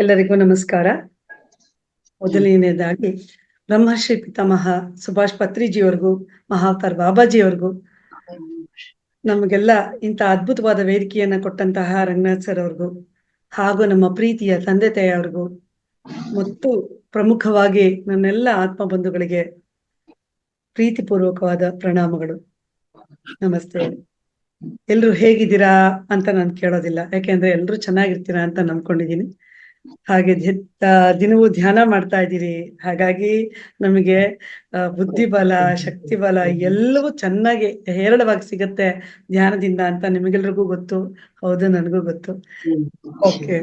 ಎಲ್ಲರಿಗೂ ನಮಸ್ಕಾರ. ಮೊದಲನೇದಾಗಿ ಬ್ರಹ್ಮಶ್ರೀ ಪಿತಾಮಹ ಸುಭಾಷ್ ಪತ್ರಿಜಿಯವರಿಗೂ, ಮಹಾವತಾರ್ ಬಾಬಾಜಿಯವರಿಗೂ, ನಮಗೆಲ್ಲ ಇಂಥ ಅದ್ಭುತವಾದ ವೇದಿಕೆಯನ್ನ ಕೊಟ್ಟಂತಹ ರಂಗನಾಥ್ ಸರ್ ಅವ್ರಿಗೂ, ಹಾಗೂ ನಮ್ಮ ಪ್ರೀತಿಯ ತಂದೆ ತಾಯಿಯವ್ರಿಗೂ, ಮತ್ತು ಪ್ರಮುಖವಾಗಿ ನನ್ನೆಲ್ಲ ಆತ್ಮ ಬಂಧುಗಳಿಗೆ ಪ್ರೀತಿಪೂರ್ವಕವಾದ ಪ್ರಣಾಮಗಳು. ನಮಸ್ತೆ. ಎಲ್ರು ಹೇಗಿದ್ದೀರಾ ಅಂತ ನಾನು ಕೇಳೋದಿಲ್ಲ, ಯಾಕೆಂದ್ರೆ ಎಲ್ರು ಚೆನ್ನಾಗಿರ್ತೀರಾ ಅಂತ ನಂಬ್ಕೊಂಡಿದ್ದೀನಿ. ಹಾಗೆ ದಿನವೂ ಧ್ಯಾನ ಮಾಡ್ತಾ ಇದ್ದೀರಿ, ಹಾಗಾಗಿ ನಮಗೆ ಬುದ್ಧಿಬಲ, ಶಕ್ತಿ ಬಲ ಎಲ್ಲವೂ ಚೆನ್ನಾಗಿ ಹೇರಳವಾಗಿ ಸಿಗತ್ತೆ ಧ್ಯಾನದಿಂದ ಅಂತ ನಿಮಗೆಲ್ರಿಗೂ ಗೊತ್ತು. ಹೌದು, ನನಗೂ ಗೊತ್ತು. ಓಕೆ,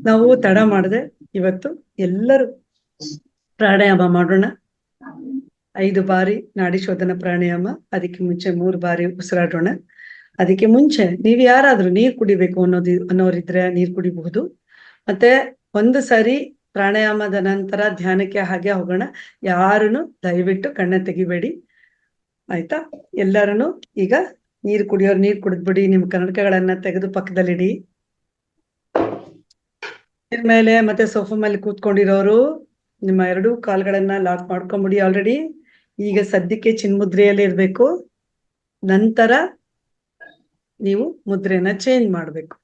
ನಾವು ತಡ ಮಾಡದೆ ಇವತ್ತು ಎಲ್ಲರೂ ಪ್ರಾಣಾಯಾಮ ಮಾಡೋಣ. 5 ಬಾರಿ ನಾಡಿ ಶೋಧನ ಪ್ರಾಣಾಯಾಮ, ಅದಕ್ಕೆ ಮುಂಚೆ 3 ಬಾರಿ ಉಸಿರಾಡೋಣ. ಅದಕ್ಕೆ ಮುಂಚೆ ನೀವು ಯಾರಾದ್ರೂ ನೀರು ಕುಡಿಬೇಕು ಅನ್ನೋರಿದ್ರೆ ನೀರು ಕುಡಿಬಹುದು. ಮತ್ತೆ ಒಂದು ಸಾರಿ ಪ್ರಾಣಾಯಾಮದ ನಂತರ ಧ್ಯಾನಕ್ಕೆ ಹಾಗೆ ಹೋಗೋಣ. ಯಾರನ್ನು ದಯವಿಟ್ಟು ಕಣ್ಣ ತೆಗಿಬೇಡಿ, ಆಯ್ತಾ? ಎಲ್ಲರನ್ನು ಈಗ ನೀರು ಕುಡಿಯೋರು ನೀರು ಕುಡಿದ್ಬಿಡಿ, ನಿಮ್ ಕನ್ನಡಕಗಳನ್ನ ತೆಗೆದು ಪಕ್ಕದಲ್ಲಿಡಿ. ಮೇಲೆ ಮತ್ತೆ ಸೋಫಾ ಮೇಲೆ ಕೂತ್ಕೊಂಡಿರೋರು ನಿಮ್ಮ 2 ಕಾಲ್ಗಳನ್ನ ಲಾಕ್ ಮಾಡ್ಕೊಂಬಿಡಿ. ಆಲ್ರೆಡಿ ಈಗ ಸದ್ಯಕ್ಕೆ ಚಿನ್ಮುದ್ರೆಯಲ್ಲಿ ಇರ್ಬೇಕು. ನಂತರ ನೀವು ಮುದ್ರೆನ ಚೇಂಜ್ ಮಾಡ್ಬೇಕು.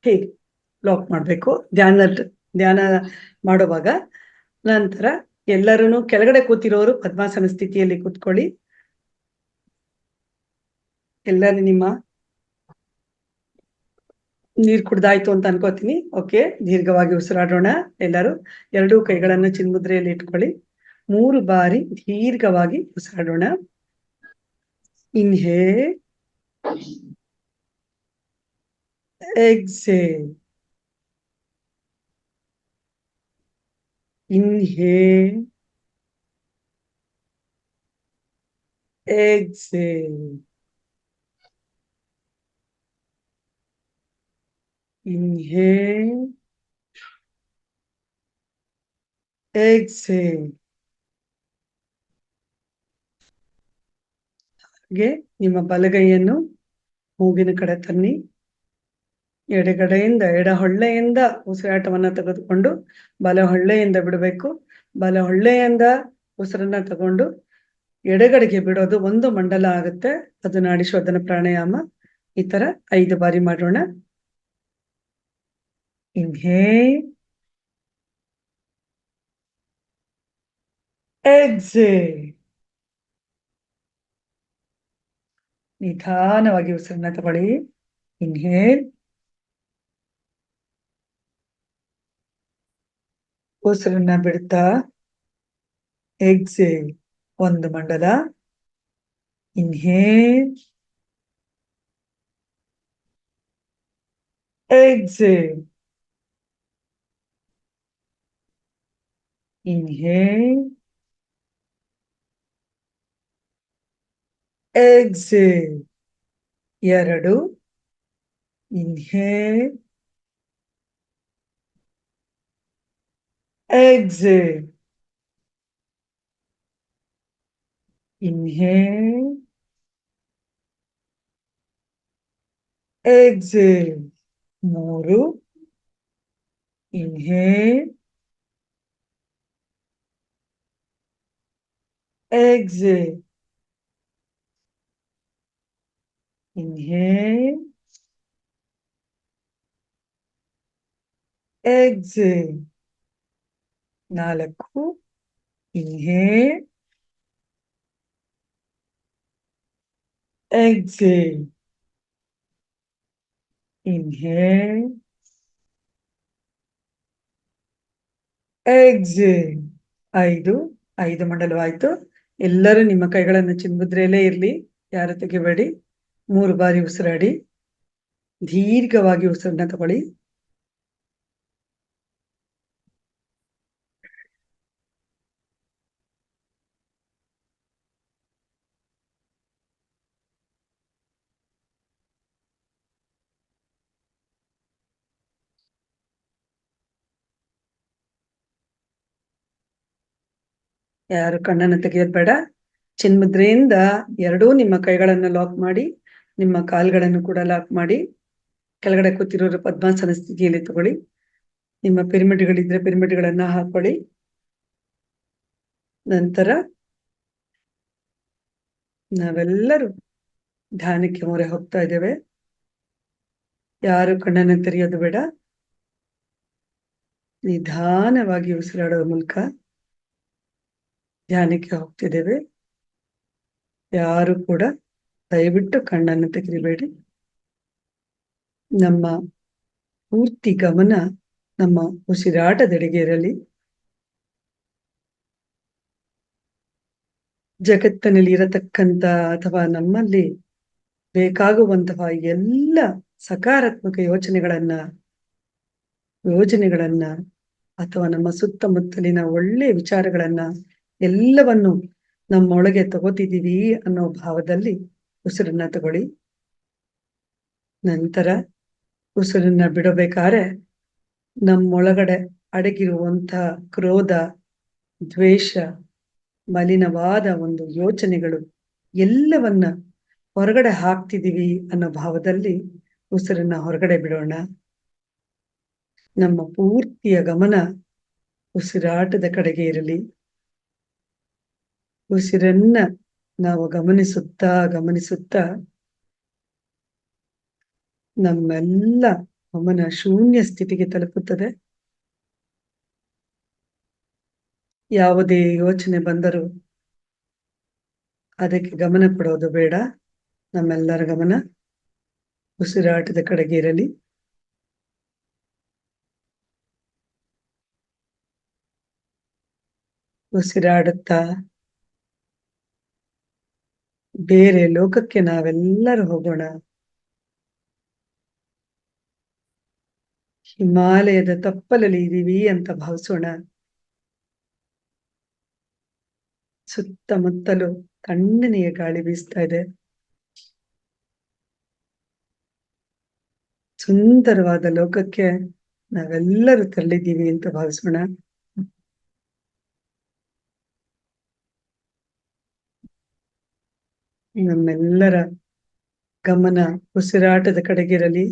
ಹೀಗೆ ಲಾಕ್ ಮಾಡ್ಬೇಕು ಧ್ಯಾನ ಮಾಡುವಾಗ. ನಂತರ ಎಲ್ಲರೂ ಕೆಳಗಡೆ ಕೂತಿರೋರು ಪದ್ಮಾಸನ ಸ್ಥಿತಿಯಲ್ಲಿ ಕೂತ್ಕೊಳ್ಳಿ. ಎಲ್ಲರೂ ನಿಮ್ಮ ನೀರ್ ಕುಡ್ದಾಯ್ತು ಅಂತ ಅನ್ಕೋತೀನಿ. ಓಕೆ, ದೀರ್ಘವಾಗಿ ಉಸಿರಾಡೋಣ. ಎಲ್ಲರೂ 2 ಕೈಗಳನ್ನು ಚಿನ್ಮುದ್ರೆಯಲ್ಲಿ ಇಟ್ಕೊಳ್ಳಿ. 3 ಬಾರಿ ದೀರ್ಘವಾಗಿ ಉಸಿರಾಡೋಣ. Inhale, exhale, inhale, exhale, inhale, exhale. ಹಾಗೆ ನಿಮ್ಮ ಬಲಗೈಯನ್ನು ಮೂಗಿನ ಕಡೆ ತನ್ನಿ. ಎಡಗಡೆಯಿಂದ, ಎಡ ಹೊಳ್ಳೆಯಿಂದ ಉಸಿರಾಟವನ್ನ ತೆಗೆದುಕೊಂಡು ಬಲ ಹೊಳ್ಳೆಯಿಂದ ಬಿಡಬೇಕು. ಬಲ ಹೊಳ್ಳೆಯಿಂದ ಉಸಿರನ್ನ ತಗೊಂಡು ಎಡಗಡೆಗೆ ಬಿಡೋದು 1 ಮಂಡಲ ಆಗುತ್ತೆ. ಅದು ನಾಡಿ ಶೋಧನ ಪ್ರಾಣಾಯಾಮ. ಈ ತರ 5 ಬಾರಿ ಮಾಡೋಣ. Inhale, exhale. ನಿಧಾನವಾಗಿ ಉಸಿರನ್ನ ತಗೊಳ್ಳಿ. ಇನ್ಹೇಲ್, ಉಸಿರನ್ನ ಬಿಡ್ತಾ ಎಕ್ಸೇಲ್ 1 ಮಂಡಲ. Inhale, exhale, inhale, exhale. 2. Inhale, exhale, inhale, exhale. 3. Inhale, exhale, inhale, exhale. 4. Inhale, exhale, inhale, exhale. 5 ಮಂಡಲವಾಯ್ತು. ಎಲ್ಲರೂ ನಿಮ್ಮ ಕೈಗಳನ್ನು ಚಿನ್ಮುದ್ರೆಯಲ್ಲೇ ಇರ್ಲಿ, ಯಾರು ತೆಗಿಬೇಡಿ. 3 ಬಾರಿ ಉಸಿರಾಡಿ. ದೀರ್ಘವಾಗಿ ಉಸಿರನ್ನ ತಗೊಳ್ಳಿ. ಯಾರು ಕಣ್ಣನ್ನು ತೆಗೆಯೋದು ಬೇಡ. ಚಿನ್ಮುದ್ರೆಯಿಂದ 2 ನಿಮ್ಮ ಕೈಗಳನ್ನು ಲಾಕ್ ಮಾಡಿ, ನಿಮ್ಮ ಕಾಲ್ಗಳನ್ನು ಕೂಡ ಲಾಕ್ ಮಾಡಿ. ಕೆಳಗಡೆ ಕೂತಿರೋರು ಪದ್ಮಾಸನ ಸ್ಥಿತಿಯಲ್ಲಿ ತಗೊಳ್ಳಿ. ನಿಮ್ಮ ಪಿರಮಿಡ್ಗಳಿದ್ರೆ ಪಿರಮಿಡ್ಗಳನ್ನ ಹಾಕೊಳ್ಳಿ. ನಂತರ ನಾವೆಲ್ಲರೂ ಧ್ಯಾನಕ್ಕೆ ಮೊರೆ ಹೋಗ್ತಾ ಇದ್ದೇವೆ. ಯಾರು ಕಣ್ಣನ್ನು ತೆರೆಯೋದು ಬೇಡ. ನಿಧಾನವಾಗಿ ಉಸಿರಾಡೋ ಮೂಲಕ ಧ್ಯಾನಕ್ಕೆ ಹೋಗ್ತಿದ್ದೇವೆ. ಯಾರು ಕೂಡ ದಯವಿಟ್ಟು ಕಣ್ಣನ್ನು ತೆಗೆಯಬೇಡಿ. ನಮ್ಮ ಪೂರ್ತಿ ಗಮನ ನಮ್ಮ ಉಸಿರಾಟದೆಡೆಗೆ ಇರಲಿ. ಜಗತ್ತಿನಲ್ಲಿ ಇರತಕ್ಕಂತ ಅಥವಾ ನಮ್ಮಲ್ಲಿ ಬೇಕಾಗುವಂತಹ ಎಲ್ಲ ಸಕಾರಾತ್ಮಕ ಯೋಜನೆಗಳನ್ನ ಅಥವಾ ನಮ್ಮ ಸುತ್ತಮುತ್ತಲಿನ ಒಳ್ಳೆಯ ವಿಚಾರಗಳನ್ನ ಎಲ್ಲವನ್ನು ನಮ್ಮೊಳಗೆ ತಗೋತಿದ್ದೀವಿ ಅನ್ನೋ ಭಾವದಲ್ಲಿ ಉಸಿರನ್ನ ತಗೊಳ್ಳಿ. ನಂತರ ಉಸಿರನ್ನ ಬಿಡಬೇಕಾದ್ರೆ ನಮ್ಮೊಳಗಡೆ ಅಡಗಿರುವಂತ ಕ್ರೋಧ, ದ್ವೇಷ, ಮಲಿನವಾದ ಒಂದು ಯೋಚನೆಗಳು ಎಲ್ಲವನ್ನ ಹೊರಗಡೆ ಹಾಕ್ತಿದೀವಿ ಅನ್ನೋ ಭಾವದಲ್ಲಿ ಉಸಿರನ್ನ ಹೊರಗಡೆ ಬಿಡೋಣ. ನಮ್ಮ ಪೂರ್ತಿಯ ಗಮನ ಉಸಿರಾಟದ ಕಡೆಗೆ ಇರಲಿ. ಉಸಿರನ್ನ ನಾವು ಗಮನಿಸುತ್ತಾ ನಮ್ಮೆಲ್ಲ ಗಮನ ಶೂನ್ಯ ಸ್ಥಿತಿಗೆ ತಲುಪುತ್ತದೆ. ಯಾವುದೇ ಯೋಚನೆ ಬಂದರೂ ಅದಕ್ಕೆ ಗಮನ ಕೊಡೋದು ಬೇಡ. ನಮ್ಮೆಲ್ಲರ ಗಮನ ಉಸಿರಾಟದ ಕಡೆಗೆ ಇರಲಿ. ಉಸಿರಾಡುತ್ತಾ ಬೇರೆ ಲೋಕಕ್ಕೆ ನಾವೆಲ್ಲರೂ ಹೋಗೋಣ. ಹಿಮಾಲಯದ ತಪ್ಪಲಲ್ಲಿ ಇದೀವಿ ಅಂತ ಭಾವಿಸೋಣ. ಸುತ್ತಮುತ್ತಲು ತಣ್ಣನೆಯ ಗಾಳಿ ಬೀಸ್ತಾ ಇದೆ. ಸುಂದರವಾದ ಲೋಕಕ್ಕೆ ನಾವೆಲ್ಲರೂ ತೆರಳಿದ್ದೀವಿ ಅಂತ ಭಾವಿಸೋಣ. ನಮ್ಮೆಲ್ಲರ ಗಮನ ಉಸಿರಾಟದ ಕಡೆಗಿರಲಿ.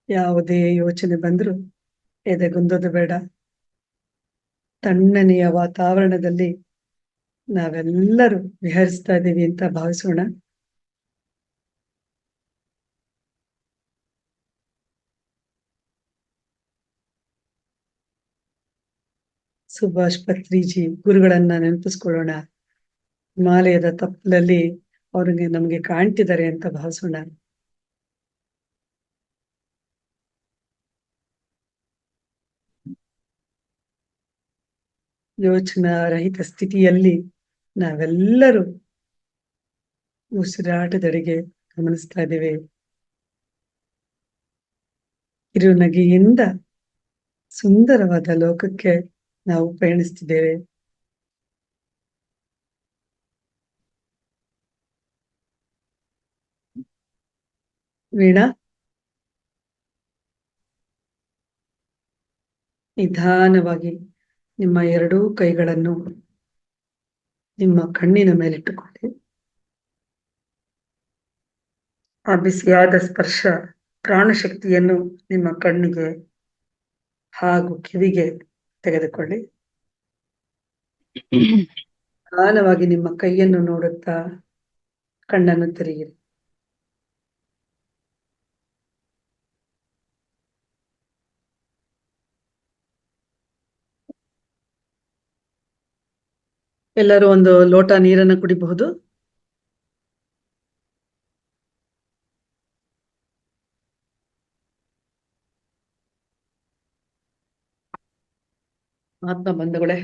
ಯಾವುದೇ ಯೋಚನೆ ಬಂದ್ರು ಎದೆಗುಂದೋದು ಬೇಡ. ತಣ್ಣನೆಯ ವಾತಾವರಣದಲ್ಲಿ ನಾವೆಲ್ಲರೂ ವಿಹರಿಸ್ತಾ ಇದ್ದೀವಿ ಅಂತ ಭಾವಿಸೋಣ. ಸುಭಾಷ್ ಪತ್ರಿಜಿ ಗುರುಗಳನ್ನ ನೆನಪಿಸ್ಕೊಳ್ಳೋಣ. ಹಿಮಾಲಯದ ತಪ್ಪಲಲ್ಲಿ ಅವ್ರಿಗೆ ನಮ್ಗೆ ಕಾಣ್ತಿದ್ದಾರೆ ಅಂತ ಭಾವಿಸೋಣ. ಯೋಚನಾ ರಹಿತ ಸ್ಥಿತಿಯಲ್ಲಿ ನಾವೆಲ್ಲರೂ ಉಸಿರಾಟದೆಡೆಗೆ ಗಮನಿಸ್ತಾ ಇದ್ದೇವೆ. ಕಿರುನಗೆಯಿಂದ ಸುಂದರವಾದ ಲೋಕಕ್ಕೆ ನಾವು ಪಯಣಿಸ್ತಿದ್ದೇವೆ. ವೀಣಾ, ನಿಧಾನವಾಗಿ ನಿಮ್ಮ ಎರಡೂ ಕೈಗಳನ್ನು ನಿಮ್ಮ ಕಣ್ಣಿನ ಮೇಲಿಟ್ಟುಕೊಳ್ಳಿ. ಆ ಬಿಸಿಯಾದ ಸ್ಪರ್ಶ ಪ್ರಾಣಶಕ್ತಿಯನ್ನು ನಿಮ್ಮ ಕಣ್ಣಿಗೆ ಹಾಗೂ ಕಿವಿಗೆ ತೆಗೆದುಕೊಳ್ಳಿ. ನಿಧಾನವಾಗಿ ನಿಮ್ಮ ಕೈಯನ್ನು ನೋಡುತ್ತಾ ಕಣ್ಣನ್ನು ತೆರೆಯಿರಿ. ಎಲ್ಲರೂ ಒಂದು ಲೋಟ ನೀರನ್ನು ಕುಡಿಬಹುದು. ಆತ್ಮ ಬಂಧುಗಳೇ,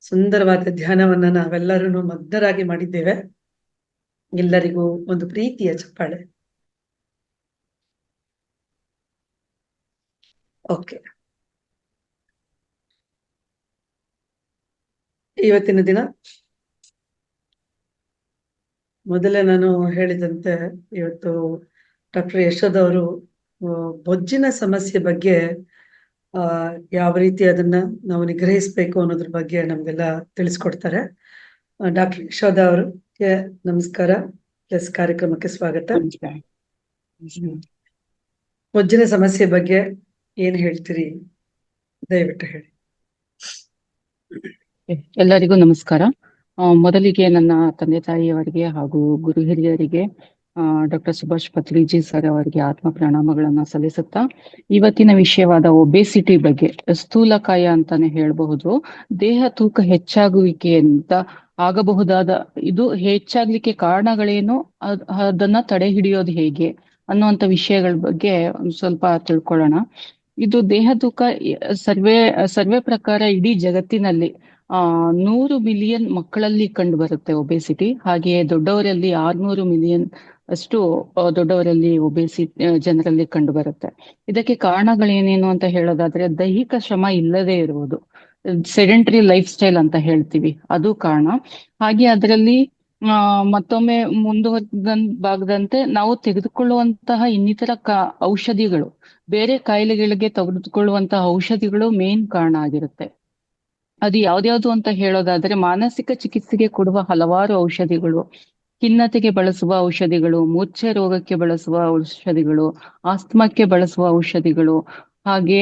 ಸುಂದರವಾದ ಧ್ಯಾನವನ್ನ ನಾವೆಲ್ಲರೂ ಮಗ್ನರಾಗಿ ಮಾಡಿದ್ದೇವೆ. ಎಲ್ಲರಿಗೂ ಒಂದು ಪ್ರೀತಿಯ ಚಪ್ಪಾಳೆ. ಓಕೆ, ಇವತ್ತಿನ ದಿನ ಮೊದಲೇ ನಾನು ಹೇಳಿದಂತೆ ಇವತ್ತು ಡಾಕ್ಟರ್ ಯಶೋದ್ ಅವರು ಬೊಜ್ಜಿನ ಸಮಸ್ಯೆ ಬಗ್ಗೆ ಆ ಯಾವ ರೀತಿ ಅದನ್ನ ನಾವು ನಿಗ್ರಹಿಸ್ಬೇಕು ಅನ್ನೋದ್ರ ಬಗ್ಗೆ ನಮ್ಗೆಲ್ಲ ತಿಳಿಸ್ಕೊಡ್ತಾರೆ. ಡಾಕ್ಟರ್ ಯಶೋಧ ಅವರು, ನಮಸ್ಕಾರ. ಪ್ಲಸ್ ಕಾರ್ಯಕ್ರಮಕ್ಕೆ ಸ್ವಾಗತ. ನಮಸ್ಕಾರ. ಮೊಜ್ಜಿನ ಸಮಸ್ಯೆ ಬಗ್ಗೆ ಏನ್ ಹೇಳ್ತೀರಿ? ದಯವಿಟ್ಟು ಹೇಳಿ. ಎಲ್ಲರಿಗೂ ನಮಸ್ಕಾರ. ಮೊದಲಿಗೆ ನನ್ನ ತಂದೆ ತಾಯಿಯವರಿಗೆ ಹಾಗೂ ಗುರು ಹಿರಿಯರಿಗೆ ಡಾಕ್ಟರ್ ಸುಭಾಷ್ ಪತ್ರಿಜಿ ಸರ್ ಅವರಿಗೆ ಆತ್ಮ ಪ್ರಣಾಮಗಳನ್ನ ಸಲ್ಲಿಸುತ್ತಾ, ಇವತ್ತಿನ ವಿಷಯವಾದ ಒಬೇಸಿಟಿ ಬಗ್ಗೆ, ಸ್ಥೂಲಕಾಯ ಅಂತಾನೆ ಹೇಳಬಹುದು, ದೇಹ ತೂಕ ಹೆಚ್ಚಾಗುವಿಕೆಯಿಂದ ಆಗಬಹುದಾದ, ಇದು ಹೆಚ್ಚಾಗ್ಲಿಕ್ಕೆ ಕಾರಣಗಳೇನು, ಅದನ್ನ ತಡೆ ಹಿಡಿಯೋದು ಹೇಗೆ ಅನ್ನುವಂತ ವಿಷಯಗಳ ಬಗ್ಗೆ ಒಂದ್ ಸ್ವಲ್ಪ ತಿಳ್ಕೊಳ್ಳೋಣ. ಇದು ದೇಹ ತೂಕ ಸರ್ವೆ ಪ್ರಕಾರ ಇಡೀ ಜಗತ್ತಿನಲ್ಲಿ 100 ಮಿಲಿಯನ್ ಮಕ್ಕಳಲ್ಲಿ ಕಂಡು ಬರುತ್ತೆ ಒಬೇಸಿಟಿ. ಹಾಗೆಯೇ ದೊಡ್ಡವರಲ್ಲಿ 600 ಮಿಲಿಯನ್ ಅಷ್ಟು ದೊಡ್ಡವರಲ್ಲಿ ಜನರಲ್ಲಿ ಕಂಡು ಬರುತ್ತೆ. ಇದಕ್ಕೆ ಕಾರಣಗಳೇನೇನು ಅಂತ ಹೇಳೋದಾದ್ರೆ, ದೈಹಿಕ ಶ್ರಮ ಇಲ್ಲದೆ ಇರುವುದು, ಸೆಡೆಂಟರಿ ಲೈಫ್ ಸ್ಟೈಲ್ ಅಂತ ಹೇಳ್ತೀವಿ, ಅದು ಕಾರಣ. ಹಾಗೆ ಅದರಲ್ಲಿ ಮತ್ತೊಮ್ಮೆ ಭಾಗದಂತೆ ನಾವು ತೆಗೆದುಕೊಳ್ಳುವಂತಹ ಇನ್ನಿತರ ಔಷಧಿಗಳು, ಬೇರೆ ಕಾಯಿಲೆಗಳಿಗೆ ತೆಗೆದುಕೊಳ್ಳುವಂತಹ ಔಷಧಿಗಳು ಮೇನ್ ಕಾರಣ ಆಗಿರುತ್ತೆ. ಅದು ಯಾವ್ದ್ಯಾವ್ದು ಅಂತ ಹೇಳೋದಾದ್ರೆ, ಮಾನಸಿಕ ಚಿಕಿತ್ಸೆಗೆ ಕೊಡುವ ಹಲವಾರು ಔಷಧಿಗಳು, ಖಿನ್ನತೆಗೆ ಬಳಸುವ ಔಷಧಿಗಳು, ಮೂರ್ಛೆ ರೋಗಕ್ಕೆ ಬಳಸುವ ಔಷಧಿಗಳು, ಆಸ್ತಮಕ್ಕೆ ಬಳಸುವ ಔಷಧಿಗಳು, ಹಾಗೆ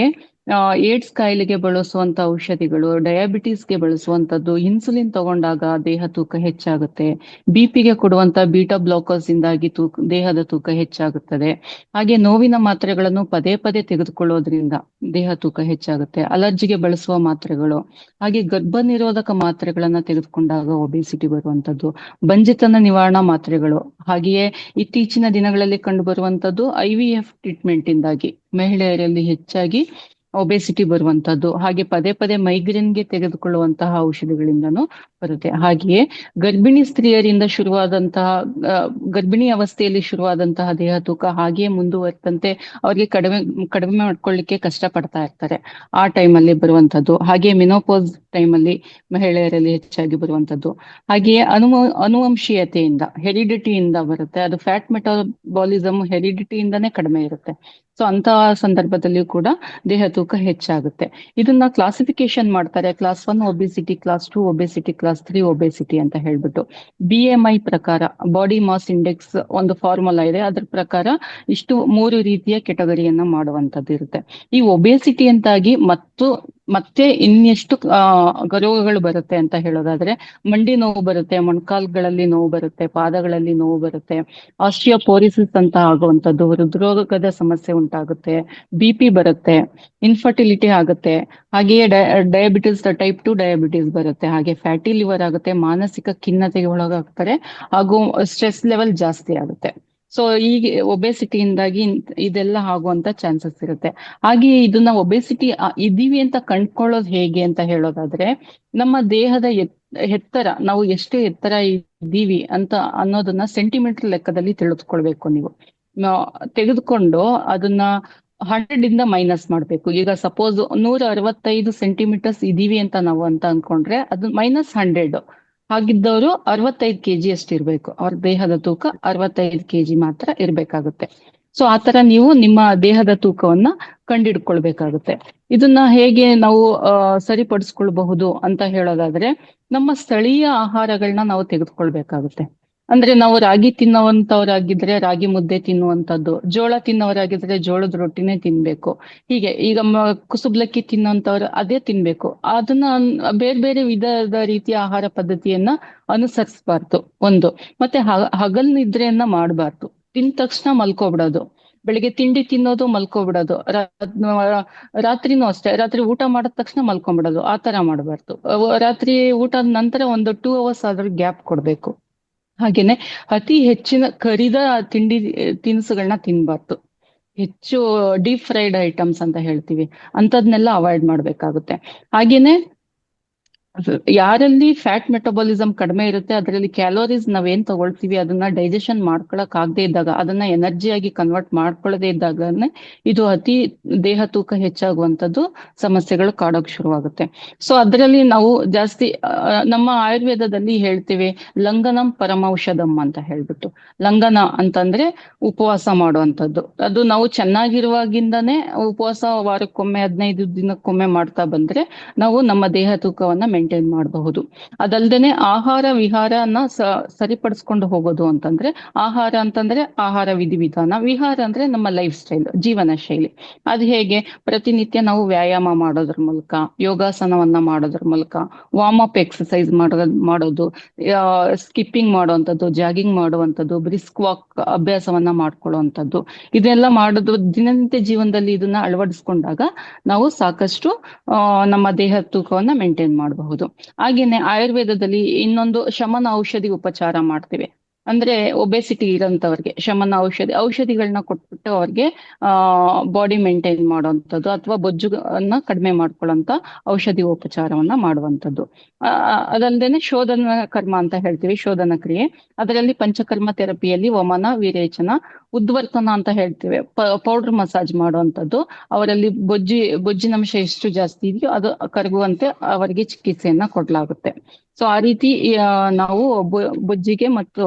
ಏಡ್ಸ್ ಕಾಯಿಲೆಗೆ ಬಳಸುವಂತ ಔಷಧಿಗಳು, ಡಯಾಬಿಟೀಸ್ಗೆ ಬಳಸುವಂತದ್ದು, ಇನ್ಸುಲಿನ್ ತಗೊಂಡಾಗ ದೇಹ ತೂಕ ಹೆಚ್ಚಾಗುತ್ತೆ, ಬಿಪಿಗೆ ಕೊಡುವಂತ ಬೀಟಾ ಬ್ಲಾಕರ್ಸ್ ಇಂದಾಗಿ ದೇಹದ ತೂಕ ಹೆಚ್ಚಾಗುತ್ತದೆ. ಹಾಗೆ ನೋವಿನ ಮಾತ್ರೆಗಳನ್ನು ಪದೇ ಪದೇ ತೆಗೆದುಕೊಳ್ಳೋದ್ರಿಂದ ದೇಹ ತೂಕ ಹೆಚ್ಚಾಗುತ್ತೆ. ಅಲರ್ಜಿಗೆ ಬಳಸುವ ಮಾತ್ರೆಗಳು, ಹಾಗೆ ಗರ್ಭ ನಿರೋಧಕ ಮಾತ್ರೆಗಳನ್ನ ತೆಗೆದುಕೊಂಡಾಗ ಒಬೇಸಿಟಿ ಬರುವಂತದ್ದು, ಬಂಜೆತನ ನಿವಾರಣಾ ಮಾತ್ರೆಗಳು, ಹಾಗೆಯೇ ಇತ್ತೀಚಿನ ದಿನಗಳಲ್ಲಿ ಕಂಡು ಬರುವಂತದ್ದು IVF ಟ್ರೀಟ್ಮೆಂಟ್ ಇಂದಾಗಿ ಮಹಿಳೆಯರಲ್ಲಿ ಹೆಚ್ಚಾಗಿ ಒಬೇಸಿಟಿ ಬರುವಂತದ್ದು. ಹಾಗೆ ಪದೇ ಪದೇ ಮೈಗ್ರೇನ್ಗೆ ತೆಗೆದುಕೊಳ್ಳುವಂತಹ ಔಷಧಿಗಳಿಂದನೂ ಬರುತ್ತೆ. ಹಾಗೆಯೇ ಗರ್ಭಿಣಿ ಸ್ತ್ರೀಯರಿಂದ ಶುರುವಾದಂತಹ ಗರ್ಭಿಣಿ ಅವಸ್ಥೆಯಲ್ಲಿ ಶುರುವಾದಂತಹ ದೇಹ ತೂಕ ಹಾಗೆಯೇ ಮುಂದುವರೆದಂತೆ ಅವ್ರಿಗೆ ಕಡಿಮೆ ಮಾಡ್ಕೊಳ್ಳಿಕ್ಕೆ ಕಷ್ಟ ಪಡ್ತಾ ಇರ್ತಾರೆ, ಆ ಟೈಮಲ್ಲಿ ಬರುವಂತದ್ದು. ಹಾಗೆ ಮಿನೋಪೋಸ್ ಟೈಮಲ್ಲಿ ಮಹಿಳೆಯರಲ್ಲಿ ಹೆಚ್ಚಾಗಿ ಬರುವಂತದ್ದು. ಹಾಗೆಯೇ ಅನುವಂಶೀಯತೆಯಿಂದ, ಹೆರಿಡಿಟಿಯಿಂದ ಬರುತ್ತೆ. ಅದು ಫ್ಯಾಟ್ ಮೆಟಾಬಾಲಿಸಮ್ ಹೆರಿಡಿಟಿಯಿಂದಾನೇ ಕಡಿಮೆ ಇರುತ್ತೆ. ಸೊ ಅಂತಹ ಸಂದರ್ಭದಲ್ಲಿ ಕೂಡ ದೇಹ ತೂಕ ಹೆಚ್ಚಾಗುತ್ತೆ. ಇದನ್ನ ಕ್ಲಾಸಿಫಿಕೇಶನ್ ಮಾಡ್ತಾರೆ, class 1 obesity, class 2 obesity, class 3 obesity ಅಂತ ಹೇಳ್ಬಿಟ್ಟು. BMI ಪ್ರಕಾರ, ಬಾಡಿ ಮಾಸ್ ಇಂಡೆಕ್ಸ್ ಒಂದು ಫಾರ್ಮುಲಾ ಇದೆ, ಅದ್ರ ಪ್ರಕಾರ ಇಷ್ಟು 3 ರೀತಿಯ ಕೆಟಗರಿಯನ್ನ ಮಾಡುವಂತದ್ದು ಇರುತ್ತೆ. ಈ ಒಬೇಸಿಟಿ ಅಂತಾಗಿ ಮತ್ತೆ ಇನ್ನೆಷ್ಟು ರೋಗಗಳು ಬರುತ್ತೆ ಅಂತ ಹೇಳೋದಾದ್ರೆ, ಮಂಡಿ ನೋವು ಬರುತ್ತೆ, ಮೊಣಕಾಲ್ಗಳಲ್ಲಿ ನೋವು ಬರುತ್ತೆ, ಪಾದಗಳಲ್ಲಿ ನೋವು ಬರುತ್ತೆ, ಆಸ್ಟಿಯೋಪೋರಿಸಿಸ್ ಅಂತ ಆಗುವಂಥದ್ದು, ಹೃದ್ರೋಗದ ಸಮಸ್ಯೆ ಉಂಟಾಗುತ್ತೆ, BP ಬರುತ್ತೆ, ಇನ್ಫರ್ಟಿಲಿಟಿ ಆಗುತ್ತೆ, ಹಾಗೆಯೇ ಡಯಾಬಿಟಿಸ್ ಟೈಪ್ 2 ಡಯಾಬಿಟಿಸ್ ಬರುತ್ತೆ, ಹಾಗೆ ಫ್ಯಾಟಿ ಲಿವರ್ ಆಗುತ್ತೆ, ಮಾನಸಿಕ ಖಿನ್ನತೆಗೆ ಒಳಗಾಗ್ತಾರೆ, ಹಾಗೂ ಸ್ಟ್ರೆಸ್ ಲೆವೆಲ್ ಜಾಸ್ತಿ ಆಗುತ್ತೆ. ಸೊ ಈ ಒಬೇಸಿಟಿಯಿಂದಾಗಿ ಇದೆಲ್ಲ ಆಗುವಂತ ಚಾನ್ಸಸ್ ಇರುತ್ತೆ. ಹಾಗೆ ಇದನ್ನ ಒಬೇಸಿಟಿ ಇದೀವಿ ಅಂತ ಕಂಡ್ಕೊಳ್ಳೋದು ಹೇಗೆ ಅಂತ ಹೇಳೋದಾದ್ರೆ, ನಮ್ಮ ದೇಹದ ಎತ್ತರ, ನಾವು ಎಷ್ಟು ಎತ್ತರ ಇದ್ದೀವಿ ಅಂತ ಅನ್ನೋದನ್ನ ಸೆಂಟಿಮೀಟರ್ ಲೆಕ್ಕದಲ್ಲಿ ತಿಳಿದುಕೊಳ್ಬೇಕು. ನೀವು ತೆಗೆದುಕೊಂಡು ಅದನ್ನ 100 ಇಂದ ಮೈನಸ್ ಮಾಡ್ಬೇಕು. ಈಗ ಸಪೋಸ್ 165 ಸೆಂಟಿಮೀಟರ್ಸ್ ಇದೀವಿ ಅಂತ ನಾವು ಅನ್ಕೊಂಡ್ರೆ, ಅದು -100 ಹಾಗಿದ್ದವರು 65 kg ಅಷ್ಟಿರ್ಬೇಕು. ಅವ್ರ ದೇಹದ ತೂಕ 65 kg ಮಾತ್ರ ಇರ್ಬೇಕಾಗುತ್ತೆ. ಸೊ ಆತರ ನೀವು ನಿಮ್ಮ ದೇಹದ ತೂಕವನ್ನ ಕಂಡಿಡ್ಕೊಳ್ಬೇಕಾಗುತ್ತೆ. ಇದನ್ನ ಹೇಗೆ ನಾವು ಸರಿಪಡಿಸ್ಕೊಳ್ಬಹುದು ಅಂತ ಹೇಳೋದಾದ್ರೆ, ನಮ್ಮ ಸ್ಥಳೀಯ ಆಹಾರಗಳನ್ನ ನಾವು ತೆಗೆದುಕೊಳ್ಬೇಕಾಗುತ್ತೆ. ಅಂದ್ರೆ ನಾವು ರಾಗಿ ತಿನ್ನುವಂತವರಾಗಿದ್ರೆ ರಾಗಿ ಮುದ್ದೆ ತಿನ್ನುವಂಥದ್ದು, ಜೋಳ ತಿನ್ನೋರಾಗಿದ್ರೆ ಜೋಳದ ರೊಟ್ಟಿನೇ ತಿನ್ಬೇಕು. ಹೀಗೆ ಈಗ ಕುಸುಬ್ಲಕ್ಕಿ ತಿನ್ನುವಂತವ್ರು ಅದೇ ತಿನ್ಬೇಕು. ಅದನ್ನ ಬೇರೆ ಬೇರೆ ವಿಧದ ರೀತಿಯ ಆಹಾರ ಪದ್ಧತಿಯನ್ನ ಅನುಸರಿಸಬಾರ್ದು ಒಂದು. ಮತ್ತೆ ಹಗಲ್ ನಿದ್ರೆಯನ್ನ ಮಾಡಬಾರ್ದು. ತಿಂದ ತಕ್ಷಣ ಮಲ್ಕೋಬಿಡೋದು, ಬೆಳಿಗ್ಗೆ ತಿಂಡಿ ತಿನ್ನೋದು, ಮಲ್ಕೋಬಿಡೋದು, ರಾತ್ರಿನೂ ಅಷ್ಟೇ, ರಾತ್ರಿ ಊಟ ಮಾಡಿದ ತಕ್ಷಣ ಮಲ್ಕೊಂಡ್ಬಿಡೋದು, ಆ ತರ ಮಾಡಬಾರ್ದು. ರಾತ್ರಿ ಊಟದ ನಂತರ ಒಂದು 2 ಅವರ್ಸ್ ಆದ್ರೂ ಗ್ಯಾಪ್ ಕೊಡ್ಬೇಕು. ಹಾಗೇನೆ ಅತಿ ಹೆಚ್ಚಿನ ಕರಿದ ತಿನಿಸುಗಳನ್ನ ತಿನ್ಬಾರ್ದು. ಹೆಚ್ಚು ಡೀಪ್ ಫ್ರೈಡ್ ಐಟಮ್ಸ್ ಅಂತ ಹೇಳ್ತೀವಿ, ಅಂತದ್ನೆಲ್ಲ ಅವಾಯ್ಡ್ ಮಾಡ್ಬೇಕಾಗುತ್ತೆ. ಹಾಗೇನೆ ಯಾರಲ್ಲಿ ಫ್ಯಾಟ್ ಮೆಟಬಾಲಿಸಮ್ ಕಡಿಮೆ ಇರುತ್ತೆ, ಅದರಲ್ಲಿ ಕ್ಯಾಲೋರೀಸ್ ನಾವೇನ್ ತಗೊಳ್ತೀವಿ ಅದನ್ನ ಡೈಜೆಷನ್ ಮಾಡ್ಕೊಳಕ್ ಆಗದೆ ಇದ್ದಾಗ, ಅದನ್ನ ಎನರ್ಜಿಯಾಗಿ ಕನ್ವರ್ಟ್ ಮಾಡ್ಕೊಳ್ಳದೆ ಇದ್ದಾಗನೇ ಇದು ಅತಿ ದೇಹ ತೂಕ ಹೆಚ್ಚಾಗುವಂತದ್ದು ಸಮಸ್ಯೆಗಳು ಕಾಡೋಕ್ ಶುರುವಾಗುತ್ತೆ. ಸೊ ಅದರಲ್ಲಿ ನಾವು ಜಾಸ್ತಿ ನಮ್ಮ ಆಯುರ್ವೇದದಲ್ಲಿ ಹೇಳ್ತೀವಿ ಲಂಘನಂ ಪರಮೌಷಧಂ ಅಂತ ಹೇಳ್ಬಿಟ್ಟು. ಲಂಘನ ಅಂತಂದ್ರೆ ಉಪವಾಸ ಮಾಡುವಂಥದ್ದು. ಅದು ನಾವು ಚೆನ್ನಾಗಿರುವಾಗಿಂದಾನೇ ಉಪವಾಸ ವಾರಕ್ಕೊಮ್ಮೆ 15 ದಿನಕ್ಕೊಮ್ಮೆ ಮಾಡ್ತಾ ಬಂದ್ರೆ ನಾವು ನಮ್ಮ ದೇಹ ತೂಕವನ್ನ ಮೇಂಟೈನ್ ಮಾಡಬಹುದು. ಅದಲ್ದೇನೆ ಆಹಾರ ವಿಹಾರನ ಸರಿಪಡಿಸ್ಕೊಂಡು ಹೋಗೋದು ಅಂತಂದ್ರೆ, ಆಹಾರ ಅಂತಂದ್ರೆ ಆಹಾರ ವಿಧಿವಿಧಾನ, ವಿಹಾರ ಅಂದ್ರೆ ನಮ್ಮ ಲೈಫ್ ಸ್ಟೈಲ್, ಜೀವನ ಶೈಲಿ. ಅದು ಹೇಗೆ? ಪ್ರತಿನಿತ್ಯ ನಾವು ವ್ಯಾಯಾಮ ಮಾಡೋದ್ರ ಮೂಲಕ, ಯೋಗಾಸನವನ್ನ ಮಾಡೋದ್ರ ಮೂಲಕ, ವಾರ್ಮ್ ಅಪ್ ಎಕ್ಸರ್ಸೈಸ್ ಮಾಡೋದು, ಸ್ಕಿಪ್ಪಿಂಗ್ ಮಾಡುವಂಥದ್ದು, ಜಾಗಿಂಗ್ ಮಾಡುವಂಥದ್ದು, ಬ್ರಿಸ್ಕ್ ವಾಕ್ ಅಭ್ಯಾಸವನ್ನ ಮಾಡ್ಕೊಳ್ಳುವಂಥದ್ದು, ಇದೆಲ್ಲ ಮಾಡೋದು ದಿನನಿತ್ಯ ಜೀವನದಲ್ಲಿ ಇದನ್ನ ಅಳವಡಿಸ್ಕೊಂಡಾಗ ನಾವು ಸಾಕಷ್ಟು ನಮ್ಮ ದೇಹ ತೂಕವನ್ನ ಮೇಂಟೈನ್ ಮಾಡಬಹುದು. ಹಾಗೇನೆ ಆಯುರ್ವೇದದಲ್ಲಿ ಇನ್ನೊಂದು ಶಮನ ಔಷಧಿ ಉಪಚಾರ ಮಾಡ್ತೀವಿ. ಅಂದ್ರೆ ಒಬೆಸಿಟಿ ಇರೋಂಥವ್ರಿಗೆ ಶಮನ ಔಷಧಿಗಳನ್ನ ಕೊಟ್ಬಿಟ್ಟು ಅವ್ರಿಗೆ ಬಾಡಿ ಮೇಂಟೈನ್ ಮಾಡುವಂಥದ್ದು ಅಥವಾ ಬೊಜ್ಜುನ್ನ ಕಡಿಮೆ ಮಾಡ್ಕೊಳ್ಳೋಂಥ ಔಷಧಿ ಉಪಚಾರವನ್ನ ಮಾಡುವಂಥದ್ದು. ಅದಲ್ದೇನೆ ಶೋಧನ ಕರ್ಮ ಅಂತ ಹೇಳ್ತೀವಿ, ಶೋಧನ ಕ್ರಿಯೆ. ಅದರಲ್ಲಿ ಪಂಚಕರ್ಮ ಥೆರಪಿಯಲ್ಲಿ ವಮನ, ವಿರೇಚನ, ಉದ್ವರ್ತನ ಅಂತ ಹೇಳ್ತೀವಿ, ಪೌಡರ್ ಮಸಾಜ್ ಮಾಡುವಂಥದ್ದು. ಅವರಲ್ಲಿ ಬೊಜ್ಜಿನಂಶ ಎಷ್ಟು ಜಾಸ್ತಿ ಇದೆಯೋ ಅದು ಕರಗುವಂತೆ ಅವರಿಗೆ ಚಿಕಿತ್ಸೆಯನ್ನ ಕೊಡ್ಲಾಗುತ್ತೆ. ಸೊ ಆ ರೀತಿ ನಾವು ಬೊಜ್ಜಿಗೆ ಮತ್ತು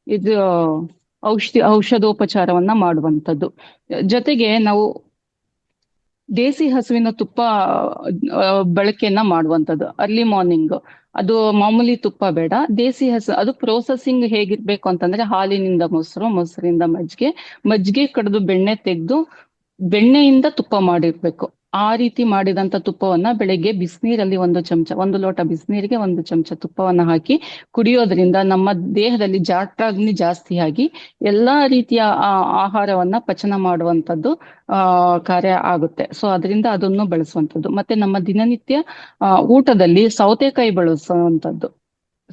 ಇದು ಔಷಧೋಪಚಾರವನ್ನ ಮಾಡುವಂಥದ್ದು. ಜೊತೆಗೆ ನಾವು ದೇಸಿ ಹಸುವಿನ ತುಪ್ಪ ಬಳಕೆಯನ್ನ ಮಾಡುವಂಥದ್ದು ಅರ್ಲಿ ಮಾರ್ನಿಂಗ್. ಅದು ಮಾಮೂಲಿ ತುಪ್ಪ ಬೇಡ, ದೇಸಿ ಹಸು. ಅದು ಪ್ರೋಸೆಸಿಂಗ್ ಹೇಗಿರ್ಬೇಕು ಅಂತಂದ್ರೆ ಹಾಲಿನಿಂದ ಮೊಸರು, ಮೊಸರಿಂದ ಮಜ್ಜಿಗೆ ಕಡ್ದು ಬೆಣ್ಣೆ ತೆಗೆದು ಬೆಣ್ಣೆಯಿಂದ ತುಪ್ಪ ಮಾಡಿರ್ಬೇಕು. ಆ ರೀತಿ ಮಾಡಿದಂತ ತುಪ್ಪವನ್ನ ಬೆಳಗ್ಗೆ ಬಿಸಿನೀರಲ್ಲಿ 1 ಚಮಚ, 1 ಲೋಟ ಬಿಸಿನೀರಿಗೆ 1 ಚಮಚ ತುಪ್ಪವನ್ನ ಹಾಕಿ ಕುಡಿಯೋದ್ರಿಂದ ನಮ್ಮ ದೇಹದಲ್ಲಿ ಜಾಠ್ರಾಗ್ನಿ ಜಾಸ್ತಿ ಆಗಿ ಎಲ್ಲಾ ರೀತಿಯ ಆಹಾರವನ್ನ ಪಚನ ಮಾಡುವಂಥದ್ದು ಕಾರ್ಯ ಆಗುತ್ತೆ. ಸೊ ಅದರಿಂದ ಅದನ್ನು ಬಳಸುವಂಥದ್ದು. ಮತ್ತೆ ನಮ್ಮ ದಿನನಿತ್ಯ ಊಟದಲ್ಲಿ ಸೌತೆಕಾಯಿ ಬಳಸುವಂಥದ್ದು.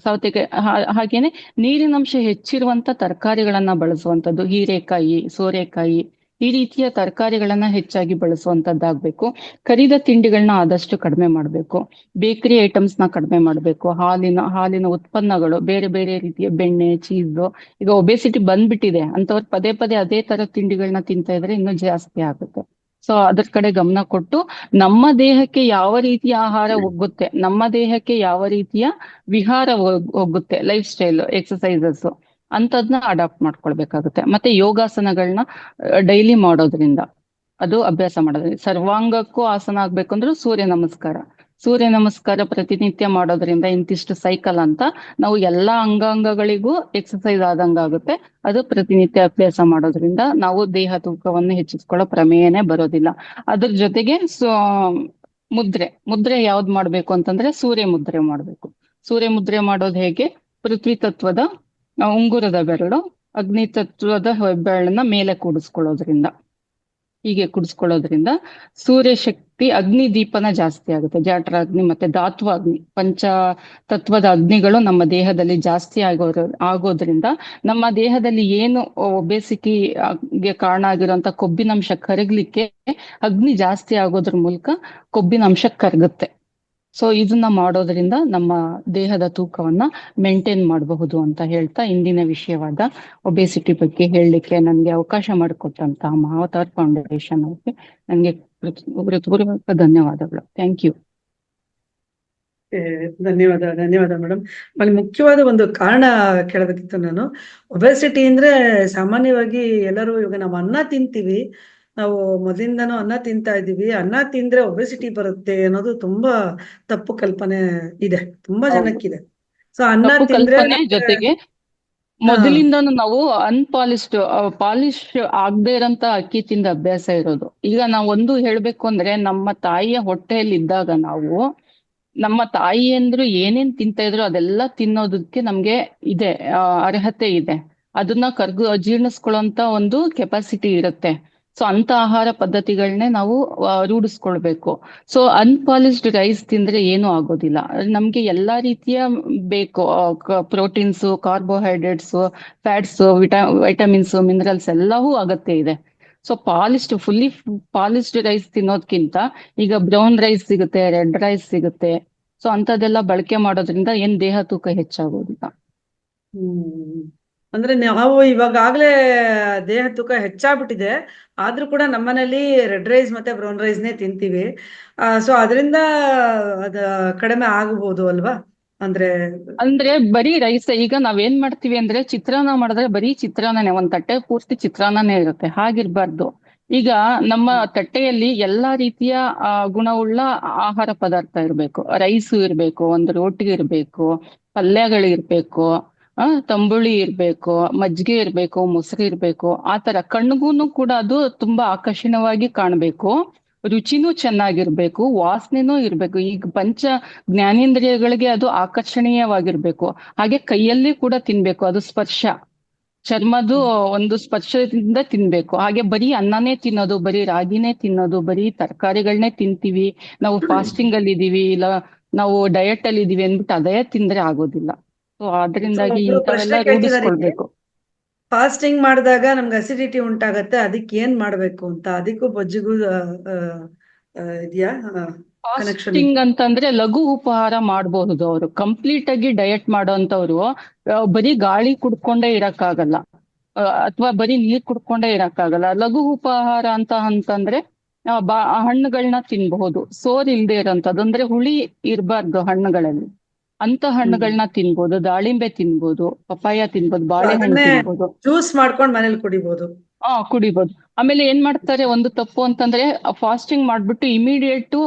ಸೌತೆಕಾಯಿ ಹಾಗೇನೆ ನೀರಿನಂಶ ಹೆಚ್ಚಿರುವಂತ ತರಕಾರಿಗಳನ್ನ ಬಳಸುವಂಥದ್ದು. ಹೀರೆಕಾಯಿ, ಸೋರೆಕಾಯಿ, ಈ ರೀತಿಯ ತರಕಾರಿಗಳನ್ನ ಹೆಚ್ಚಾಗಿ ಬಳಸುವಂತದ್ದಾಗ್ಬೇಕು. ಕರಿದ ತಿಂಡಿಗಳನ್ನ ಆದಷ್ಟು ಕಡಿಮೆ ಮಾಡಬೇಕು. ಬೇಕರಿ ಐಟಮ್ಸ್ ನ ಕಡಿಮೆ ಮಾಡಬೇಕು. ಹಾಲಿನ ಉತ್ಪನ್ನಗಳು, ಬೇರೆ ಬೇರೆ ರೀತಿಯ ಬೆಣ್ಣೆ, ಚೀಸು. ಈಗ ಒಬೆಸಿಟಿ ಬಂದ್ಬಿಟ್ಟಿದೆ ಅಂತವ್ರು ಪದೇ ಪದೇ ಅದೇ ತರ ತಿಂಡಿಗಳನ್ನ ತಿಂತಾ ಇದ್ರೆ ಇನ್ನೂ ಜಾಸ್ತಿ ಆಗುತ್ತೆ. ಸೊ ಅದ್ರ ಕಡೆ ಗಮನ ಕೊಟ್ಟು ನಮ್ಮ ದೇಹಕ್ಕೆ ಯಾವ ರೀತಿಯ ಆಹಾರ ಒಗ್ಗುತ್ತೆ, ನಮ್ಮ ದೇಹಕ್ಕೆ ಯಾವ ರೀತಿಯ ವಿಹಾರ ಒಗ್ಗುತ್ತೆ, ಲೈಫ್ ಸ್ಟೈಲ್, ಎಕ್ಸಸೈಸಸ್ ಅಂತದ್ನ ಅಡಾಪ್ಟ್ ಮಾಡ್ಕೊಳ್ಬೇಕಾಗುತ್ತೆ. ಮತ್ತೆ ಯೋಗಾಸನಗಳನ್ನ ಡೈಲಿ ಮಾಡೋದ್ರಿಂದ, ಅದು ಅಭ್ಯಾಸ ಮಾಡೋದ್ರಿಂದ, ಸರ್ವಾಂಗಕ್ಕೂ ಆಸನ ಆಗ್ಬೇಕಂದ್ರೂ ಸೂರ್ಯ ನಮಸ್ಕಾರ ಪ್ರತಿನಿತ್ಯ ಮಾಡೋದ್ರಿಂದ ಇಂತಿಷ್ಟು ಸೈಕಲ್ ಅಂತ ನಾವು ಎಲ್ಲಾ ಅಂಗಾಂಗಗಳಿಗೂ ಎಕ್ಸಸೈಸ್ ಆದಂಗ ಆಗುತ್ತೆ. ಅದು ಪ್ರತಿನಿತ್ಯ ಅಭ್ಯಾಸ ಮಾಡೋದ್ರಿಂದ ನಾವು ದೇಹ ತೂಕವನ್ನು ಹೆಚ್ಚಿಸ್ಕೊಳ್ಳೋ ಪ್ರಮೇಯನೇ ಬರೋದಿಲ್ಲ. ಅದ್ರ ಜೊತೆಗೆ ಮುದ್ರೆ ಯಾವ್ದು ಮಾಡ್ಬೇಕು ಅಂತಂದ್ರೆ ಸೂರ್ಯ ಮುದ್ರೆ ಮಾಡ್ಬೇಕು. ಸೂರ್ಯ ಮುದ್ರೆ ಮಾಡೋದು ಹೇಗೆ? ಪೃಥ್ವಿ ತತ್ವದ ಉಂಗುರದ ಬೆರಳು ಅಗ್ನಿ ತತ್ವದ ಹೆಬ್ಬೆರಳನ್ನ ಮೇಲೆ ಕುಡಿಸ್ಕೊಳ್ಳೋದ್ರಿಂದ ಸೂರ್ಯ ಶಕ್ತಿ, ಅಗ್ನಿ ದೀಪನ ಜಾಸ್ತಿ ಆಗುತ್ತೆ. ಜಾಠರಾಗ್ನಿ ಮತ್ತೆ ಧಾತ್ವ ಅಗ್ನಿ, ಪಂಚ ತತ್ವದ ಅಗ್ನಿಗಳು ನಮ್ಮ ದೇಹದಲ್ಲಿ ಜಾಸ್ತಿ ಆಗೋದ್ರಿಂದ ನಮ್ಮ ದೇಹದಲ್ಲಿ ಏನು ಒಬೆಸಿಟಿಗೆ ಕಾರಣ ಆಗಿರುವಂತ ಕೊಬ್ಬಿನಂಶ ಕರಗ್ಲಿಕ್ಕೆ ಅಗ್ನಿ ಜಾಸ್ತಿ ಆಗೋದ್ರ ಮೂಲಕ ಕೊಬ್ಬಿನಂಶ ಕರಗುತ್ತೆ. ಸೊ ಇದನ್ನ ಮಾಡೋದ್ರಿಂದ ನಮ್ಮ ದೇಹದ ತೂಕವನ್ನ ಮೇಂಟೈನ್ ಮಾಡಬಹುದು ಅಂತ ಹೇಳ್ತಾ ಇಂದಿನ ವಿಷಯವಾದ ಒಬೆಸಿಟಿ ಬಗ್ಗೆ ಹೇಳಲಿಕ್ಕೆ ನನಗೆ ಅವಕಾಶ ಮಾಡಿಕೊಟ್ಟಂತಹ ಮಹಾವತಾರ್ ಫೌಂಡೇಶನ್ ಅವ್ರಿಗೆ ನನಗೆ ಹೃತ್ಪೂರ್ವಕ ಧನ್ಯವಾದಗಳು. Thank you. ಧನ್ಯವಾದ ಮೇಡಮ್. ಅಲ್ಲಿ ಮುಖ್ಯವಾದ ಒಂದು ಕಾರಣ ಕೇಳಬೇಕಿತ್ತು ನಾನು. ಒಬೆಸಿಟಿ ಅಂದ್ರೆ ಸಾಮಾನ್ಯವಾಗಿ ಎಲ್ಲರೂ ಇವಾಗ ನಾವು ಅನ್ನ ತಿಂತೀವಿ, ನಾವು ಮೊದಲಿಂದನೂ ಅನ್ನ ತಿಂತಾ ಇದ್ದೀವಿ, ಅನ್ನ ತಿಂದ್ರೆ ಒಬೆಸಿಟಿ ಬರುತ್ತೆ ಅನ್ನೋದು ತುಂಬಾ ತಪ್ಪು ಕಲ್ಪನೆ ಇದೆ, ತುಂಬಾ ಜನಕ್ಕಿದೆ. ಸೊ ಅನ್ನ ತಿಂದ್ರೆ ಜೊತೆಗೆ ಮೊದಲಿಂದನೂ ನಾವು ಪಾಲಿಶ್ ಆಗದೆ ಇರೋಂತ ಅಕ್ಕಿ ತಿಂದ ಅಭ್ಯಾಸ ಇರೋದು. ಈಗ ನಾವು ಒಂದು ಹೇಳ್ಬೇಕು ಅಂದ್ರೆ ನಮ್ಮ ತಾಯಿಯ ಹೊಟ್ಟೆಯಲ್ಲಿ ಇದ್ದಾಗ ನಾವು ನಮ್ಮ ತಾಯಿ ಅಂದ್ರು ಏನೇನ್ ತಿಂತಾ ಇದ್ರು ಅದೆಲ್ಲ ತಿನ್ನೋದಕ್ಕೆ ನಮ್ಗೆ ಇದೆ, ಅರ್ಹತೆ ಇದೆ. ಅದನ್ನ ಜೀರ್ಣಿಸ್ಕೊಳ್ಳೋಂತ ಒಂದು ಕೆಪಾಸಿಟಿ ಇರುತ್ತೆ. ಸೊ ಅಂತ ಆಹಾರ ಪದ್ಧತಿಗಳನ್ನೇ ನಾವು ರೂಢಿಸ್ಕೊಳ್ಬೇಕು. ಸೊ ಅನ್ಪಾಲಿಶ್ಡ್ ರೈಸ್ ತಿಂದ್ರೆ ಏನೂ ಆಗೋದಿಲ್ಲ. ನಮ್ಗೆ ಎಲ್ಲಾ ರೀತಿಯ ಬೇಕು, proteins, carbohydrates, fats, vitamins, minerals ಎಲ್ಲವೂ ಅಗತ್ಯ ಇದೆ. ಸೊ ಫುಲ್ಲಿ ಪಾಲಿಶ್ಡ್ ರೈಸ್ ತಿನ್ನೋದ್ಕಿಂತ ಈಗ ಬ್ರೌನ್ ರೈಸ್ ಸಿಗುತ್ತೆ, ರೆಡ್ ರೈಸ್ ಸಿಗುತ್ತೆ, ಸೊ ಅಂತದೆಲ್ಲ ಬಳಕೆ ಮಾಡೋದ್ರಿಂದ ಏನ್ ದೇಹ ತೂಕ ಹೆಚ್ಚಾಗೋದಿಲ್ಲ. ಹ್ಮ್ ಅಂದ್ರೆ ನಾವು ಇವಾಗಾಗ್ಲೇ ದೇಹ ತೂಕ ಹೆಚ್ಚಾಗ್ಬಿಟ್ಟಿದೆ, ಆದ್ರೂ ಕೂಡ ನಮ್ಮನೇಲಿ ರೆಡ್ ರೈಸ್ ಮತ್ತೆ ಬ್ರೌನ್ ರೈಸ್ನೇ ತಿಂತೀವಿ. ಸೊ ಅದರಿಂದ ಅದ ಕಡಿಮೆ ಆಗಬಹುದು ಅಲ್ವಾ? ಅಂದ್ರೆ ಅಂದ್ರೆ ಬರೀ ರೈಸ್, ಈಗ ನಾವೇನ್ ಮಾಡ್ತೀವಿ ಅಂದ್ರೆ ಚಿತ್ರಾನ್ನ ಮಾಡಿದ್ರೆ ಬರೀ ಚಿತ್ರಾನ್ನನೇ, ಒಂದ್ ತಟ್ಟೆ ಪೂರ್ತಿ ಚಿತ್ರಾನ್ನನೇ ಇರುತ್ತೆ. ಹಾಗಿರ್ಬಾರ್ದು. ಈಗ ನಮ್ಮ ತಟ್ಟೆಯಲ್ಲಿ ಎಲ್ಲಾ ರೀತಿಯ ಗುಣವುಳ್ಳ ಆಹಾರ ಪದಾರ್ಥ ಇರ್ಬೇಕು. ರೈಸು ಇರ್ಬೇಕು, ಒಂದು ರೋಟಿ ಇರ್ಬೇಕು, ಪಲ್ಯಗಳಿರ್ಬೇಕು, ತಂಬುಳಿ ಇರ್ಬೇಕು, ಮಜ್ಜಿಗೆ ಇರ್ಬೇಕು, ಮೊಸರು ಇರ್ಬೇಕು. ಆತರ ಕಣ್ಗೂನು ಕೂಡ ಅದು ತುಂಬಾ ಆಕರ್ಷಣವಾಗಿ ಕಾಣ್ಬೇಕು, ರುಚಿನೂ ಚೆನ್ನಾಗಿರ್ಬೇಕು, ವಾಸನೆನೂ ಇರ್ಬೇಕು. ಈಗ ಪಂಚ ಜ್ಞಾನೇಂದ್ರಿಯಗಳಿಗೆ ಅದು ಆಕರ್ಷಣೀಯವಾಗಿರ್ಬೇಕು. ಹಾಗೆ ಕೈಯಲ್ಲಿ ಕೂಡ ತಿನ್ಬೇಕು, ಅದು ಸ್ಪರ್ಶ, ಚರ್ಮದು ಒಂದು ಸ್ಪರ್ಶದಿಂದ ತಿನ್ಬೇಕು. ಹಾಗೆ ಬರೀ ಅನ್ನನೇ ತಿನ್ನೋದು, ಬರೀ ರಾಗಿನೇ ತಿನ್ನೋದು, ಬರೀ ತರಕಾರಿಗಳನ್ನೇ ತಿಂತೀವಿ, ನಾವು ಫಾಸ್ಟಿಂಗ್ ಅಲ್ಲಿ ಇದೀವಿ, ಇಲ್ಲ ನಾವು ಡಯಟ್ ಅಲ್ಲಿ ಇದೀವಿ ಅಂದ್ಬಿಟ್ಟು ಅದೇ ತಿಂದ್ರೆ ಆಗೋದಿಲ್ಲ. ಸೊ ಅದರಿಂದಾಗಿ ಒಬ್ರು ಪ್ರಶ್ನೆ ಇಂಥವೆಲ್ಲ ಕೇಳ್ತಿದಾರೆ, ರೂಢಿಸ್ಕೊಳ್ಬೇಕು. ಫಾಸ್ಟಿಂಗ್ ಮಾಡಿದಾಗ ನಮ್ಗೆ ಅಸಿಡಿಟಿ ಉಂಟಾಗತ್ತೆ, ಅದಕ್ಕೆ ಏನ್ ಮಾಡ್ಬೇಕು ಅಂತ. ಅದಕ್ಕೂ ಬೊಜ್ಜಿಗೂ ಇದೆಯಾ ಕನೆಕ್ಷನ್? ಫಾಸ್ಟಿಂಗ್ ಅಂತಂದ್ರೆ ಲಘು ಉಪಹಾರ ಮಾಡಬಹುದು. ಅವರು ಕಂಪ್ಲೀಟ್ ಆಗಿ ಡಯಟ್ ಮಾಡೋಂಥವ್ರು ಬರೀ ಗಾಳಿ ಕುಡ್ಕೊಂಡೇ ಇರಕ್ಕಾಗಲ್ಲ, ಅಥವಾ ಬರೀ ನೀರ್ ಕುಡ್ಕೊಂಡೇ ಇರಕ್ಕಾಗಲ್ಲ. ಲಘು ಉಪಹಾರ ಅಂತಂದ್ರೆ ಹಣ್ಣುಗಳನ್ನ ತಿನ್ಬಹುದು, ಸೋರ್ ಇಲ್ದೇ ಇರೋಂಥದ್ದು, ಅಂದ್ರೆ ಹುಳಿ ಇರಬಾರ್ದು ಹಣ್ಣುಗಳಲ್ಲಿ. ಅಂತ ಹಣ್ಣುಗಳನ್ನ ತಿನ್ಬೋದು, ದಾಳಿಂಬೆ ತಿನ್ಬೋದು, ಪಪಾಯ ತಿನ್ಬೋದು, ಬಾಳೆಹಣ್ಣು ಅದನ್ನೇ ತಿನ್ಬೋದು. ಜ್ಯೂಸ್ ಮಾಡ್ಕೊಂಡು ಮನೇಲಿ ಕುಡಿಬಹುದು. ಕುಡಿಬೋದು. ಆಮೇಲೆ ಏನ್ ಮಾಡ್ತಾರೆ, ಒಂದು ತಪ್ಪು ಅಂತಂದ್ರೆ ಫಾಸ್ಟಿಂಗ್ ಮಾಡ್ಬಿಟ್ಟು ಇಮಿಡಿಯೇಟ್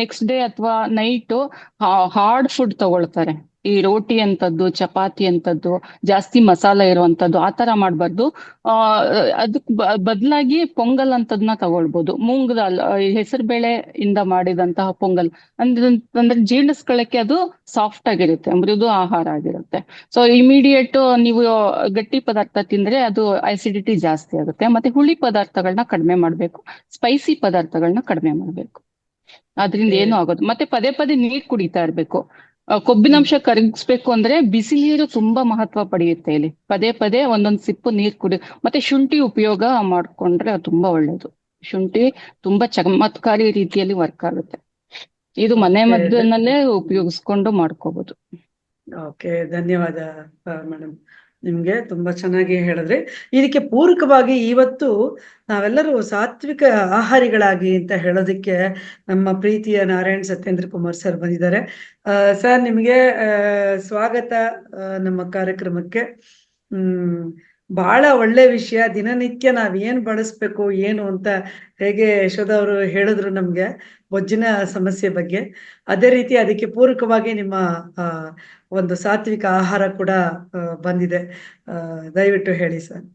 ನೆಕ್ಸ್ಟ್ ಡೇ ಅಥವಾ ನೈಟ್ ಹಾರ್ಡ್ ಫುಡ್ ತಗೊಳ್ತಾರೆ. ಈ ರೋಟಿ ಅಂತದ್ದು, ಚಪಾತಿ ಅಂತದ್ದು, ಜಾಸ್ತಿ ಮಸಾಲ ಇರುವಂತದ್ದು, ಆತರ ಮಾಡ್ಬಾರ್ದು. ಅದಕ್ ಬದಲಾಗಿ ಪೊಂಗಲ್ ಅಂತದ್ನ ತಗೊಳ್ಬೋದು. ಮೂಂಗ್ ದಾಲ್, ಹೆಸರು ಬೇಳೆ ಇಂದ ಮಾಡಿದಂತಹ ಪೊಂಗಲ್ ಅಂದ್ರೆ ಜೀರ್ಣಿಸ್ಕೊಳ್ಳಕ್ಕೆ ಅದು ಸಾಫ್ಟ್ ಆಗಿರುತ್ತೆ, ಮೃದು ಆಹಾರ ಆಗಿರುತ್ತೆ. ಸೊ ಇಮಿಡಿಯೇಟ್ ನೀವು ಗಟ್ಟಿ ಪದಾರ್ಥ ತಿಂದ್ರೆ ಅದು ಅಸಿಡಿಟಿ ಜಾಸ್ತಿ ಆಗುತ್ತೆ. ಮತ್ತೆ ಹುಳಿ ಪದಾರ್ಥಗಳನ್ನ ಕಡಿಮೆ ಮಾಡ್ಬೇಕು, ಸ್ಪೈಸಿ ಪದಾರ್ಥಗಳನ್ನ ಕಡಿಮೆ ಮಾಡ್ಬೇಕು. ಅದ್ರಿಂದ ಏನು ಆಗೋದು. ಮತ್ತೆ ಪದೇ ಪದೇ ನೀರ್ ಕುಡಿತಾ ಇರ್ಬೇಕು. ಕೊಬ್ಬಿನಾಂಶ ಕರಗಿಸ್ಬೇಕು ಅಂದ್ರೆ ಬಿಸಿ ನೀರು ತುಂಬಾ ಮಹತ್ವ ಪಡೆಯುತ್ತೆ ಇಲ್ಲಿ. ಪದೇ ಪದೇ ಒಂದೊಂದ್ ಸಿಪ್ಪು ನೀರ್ ಕುಡಿ. ಮತ್ತೆ ಶುಂಠಿ ಉಪಯೋಗ ಮಾಡ್ಕೊಂಡ್ರೆ ಅದು ತುಂಬಾ ಒಳ್ಳೇದು. ಶುಂಠಿ ತುಂಬಾ ಚಮತ್ಕಾರಿ ರೀತಿಯಲ್ಲಿ ವರ್ಕ್ ಆಗುತ್ತೆ. ಇದು ಮನೆ ಮದ್ದಿನಲ್ಲೇ ಉಪಯೋಗಿಸ್ಕೊಂಡು ಮಾಡ್ಕೋಬಹುದು. ಓಕೆ, ಧನ್ಯವಾದ ಮೇಡಮ್. ನಿಮ್ಗೆ ತುಂಬಾ ಚೆನ್ನಾಗಿ ಹೇಳಿದ್ರಿ. ಇದಕ್ಕೆ ಪೂರಕವಾಗಿ ಇವತ್ತು ನಾವೆಲ್ಲರೂ ಸಾತ್ವಿಕ ಆಹಾರಿಗಳಾಗಿ ಅಂತ ಹೇಳೋದಕ್ಕೆ ನಮ್ಮ ಪ್ರೀತಿಯ ನಾರಾಯಣ್ ಸತ್ಯೇಂದ್ರ ಕುಮಾರ್ ಸರ್ ಬಂದಿದ್ದಾರೆ. ಸರ್, ನಿಮಗೆ ಸ್ವಾಗತ ನಮ್ಮ ಕಾರ್ಯಕ್ರಮಕ್ಕೆ. ಬಹಳ ಒಳ್ಳೆ ವಿಷಯ. ದಿನನಿತ್ಯ ನಾವ್ ಏನ್ ಬಳಸ್ಬೇಕು ಏನು ಅಂತ ಹೇಗೆ ಯಶೋಧ ಅವರು ಹೇಳಿದ್ರು ನಮ್ಗೆ ಬೊಜ್ಜಿನ ಸಮಸ್ಯೆ ಬಗ್ಗೆ, ಅದೇ ರೀತಿ ಅದಕ್ಕೆ ಪೂರಕವಾಗಿ ನಿಮ್ಮ ಒಂದು ಸಾತ್ವಿಕ ಆಹಾರ ಕೂಡ ಬಂದಿದೆ. ದಯವಿಟ್ಟು ಹೇಳಿ ಸರ್.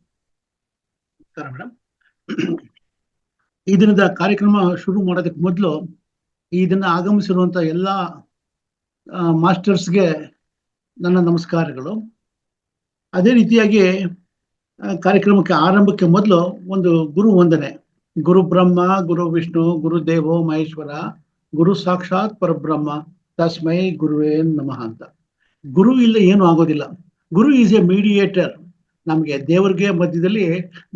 ನಮಸ್ಕಾರ ಮೇಡಮ್. ಈ ದಿನದ ಕಾರ್ಯಕ್ರಮ ಶುರು ಮಾಡೋದಕ್ಕೆ ಮೊದಲು ಈ ದಿನ ಆಗಮಿಸಿರುವಂತ ಎಲ್ಲ ಮಾಸ್ಟರ್ಸ್ಗೆ ನನ್ನ ನಮಸ್ಕಾರಗಳು. ಅದೇ ರೀತಿಯಾಗಿ ಕಾರ್ಯಕ್ರಮಕ್ಕೆ ಆರಂಭಕ್ಕೆ ಮೊದಲು ಒಂದು ಗುರು ವಂದನೆ. ಗುರು ಬ್ರಹ್ಮ ಗುರು ವಿಷ್ಣು ಗುರು ದೇವೋ ಮಹೇಶ್ವರ ಗುರು ಸಾಕ್ಷಾತ್ ಪರಬ್ರಹ್ಮ ತಸ್ಮೈ ಗುರುವೇ ನಮಃ ಅಂತ. ಗುರು ಇಲ್ಲ ಏನು ಆಗೋದಿಲ್ಲ. ಗುರು ಈಸ್ ಎ ಮೀಡಿಯೇಟರ್. ನಮಗೆ ದೇವರಿಗೆ ಮಧ್ಯದಲ್ಲಿ,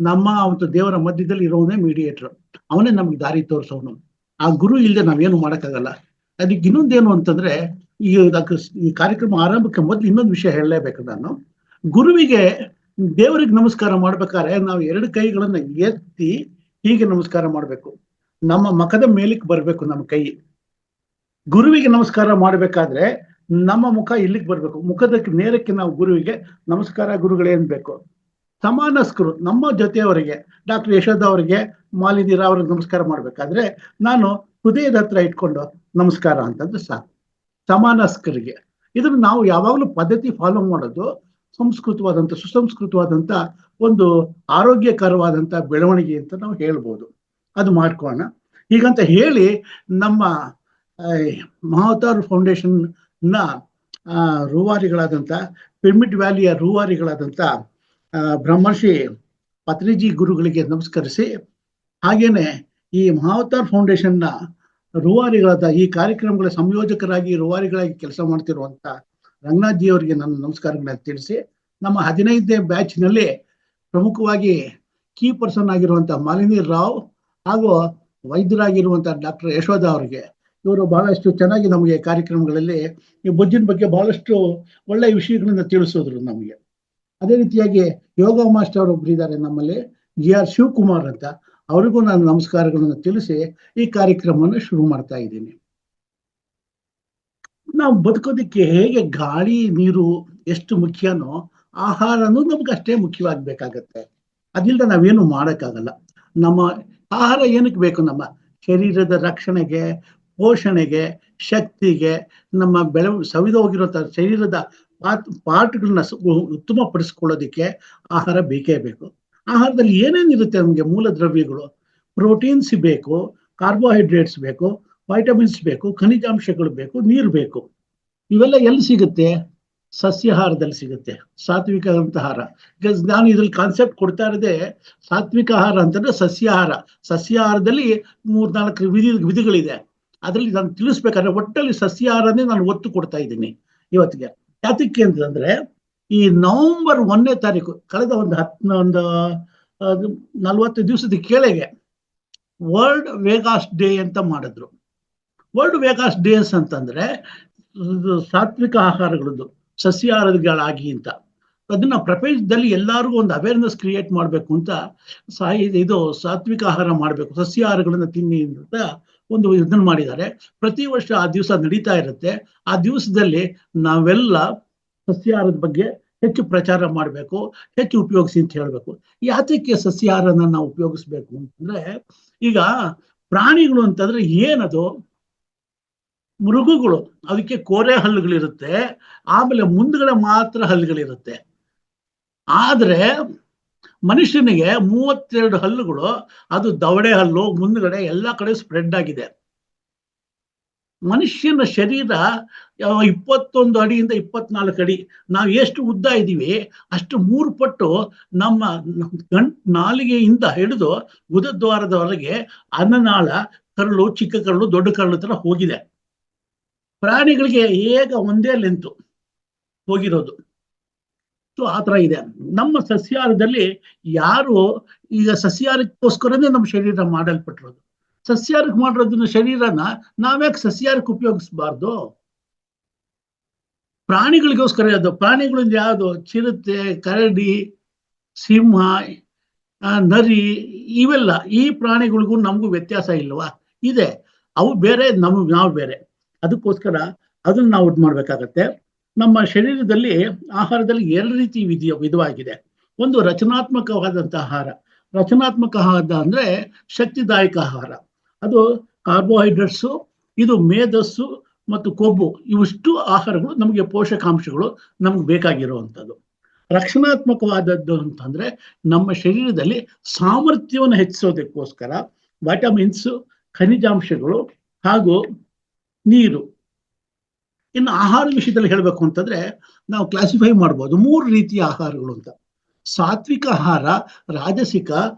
ನಮ್ಮ ಅವತ್ತು ದೇವರ ಮಧ್ಯದಲ್ಲಿ ಇರೋವನೇ ಮೀಡಿಯೇಟರ್. ಅವನೇ ನಮ್ಗೆ ದಾರಿ ತೋರಿಸೋನು. ಆ ಗುರು ಇಲ್ಲದೆ ನಾವೇನು ಮಾಡೋಕ್ಕಾಗಲ್ಲ. ಅದಕ್ಕೆ ಇನ್ನೊಂದೇನು ಅಂತಂದ್ರೆ, ಈ ಕಾರ್ಯಕ್ರಮ ಆರಂಭಕ್ಕೆ ಮೊದಲು ಇನ್ನೊಂದು ವಿಷಯ ಹೇಳಲೇಬೇಕು ನಾನು. ಗುರುವಿಗೆ ದೇವರಿಗೆ ನಮಸ್ಕಾರ ಮಾಡ್ಬೇಕಾದ್ರೆ ನಾವು ಎರಡು ಕೈಗಳನ್ನ ಎತ್ತಿ ಹೀಗೆ ನಮಸ್ಕಾರ ಮಾಡ್ಬೇಕು. ನಮ್ಮ ಮುಖದ ಮೇಲಕ್ಕೆ ಬರ್ಬೇಕು ನಮ್ಮ ಕೈ. ಗುರುವಿಗೆ ನಮಸ್ಕಾರ ಮಾಡ್ಬೇಕಾದ್ರೆ ನಮ್ಮ ಮುಖ ಇಲ್ಲಿಗೆ ಬರ್ಬೇಕು, ಮುಖದ ನೇರಕ್ಕೆ ನಾವು ಗುರುವಿಗೆ ನಮಸ್ಕಾರ ಗುರುಗಳೇ ಅನ್ಬೇಕು. ಸಮಾನಸ್ಕರು ನಮ್ಮ ಜೊತೆಯವರಿಗೆ, ಡಾಕ್ಟರ್ ಯಶೋಧ ಅವರಿಗೆ, ಮಾಲಿನಿ ರಾವ್ ಅವ್ರಿಗೆ ನಮಸ್ಕಾರ ಮಾಡ್ಬೇಕಾದ್ರೆ ನಾನು ಹೃದಯದ ಹತ್ರ ಇಟ್ಕೊಂಡು ನಮಸ್ಕಾರ ಅಂತಂದ್ರೆ ಸಾಕು. ಸಮಾನಸ್ಕರಿಗೆ ಇದನ್ನು ನಾವು ಯಾವಾಗಲೂ ಪದ್ಧತಿ ಫಾಲೋ ಮಾಡೋದು ಸಂಸ್ಕೃತವಾದಂಥ, ಸುಸಂಸ್ಕೃತವಾದಂಥ ಒಂದು ಆರೋಗ್ಯಕರವಾದಂಥ ಬೆಳವಣಿಗೆ ಅಂತ ನಾವು ಹೇಳ್ಬೋದು. ಅದು ಮಾಡ್ಕೋಣ ಹೀಗಂತ ಹೇಳಿ ನಮ್ಮ ಮಹಾವತಾರ್ ಫೌಂಡೇಶನ್ ನ ರೂವಾರಿಗಳಾದಂಥ, ಪಿರಮಿಡ್ ವ್ಯಾಲಿಯ ರೂವಾರಿಗಳಾದಂಥ ಬ್ರಹ್ಮರ್ಷಿ ಪತ್ರಿಜಿ ಗುರುಗಳಿಗೆ ನಮಸ್ಕರಿಸಿ, ಹಾಗೇನೆ ಈ ಮಹಾವತಾರ್ ಫೌಂಡೇಶನ್ನ ರೂವಾರಿಗಳಾದ, ಈ ಕಾರ್ಯಕ್ರಮಗಳ ಸಂಯೋಜಕರಾಗಿ ರೂವಾರಿಗಳಾಗಿ ಕೆಲಸ ಮಾಡ್ತಿರುವಂತ ರಂಗನಾಥ್ ಜಿ ಅವರಿಗೆ ನನ್ನ ನಮಸ್ಕಾರಗಳನ್ನ ತಿಳಿಸಿ, ನಮ್ಮ 15ನೇ ಬ್ಯಾಚ್ನಲ್ಲಿ ಪ್ರಮುಖವಾಗಿ ಕೀ ಪರ್ಸನ್ ಆಗಿರುವಂಥ ಮಾಲಿನಿ ರಾವ್ ಹಾಗೂ ವೈದ್ಯರಾಗಿರುವಂಥ ಡಾಕ್ಟರ್ ಯಶೋಧ ಅವರಿಗೆ ಇವರು ಬಹಳಷ್ಟು ಚೆನ್ನಾಗಿ ನಮಗೆ ಕಾರ್ಯಕ್ರಮಗಳಲ್ಲಿ ಈ ಬೊಜ್ಜಿನ ಬಗ್ಗೆ ಬಹಳಷ್ಟು ಒಳ್ಳೆಯ ವಿಷಯಗಳನ್ನ ತಿಳಿಸೋದ್ರು ನಮಗೆ. ಅದೇ ರೀತಿಯಾಗಿ ಯೋಗ ಮಾಸ್ಟರ್ ಒಬ್ರು ಇದ್ದಾರೆ ನಮ್ಮಲ್ಲಿ, GR ಶಿವಕುಮಾರ್ ಅಂತ. ಅವರಿಗೂ ನಾನು ನಮಸ್ಕಾರಗಳನ್ನು ತಿಳಿಸಿ ಈ ಕಾರ್ಯಕ್ರಮವನ್ನು ಶುರು ಮಾಡ್ತಾ ಇದ್ದೀನಿ. ನಾವು ಬದುಕೋದಿಕ್ಕೆ ಹೇಗೆ ಗಾಳಿ ನೀರು ಎಷ್ಟು ಮುಖ್ಯನೋ ಆಹಾರನೂ ನಮ್ಗೆ ಅಷ್ಟೇ ಮುಖ್ಯವಾಗಬೇಕಾಗತ್ತೆ. ಅದಿಲ್ಲದೆ ನಾವೇನು ಮಾಡೋಕ್ಕಾಗಲ್ಲ. ನಮ್ಮ ಆಹಾರ ಏನಕ್ಕೆ ಬೇಕು? ನಮ್ಮ ಶರೀರದ ರಕ್ಷಣೆಗೆ, ಪೋಷಣೆಗೆ, ಶಕ್ತಿಗೆ, ನಮ್ಮ ಸವಿದು ಹೋಗಿರುವಂತಹ ಶರೀರದ ಪಾರ್ಟ್ಗಳನ್ನ ಉತ್ತಮಪಡಿಸ್ಕೊಳ್ಳೋದಕ್ಕೆ ಆಹಾರ ಬೇಕೇ ಬೇಕು. ಆಹಾರದಲ್ಲಿ ಏನೇನಿರುತ್ತೆ? ನಮಗೆ ಮೂಲ ದ್ರವ್ಯಗಳು, ಪ್ರೋಟೀನ್ಸ್ ಬೇಕು, ಕಾರ್ಬೋಹೈಡ್ರೇಟ್ಸ್ ಬೇಕು, ವೈಟಮಿನ್ಸ್ ಬೇಕು, ಖನಿಜಾಂಶಗಳು ಬೇಕು, ನೀರು ಬೇಕು. ಇವೆಲ್ಲ ಎಲ್ಲಿ ಸಿಗುತ್ತೆ? ಸಸ್ಯಾಹಾರದಲ್ಲಿ ಸಿಗುತ್ತೆ, ಸಾತ್ವಿಕ ಆಹಾರ. ನಾನು ಇದ್ರಲ್ಲಿ ಕಾನ್ಸೆಪ್ಟ್ ಕೊಡ್ತಾ ಇರೋದೇ ಸಾತ್ವಿಕ ಆಹಾರ ಅಂತಂದ್ರೆ ಸಸ್ಯಾಹಾರ. ಸಸ್ಯಾಹಾರದಲ್ಲಿ 3-4 ವಿಧಿಗಳಿದೆ. ಅದರಲ್ಲಿ ನಾನು ತಿಳಿಸ್ಬೇಕಾದ್ರೆ ಒಟ್ಟಲ್ಲಿ ಸಸ್ಯಾಹಾರನೇ ನಾನು ಒತ್ತು ಕೊಡ್ತಾ ಇದ್ದೀನಿ ಇವತ್ತಿಗೆ. ಯಾತಕ್ಕೆ ಅಂತಂದ್ರೆ ಈ ನವೆಂಬರ್ 1ನೇ ತಾರೀಕು ಕಳೆದ ಒಂದು 40 ದಿವಸದ ಕೆಳಗೆ ವರ್ಲ್ಡ್ ವೇಗಾಸ್ ಡೇ ಅಂತ ಮಾಡಿದ್ರು. ವರ್ಲ್ಡ್ ವೇಗಾಸ್ ಡೇಸ್ ಅಂತಂದ್ರೆ ಸಾತ್ವಿಕ ಆಹಾರಗಳದ್ದು, ಸಸ್ಯಾಹಾರಗಳಾಗಿ ಅಂತ. ಅದನ್ನ ಪ್ರಪಂಚದಲ್ಲಿ ಎಲ್ಲರಿಗೂ ಒಂದು ಅವೇರ್ನೆಸ್ ಕ್ರಿಯೇಟ್ ಮಾಡಬೇಕು ಅಂತ ಇದು ಸಾತ್ವಿಕ ಆಹಾರ ಮಾಡಬೇಕು, ಸಸ್ಯಾಹಾರಗಳನ್ನ ತಿನ್ನಿ ಅಂತ ಒಂದು ಇದನ್ನ ಮಾಡಿದ್ದಾರೆ. ಪ್ರತಿ ವರ್ಷ ಆ ದಿವಸ ನಡೀತಾ ಇರುತ್ತೆ. ಆ ದಿವಸದಲ್ಲಿ ನಾವೆಲ್ಲ ಸಸ್ಯಾಹಾರದ ಬಗ್ಗೆ ಹೆಚ್ಚು ಪ್ರಚಾರ ಮಾಡಬೇಕು, ಹೆಚ್ಚು ಉಪಯೋಗಿಸಿ ಅಂತ ಹೇಳ್ಬೇಕು. ಯಾತಕ್ಕೆ ಸಸ್ಯಾಹಾರನ ನಾವು ಉಪಯೋಗಿಸ್ಬೇಕು ಅಂತಂದ್ರೆ, ಈಗ ಪ್ರಾಣಿಗಳು ಅಂತಂದ್ರೆ ಏನದು? ಮೃಗಗಳು, ಅದಕ್ಕೆ ಕೋರೆ ಹಲ್ಲುಗಳಿರುತ್ತೆ, ಆಮೇಲೆ ಮುಂದ್ಗಡೆ ಮಾತ್ರ ಹಲ್ಲುಗಳಿರುತ್ತೆ. ಆದ್ರೆ ಮನುಷ್ಯನಿಗೆ 32 ಹಲ್ಲುಗಳು, ಅದು ದವಡೆ ಹಲ್ಲು, ಮುಂದ್ಗಡೆ ಎಲ್ಲ ಕಡೆ ಸ್ಪ್ರೆಡ್ ಆಗಿದೆ. ಮನುಷ್ಯನ ಶರೀರ 21 ಅಡಿಯಿಂದ 24 ಅಡಿ. ನಾವು ಎಷ್ಟು ಉದ್ದ ಇದ್ದೀವಿ ಅಷ್ಟು 3 ಪಟ್ಟು ನಮ್ಮ ನಾಲಿಗೆಯಿಂದ ಹಿಡಿದು ಗುದದ್ವಾರದವರೆಗೆ ಅನ್ನನಾಳ, ಕರಳು, ಚಿಕ್ಕ ಕರಳು, ದೊಡ್ಡ ಕರಳು ತರ ಹೋಗಿದೆ. ಪ್ರಾಣಿಗಳಿಗೆ ಹೇಗ ಒಂದೇ ಲೆಂತು ಹೋಗಿರೋದು. ಸೊ ಆತರ ಇದೆ. ನಮ್ಮ ಸಸ್ಯಾಹಾರದಲ್ಲಿ ಯಾರು ಈಗ ಸಸ್ಯಾಹಾರಕ್ಕೋಸ್ಕರನೇ ನಮ್ಮ ಶರೀರ ಮಾಡಲ್ಪಟ್ಟಿರೋದು. ಸಸ್ಯಾಹಾರಕ್ಕೆ ಮಾಡಿರೋದನ್ನ ಶರೀರನ ನಾವ್ಯಾಕೆ ಸಸ್ಯಾಹಾರಕ್ಕೆ ಉಪಯೋಗಿಸಬಾರ್ದು? ಪ್ರಾಣಿಗಳಿಗೋಸ್ಕರ ಅದು. ಪ್ರಾಣಿಗಳಿಂದ ಯಾವುದು? ಚಿರತೆ, ಕರಡಿ, ಸಿಂಹ, ನರಿ, ಇವೆಲ್ಲ. ಈ ಪ್ರಾಣಿಗಳಿಗೂ ನಮಗೂ ವ್ಯತ್ಯಾಸ ಇಲ್ವಾ? ಇದೆ. ಅವು ಬೇರೆ, ನಾವು ಬೇರೆ. ಅದಕ್ಕೋಸ್ಕರ ಅದನ್ನ ನಾವು ಇದು ಮಾಡ್ಬೇಕಾಗತ್ತೆ. ನಮ್ಮ ಶರೀರದಲ್ಲಿ ಆಹಾರದಲ್ಲಿ 2 ರೀತಿ ವಿಧವಾಗಿದೆ. ಒಂದು ರಚನಾತ್ಮಕವಾದಂಥ ಆಹಾರ. ರಚನಾತ್ಮಕ ಆಹಾರ ಅಂದ್ರೆ ಶಕ್ತಿದಾಯಕ ಆಹಾರ. ಅದು ಕಾರ್ಬೋಹೈಡ್ರೇಟ್ಸು, ಇದು ಮೇಧಸ್ಸು ಮತ್ತು ಕೊಬ್ಬು, ಇವಿಷ್ಟು ಆಹಾರಗಳು ನಮಗೆ ಪೋಷಕಾಂಶಗಳು ನಮ್ಗೆ ಬೇಕಾಗಿರುವಂಥದ್ದು. ರಕ್ಷಣಾತ್ಮಕವಾದದ್ದು ಅಂತಂದ್ರೆ ನಮ್ಮ ಶರೀರದಲ್ಲಿ ಸಾಮರ್ಥ್ಯವನ್ನು ಹೆಚ್ಚಿಸೋದಕ್ಕೋಸ್ಕರ ವಿಟಮಿನ್ಸ್, ಖನಿಜಾಂಶಗಳು ಹಾಗೂ ನೀರು. ಇನ್ನು ಆಹಾರ ವಿಷಯದಲ್ಲಿ ಹೇಳಬೇಕು ಅಂತಂದ್ರೆ ನಾವು ಕ್ಲಾಸಿಫೈ ಮಾಡ್ಬೋದು 3 ರೀತಿಯ ಆಹಾರಗಳು ಅಂತ. ಸಾತ್ವಿಕ ಆಹಾರ, ರಾಜಸಿಕ,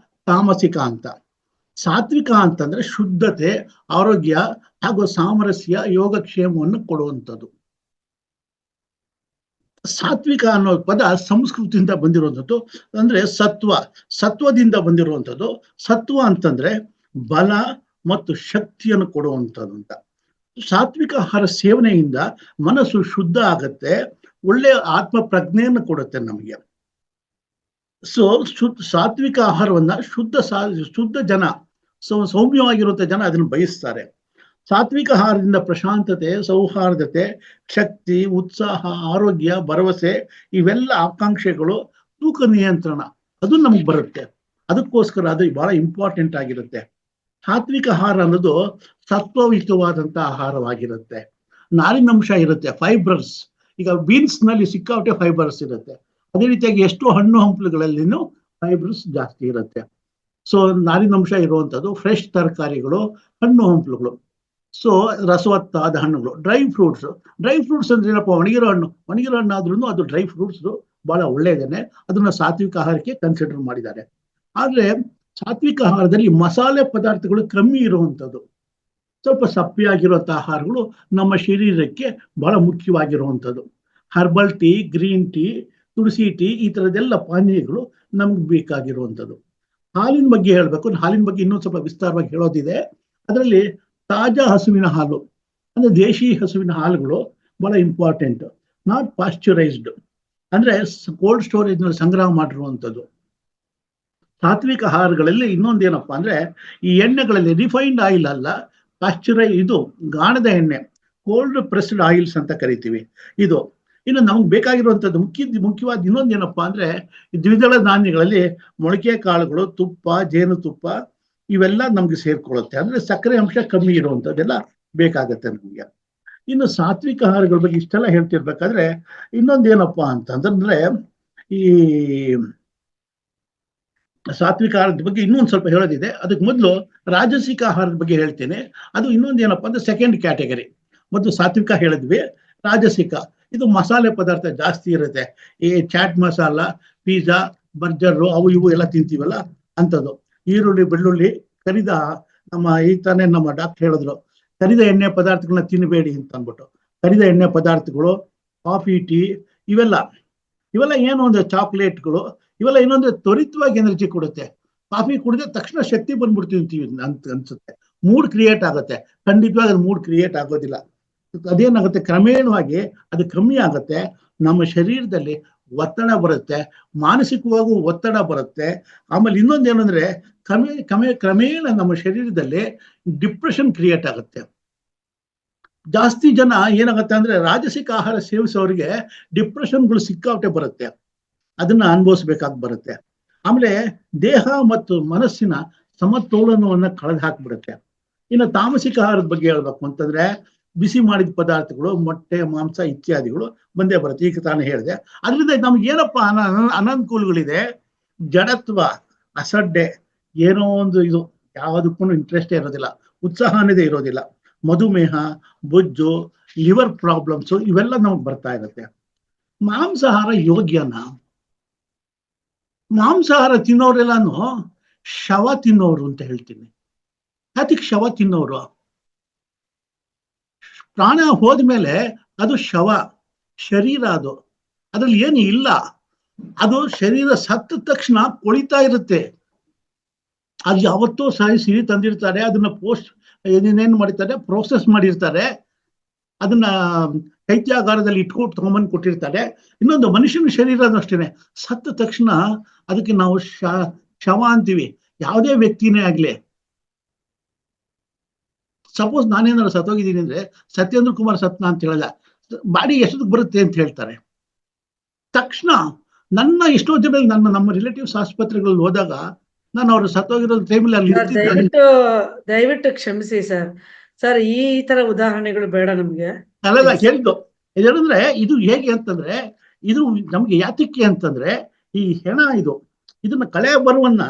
ತಾಮಸಿಕ ಅಂತ. ಸಾತ್ವಿಕ ಅಂತಂದ್ರೆ ಶುದ್ಧತೆ, ಆರೋಗ್ಯ ಹಾಗೂ ಸಾಮರಸ್ಯ, ಯೋಗಕ್ಷೇಮವನ್ನು ಕೊಡುವಂಥದ್ದು. ಸಾತ್ವಿಕ ಅನ್ನೋ ಪದ ಸಂಸ್ಕೃತಿಯಿಂದ ಬಂದಿರುವಂಥದ್ದು. ಅಂದ್ರೆ ಸತ್ವದಿಂದ ಬಂದಿರುವಂಥದ್ದು. ಸತ್ವ ಅಂತಂದ್ರೆ ಬಲ ಮತ್ತು ಶಕ್ತಿಯನ್ನು ಕೊಡುವಂಥದ್ದು ಅಂತ. ಸಾತ್ವಿಕ ಆಹಾರ ಸೇವನೆಯಿಂದ ಮನಸ್ಸು ಶುದ್ಧ ಆಗತ್ತೆ, ಒಳ್ಳೆಯ ಆತ್ಮ ಪ್ರಜ್ಞೆಯನ್ನು ಕೊಡುತ್ತೆ ನಮಗೆ. ಸೊ ಸಾತ್ವಿಕ ಆಹಾರವನ್ನ ಶುದ್ಧ ಜನ, ಸೌಮ್ಯವಾಗಿರುವಂತ ಜನ ಅದನ್ನು ಬಯಸ್ತಾರೆ. ಸಾತ್ವಿಕ ಆಹಾರದಿಂದ ಪ್ರಶಾಂತತೆ, ಸೌಹಾರ್ದತೆ, ಶಕ್ತಿ, ಉತ್ಸಾಹ, ಆರೋಗ್ಯ, ಭರವಸೆ, ಇವೆಲ್ಲ ಆಕಾಂಕ್ಷೆಗಳು, ತೂಕ ನಿಯಂತ್ರಣ ಅದು ನಮ್ಗೆ ಬರುತ್ತೆ. ಅದಕ್ಕೋಸ್ಕರ ಅದು ಬಹಳ ಇಂಪಾರ್ಟೆಂಟ್ ಆಗಿರುತ್ತೆ. ಸಾತ್ವಿಕ ಆಹಾರ ಅನ್ನೋದು ಸತ್ವಯುತವಾದಂತ ಆಹಾರವಾಗಿರುತ್ತೆ. ನಾರಿನಂಶ ಇರುತ್ತೆ, ಫೈಬರ್ಸ್. ಈಗ ಬೀನ್ಸ್ ನಲ್ಲಿ ಸಿಕ್ಕಾಪಟ್ಟೆ ಫೈಬರ್ಸ್ ಇರುತ್ತೆ. ಅದೇ ರೀತಿಯಾಗಿ ಎಷ್ಟೋ ಹಣ್ಣು ಹಂಪಲುಗಳಲ್ಲಿನೂ ಫೈಬರ್ಸ್ ಜಾಸ್ತಿ ಇರುತ್ತೆ. ಸೊ ನಾರಿನಂಶ ಇರುವಂಥದ್ದು ಫ್ರೆಶ್ ತರಕಾರಿಗಳು, ಹಣ್ಣು ಹಂಪಲುಗಳು. ಸೊ ರಸವತ್ತಾದ ಹಣ್ಣುಗಳು, ಡ್ರೈ ಫ್ರೂಟ್ಸ್ ಅಂದ್ರೆ ಏನಪ್ಪ? ಒಣಗಿರೋ ಹಣ್ಣು ಆದ್ರೂ ಅದು ಡ್ರೈ ಫ್ರೂಟ್ಸ್ ಬಹಳ ಒಳ್ಳೆಯದೇನೆ. ಅದನ್ನ ಸಾತ್ವಿಕ ಆಹಾರಕ್ಕೆ ಕನ್ಸಿಡರ್ ಮಾಡಿದ್ದಾರೆ. ಆದ್ರೆ ಸಾತ್ವಿಕ ಆಹಾರದಲ್ಲಿ ಮಸಾಲೆ ಪದಾರ್ಥಗಳು ಕಮ್ಮಿ ಇರುವಂಥದ್ದು, ಸ್ವಲ್ಪ ಸಪ್ಪೆಯಾಗಿರುವಂತಹ ಆಹಾರಗಳು ನಮ್ಮ ಶರೀರಕ್ಕೆ ಬಹಳ ಮುಖ್ಯವಾಗಿರುವಂಥದ್ದು. ಹರ್ಬಲ್ ಟೀ, ಗ್ರೀನ್ ಟೀ, ತುಳಸಿ ಟೀ, ಈ ತರದೆಲ್ಲ ಪಾನೀಯಗಳು ನಮ್ಗೆ ಬೇಕಾಗಿರುವಂಥದ್ದು. ಹಾಲಿನ ಬಗ್ಗೆ ಇನ್ನೊಂದು ಸ್ವಲ್ಪ ವಿಸ್ತಾರವಾಗಿ ಹೇಳೋದಿದೆ. ಅದರಲ್ಲಿ ತಾಜಾ ಹಸುವಿನ ಹಾಲು, ಅಂದ್ರೆ ದೇಶಿ ಹಸುವಿನ ಹಾಲುಗಳು ಬಹಳ ಇಂಪಾರ್ಟೆಂಟ್. ನಾಟ್ ಪಾಶ್ಚರೈಸ್ಡ್, ಅಂದ್ರೆ ಕೋಲ್ಡ್ ಸ್ಟೋರೇಜ್ ನಲ್ಲಿ ಸಂಗ್ರಹ ಮಾಡಿರುವಂಥದ್ದು. ಸಾತ್ವಿಕ ಆಹಾರಗಳಲ್ಲಿ ಇನ್ನೊಂದೇನಪ್ಪ ಅಂದ್ರೆ ಈ ಎಣ್ಣೆಗಳಲ್ಲಿ ರಿಫೈನ್ಡ್ ಆಯಿಲ್ ಅಲ್ಲ, ಇದು ಗಾಣದ ಎಣ್ಣೆ, ಕೋಲ್ಡ್ ಪ್ರೆಸ್ಡ್ ಆಯಿಲ್ಸ್ ಅಂತ ಕರಿತೀವಿ ಇದು. ಇನ್ನು ನಮ್ಗೆ ಬೇಕಾಗಿರುವಂಥದ್ದು ಮುಖ್ಯವಾದ ಇನ್ನೊಂದೇನಪ್ಪ ಅಂದ್ರೆ ದ್ವಿದಳ ಧಾನ್ಯಗಳಲ್ಲಿ ಮೊಳಕೆ ಕಾಳುಗಳು, ತುಪ್ಪ, ಜೇನುತುಪ್ಪ ಇವೆಲ್ಲ ನಮ್ಗೆ ಸೇರ್ಕೊಳ್ಳುತ್ತೆ. ಅಂದ್ರೆ ಸಕ್ಕರೆ ಅಂಶ ಕಮ್ಮಿ ಇರುವಂಥದ್ದೆಲ್ಲ ಬೇಕಾಗತ್ತೆ ನಮ್ಗೆ. ಇನ್ನು ಸಾತ್ವಿಕ ಆಹಾರಗಳ ಬಗ್ಗೆ ಇಷ್ಟೆಲ್ಲ ಹೇಳ್ತಿರ್ಬೇಕಾದ್ರೆ ಇನ್ನೊಂದೇನಪ್ಪ ಅಂತಂದ್ರೆ ಈ ಸಾತ್ವಿಕ ಆಹಾರದ ಬಗ್ಗೆ ಇನ್ನೊಂದು ಸ್ವಲ್ಪ ಹೇಳೋದಿದೆ. ಅದಕ್ಕೆ ಮೊದಲು ರಾಜಸಿಕ ಆಹಾರದ ಬಗ್ಗೆ ಹೇಳ್ತೇನೆ. ಅದು ಇನ್ನೊಂದು ಏನಪ್ಪಾ ಅಂದ್ರೆ ಸೆಕೆಂಡ್ ಕ್ಯಾಟಗರಿ. ಮೊದಲು ಸಾತ್ವಿಕ ಹೇಳಿದ್ವಿ, ರಾಜಸಿಕ ಇದು ಮಸಾಲೆ ಪದಾರ್ಥ ಜಾಸ್ತಿ ಇರುತ್ತೆ. ಈ ಚಾಟ್ ಮಸಾಲ, ಪಿಜ್ಜಾ, ಬರ್ಗರ್ ಅವು ಇವು ಎಲ್ಲ ತಿಂತೀವಲ್ಲ ಅಂಥದ್ದು. ಈರುಳ್ಳಿ, ಬೆಳ್ಳುಳ್ಳಿ, ಕರಿದ ಈಗ ತಾನೇ ನಮ್ಮ ಡಾಕ್ಟರ್ ಹೇಳಿದ್ರು ಕರಿದ ಎಣ್ಣೆ ಪದಾರ್ಥಗಳನ್ನ ತಿನ್ನಬೇಡಿ ಅಂತ ಅಂದ್ಬಿಟ್ಟು. ಕರಿದ ಎಣ್ಣೆ ಪದಾರ್ಥಗಳು, ಕಾಫಿ, ಟೀ ಇವೆಲ್ಲ ಏನು ಅಂದ್ರೆ ಚಾಕ್ಲೇಟ್ಗಳು ಇವೆಲ್ಲ ಇನ್ನೊಂದ್ರೆ ತ್ವರಿತವಾಗಿ ಎನರ್ಜಿ ಕೊಡುತ್ತೆ. ಕಾಫಿ ಕುಡಿದ ತಕ್ಷಣ ಶಕ್ತಿ ಬಂದ್ಬಿಡ್ತೀವಿ ಅಂತ ಅನ್ಸುತ್ತೆ. ಮೂಡ್ ಕ್ರಿಯೇಟ್ ಆಗುತ್ತೆ. ಖಂಡಿತವಾಗಿ ಅದು ಮೂಡ್ ಕ್ರಿಯೇಟ್ ಆಗೋದಿಲ್ಲ. ಅದೇನಾಗುತ್ತೆ, ಕ್ರಮೇಣವಾಗಿ ಅದು ಕಮ್ಮಿ ಆಗುತ್ತೆ. ನಮ್ಮ ಶರೀರದಲ್ಲಿ ಒತ್ತಡ ಬರುತ್ತೆ, ಮಾನಸಿಕವಾಗೂ ಒತ್ತಡ ಬರುತ್ತೆ. ಆಮೇಲೆ ಇನ್ನೊಂದೇನಂದ್ರೆ ಕ್ರಮೇಣ ನಮ್ಮ ಶರೀರದಲ್ಲಿ ಡಿಪ್ರೆಷನ್ ಕ್ರಿಯೇಟ್ ಆಗುತ್ತೆ. ಜಾಸ್ತಿ ಜನ ಏನಾಗುತ್ತೆ ಅಂದ್ರೆ ರಾಜಸಿಕ ಆಹಾರ ಸೇವಿಸೋರಿಗೆ ಡಿಪ್ರೆಷನ್ಗಳು ಸಿಕ್ಕಾಪಟ್ಟೆ ಬರುತ್ತೆ, ಅದನ್ನ ಅನುಭವಿಸ್ಬೇಕಾಗಿ ಬರುತ್ತೆ. ಆಮೇಲೆ ದೇಹ ಮತ್ತು ಮನಸ್ಸಿನ ಸಮತೋಲನವನ್ನ ಕಳೆದು ಹಾಕ್ಬಿಡುತ್ತೆ. ಇನ್ನು ತಾಮಸಿಕ ಆಹಾರದ ಬಗ್ಗೆ ಹೇಳ್ಬೇಕು ಅಂತಂದ್ರೆ ಬಿಸಿ ಮಾಡಿದ ಪದಾರ್ಥಗಳು, ಮೊಟ್ಟೆ, ಮಾಂಸ ಇತ್ಯಾದಿಗಳು ಬಂದೇ ಬರುತ್ತೆ. ಈಗ ತಾನೇ ಹೇಳಿದೆ. ಅದರಿಂದ ನಮ್ಗೆ ಏನಪ್ಪ ಅನಾನುಕೂಲಗಳಿದೆ. ಜಡತ್ವ, ಅಸಡ್ಡೆ, ಏನೋ ಒಂದು ಇದು ಯಾವುದಕ್ಕೂ ಇಂಟ್ರೆಸ್ಟೇ ಇರೋದಿಲ್ಲ, ಉತ್ಸಾಹ ಅನ್ನೋದೇ ಇರೋದಿಲ್ಲ. ಮಧುಮೇಹ, ಬೊಜ್ಜು, ಲಿವರ್ ಪ್ರಾಬ್ಲಮ್ಸ್ ಇವೆಲ್ಲ ನಮ್ಗೆ ಬರ್ತಾ ಇರುತ್ತೆ. ಮಾಂಸಾಹಾರ ಯೋಗ್ಯನ? ಮಾಂಸಾಹಾರ ತಿನ್ನೋರೆಲ್ಲಾನು ಶವ ತಿನ್ನೋರು ಅಂತ ಹೇಳ್ತೀನಿ. ಅದಕ್ಕೆ ಶವ ತಿನ್ನೋರು, ಪ್ರಾಣ ಹೋದ್ಮೇಲೆ ಅದು ಶವ, ಶರೀರ ಅದು, ಅದ್ರಲ್ಲಿ ಏನು ಇಲ್ಲ. ಅದು ಶರೀರ ಸತ್ತ ತಕ್ಷಣ ಕೊಳಿತಾ ಇರುತ್ತೆ. ಅದು ಯಾವತ್ತೋ ಸಾಯಿಸಿ ತಂದಿರ್ತಾರೆ, ಅದನ್ನ ಏನೇನು ಮಾಡಿರ್ತಾರೆ, ಪ್ರೋಸೆಸ್ ಮಾಡಿರ್ತಾರೆ, ಅದನ್ನ ಶೈತ್ಯಾಗಾರದಲ್ಲಿ ಇಟ್ಕೊಂಡು ತಗೊಂಬಂದು ಕೊಟ್ಟಿರ್ತಾರೆ. ಇನ್ನೊಂದು ಮನುಷ್ಯನ ಶರೀರ ಅಷ್ಟೇನೆ, ಸತ್ತ ತಕ್ಷಣ ಅದಕ್ಕೆ ನಾವು ಶವ ಅಂತೀವಿ. ಯಾವುದೇ ವ್ಯಕ್ತಿನೇ ಆಗ್ಲಿ, ಸಪೋಸ್ ನಾನೇನಾದ್ರು ಸತ್ತೋಗಿದ್ದೀನಿ ಅಂದ್ರೆ ಸತ್ಯೇಂದ್ರ ಕುಮಾರ್ ಸತ್ನ ಅಂತ ಹೇಳಲ್ಲ, ಬಾಡಿ ಎಷ್ಟೊತ್ತಿಗೆ ಬರುತ್ತೆ ಅಂತ ಹೇಳ್ತಾರೆ. ತಕ್ಷಣ ನನ್ನ ಎಷ್ಟೋ ಜನ ನಮ್ಮ ರಿಲೇಟಿವ್ಸ್ ಆಸ್ಪತ್ರೆಗಳಲ್ಲಿ ಹೋದಾಗ ನಾನು ಅವ್ರು ಸತ್ತೋಗಿರೋ ಟೈಮಲ್ಲಿ ಅಲ್ಲಿ ದಯವಿಟ್ಟು ಕ್ಷಮಿಸಿ ಸರ್, ಈ ತರ ಉದಾಹರಣೆಗಳು ಬೇಡ ನಮ್ಗೆ. ಅಲ್ಲ ಕೇಳ್ದು ಏನಂದ್ರೆ ಇದು ಹೇಗೆ ಅಂತಂದ್ರೆ, ಇದು ನಮ್ಗೆ ಯಾತಕ್ಕೆ ಅಂತಂದ್ರೆ ಈ ಹೆಣ ಇದನ್ನ ಕಳೆ ಬರುವನ್ನ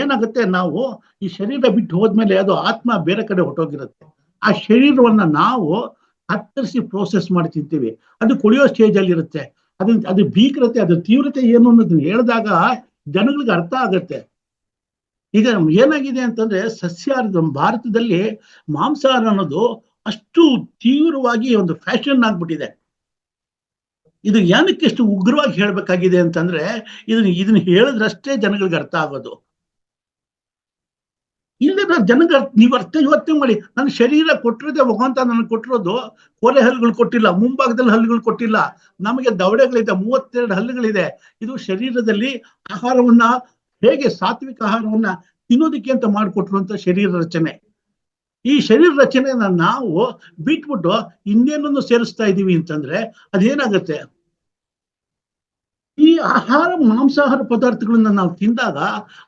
ಏನಾಗುತ್ತೆ, ನಾವು ಈ ಶರೀರ ಬಿಟ್ಟು ಹೋದ್ಮೇಲೆ ಅದು ಆತ್ಮ ಬೇರೆ ಕಡೆ ಹೊಟ್ಟೋಗಿರುತ್ತೆ. ಆ ಶರೀರವನ್ನ ನಾವು ಕತ್ತರಿಸಿ ಪ್ರೋಸೆಸ್ ಮಾಡಿ ತಿಂತೀವಿ. ಅದು ಕುಡಿಯೋ ಸ್ಟೇಜ್ ಅಲ್ಲಿ ಇರುತ್ತೆ. ಅದು ಭೀಕರತೆ, ಅದು ತೀವ್ರತೆ ಏನು ಅನ್ನೋದನ್ನ ಹೇಳಿದಾಗ ಜನಗಳಿಗೆ ಅರ್ಥ ಆಗತ್ತೆ. ಈಗ ಏನಾಗಿದೆ ಅಂತಂದ್ರೆ ಸಸ್ಯಾಹಾರ ಭಾರತದಲ್ಲಿ ಮಾಂಸಾಹಾರ ಅನ್ನೋದು ಅಷ್ಟು ತೀವ್ರವಾಗಿ ಒಂದು ಫ್ಯಾಷನ್ ಆಗ್ಬಿಟ್ಟಿದೆ. ಇದು ಏನಕ್ಕೆ ಎಷ್ಟು ಉಗ್ರವಾಗಿ ಹೇಳ್ಬೇಕಾಗಿದೆ ಅಂತಂದ್ರೆ ಇದನ್ನ ಹೇಳಿದ್ರಷ್ಟೇ ಜನಗಳಿಗೆ ಅರ್ಥ ಆಗೋದು. ಇಲ್ಲದ ಜನಗಳ ನೀವು ಯೋಚನೆ ಮಾಡಿ, ನನ್ನ ಶರೀರ ಕೊಟ್ಟಿರೋದೇ ಭಗವಂತ ನನಗೆ ಕೊಟ್ಟಿರೋದು ಕೋಲೆ ಹಲ್ಲುಗಳು ಕೊಟ್ಟಿಲ್ಲ, ಮುಂಭಾಗದಲ್ಲಿ ಹಲ್ಲುಗಳು ಕೊಟ್ಟಿಲ್ಲ. ನಮಗೆ ದವಡೆಗಳಿದೆ, 32 ಹಲ್ಲುಗಳಿದೆ. ಇದು ಶರೀರದಲ್ಲಿ ಆಹಾರವನ್ನ ಹೇಗೆ ಸಾತ್ವಿಕ ಆಹಾರವನ್ನ ತಿನ್ನೋದಕ್ಕೆ ಅಂತ ಮಾಡಿಕೊಟ್ಟಿರುವಂತ ಶರೀರ ರಚನೆ. ಈ ಶರೀರ ರಚನೆಯನ್ನ ನಾವು ಬಿಟ್ಬಿಟ್ಟು ಇನ್ನೇನನ್ನು ಸೇರಿಸ್ತಾ ಇದೀವಿ ಅಂತಂದ್ರೆ ಅದೇನಾಗತ್ತೆ, ಈ ಮಾಂಸಾಹಾರ ಪದಾರ್ಥಗಳನ್ನ ನಾವು ತಿಂದಾಗ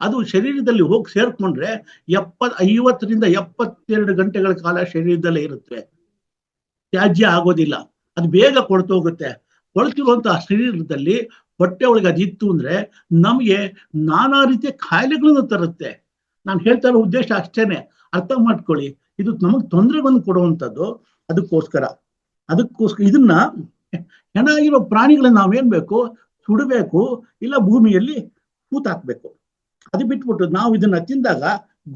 ಅದು ಶರೀರದಲ್ಲಿ ಹೋಗಿ ಸೇರ್ಕೊಂಡ್ರೆ 50 ರಿಂದ 72 ಗಂಟೆಗಳ ಕಾಲ ಶರೀರದಲ್ಲೇ ಇರುತ್ತೆ, ತ್ಯಾಜ್ಯ ಆಗೋದಿಲ್ಲ. ಅದು ಬೇಗ ಕೊಳ್ತೋಗುತ್ತೆ. ಕೊಳ್ತಿರುವಂತಹ ಶರೀರದಲ್ಲಿ ಹೊಟ್ಟೆ ಒಳಗೆ ಅದಿತ್ತು ಅಂದ್ರೆ ನಮಗೆ ನಾನಾ ರೀತಿಯ ಕಾಯಿಲೆಗಳನ್ನು ತರುತ್ತೆ. ನಾನು ಹೇಳ್ತಾ ಇರೋ ಉದ್ದೇಶ ಅಷ್ಟೇನೆ, ಅರ್ಥ ಮಾಡ್ಕೊಳ್ಳಿ. ಇದು ನಮಗೆ ತೊಂದರೆಗಳನ್ನು ಕೊಡುವಂಥದ್ದು. ಅದಕ್ಕೋಸ್ಕರ ಇದನ್ನ ಹೆಣಾಗಿರೋ ಪ್ರಾಣಿಗಳನ್ನ ನಾವೇನ್ ಬೇಕು, ಸುಡಬೇಕು, ಇಲ್ಲ ಭೂಮಿಯಲ್ಲಿ ಹೂತಾಕ್ಬೇಕು. ಅದು ಬಿಟ್ಬಿಟ್ಟು ನಾವು ಇದನ್ನ ತಿಂದಾಗ,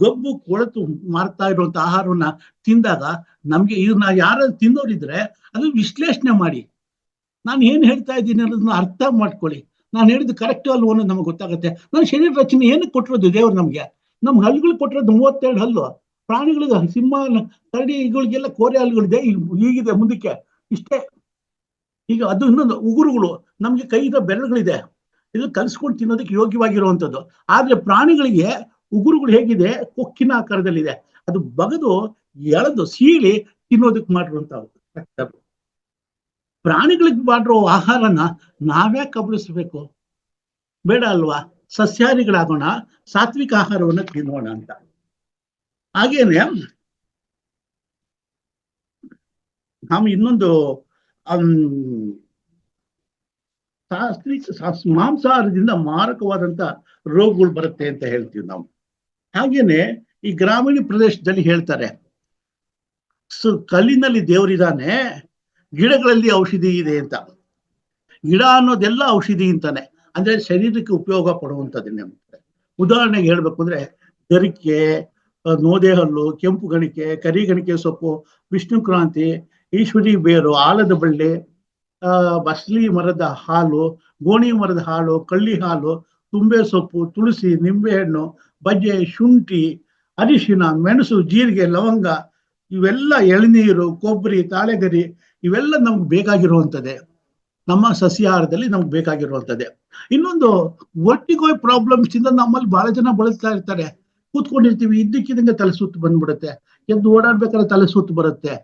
ಗೊಬ್ಬು ಕೊಳೆತು ಮಾರ್ತಾ ಇರುವಂತ ಆಹಾರವನ್ನ ತಿಂದಾಗ ನಮ್ಗೆ ಇದನ್ನ ಯಾರಾದ್ರೂ ತಿನ್ನೋರಿದ್ರೆ ಅದು ವಿಶ್ಲೇಷಣೆ ಮಾಡಿ. ನಾನು ಏನ್ ಹೇಳ್ತಾ ಇದ್ದೀನಿ ಅನ್ನೋದನ್ನ ಅರ್ಥ ಮಾಡ್ಕೊಳ್ಳಿ. ನಾನು ಹೇಳಿದ್ದು ಕರೆಕ್ಟ್ ಅಲ್ವೋ ಅನ್ನೋದು ನಮಗೆ ಗೊತ್ತಾಗುತ್ತೆ. ನನ್ನ ಶರೀರ ರಚನೆ ಏನಕ್ಕೆ ಕೊಟ್ಟಿರೋದು ದೇವ್ರು ನಮ್ಗೆ? ನಮ್ ಹಲ್ಲುಗಳು ಕೊಟ್ಟಿರೋದು 32 ಹಲ್ಲು. ಪ್ರಾಣಿಗಳಿಗೆ ಸಿಂಹ ಕರಡಿಗಳಿಗೆಲ್ಲ ಕೋರೆ ಹಲ್ಲುಗಳಿದೆ, ಹೀಗಿದೆ ಮುಂದಕ್ಕೆ ಇಷ್ಟೇ. ಈಗ ಅದು ಇನ್ನೊಂದು ಉಗುರುಗಳು, ನಮ್ಗೆ ಕೈದ ಬೆರಳುಗಳಿದೆ, ಇದು ಕಲ್ಸ್ಕೊಂಡು ತಿನ್ನೋದಕ್ಕೆ ಯೋಗ್ಯವಾಗಿರುವಂಥದ್ದು. ಆದ್ರೆ ಪ್ರಾಣಿಗಳಿಗೆ ಉಗುರುಗಳು ಹೇಗಿದೆ, ಕೊಕ್ಕಿನ ಆಕಾರದಲ್ಲಿದೆ, ಅದು ಬಗದು ಎಳೆದು ಸೀಳಿ ತಿನ್ನೋದಕ್ಕೆ ಮಾಡಿರುವಂಥವು. ಪ್ರಾಣಿಗಳಿಗೆ ಮಾಡಿರೋ ಆಹಾರನ ನಾವ್ಯಾಕೆ ಕಬಳಿಸ್ಬೇಕು? ಬೇಡ ಅಲ್ವಾ? ಸಸ್ಯಾಹಾರಿಗಳಾಗೋಣ, ಸಾತ್ವಿಕ ಆಹಾರವನ್ನ ತಿನ್ನೋಣ ಅಂತ. ಹಾಗೇನೆ ನಾವು ಇನ್ನೊಂದು ಮಾಂಸಾಹಾರದಿಂದ ಮಾರಕವಾದಂತ ರೋಗಗಳು ಬರುತ್ತೆ ಅಂತ ಹೇಳ್ತೀವಿ ನಾವು. ಹಾಗೇನೆ ಈ ಗ್ರಾಮೀಣ ಪ್ರದೇಶದಲ್ಲಿ ಹೇಳ್ತಾರೆ, ಕಲ್ಲಿನಲ್ಲಿ ದೇವರಿದ್ದಾನೆ, ಗಿಡಗಳಲ್ಲಿ ಔಷಧಿ ಇದೆ ಅಂತ. ಗಿಡ ಅನ್ನೋದೆಲ್ಲ ಔಷಧಿ ಅಂತಾನೆ, ಅಂದ್ರೆ ಶರೀರಕ್ಕೆ ಉಪಯೋಗ ಪಡುವಂಥದ್ದನ್ನೇ. ಉದಾಹರಣೆಗೆ ಹೇಳ್ಬೇಕು ಅಂದ್ರೆ ಗರಿಕೆ, ನೋದೆ ಹಲ್ಲು, ಕೆಂಪು ಗಣಿಕೆ, ಕರಿಗಣಿಕೆ ಸೊಪ್ಪು, ವಿಷ್ಣು ಕ್ರಾಂತಿ, ಈಶ್ವರಿ ಬೇರು, ಆಲದ ಬಳ್ಳಿ, ಬಸ್ಲಿ ಮರದ ಹಾಲು, ಗೋಣಿ ಮರದ ಹಾಲು, ಕಳ್ಳಿ ಹಾಲು, ತುಂಬೆ ಸೊಪ್ಪು, ತುಳಸಿ, ನಿಂಬೆಹಣ್ಣು, ಬಜೆ, ಶುಂಠಿ, ಅರಿಶಿನ, ಮೆಣಸು, ಜೀರಿಗೆ, ಲವಂಗ, ಇವೆಲ್ಲ, ಎಳನೀರು, ಕೊಬ್ಬರಿ, ತಾಳೆಗರಿ, ಇವೆಲ್ಲ ನಮ್ಗೆ ಬೇಕಾಗಿರುವಂಥದ್ದೇ, ನಮ್ಮ ಸಸ್ಯಾಹಾರದಲ್ಲಿ ನಮ್ಗೆ ಬೇಕಾಗಿರುವಂಥದ್ದೇ. ಇನ್ನೊಂದು ವರ್ಟಿಗೋ ಪ್ರಾಬ್ಲಮ್ಸ್ ಇಂದ ನಮ್ಮಲ್ಲಿ ಬಹಳ ಜನ ಬಳಸ್ತಾ ಇರ್ತಾರೆ. ಕೂತ್ಕೊಂಡಿರ್ತೀವಿ, ಇದ್ದಕ್ಕಿದ್ದಂಗೆ ತಲೆ ಸುತ್ತು ಬಂದ್ಬಿಡುತ್ತೆ, ಎದ್ದು ಓಡಾಡ್ಬೇಕಾದ್ರೆ ತಲೆ ಸುತ್ತು ಬರುತ್ತೆ.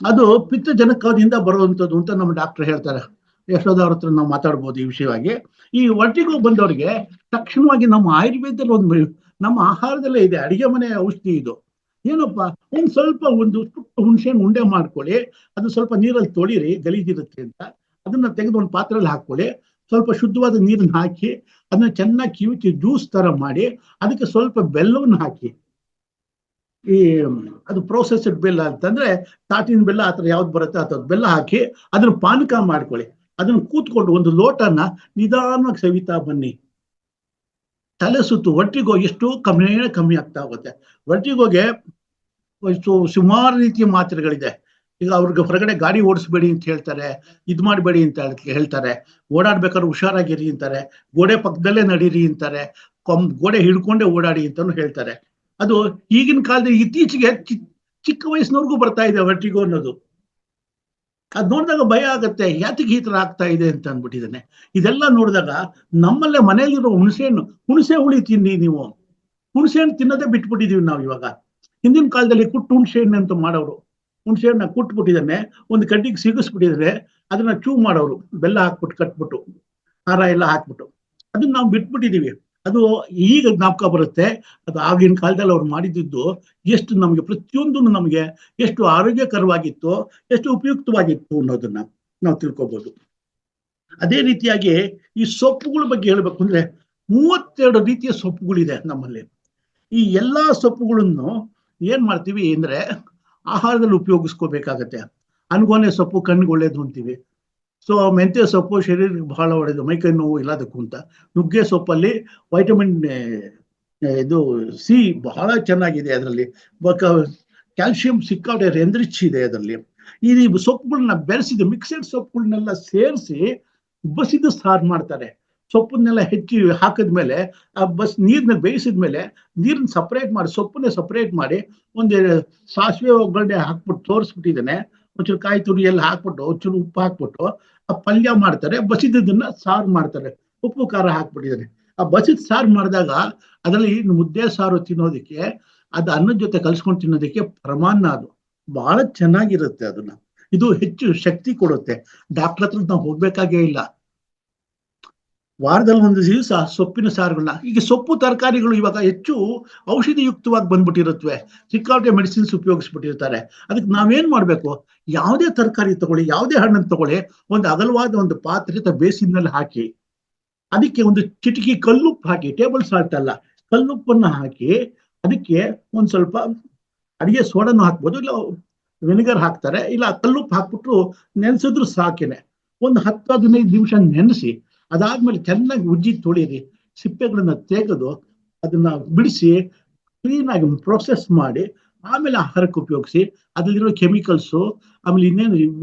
ಅದು ಪಿತ್ತಜನಕದಿಂದ ಬರುವಂಥದ್ದು ಅಂತ ನಮ್ಮ ಡಾಕ್ಟರ್ ಹೇಳ್ತಾರೆ. ಯಶೋಧ ಅವ್ರ ಹತ್ರ ನಾವು ಮಾತಾಡ್ಬೋದು ಈ ವಿಷಯವಾಗಿ. ಈ ವರ್ಟಿಗೋ ಬಂದವ್ರಿಗೆ ತಕ್ಷಣವಾಗಿ ನಮ್ಮ ಆಯುರ್ವೇದದಲ್ಲಿ ನಮ್ಮ ಆಹಾರದಲ್ಲೇ ಇದೆ, ಅಡಿಗೆ ಮನೆ ಔಷಧಿ ಇದು. ಏನಪ್ಪ, ಒಂದು ಹುಣಸೆಹಣ್ಣು ಉಂಡೆ ಮಾಡ್ಕೊಳ್ಳಿ, ಅದು ಸ್ವಲ್ಪ ನೀರಲ್ಲಿ ತೊಳಿರಿ, ಗಲೀಜಿರುತ್ತೆ ಅಂತ. ಅದನ್ನ ತೆಗೆದು ಒಂದು ಪಾತ್ರೆಯಲ್ಲಿ ಹಾಕೊಳ್ಳಿ, ಸ್ವಲ್ಪ ಶುದ್ಧವಾದ ನೀರನ್ನ ಹಾಕಿ ಅದನ್ನ ಚೆನ್ನಾಗಿ ಕಿವುಚಿ ಜ್ಯೂಸ್ ತರ ಮಾಡಿ, ಅದಕ್ಕೆ ಸ್ವಲ್ಪ ಬೆಲ್ಲವನ್ನು ಹಾಕಿ, ಅದು ಪ್ರೋಸೆಸ್ಡ್ ಬೆಲ್ಲ ಅಂತಂದ್ರೆ ತಾಟಿನ ಬೆಲ್ಲ ಆತರ ಯಾವ್ದು ಬರುತ್ತೆ ಆ ಬೆಲ್ಲ ಹಾಕಿ ಅದನ್ನ ಪಾನಕ ಮಾಡ್ಕೊಳ್ಳಿ. ಅದನ್ನ ಕೂತ್ಕೊಂಡು ಒಂದು ಲೋಟನ ನಿಧಾನವಾಗಿ ಸವಿತಾ ಬನ್ನಿ. ತಲೆ ಸುತ್ತು, ವರ್ಟಿಗೋ ಎಷ್ಟು ಕಮ್ಮಿ ಆಗ್ತಾ ಹೋಗುತ್ತೆ. ವರ್ಟಿಗೋಗೆ ಸುಮಾರು ರೀತಿಯ ಮಾತ್ರೆಗಳಿದೆ. ಈಗ ಅವ್ರಿಗೆ ಹೊರಗಡೆ ಗಾಡಿ ಓಡಿಸ್ಬೇಡಿ ಅಂತ ಹೇಳ್ತಾರೆ, ಇದ್ ಮಾಡಬೇಡಿ ಅಂತ ಹೇಳ್ತಾರೆ, ಓಡಾಡ್ಬೇಕಾದ್ರೆ ಹುಷಾರಾಗಿರಿ ಅಂತಾರೆ, ಗೋಡೆ ಪಕ್ಕದಲ್ಲೇ ನಡೀರಿ ಅಂತಾರೆ, ಗೋಡೆ ಹಿಡ್ಕೊಂಡೆ ಓಡಾಡಿ ಅಂತಾನು ಹೇಳ್ತಾರೆ. ಅದು ಈಗಿನ ಕಾಲದಲ್ಲಿ ಇತ್ತೀಚೆಗೆ ಚಿಕ್ಕ ವಯಸ್ಸಿನವ್ರಿಗೂ ಬರ್ತಾ ಇದೆ ವರ್ಟಿಗೋ ಅನ್ನೋದು. ಅದ್ ನೋಡಿದಾಗ ಭಯ ಆಗತ್ತೆ, ಯಾತಿಗೆ ಈ ತರ ಆಗ್ತಾ ಇದೆ ಅಂತ ಅಂದ್ಬಿಟ್ಟಿದ್ದಾನೆ. ಇದೆಲ್ಲ ನೋಡಿದಾಗ ನಮ್ಮಲ್ಲೇ ಮನೆಯಲ್ಲಿರೋ ಹುಣಸೆ ಹುಳಿ ತಿನ್ನಿ ನೀವು. ಹುಣಸೆ ಹಣ್ಣು ತಿನ್ನೋದೇ ಬಿಟ್ಬಿಟ್ಟಿದೀವಿ ನಾವು ಇವಾಗ. ಹಿಂದಿನ ಕಾಲದಲ್ಲಿ ಕುಟ್ಟು ಹುಣಸೆ ಹಣ್ಣು ಅಂತ ಮಾಡೋರು. ಹುಣಸೆ ಹಣ್ಣು ಕುಟ್ಬಿಟ್ಟಿದ್ದಾನೆ, ಒಂದು ಕಡ್ಡಿಗೆ ಸಿಗಿಸ್ಬಿಟ್ಟಿದ್ರೆ ಅದನ್ನ ಚೂ ಮಾಡೋರು, ಬೆಲ್ಲ ಹಾಕ್ಬಿಟ್ಟು ಕಟ್ಬಿಟ್ಟು, ಖಾರ ಎಲ್ಲ ಹಾಕ್ಬಿಟ್ಟು. ಅದನ್ನ ನಾವು ಬಿಟ್ಬಿಟ್ಟಿದೀವಿ. ಅದು ಈಗ ಜ್ಞಾಪಕ ಬರುತ್ತೆ, ಅದು ಆಗಿನ ಕಾಲದಲ್ಲಿ ಅವ್ರು ಮಾಡಿದ್ದು ಎಷ್ಟು ನಮ್ಗೆ ಪ್ರತಿಯೊಂದು ನಮ್ಗೆ ಎಷ್ಟು ಆರೋಗ್ಯಕರವಾಗಿತ್ತು, ಎಷ್ಟು ಉಪಯುಕ್ತವಾಗಿತ್ತು ಅನ್ನೋದನ್ನ ನಾವು ತಿಳ್ಕೊಬಹುದು. ಅದೇ ರೀತಿಯಾಗಿ ಈ ಸೊಪ್ಪುಗಳ ಬಗ್ಗೆ ಹೇಳ್ಬೇಕು ಅಂದ್ರೆ 32 ರೀತಿಯ ಸೊಪ್ಪುಗಳಿದೆ ನಮ್ಮಲ್ಲಿ. ಈ ಎಲ್ಲಾ ಸೊಪ್ಪುಗಳನ್ನು ಏನ್ ಮಾಡ್ತೀವಿ ಅಂದ್ರೆ ಆಹಾರದಲ್ಲಿ ಉಪಯೋಗಿಸ್ಕೋಬೇಕಾಗತ್ತೆ. ಅನ್ಗೋನೆ ಸೊಪ್ಪು ಕಣ್ಣಿಗೆ ಒಳ್ಳೇದು ಅಂತೀವಿ. ಸೊ ಮೆಂತ್ಯ ಸೊಪ್ಪು ಶರೀರಕ್ಕೆ ಬಹಳ ಒಳ್ಳೇದು, ಮೈಕೈ ನೋವು ಎಲ್ಲದಕ್ಕೂ ಅಂತ. ನುಗ್ಗೆ ಸೊಪ್ಪಲ್ಲಿ ವೈಟಮಿನ್ ಇದು ಸಿ ಬಹಳ ಚೆನ್ನಾಗಿದೆ, ಅದರಲ್ಲಿ ಕ್ಯಾಲ್ಸಿಯಂ ಸಿಕ್ಕಾಪಟ್ಟೆ ಎಂದ್ರಿಚ್ ಇದೆ ಅದರಲ್ಲಿ. ಈ ಸೊಪ್ಪುಗಳನ್ನ ಬೆರೆಸಿದ ಮಿಕ್ಸೆಡ್ ಸೊಪ್ಪುಗಳನ್ನೆಲ್ಲ ಸೇರಿಸಿ ಬಸಿದು ಸಾರು ಮಾಡ್ತಾರೆ. ಸೊಪ್ಪನ್ನೆಲ್ಲ ಹೆಚ್ಚಿ ಹಾಕಿದ್ಮೇಲೆ ಆ ನೀರ್ನ ಬೇಯಿಸಿದ್ಮೇಲೆ ನೀರನ್ನ ಸಪರೇಟ್ ಮಾಡಿ, ಸೊಪ್ಪನ್ನೇ ಸಪರೇಟ್ ಮಾಡಿ, ಒಂದು ಸಾಸಿವೆ ಒಗ್ಗರಣೆ ಹಾಕ್ಬಿಟ್ಟು ತೋರಿಸ್ಬಿಟ್ಟಿದ್ದಾನೆ, ಒಂಚೂರು ಕಾಯಿ ತುರಿ ಎಲ್ಲ ಹಾಕ್ಬಿಟ್ಟು, ಒಂಚೂರು ಉಪ್ಪು ಹಾಕ್ಬಿಟ್ಟು ಆ ಪಲ್ಯ ಮಾಡ್ತಾರೆ. ಬಸಿದನ್ನ ಸಾರು ಮಾಡ್ತಾರೆ, ಉಪ್ಪು ಖಾರ ಹಾಕ್ಬಿಟ್ಟಿದ್ದಾನೆ. ಆ ಬಸಿದ ಸಾರು ಮಾಡಿದಾಗ ಅದರಲ್ಲಿ ಮುದ್ದೆ ಸಾರು ತಿನ್ನೋದಕ್ಕೆ, ಅದು ಅನ್ನದ ಜೊತೆ ಕಲ್ಸ್ಕೊಂಡು ತಿನ್ನೋದಕ್ಕೆ ಪ್ರಮಾಣ ಅದು ಬಹಳ ಚೆನ್ನಾಗಿರುತ್ತೆ. ಅದನ್ನ ಇದು ಹೆಚ್ಚು ಶಕ್ತಿ ಕೊಡುತ್ತೆ. ಡಾಕ್ಟರ್ ಹತ್ರ ನಾವು ಹೋಗ್ಬೇಕಾಗೇ ಇಲ್ಲ. ವಾರದಲ್ಲಿ ಒಂದು ದಿವಸ ಸೊಪ್ಪಿನ ಸಾರುಗಳನ್ನ, ಈಗ ಸೊಪ್ಪು ತರಕಾರಿಗಳು ಇವಾಗ ಹೆಚ್ಚು ಔಷಧಿಯುಕ್ತವಾಗಿ ಬಂದ್ಬಿಟ್ಟಿರುತ್ತವೆ, ಸಿಕ್ಕಾಪಟ್ಟೆ ಮೆಡಿಸಿನ್ಸ್ ಉಪಯೋಗಿಸ್ಬಿಟ್ಟಿರ್ತಾರೆ. ಅದಕ್ಕೆ ನಾವೇನ್ ಮಾಡ್ಬೇಕು, ಯಾವುದೇ ತರಕಾರಿ ತಗೊಳ್ಳಿ, ಯಾವುದೇ ಹಣ್ಣನ್ನು ತಗೊಳ್ಳಿ, ಒಂದು ಅಗಲವಾದ ಒಂದು ಪಾತ್ರೆ ಅಥವಾ ಬೇಸಿನಲ್ಲಿ ಹಾಕಿ, ಅದಕ್ಕೆ ಒಂದು ಚಿಟಿಕಿ ಕಲ್ಲುಪ್ಪು ಹಾಕಿ, ಟೇಬಲ್ ಸಾಲ್ಟ್ ಅಲ್ಲ, ಕಲ್ಲುಪ್ಪನ್ನ ಹಾಕಿ, ಅದಕ್ಕೆ ಒಂದ್ ಸ್ವಲ್ಪ ಅಡಿಗೆ ಸೋಡನ್ನು ಹಾಕ್ಬೋದು, ಇಲ್ಲ ವಿನೆಗರ್ ಹಾಕ್ತಾರೆ, ಇಲ್ಲ ಕಲ್ಲುಪ್ಪು ಹಾಕ್ಬಿಟ್ಟು ನೆನೆಸಿದ್ರು ಸಾಕೇನೆ. ಒಂದು 10-15 ನಿಮಿಷ ನೆನೆಸಿ ಅದಾದ್ಮೇಲೆ ಚೆನ್ನಾಗಿ ಉಜ್ಜಿ ತೊಳಿರಿ, ಸಿಪ್ಪೆಗಳನ್ನ ತೆಗೆದು ಅದನ್ನ ಬಿಡಿಸಿ ಕ್ಲೀನ್ ಆಗಿ ಪ್ರೊಸೆಸ್ ಮಾಡಿ ಆಮೇಲೆ ಆಹಾರಕ್ಕೆ ಉಪಯೋಗಿಸಿ. ಅದರಲ್ಲಿರೋ ಕೆಮಿಕಲ್ಸು, ಆಮೇಲೆ ಇನ್ನೇನು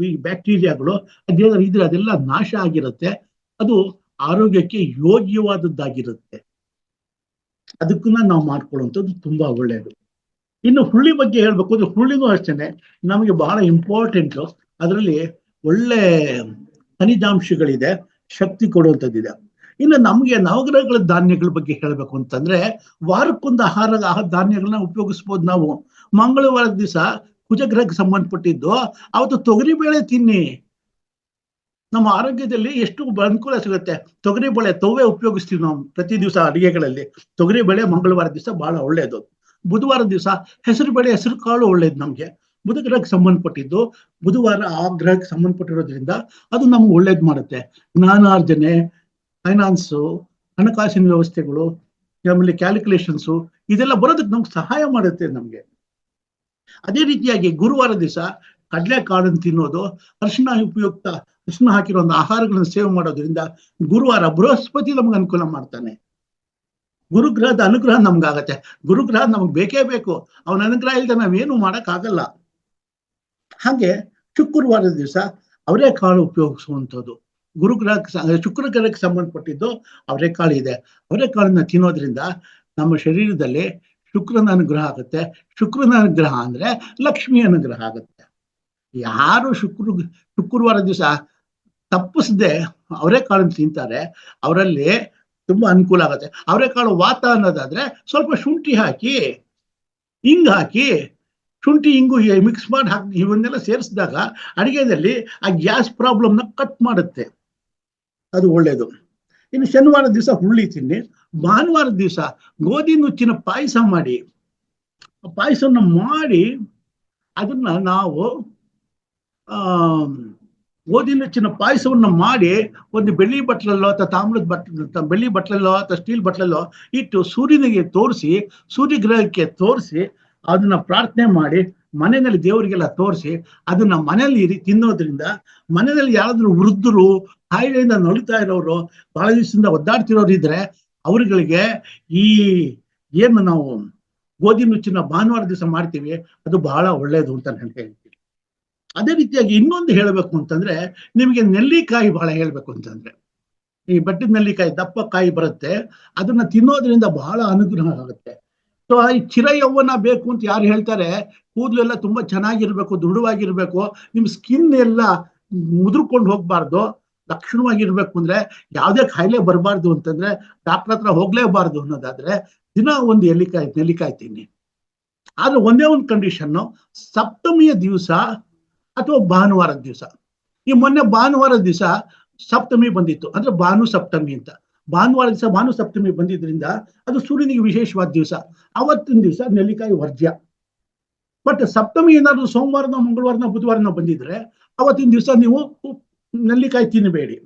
ಬ್ಯಾಕ್ಟೀರಿಯಾಗಳು ಅದೇನಾದ್ರು ಇದ್ರೆ ಅದೆಲ್ಲ ನಾಶ ಆಗಿರುತ್ತೆ. ಅದು ಆರೋಗ್ಯಕ್ಕೆ ಯೋಗ್ಯವಾದದ್ದಾಗಿರುತ್ತೆ. ಅದಕ್ಕನ್ನ ನಾವು ಮಾಡ್ಕೊಳ್ಳುವಂಥದ್ದು ತುಂಬಾ ಒಳ್ಳೆಯದು. ಇನ್ನು ಹುಳಿ ಬಗ್ಗೆ ಹೇಳ್ಬೇಕು ಅಂದ್ರೆ ಹುಳಿನೂ ಅಷ್ಟೇನೆ ನಮಗೆ ಬಹಳ ಇಂಪಾರ್ಟೆಂಟು. ಅದರಲ್ಲಿ ಒಳ್ಳೆ ಖನಿಜಾಂಶಗಳಿದೆ, ಶಕ್ತಿ ಕೊಡುವಂಥದ್ದಿದೆ. ಇನ್ನು ನಮಗೆ ನವಗ್ರಹಗಳ ಧಾನ್ಯಗಳ ಬಗ್ಗೆ ಹೇಳ್ಬೇಕು ಅಂತಂದ್ರೆ ವಾರಕ್ಕೊಂದು ಧಾನ್ಯಗಳನ್ನ ಉಪಯೋಗಿಸ್ಬೋದು ನಾವು. ಮಂಗಳವಾರದ ದಿವಸ ಕುಜಗ್ರಹಕ್ಕೆ ಸಂಬಂಧಪಟ್ಟಿದ್ದು ಅವತ್ತು ತೊಗರಿ ಬೇಳೆ ತಿನ್ನಿ, ನಮ್ಮ ಆರೋಗ್ಯದಲ್ಲಿ ಎಷ್ಟು ಅನುಕೂಲ ಸಿಗುತ್ತೆ. ತೊಗರಿ ಬೇಳೆ ತವೇ ಉಪಯೋಗಿಸ್ತೀವಿ ನಾವು ಪ್ರತಿ ದಿವಸ ಅಡಿಗೆಗಳಲ್ಲಿ. ತೊಗರಿ ಬೇಳೆ ಮಂಗಳವಾರ ದಿವಸ ಬಹಳ ಒಳ್ಳೆಯದು. ಬುಧವಾರ ದಿವಸ ಹೆಸರು ಬೇಳೆ, ಹೆಸರು ಕಾಳು ಒಳ್ಳೇದು ನಮ್ಗೆ. ಬುಧ ಗ್ರಹಕ್ಕೆ ಸಂಬಂಧಪಟ್ಟಿದ್ದು, ಬುಧವಾರ ಆ ಗ್ರಹಕ್ಕೆ ಸಂಬಂಧಪಟ್ಟಿರೋದ್ರಿಂದ ಅದು ನಮ್ಗೆ ಒಳ್ಳೇದು ಮಾಡುತ್ತೆ. ಜ್ಞಾನಾರ್ಜನೆ, ಫೈನಾನ್ಸು, ಹಣಕಾಸಿನ ವ್ಯವಸ್ಥೆಗಳು, ಆಮೇಲೆ ಕ್ಯಾಲ್ಕುಲೇಷನ್ಸು, ಇದೆಲ್ಲ ಬರೋದಕ್ಕೆ ನಮ್ಗೆ ಸಹಾಯ ಮಾಡುತ್ತೆ ನಮ್ಗೆ. ಅದೇ ರೀತಿಯಾಗಿ ಗುರುವಾರ ದಿವಸ ಕಡಲೆಕಾಳನ್ನು ತಿನ್ನೋದು, ಅರಿಶಿನ ಉಪಯುಕ್ತ ಅರಿಶಿನ ಹಾಕಿರೋ ಒಂದು ಆಹಾರಗಳನ್ನು ಸೇವೆ ಮಾಡೋದ್ರಿಂದ ಗುರುವಾರ ಬೃಹಸ್ಪತಿ ನಮ್ಗೆ ಅನುಕೂಲ ಮಾಡ್ತಾನೆ. ಗುರುಗ್ರಹದ ಅನುಗ್ರಹ ನಮ್ಗಾಗತ್ತೆ. ಗುರುಗ್ರಹ ನಮ್ಗೆ ಬೇಕೇ ಬೇಕು, ಅವನ ಅನುಗ್ರಹ ಇಲ್ಲದೆ ನಾವೇನು ಆಗಲ್ಲ. ಹಾಗೆ ಶುಕ್ರವಾರದ ದಿವಸ ಅವರೆಕಾಳು ಉಪಯೋಗಿಸುವಂಥದ್ದು. ಶುಕ್ರ ಗ್ರಹಕ್ಕೆ ಸಂಬಂಧಪಟ್ಟಿದ್ದು ಅವರೆಕಾಳು ಇದೆ. ಅವರೆಕಾಳನ್ನ ತಿನ್ನೋದ್ರಿಂದ ನಮ್ಮ ಶರೀರದಲ್ಲಿ ಶುಕ್ರನ ಅನುಗ್ರಹ ಆಗುತ್ತೆ. ಶುಕ್ರನ ಅನುಗ್ರಹ ಅಂದ್ರೆ ಲಕ್ಷ್ಮಿ ಅನುಗ್ರಹ ಆಗುತ್ತೆ. ಯಾರು ಶುಕ್ರವಾರ ದಿವಸ ತಪ್ಪಿಸದೆ ಅವರೆಕಾಳನ್ನು ತಿಂತಾರೆ ಅವರಲ್ಲಿ ತುಂಬಾ ಅನುಕೂಲ ಆಗುತ್ತೆ. ಅವರೆಕಾಳು ವಾತ ಅನ್ನೋದಾದ್ರೆ ಸ್ವಲ್ಪ ಶುಂಠಿ ಹಾಕಿ, ಹಿಂಗ್ ಹಾಕಿ, ಶುಂಠಿ ಹಿಂಗು ಮಿಕ್ಸ್ ಮಾಡಿ ಹಾಕಿ ಇವನ್ನೆಲ್ಲ ಸೇರಿಸಿದಾಗ ಅಡಿಗೆದಲ್ಲಿ ಆ ಗ್ಯಾಸ್ ಪ್ರಾಬ್ಲಮ್ನ ಕಟ್ ಮಾಡುತ್ತೆ, ಅದು ಒಳ್ಳೇದು. ಇನ್ನು ಶನಿವಾರ ದಿವಸ ಹುಳ್ಳಿ ತಿನ್ನಿ. ಭಾನುವಾರ ದಿವಸ ಗೋಧಿ ನುಚ್ಚಿನ ಪಾಯಸ ಮಾಡಿ, ಪಾಯಸವನ್ನು ಮಾಡಿ ಅದನ್ನ ನಾವು ಗೋಧಿ ನುಚ್ಚಿನ ಪಾಯಸವನ್ನ ಮಾಡಿ ಒಂದು ಬೆಳ್ಳಿ ಬಟ್ಲಲ್ಲೋ ಅಥವಾ ತಾಮ್ರದ ಬೆಳ್ಳಿ ಬಟ್ಲಲ್ಲೋ ಅಥವಾ ಸ್ಟೀಲ್ ಬಟ್ಲಲ್ಲೋ ಇಟ್ಟು ಸೂರ್ಯನಿಗೆ ತೋರಿಸಿ, ಸೂರ್ಯಗ್ರಹಕ್ಕೆ ತೋರಿಸಿ, ಅದನ್ನ ಪ್ರಾರ್ಥನೆ ಮಾಡಿ ಮನೆಯಲ್ಲಿ ದೇವರಿಗೆಲ್ಲ ತೋರಿಸಿ ಅದನ್ನ ಮನೆಯಲ್ಲಿ ತಿನ್ನೋದ್ರಿಂದ ಮನೆಯಲ್ಲಿ ಯಾರಾದ್ರೂ ವೃದ್ಧರು, ಕಾಯಿಲೆಯಿಂದ ನೊಳಿತಾ ಇರೋರು, ಬಹಳ ದಿವಸದಿಂದ ಒದ್ದಾಡ್ತಿರೋರು ಇದ್ರೆ ಅವರುಗಳಿಗೆ ಈ ಏನು ನಾವು ಗೋಧಿ ನುಚ್ಚಿನ ಭಾನುವಾರ ದಿವಸ ಮಾಡ್ತೀವಿ ಅದು ಬಹಳ ಒಳ್ಳೇದು ಅಂತ ನಾನು ಹೇಳ್ತೀನಿ. ಅದೇ ರೀತಿಯಾಗಿ ಇನ್ನೊಂದು ಹೇಳಬೇಕು ಅಂತಂದ್ರೆ ನಿಮಗೆ ನೆಲ್ಲಿಕಾಯಿ ಬಹಳ ಹೇಳ್ಬೇಕು ಅಂತಂದ್ರೆ, ಈ ಬೆಟ್ಟದ ನೆಲ್ಲಿಕಾಯಿ ದಪ್ಪ ಕಾಯಿ ಬರುತ್ತೆ, ಅದನ್ನ ತಿನ್ನೋದ್ರಿಂದ ಬಹಳ ಅನುಗ್ರಹ ಆಗುತ್ತೆ. ಸೊ ಈ ಚಿರ ಯೌವನ ಬೇಕು ಅಂತ ಯಾರು ಹೇಳ್ತಾರೆ, ಕೂದಲೆಲ್ಲ ತುಂಬಾ ಚೆನ್ನಾಗಿರ್ಬೇಕು, ದೃಢವಾಗಿರ್ಬೇಕು, ನಿಮ್ ಸ್ಕಿನ್ ಎಲ್ಲ ಮುದುರ್ಕೊಂಡು ಹೋಗ್ಬಾರ್ದು, ಲಕ್ಷಣವಾಗಿರ್ಬೇಕು ಅಂದ್ರೆ, ಯಾವುದೇ ಕಾಯಿಲೆ ಬರಬಾರ್ದು ಅಂತಂದ್ರೆ ಡಾಕ್ಟರ್ ಹತ್ರ ಹೋಗ್ಲೇಬಾರ್ದು ಅನ್ನೋದಾದ್ರೆ ದಿನ ಒಂದು ನೆಲ್ಲಿಕಾಯಿ ತಿನ್ನಿ. ಆದ್ರೆ ಒಂದೇ ಒಂದು ಕಂಡೀಷನ್ನು, ಸಪ್ತಮಿಯ ದಿವಸ ಅಥವಾ ಭಾನುವಾರದ ದಿವಸ. ಈ ಮೊನ್ನೆ ಭಾನುವಾರದ ದಿವಸ ಸಪ್ತಮಿ ಬಂದಿತ್ತು, ಅಂದ್ರೆ ಭಾನು ಸಪ್ತಮಿ ಅಂತ. ಭಾನುವಾರ ದಿವಸ ಭಾನು ಸಪ್ತಮಿ ಬಂದಿದ್ರಿಂದ ಅದು ಸೂರ್ಯನಿಗೆ ವಿಶೇಷವಾದ ದಿವಸ. ಅವತ್ತಿನ ದಿವಸ ನೆಲ್ಲಿಕಾಯಿ ವರ್ಜ್ಯ. ಬಟ್ ಸಪ್ತಮಿ ಏನಾದ್ರು ಸೋಮವಾರನ, ಮಂಗಳವಾರನ, ಬುಧವಾರನ ಬಂದಿದ್ರೆ ಅವತ್ತಿನ ದಿವಸ ನೀವು ನೆಲ್ಲಿಕಾಯಿ ತಿನ್ನಬೇಡಿ.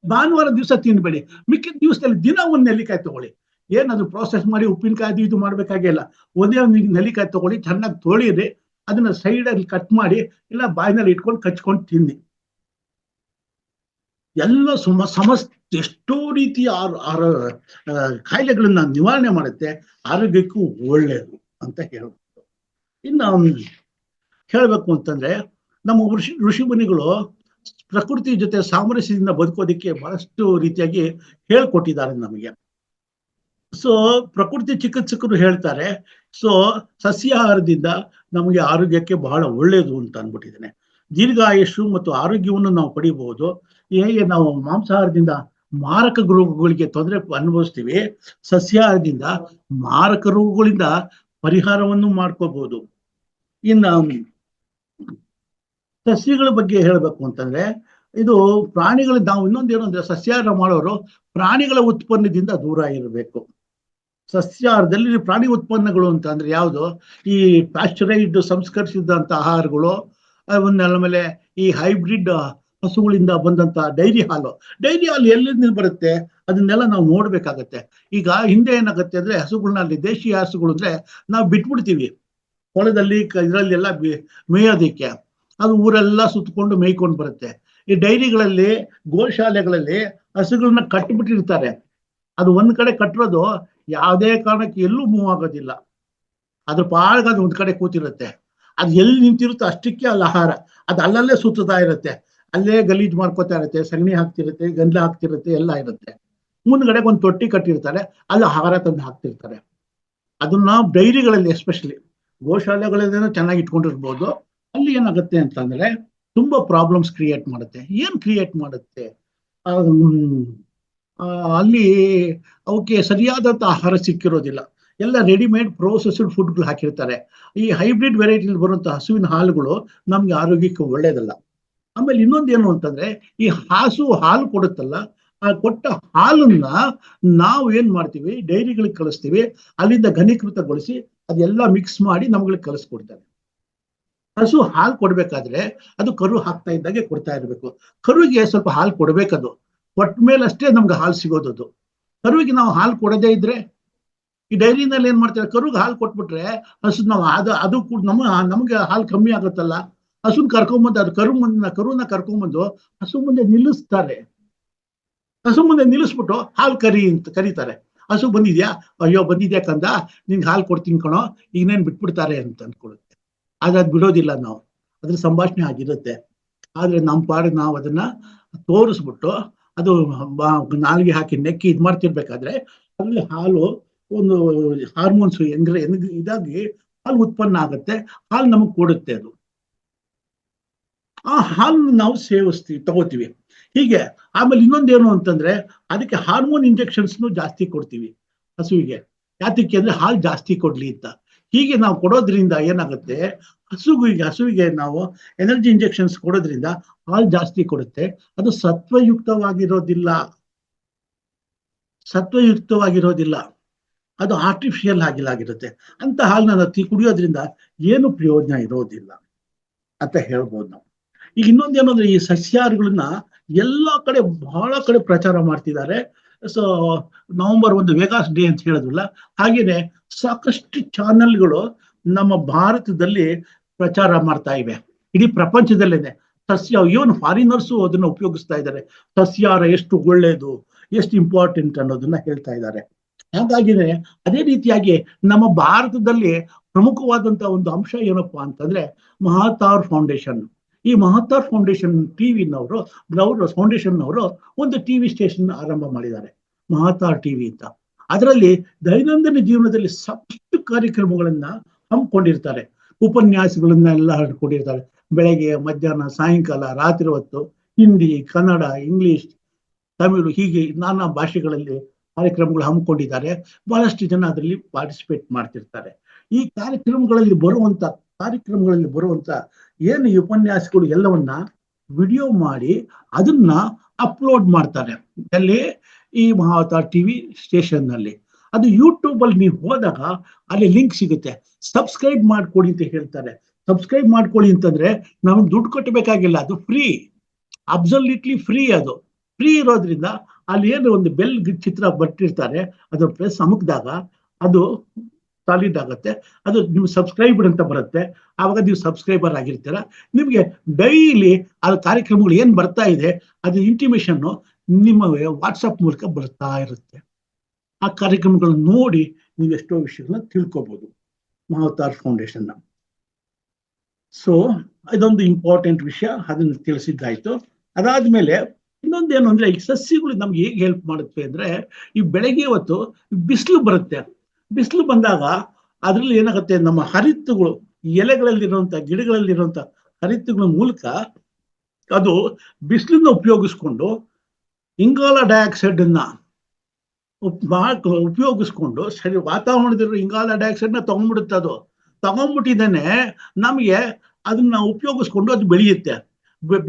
ಭಾನುವಾರ ದಿವಸ ತಿನ್ನಬೇಡಿ. ಮಿಕ್ಕಿದ ದಿವಸದಲ್ಲಿ ದಿನ ಒಂದು ನೆಲ್ಲಿಕಾಯಿ ತಗೊಳ್ಳಿ. ಏನಾದ್ರು ಪ್ರೋಸೆಸ್ ಮಾಡಿ ಉಪ್ಪಿನಕಾಯಿ ಇದು ಮಾಡ್ಬೇಕಾಗಿಲ್ಲ. ಒಂದೇ ಒಂದು ನೆಲ್ಲಿಕಾಯಿ ತಗೊಳ್ಳಿ, ಚೆನ್ನಾಗಿ ತೊಳಿರಿ, ಅದನ್ನ ಸೈಡಲ್ಲಿ ಕಟ್ ಮಾಡಿ ಇಲ್ಲ ಬಾಯಿನಲ್ಲಿ ಇಟ್ಕೊಂಡು ಕಚ್ಕೊಂಡು ತಿನ್ನಿ. ಎಲ್ಲ ಎಷ್ಟೋ ರೀತಿಯ ಕಾಯಿಲೆಗಳನ್ನ ನಿವಾರಣೆ ಮಾಡುತ್ತೆ, ಆರೋಗ್ಯಕ್ಕೂ ಒಳ್ಳೆಯದು ಅಂತ ಹೇಳ್ಬೋದು. ಇನ್ನು ಹೇಳ್ಬೇಕು ಅಂತಂದ್ರೆ ನಮ್ಮ ಋಷಿ ಮುನಿಗಳು ಪ್ರಕೃತಿ ಜೊತೆ ಸಾಮರಸ್ಯದಿಂದ ಬದುಕೋದಿಕ್ಕೆ ಬಹಳಷ್ಟು ರೀತಿಯಾಗಿ ಹೇಳ್ಕೊಟ್ಟಿದ್ದಾರೆ ನಮಗೆ. ಸೊ ಪ್ರಕೃತಿ ಚಿಕಿತ್ಸಕರು ಹೇಳ್ತಾರೆ, ಸೊ ಸಸ್ಯಾಹಾರದಿಂದ ನಮಗೆ ಆರೋಗ್ಯಕ್ಕೆ ಬಹಳ ಒಳ್ಳೆಯದು ಅಂತ ಅಂದ್ಬಿಟ್ಟಿದ್ದೇನೆ. ದೀರ್ಘಾಯುಷು ಮತ್ತು ಆರೋಗ್ಯವನ್ನು ನಾವು ಪಡಿಬಹುದು. ಹೇಗೆ ನಾವು ಮಾಂಸಾಹಾರದಿಂದ ಮಾರಕ ರೋಗಗಳಿಗೆ ತೊಂದರೆ ಅನುಭವಿಸ್ತೀವಿ, ಸಸ್ಯಾಹಾರದಿಂದ ಮಾರಕ ರೋಗಗಳಿಂದ ಪರಿಹಾರವನ್ನು ಮಾಡ್ಕೋಬಹುದು. ಇನ್ನು ಸಸ್ಯಗಳ ಬಗ್ಗೆ ಹೇಳ್ಬೇಕು ಅಂತಂದ್ರೆ, ಇದು ಪ್ರಾಣಿಗಳ, ನಾವು ಇನ್ನೊಂದೇನು ಅಂದ್ರೆ ಸಸ್ಯಾಹಾರ ಮಾಡೋರು ಪ್ರಾಣಿಗಳ ಉತ್ಪನ್ನದಿಂದ ದೂರ ಇರಬೇಕು. ಸಸ್ಯಾಹಾರದಲ್ಲಿ ಪ್ರಾಣಿ ಉತ್ಪನ್ನಗಳು ಅಂತ ಅಂದ್ರೆ ಯಾವುದು, ಈ ಪ್ಯಾಸ್ಚರೈಸ್ಡ್ ಸಂಸ್ಕರಿಸಿದಂತ ಆಹಾರಗಳು, ಆಮೇಲೆ ಈ ಹೈಬ್ರಿಡ್ ಹಸುಗಳಿಂದ ಬಂದಂತ ಡೈರಿ ಹಾಲು ಎಲ್ಲಿಂದ ಬರುತ್ತೆ ಅದನ್ನೆಲ್ಲ ನಾವು ನೋಡ್ಬೇಕಾಗತ್ತೆ. ಈಗ ಹಿಂದೆ ಏನಾಗುತ್ತೆ ಅಂದ್ರೆ ಹಸುಗಳನ್ನಲ್ಲಿ, ದೇಶೀಯ ಹಸುಗಳು ಅಂದ್ರೆ ನಾವು ಬಿಟ್ಬಿಡ್ತೀವಿ ಹೊಲದಲ್ಲಿ ಇದರಲ್ಲೆಲ್ಲ ಮೇಯೋದಿಕ್ಕೆ, ಅದು ಊರೆಲ್ಲ ಸುತ್ತಕೊಂಡು ಮೇಯ್ಕೊಂಡು ಬರುತ್ತೆ. ಈ ಡೈರಿಗಳಲ್ಲಿ, ಗೋಶಾಲೆಗಳಲ್ಲಿ ಹಸುಗಳನ್ನ ಕಟ್ಟಿಬಿಟ್ಟಿರ್ತಾರೆ. ಅದು ಒಂದ್ ಕಡೆ ಕಟ್ಟಿರೋದು ಯಾವುದೇ ಕಾರಣಕ್ಕೆ ಎಲ್ಲೂ ಮೂವ್ ಆಗೋದಿಲ್ಲ. ಅದ್ರ ಪಾಳ್ಗ ಅದು ಒಂದ್ ಕಡೆ ಕೂತಿರುತ್ತೆ. ಅದು ಎಲ್ಲಿ ನಿಂತಿರುತ್ತೋ ಅಷ್ಟಕ್ಕೆ ಅಲ್ಲಿ ಆಹಾರ, ಅದು ಅಲ್ಲಲ್ಲೇ ಸುತ್ತಾ ಇರುತ್ತೆ, ಅಲ್ಲೇ ಗಲೀಜ್ ಮಾಡ್ಕೋತಾ ಇರುತ್ತೆ, ಸಗಣಿ ಹಾಕ್ತಿರುತ್ತೆ, ಗಂಧ ಹಾಕ್ತಿರುತ್ತೆ, ಎಲ್ಲ ಇರುತ್ತೆ. ಮುಂದ್ಗಡೆ ಒಂದು ತೊಟ್ಟಿ ಕಟ್ಟಿರ್ತಾರೆ, ಅಲ್ಲಿ ಆಹಾರ ತಂದು ಹಾಕ್ತಿರ್ತಾರೆ. ಅದನ್ನ ಡೈರಿಗಳಲ್ಲಿ, ಎಸ್ಪೆಷಲಿ ಗೋಶಾಲೆಗಳನ್ನೇನೋ ಚೆನ್ನಾಗಿ ಇಟ್ಕೊಂಡಿರ್ಬೋದು, ಅಲ್ಲಿ ಏನಾಗುತ್ತೆ ಅಂತಂದ್ರೆ ತುಂಬಾ ಪ್ರಾಬ್ಲಮ್ಸ್ ಕ್ರಿಯೇಟ್ ಮಾಡುತ್ತೆ. ಏನ್ ಕ್ರಿಯೇಟ್ ಮಾಡುತ್ತೆ? ಆ, ಹ್ಮ್, ಆ, ಅಲ್ಲಿ ಅವಕ್ಕೆ ಸರಿಯಾದಂತ ಆಹಾರ ಸಿಕ್ಕಿರೋದಿಲ್ಲ. ಎಲ್ಲ ರೆಡಿಮೇಡ್ ಪ್ರೋಸೆಸ್ಡ್ ಫುಡ್ಗಳು ಹಾಕಿರ್ತಾರೆ. ಈ ಹೈಬ್ರಿಡ್ ವೆರೈಟಿ ಬರುವಂತ ಹಸುವಿನ ಹಾಲುಗಳು ನಮ್ಗೆ ಆರೋಗ್ಯಕ್ಕೆ ಒಳ್ಳೇದಲ್ಲ. ಆಮೇಲೆ ಇನ್ನೊಂದೇನು ಅಂತಂದ್ರೆ, ಈ ಹಾಲು ಕೊಡುತ್ತಲ್ಲ, ಆ ಕೊಟ್ಟ ಹಾಲನ್ನ ನಾವು ಏನ್ ಮಾಡ್ತೀವಿ, ಡೈರಿಗಳಿಗೆ ಕಳಿಸ್ತೀವಿ. ಅಲ್ಲಿಂದ ಘನೀಕೃತಗೊಳಿಸಿ ಅದೆಲ್ಲ ಮಿಕ್ಸ್ ಮಾಡಿ ನಮ್ಗಳಿಗೆ ಕಳಿಸ್ಕೊಡ್ತಾರೆ. ಹಸು ಹಾಲು ಕೊಡ್ಬೇಕಾದ್ರೆ ಅದು ಕರು ಹಾಕ್ತಾ ಇದ್ದಾಗೆ ಕೊಡ್ತಾ ಇರ್ಬೇಕು. ಕರುವಿಗೆ ಸ್ವಲ್ಪ ಹಾಲು ಕೊಡ್ಬೇಕದು, ಕೊಟ್ಟ ಮೇಲೆ ಅಷ್ಟೇ ನಮ್ಗೆ ಹಾಲು ಸಿಗೋದದು. ಕರುವಿಗೆ ನಾವು ಹಾಲು ಕೊಡದೇ ಇದ್ರೆ, ಈ ಡೈರಿನಲ್ಲಿ ಏನ್ ಮಾಡ್ತಾರೆ, ಕರುಗೆ ಹಾಲು ಕೊಟ್ಬಿಟ್ರೆ ಹಸು ನಾವು ಅದು ನಮ್ಗೆ ಹಾಲು ಕಮ್ಮಿ ಆಗುತ್ತಲ್ಲ. ಹಸುನ್ ಕರ್ಕೊಂಬಂದು ಅದು ಕರುನ ಕರ್ಕೊಂಬಂದು ಹಸು ಮುಂದೆ ನಿಲ್ಲಿಸ್ತಾರೆ. ಹಸು ಮುಂದೆ ನಿಲ್ಲಿಸ್ಬಿಟ್ಟು ಹಾಲು ಅಂತ ಕರೀತಾರೆ. ಹಸು ಬಂದಿದ್ಯಾ? ಅಯ್ಯೋ ಬಂದಿದ್ಯಾ ಕಂದ, ನಿನ್ಗೆ ಹಾಲು ಕೊಡ್ತೀನಿ ಕಣೋ, ಈಗನೇನ್ ಬಿಟ್ಬಿಡ್ತಾರೆ ಅಂತ ಅನ್ಕೊಳುತ್ತೆ. ಆದ್ರೆ ಅದು ಬಿಡೋದಿಲ್ಲ. ನಾವು ಅದ್ರ ಸಂಭಾಷಣೆ ಆಗಿರುತ್ತೆ. ಆದ್ರೆ ನಮ್ಮ ಪಾಡಿಗೆ ನಾವು ಅದನ್ನ ತೋರಿಸ್ಬಿಟ್ಟು ಅದು ನಾಲ್ಗೆ ಹಾಕಿ ನೆಕ್ಕಿ ಇದ್ ಮಾಡ್ತಿರ್ಬೇಕಾದ್ರೆ ಅಲ್ಲಿ ಹಾಲು ಒಂದು ಹಾರ್ಮೋನ್ಸ್ ಇದಾಗಿ ಹಾಲು ಉತ್ಪನ್ನ ಆಗುತ್ತೆ. ಹಾಲು ನಮಗ್ ಕೊಡುತ್ತೆ. ಅದು ಆ ಹಾಲನ್ನು ನಾವು ತಗೋತೀವಿ ಹೀಗೆ. ಆಮೇಲೆ ಇನ್ನೊಂದೇನು ಅಂತಂದ್ರೆ, ಅದಕ್ಕೆ ಹಾರ್ಮೋನ್ ಇಂಜೆಕ್ಷನ್ಸ್ ಜಾಸ್ತಿ ಕೊಡ್ತೀವಿ ಹಸುವಿಗೆ. ಯಾತಕ್ಕೆ ಅಂದ್ರೆ ಹಾಲು ಜಾಸ್ತಿ ಕೊಡ್ಲಿ ಅಂತ. ಹೀಗೆ ನಾವು ಕೊಡೋದ್ರಿಂದ ಏನಾಗುತ್ತೆ, ಹಸುವಿಗೆ ನಾವು ಎನರ್ಜಿ ಇಂಜೆಕ್ಷನ್ಸ್ ಕೊಡೋದ್ರಿಂದ ಹಾಲು ಜಾಸ್ತಿ ಕೊಡುತ್ತೆ. ಅದು ಸತ್ವಯುಕ್ತವಾಗಿರೋದಿಲ್ಲ, ಅದು ಆರ್ಟಿಫಿಷಿಯಲ್ ಆಗಿರುತ್ತೆ. ಅಂತ ಹಾಲನ್ನ ಕುಡಿಯೋದ್ರಿಂದ ಏನು ಪ್ರಯೋಜನ ಇರೋದಿಲ್ಲ ಅಂತ ಹೇಳ್ಬೋದು ನಾವು. ಈಗ ಇನ್ನೊಂದೇನು ಅಂದ್ರೆ, ಈ ಸಸ್ಯಾಹಾರಿಗಳನ್ನ ಎಲ್ಲಾ ಕಡೆ ಬಹಳ ಕಡೆ ಪ್ರಚಾರ ಮಾಡ್ತಿದ್ದಾರೆ. ಸೊ ನವೆಂಬರ್ 1 ವೆಗಾಸ್ ಡೇ ಅಂತ ಹೇಳಿದ್ವಲ್ಲ, ಹಾಗೇನೆ ಸಾಕಷ್ಟು ಚಾನೆಲ್ಗಳು ನಮ್ಮ ಭಾರತದಲ್ಲಿ ಪ್ರಚಾರ ಮಾಡ್ತಾ ಇವೆ. ಇಡೀ ಪ್ರಪಂಚದಲ್ಲೇನೆ ಇವನ್ ಫಾರಿನರ್ಸು ಅದನ್ನ ಉಪಯೋಗಿಸ್ತಾ ಇದ್ದಾರೆ. ಸಸ್ಯಾಹಾರ ಎಷ್ಟು ಒಳ್ಳೇದು, ಎಷ್ಟು ಇಂಪಾರ್ಟೆಂಟ್ ಅನ್ನೋದನ್ನ ಹೇಳ್ತಾ ಇದ್ದಾರೆ. ಹಾಗಾಗಿನೇ ಅದೇ ರೀತಿಯಾಗಿ ನಮ್ಮ ಭಾರತದಲ್ಲಿ ಪ್ರಮುಖವಾದಂತ ಒಂದು ಅಂಶ ಏನಪ್ಪಾ ಅಂತಂದ್ರೆ, ಮಹಾತಾರ್ ಫೌಂಡೇಶನ್. ಈ ಮಹಾತಾರ್ ಫೌಂಡೇಶನ್ ಫೌಂಡೇಶನ್ ಅವರು ಒಂದು ಟಿವಿ ಸ್ಟೇಷನ್ ಆರಂಭ ಮಾಡಿದ್ದಾರೆ, ಮಹಾತಾರ್ ಟಿವಿ ಅಂತ. ಅದರಲ್ಲಿ ದೈನಂದಿನ ಜೀವನದಲ್ಲಿ ಸಾಕಷ್ಟು ಕಾರ್ಯಕ್ರಮಗಳನ್ನ ಹಮ್ಮಿಕೊಂಡಿರ್ತಾರೆ. ಉಪನ್ಯಾಸಗಳನ್ನ ಎಲ್ಲ ಹರಡ್ಕೊಂಡಿರ್ತಾರೆ. ಬೆಳಗ್ಗೆ, ಮಧ್ಯಾಹ್ನ, ಸಾಯಂಕಾಲ, ರಾತ್ರಿ ಹೊತ್ತು ಹಿಂದಿ, ಕನ್ನಡ, ಇಂಗ್ಲಿಷ್, ತಮಿಳು, ಹೀಗೆ ನಾನಾ ಭಾಷೆಗಳಲ್ಲಿ ಕಾರ್ಯಕ್ರಮಗಳು ಹಮ್ಮಿಕೊಂಡಿದ್ದಾರೆ. ಬಹಳಷ್ಟು ಜನ ಅದರಲ್ಲಿ ಪಾರ್ಟಿಸಿಪೇಟ್ ಮಾಡ್ತಿರ್ತಾರೆ. ಈ ಕಾರ್ಯಕ್ರಮಗಳಲ್ಲಿ ಬರುವಂತ ಏನು ಈ ಉಪನ್ಯಾಸಗಳು ಎಲ್ಲವನ್ನ ವಿಡಿಯೋ ಮಾಡಿ ಅದನ್ನ ಅಪ್ಲೋಡ್ ಮಾಡ್ತಾರೆ. ಅಲ್ಲಿ ಈ ಮಹಾತಾರ್ ಟಿವಿ ಸ್ಟೇಷನ್ ನಲ್ಲಿ. ಅದು ಯೂಟ್ಯೂಬ್ ಅಲ್ಲಿ ನೀವು ಹೋದಾಗ ಅಲ್ಲಿ ಲಿಂಕ್ ಸಿಗುತ್ತೆ. ಸಬ್ಸ್ಕ್ರೈಬ್ ಮಾಡ್ಕೊಡಿ ಅಂತ ಹೇಳ್ತಾರೆ. ಸಬ್ಸ್ಕ್ರೈಬ್ ಮಾಡ್ಕೊಳ್ಳಿ ಅಂತಂದ್ರೆ ನಾವು ದುಡ್ಡು ಕಟ್ಟಬೇಕಾಗಿಲ್ಲ, ಅದು ಫ್ರೀ, ಅಬ್ಸಲ್ಯೂಟ್ಲಿ ಫ್ರೀ. ಅದು ಫ್ರೀ ಇರೋದ್ರಿಂದ ಅಲ್ಲಿ ಏನು ಒಂದು ಬೆಲ್ ಚಿತ್ರ ಬಟ್ಟಿರ್ತಾರೆ, ಅದ್ರ ಪ್ರೆಸ್ ಅಮುಕ್ದಾಗ ಅದು ಸಾಲಿಡ್ ಆಗುತ್ತೆ. ಅದು ನೀವು ಸಬ್ಸ್ಕ್ರೈಬರ್ ಅಂತ ಬರುತ್ತೆ. ಆವಾಗ ನೀವು ಸಬ್ಸ್ಕ್ರೈಬರ್ ಆಗಿರ್ತೀರ. ನಿಮ್ಗೆ ಡೈಲಿ ಆ ಕಾರ್ಯಕ್ರಮಗಳು ಏನ್ ಬರ್ತಾ ಇದೆ ಅದು ಇಂಟಿಮೇಷನ್ ನಿಮ್ಮ ವಾಟ್ಸಪ್ ಮೂಲಕ ಬರ್ತಾ ಇರುತ್ತೆ. ಆ ಕಾರ್ಯಕ್ರಮಗಳನ್ನ ನೋಡಿ ನೀವು ಎಷ್ಟೋ ವಿಷಯಗಳನ್ನ ತಿಳ್ಕೊಬಹುದು ಮಹಾತಾರ್ ಫೌಂಡೇಶನ್. ಸೊ ಇದೊಂದು ಇಂಪಾರ್ಟೆಂಟ್ ವಿಷಯ, ಅದನ್ನು ತಿಳಿಸಿದ್ದಾಯ್ತು. ಅದಾದ್ಮೇಲೆ ಇನ್ನೊಂದೇನು ಅಂದ್ರೆ, ಈ ಸಸ್ಯಗಳು ನಮ್ಗೆ ಹೇಗೆ ಹೆಲ್ಪ್ ಮಾಡುತ್ತೆ ಅಂದ್ರೆ, ಈ ಬೆಳಗ್ಗೆ ಹೊತ್ತು ಬಿಸಿಲು ಬರುತ್ತೆ. ಬಿಸಿಲು ಬಂದಾಗ ಅದ್ರಲ್ಲಿ ಏನಾಗುತ್ತೆ, ನಮ್ಮ ಹರಿತ್ತುಗಳು, ಎಲೆಗಳಲ್ಲಿರುವಂತ ಗಿಡಗಳಲ್ಲಿರುವಂತ ಹರಿತ್ತುಗಳ ಮೂಲಕ ಅದು ಬಿಸಿಲನ್ನ ಉಪಯೋಗಿಸ್ಕೊಂಡು ಇಂಗಾಲ ಡೈಆಕ್ಸೈಡ್ ಅನ್ನ ಉಪಯೋಗಿಸ್ಕೊಂಡು ಸರಿ ವಾತಾವರಣದಲ್ಲಿರೋ ಇಂಗಾಲ ಡೈಆಕ್ಸೈಡ್ ನ ತಗೊಂಡ್ಬಿಡುತ್ತೆ. ಅದು ತಗೊಂಡ್ಬಿಟ್ಟಿದ್ದೇನೆ ನಮಗೆ ಅದನ್ನ ಉಪಯೋಗಿಸ್ಕೊಂಡು ಅದು ಬೆಳೆಯುತ್ತೆ,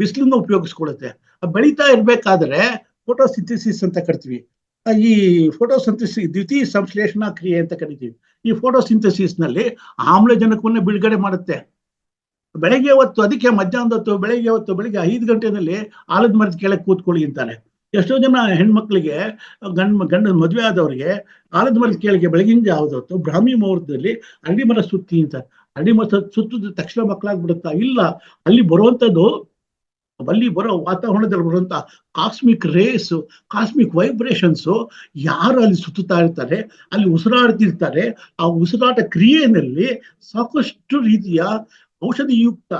ಬಿಸಿಲನ್ನ ಉಪಯೋಗಿಸ್ಕೊಳುತ್ತೆ. ಬೆಳೀತಾ ಇರ್ಬೇಕಾದ್ರೆ ಫೋಟೋಸಿಂಥಸಿಸ್ ಅಂತ ಕರಿತೀವಿ. ಈ ಫೋಟೋಸಿಂಥಸಿಸ್ ದ್ವಿತೀಯ ಸಂಶ್ಲೇಷಣಾ ಕ್ರಿಯೆ ಅಂತ ಕರಿತೀವಿ. ಈ ಫೋಟೋಸಿಂಥಸಿಸ್ ನಲ್ಲಿ ಆಮ್ಲಜನಕವನ್ನ ಬಿಡುಗಡೆ ಮಾಡುತ್ತೆ ಬೆಳಗ್ಗೆ ಹೊತ್ತು. ಅದಕ್ಕೆ ಮಧ್ಯಾಹ್ನದ ಹೊತ್ತು, ಬೆಳಗ್ಗೆ 5 ಗಂಟೆನಲ್ಲಿ ಆಲದ ಮರದ ಕೆಳಗೆ ಕೂತ್ಕೊಳ್ಳಿ ಅಂತಾರೆ. ಎಷ್ಟೋ ಜನ ಹೆಣ್ಮಕ್ಳಿಗೆ, ಗಂಡ ಮದುವೆ ಆದವ್ರಿಗೆ ಆಲದ ಮರದ ಕೆಳಗೆ ಬೆಳಗಿನ ಜಾವದ ಹೊತ್ತು ಬ್ರಾಹ್ಮಿ ಮುಹೂರ್ತದಲ್ಲಿ ಅರಳಿ ಮರ ಸುತ್ತಿ ಅಂತ. ಅರಳಿ ಮರ ಸುತ್ತಿದ ತಕ್ಷಣ ಮಕ್ಕಳಾಗ್ಬಿಡುತ್ತಾ? ಇಲ್ಲ, ಅಲ್ಲಿ ಬರೋ ವಾತಾವರಣದಲ್ಲಿ ಬರುವಂತ ಕಾಸ್ಮಿಕ್ ರೇಸ್, ಕಾಸ್ಮಿಕ್ ವೈಬ್ರೇಷನ್ಸ್ ಯಾರು ಅಲ್ಲಿ ಸುತ್ತುತ್ತಾ ಇರ್ತಾರೆ, ಅಲ್ಲಿ ಉಸಿರಾಡ್ತಿರ್ತಾರೆ. ಆ ಉಸಿರಾಟ ಕ್ರಿಯೆಯಲ್ಲಿ ಸಾಕಷ್ಟು ರೀತಿಯ ಔಷಧಿಯುಕ್ತ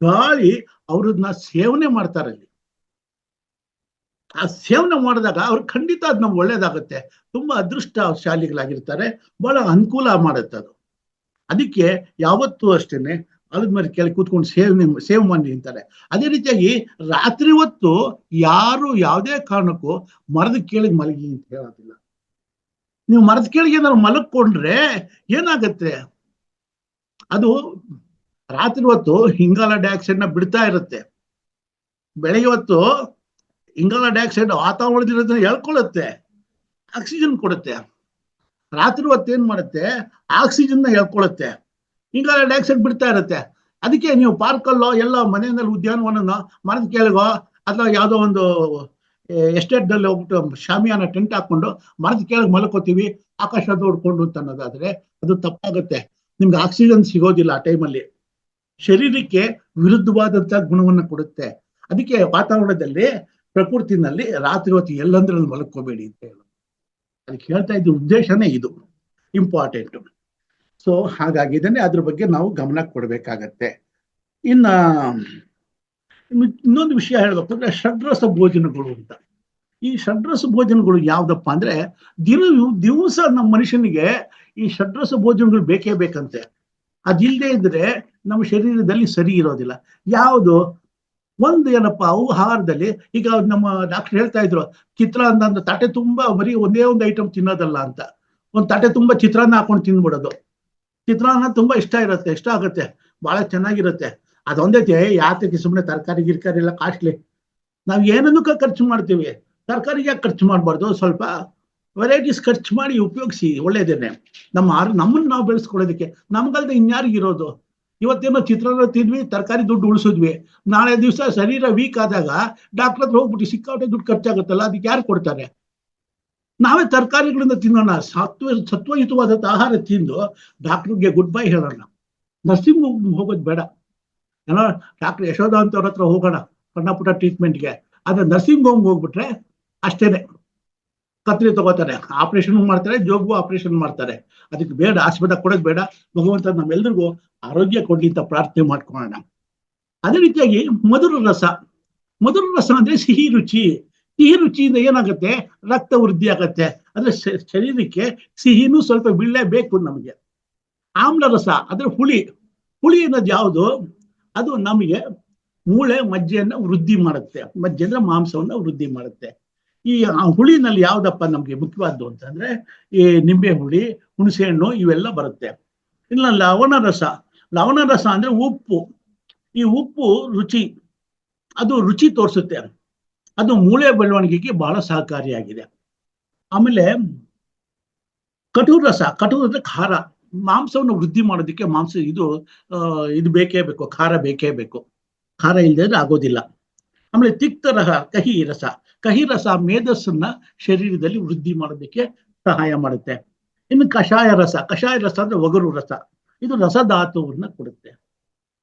ಗಾಳಿ ಅವ್ರನ್ನ ಸೇವನೆ ಮಾಡ್ತಾರೆ. ಅಲ್ಲಿ ಆ ಸೇವನೆ ಮಾಡಿದಾಗ ಅವ್ರು ಖಂಡಿತ ಅದ್ ನಮ್ಗೆ ಒಳ್ಳೇದಾಗುತ್ತೆ. ತುಂಬಾ ಅದೃಷ್ಟಶಾಲಿಗಳಾಗಿರ್ತಾರೆ, ಬಹಳ ಅನುಕೂಲ ಮಾಡುತ್ತೆ ಅದು. ಅದಕ್ಕೆ ಯಾವತ್ತೂ ಅಷ್ಟೇನೆ ಆಲದ ಮರ ಕೆಳಗೆ ಕೂತ್ಕೊಂಡು ಸೇವ್ ಮಾಡಿ ಅಂತಾರೆ. ಅದೇ ರೀತಿಯಾಗಿ ರಾತ್ರಿ ಹೊತ್ತು ಯಾರು ಯಾವುದೇ ಕಾರಣಕ್ಕೂ ಮರದ ಕೆಳಗೆ ಮಲಗಿ ಅಂತ ಹೇಳೋದಿಲ್ಲ. ನೀವು ಮರದ ಕೆಳಗೆ ಏನಾದ್ರು ಮಲಗ್ಕೊಂಡ್ರೆ ಏನಾಗತ್ತೆ, ಅದು ರಾತ್ರಿ ಹೊತ್ತು ಇಂಗಾಲ ಡೈಆಕ್ಸೈಡ್ ನ ಬಿಡ್ತಾ ಇರುತ್ತೆ. ಬೆಳಗ್ಗೆ ಹೊತ್ತು ಇಂಗಾಲ ಡೈಆಕ್ಸೈಡ್ ವಾತಾವರಣದಿರೋದನ್ನ ಎಳ್ಕೊಳ್ಳುತ್ತೆ, ಆಕ್ಸಿಜನ್ ಕೊಡುತ್ತೆ. ರಾತ್ರಿ ಹೊತ್ತು ಏನ್ ಮಾಡುತ್ತೆ, ಆಕ್ಸಿಜನ್ ನ ಎಳ್ಕೊಳ್ಳುತ್ತೆ, ಇಂಗಾಲ ಡೈಆಕ್ಸೈಡ್ ಬಿಡ್ತಾ ಇರುತ್ತೆ. ಅದಕ್ಕೆ ನೀವು ಪಾರ್ಕಲ್ಲೋ ಎಲ್ಲ ಮನೆಯಲ್ಲಿ ಉದ್ಯಾನವನ ಮರದ ಕೆಳಗೋ ಅಥವಾ ಯಾವುದೋ ಒಂದು ಎಸ್ಟೇಟ್ದಲ್ಲಿ ಹೋಗ್ಬಿಟ್ಟು ಶಾಮಿಯಾನ ಟೆಂಟ್ ಹಾಕೊಂಡು ಮರದ ಕೆಳಗೆ ಮಲ್ಕೋತೀವಿ ಆಕಾಶ ನೋಡ್ಕೊಂಡು ಅಂತ ಅನ್ನೋದಾದ್ರೆ ಅದು ತಪ್ಪಾಗುತ್ತೆ. ನಿಮ್ಗೆ ಆಕ್ಸಿಜನ್ ಸಿಗೋದಿಲ್ಲ ಆ ಟೈಮಲ್ಲಿ, ಶರೀರಕ್ಕೆ ವಿರುದ್ಧವಾದಂತಹ ಗುಣವನ್ನು ಕೊಡುತ್ತೆ. ಅದಕ್ಕೆ ವಾತಾವರಣದಲ್ಲಿ ಪ್ರಕೃತಿನಲ್ಲಿ ರಾತ್ರಿ ಹೊತ್ತು ಎಲ್ಲಂದ್ರಲ್ಲಿ ಮಲ್ಕೋಬೇಡಿ ಅಂತ ಹೇಳೋದು. ಅದಕ್ಕೆ ಹೇಳ್ತಾ ಇದ್ದ ಉದ್ದೇಶನೇ ಇದು ಇಂಪಾರ್ಟೆಂಟ್. ಸೊ ಹಾಗಾಗಿ ಇದನ್ನೇ ಅದ್ರ ಬಗ್ಗೆ ನಾವು ಗಮನ ಕೊಡ್ಬೇಕಾಗತ್ತೆ. ಇನ್ನೊಂದು ವಿಷಯ ಹೇಳ್ಬೇಕು ಅಂದ್ರೆ ಷಡ್ರಸ ಭೋಜನಗಳು ಅಂತ. ಈ ಷಡ್ರಸ ಭೋಜನಗಳು ಯಾವ್ದಪ್ಪ ಅಂದ್ರೆ ದಿವಸ ನಮ್ಮ ಮನುಷ್ಯನಿಗೆ ಈ ಷಡ್ರಸ ಭೋಜನಗಳು ಬೇಕೇ ಬೇಕಂತೆ. ಅದಿಲ್ಲದೆ ಇದ್ರೆ ನಮ್ಮ ಶರೀರದಲ್ಲಿ ಸರಿ ಇರೋದಿಲ್ಲ. ಯಾವುದು ಒಂದು ಏನಪ್ಪ ಆಹಾರದಲ್ಲಿ, ಈಗ ನಮ್ಮ ಡಾಕ್ಟರ್ ಹೇಳ್ತಾ ಇದ್ರು ಚಿತ್ರಾನ್ನ ಅಂದ್ರೆ ತಟ್ಟೆ ತುಂಬಾ ಬರೀ ಒಂದೇ ಒಂದು ಐಟಮ್ ತಿನ್ನೋದಲ್ಲ ಅಂತ. ಒಂದು ತಟ್ಟೆ ತುಂಬಾ ಚಿತ್ರಾನ್ನ ಹಾಕೊಂಡು ತಿಂದ್ಬಿಡೋದು. ಚಿತ್ರಾನ್ನ ತುಂಬಾ ಇಷ್ಟ ಆಗುತ್ತೆ, ಬಹಳ ಚೆನ್ನಾಗಿರುತ್ತೆ. ಅದೊಂದೇ ಯಾತಕ್ಕೆ ಸುಮ್ಮನೆ ತರಕಾರಿ ಗಿರ್ಕಾರಿ ಎಲ್ಲ ಕಾಸ್ಟ್ಲಿ, ನಾವ್ ಏನನ್ನೂ ಖರ್ಚು ಮಾಡ್ತೀವಿ, ತರಕಾರಿಗೆ ಯಾಕೆ ಖರ್ಚು ಮಾಡಬಾರ್ದು? ಸ್ವಲ್ಪ ವೆರೈಟೀಸ್ ಖರ್ಚು ಮಾಡಿ ಉಪಯೋಗಿಸಿ, ಒಳ್ಳೇದೇನೆ. ನಮ್ಮನ್ನು ನಾವು ಬೆಳೆಸ್ಕೊಳ್ಳೋದಕ್ಕೆ ನಮ್ಗಲ್ದೆ ಇನ್ಯಾರಿಗಿರೋದು? ಇವತ್ತೇನೋ ಚಿತ್ರಾನ್ನ ತಿಂದ್ವಿ, ತರಕಾರಿ ದುಡ್ಡು ಉಳಿಸಿದ್ವಿ, ನಾಳೆ ದಿವಸ ಶರೀರ ವೀಕ್ ಆದಾಗ ಡಾಕ್ಟರ್ ಹತ್ರ ಹೋಗ್ಬಿಟ್ಟು ಸಿಕ್ಕಾಪಟ್ಟೆ ದುಡ್ಡು ಖರ್ಚಾಗುತ್ತಲ್ಲ, ಅದಕ್ಕೆ ಯಾರು ಕೊಡ್ತಾರೆ? ನಾವೇ ತರಕಾರಿಗಳಿಂದ ತಿನ್ನೋಣ, ಸತ್ವಯುತವಾದಂಥ ಆಹಾರ ತಿಂದು ಡಾಕ್ಟರ್ಗೆ ಗುಡ್ ಬೈ ಹೇಳೋಣ. ನರ್ಸಿಂಗ್ ಹೋಗೋದು ಬೇಡ. ಏನೋ ಡಾಕ್ಟರ್ ಯಶೋಧ ಅಂತವ್ರ ಹತ್ರ ಹೋಗೋಣ ಸಣ್ಣ ಪುಟ್ಟ ಟ್ರೀಟ್ಮೆಂಟ್ಗೆ. ಆದ್ರೆ ನರ್ಸಿಂಗ್ ಹೋಮ್ ಹೋಗ್ಬಿಟ್ರೆ ಅಷ್ಟೇನೆ, ಕತ್ರಿ ತಗೋತಾರೆ, ಆಪರೇಷನ್ ಮಾಡ್ತಾರೆ, ಜೋಬು ಆಪರೇಷನ್ ಮಾಡ್ತಾರೆ. ಅದಕ್ಕೆ ಬೇಡ, ಆಸ್ಪತ್ರೆ ಕೊಡೋದು ಬೇಡ. ಭಗವಂತ ನಮ್ಮೆಲ್ರಿಗೂ ಆರೋಗ್ಯ ಕೊಡ್ಲಿ ಅಂತ ಪ್ರಾರ್ಥನೆ ಮಾಡ್ಕೊಳ್ಳೋಣ. ಅದೇ ರೀತಿಯಾಗಿ ಮಧುರ ರಸ ಅಂದ್ರೆ ಸಿಹಿ ರುಚಿಯಿಂದ ಏನಾಗುತ್ತೆ, ರಕ್ತ ವೃದ್ಧಿ ಆಗತ್ತೆ. ಅಂದ್ರೆ ಶರೀರಕ್ಕೆ ಸಿಹಿನೂ ಸ್ವಲ್ಪ ಬೀಳಲೇಬೇಕು ನಮಗೆ. ಆಮ್ಲ ರಸ ಅಂದ್ರೆ ಹುಳಿ ಅನ್ನೋದು ಯಾವುದು, ಅದು ನಮಗೆ ಮೂಳೆ ಮಜ್ಜೆಯನ್ನು ವೃದ್ಧಿ ಮಾಡುತ್ತೆ. ಮಜ್ಜೆ ಅಂದ್ರೆ ಮಾಂಸವನ್ನು ವೃದ್ಧಿ ಮಾಡುತ್ತೆ. ಈ ಹುಳಿನಲ್ಲಿ ಯಾವ್ದಪ್ಪ ನಮ್ಗೆ ಮುಖ್ಯವಾದ್ದು ಅಂತಂದ್ರೆ ಈ ನಿಂಬೆ ಹುಳಿ, ಹುಣಸೆ ಹಣ್ಣು ಇವೆಲ್ಲ ಬರುತ್ತೆ. ಇಲ್ಲ ಲವಣ ರಸ ಅಂದ್ರೆ ಉಪ್ಪು. ಈ ಉಪ್ಪು ಅದು ರುಚಿ ತೋರಿಸುತ್ತೆ, ಅದು ಮೂಳೆ ಬೆಳವಣಿಗೆಗೆ ಬಹಳ ಸಹಕಾರಿಯಾಗಿದೆ. ಆಮೇಲೆ ಕಟೂರ ಅಂದ್ರೆ ಖಾರ, ಮಾಂಸವನ್ನು ವೃದ್ಧಿ ಮಾಡೋದಕ್ಕೆ ಇದು ಬೇಕೇ ಬೇಕು, ಖಾರ ಬೇಕೇ ಬೇಕು. ಖಾರ ಇಲ್ಲದೆ ಆಗೋದಿಲ್ಲ. ಆಮೇಲೆ ಕಹಿ ರಸ ಮೇಧಸ್ಸನ್ನ ಶರೀರದಲ್ಲಿ ವೃದ್ಧಿ ಮಾಡೋದಕ್ಕೆ ಸಹಾಯ ಮಾಡುತ್ತೆ. ಇನ್ನು ಕಷಾಯ ರಸ ಅಂದ್ರೆ ಒಗರು ರಸ, ಇದು ರಸಧಾತುವನ್ನ ಕೊಡುತ್ತೆ.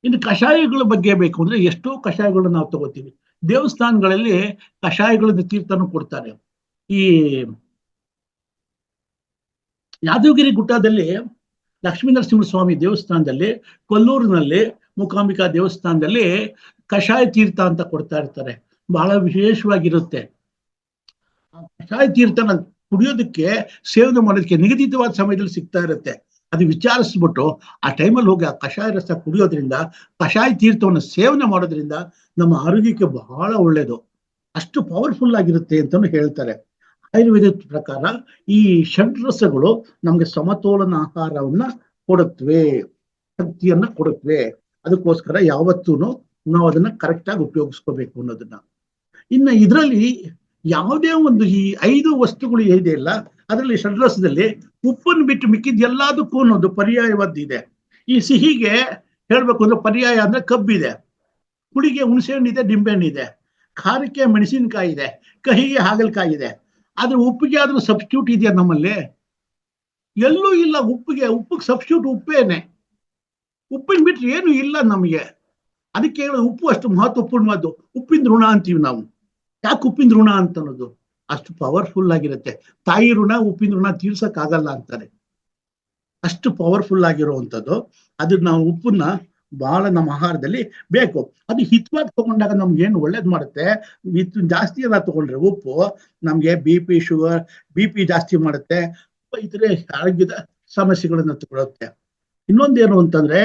ಇನ್ನು ಕಷಾಯಗಳ ಬಗ್ಗೆ ಬೇಕು ಅಂದ್ರೆ ಎಷ್ಟೋ ಕಷಾಯಗಳನ್ನ ನಾವು ತಗೋತೀವಿ. ದೇವಸ್ಥಾನಗಳಲ್ಲಿ ಕಷಾಯಗಳನ್ನ ತೀರ್ಥನೂ ಕೊಡ್ತಾರೆ. ಈ ಯಾದಗಿರಿ ಗುಡ್ಡದಲ್ಲಿ ಲಕ್ಷ್ಮೀನರಸಿಂಹಸ್ವಾಮಿ ದೇವಸ್ಥಾನದಲ್ಲಿ, ಕೊಲ್ಲೂರಿನಲ್ಲಿ ಮೂಕಾಂಬಿಕಾ ದೇವಸ್ಥಾನದಲ್ಲಿ ಕಷಾಯ ತೀರ್ಥ ಅಂತ ಕೊಡ್ತಾ ಇರ್ತಾರೆ. ಬಹಳ ವಿಶೇಷವಾಗಿರುತ್ತೆ. ಆ ಕಷಾಯ ತೀರ್ಥನ ಕುಡಿಯೋದಕ್ಕೆ, ಸೇವನೆ ಮಾಡೋದಕ್ಕೆ ನಿಗದಿತವಾದ ಸಮಯದಲ್ಲಿ ಸಿಗ್ತಾ ಇರುತ್ತೆ. ಅದು ವಿಚಾರಿಸ್ಬಿಟ್ಟು ಆ ಟೈಮಲ್ಲಿ ಹೋಗಿ ಆ ಕಷಾಯ ರಸ ಕುಡಿಯೋದ್ರಿಂದ, ಕಷಾಯ ತೀರ್ಥವನ್ನು ಸೇವನೆ ಮಾಡೋದ್ರಿಂದ ನಮ್ಮ ಆರೋಗ್ಯಕ್ಕೆ ಬಹಳ ಒಳ್ಳೇದು. ಅಷ್ಟು ಪವರ್ಫುಲ್ ಆಗಿರುತ್ತೆ ಅಂತಾನು ಹೇಳ್ತಾರೆ. ಆಯುರ್ವೇದ ಪ್ರಕಾರ ಈ ಷಡ್ರಸಗಳು ನಮ್ಗೆ ಸಮತೋಲನ ಆಹಾರವನ್ನ ಕೊಡುತ್ತವೆ, ಶಕ್ತಿಯನ್ನ ಕೊಡುತ್ತವೆ. ಅದಕ್ಕೋಸ್ಕರ ಯಾವತ್ತೂ ನಾವು ಅದನ್ನ ಕರೆಕ್ಟ್ ಆಗಿ ಉಪಯೋಗಿಸ್ಕೋಬೇಕು ಅನ್ನೋದನ್ನ. ಇನ್ನು ಇದರಲ್ಲಿ ಯಾವುದೇ ಒಂದು ಈ 5 ವಸ್ತುಗಳು ಇದೆಯಲ್ಲ, ಅದರಲ್ಲಿ ಷಡ್ರಸದಲ್ಲಿ ಉಪ್ಪನ್ನು ಬಿಟ್ಟು ಮಿಕ್ಕಿದ ಎಲ್ಲದಕ್ಕೂ ಅನ್ನೋದು ಪರ್ಯಾಯವಾದಿದೆ. ಈ ಸಿಹಿಗೆ ಹೇಳ್ಬೇಕು ಅಂದ್ರೆ ಪರ್ಯಾಯ ಅಂದ್ರೆ ಕಬ್ಬಿದೆ, ಹುಳಿಗೆ ಹುಣಸೆ ಹಣ್ಣಿದೆ, ನಿಂಬೆ ಹಣ್ಣಿದೆ, ಖಾರಕ್ಕೆ ಮೆಣಸಿನಕಾಯಿ ಇದೆ, ಕಹಿಗೆ ಹಾಗಲಕಾಯಿ ಇದೆ. ಆದ್ರೆ ಉಪ್ಪಿಗೆ ಆದ್ರೂ ಸಬ್ಸ್ಟಿಟ್ಯೂಟ್ ಇದೆಯಾ ನಮ್ಮಲ್ಲಿ? ಎಲ್ಲೂ ಇಲ್ಲ. ಉಪ್ಪಿಗೆ ಸಬ್ಸ್ಟಿಟ್ಯೂಟ್ ಉಪ್ಪೇನೆ. ಉಪ್ಪಿನ ಬಿಟ್ರೆ ಏನು ಇಲ್ಲ ನಮಗೆ. ಅದಕ್ಕೆ ಉಪ್ಪು ಅಷ್ಟು ಮಹತ್ವಪೂರ್ಣವಾದ್ದು. ಉಪ್ಪಿನ ಋಣ ಅಂತೀವಿ ನಾವು. ಯಾಕೆ ಉಪ್ಪಿನ ಋಣ ಅಂತ ಅನ್ನೋದು? ಅಷ್ಟು ಪವರ್ಫುಲ್ ಆಗಿರುತ್ತೆ. ತಾಯಿ ಋಣ ಉಪ್ಪಿನ ಋಣ ತೀರ್ಸಕ್ ಆಗಲ್ಲ ಅಂತಾರೆ. ಅಷ್ಟು ಪವರ್ಫುಲ್ ಆಗಿರುವಂಥದ್ದು. ಅದನ್ನ ನಾವು ಉಪ್ಪನ್ನ ಬಹಳ ನಮ್ಮ ಆಹಾರದಲ್ಲಿ ಬೇಕು. ಅದು ಹಿತವಾಗಿ ತಗೊಂಡಾಗ ನಮ್ಗೆ ಏನು ಒಳ್ಳೇದು ಮಾಡುತ್ತೆ. ಜಾಸ್ತಿ ಎಲ್ಲ ತಗೊಂಡ್ರೆ ಉಪ್ಪು ನಮ್ಗೆ ಬಿ ಪಿ ಜಾಸ್ತಿ ಮಾಡುತ್ತೆ, ಇತರೆ ಆರೋಗ್ಯದ ಸಮಸ್ಯೆಗಳನ್ನ ತಗೊಳುತ್ತೆ. ಇನ್ನೊಂದೇನು ಅಂತಂದ್ರೆ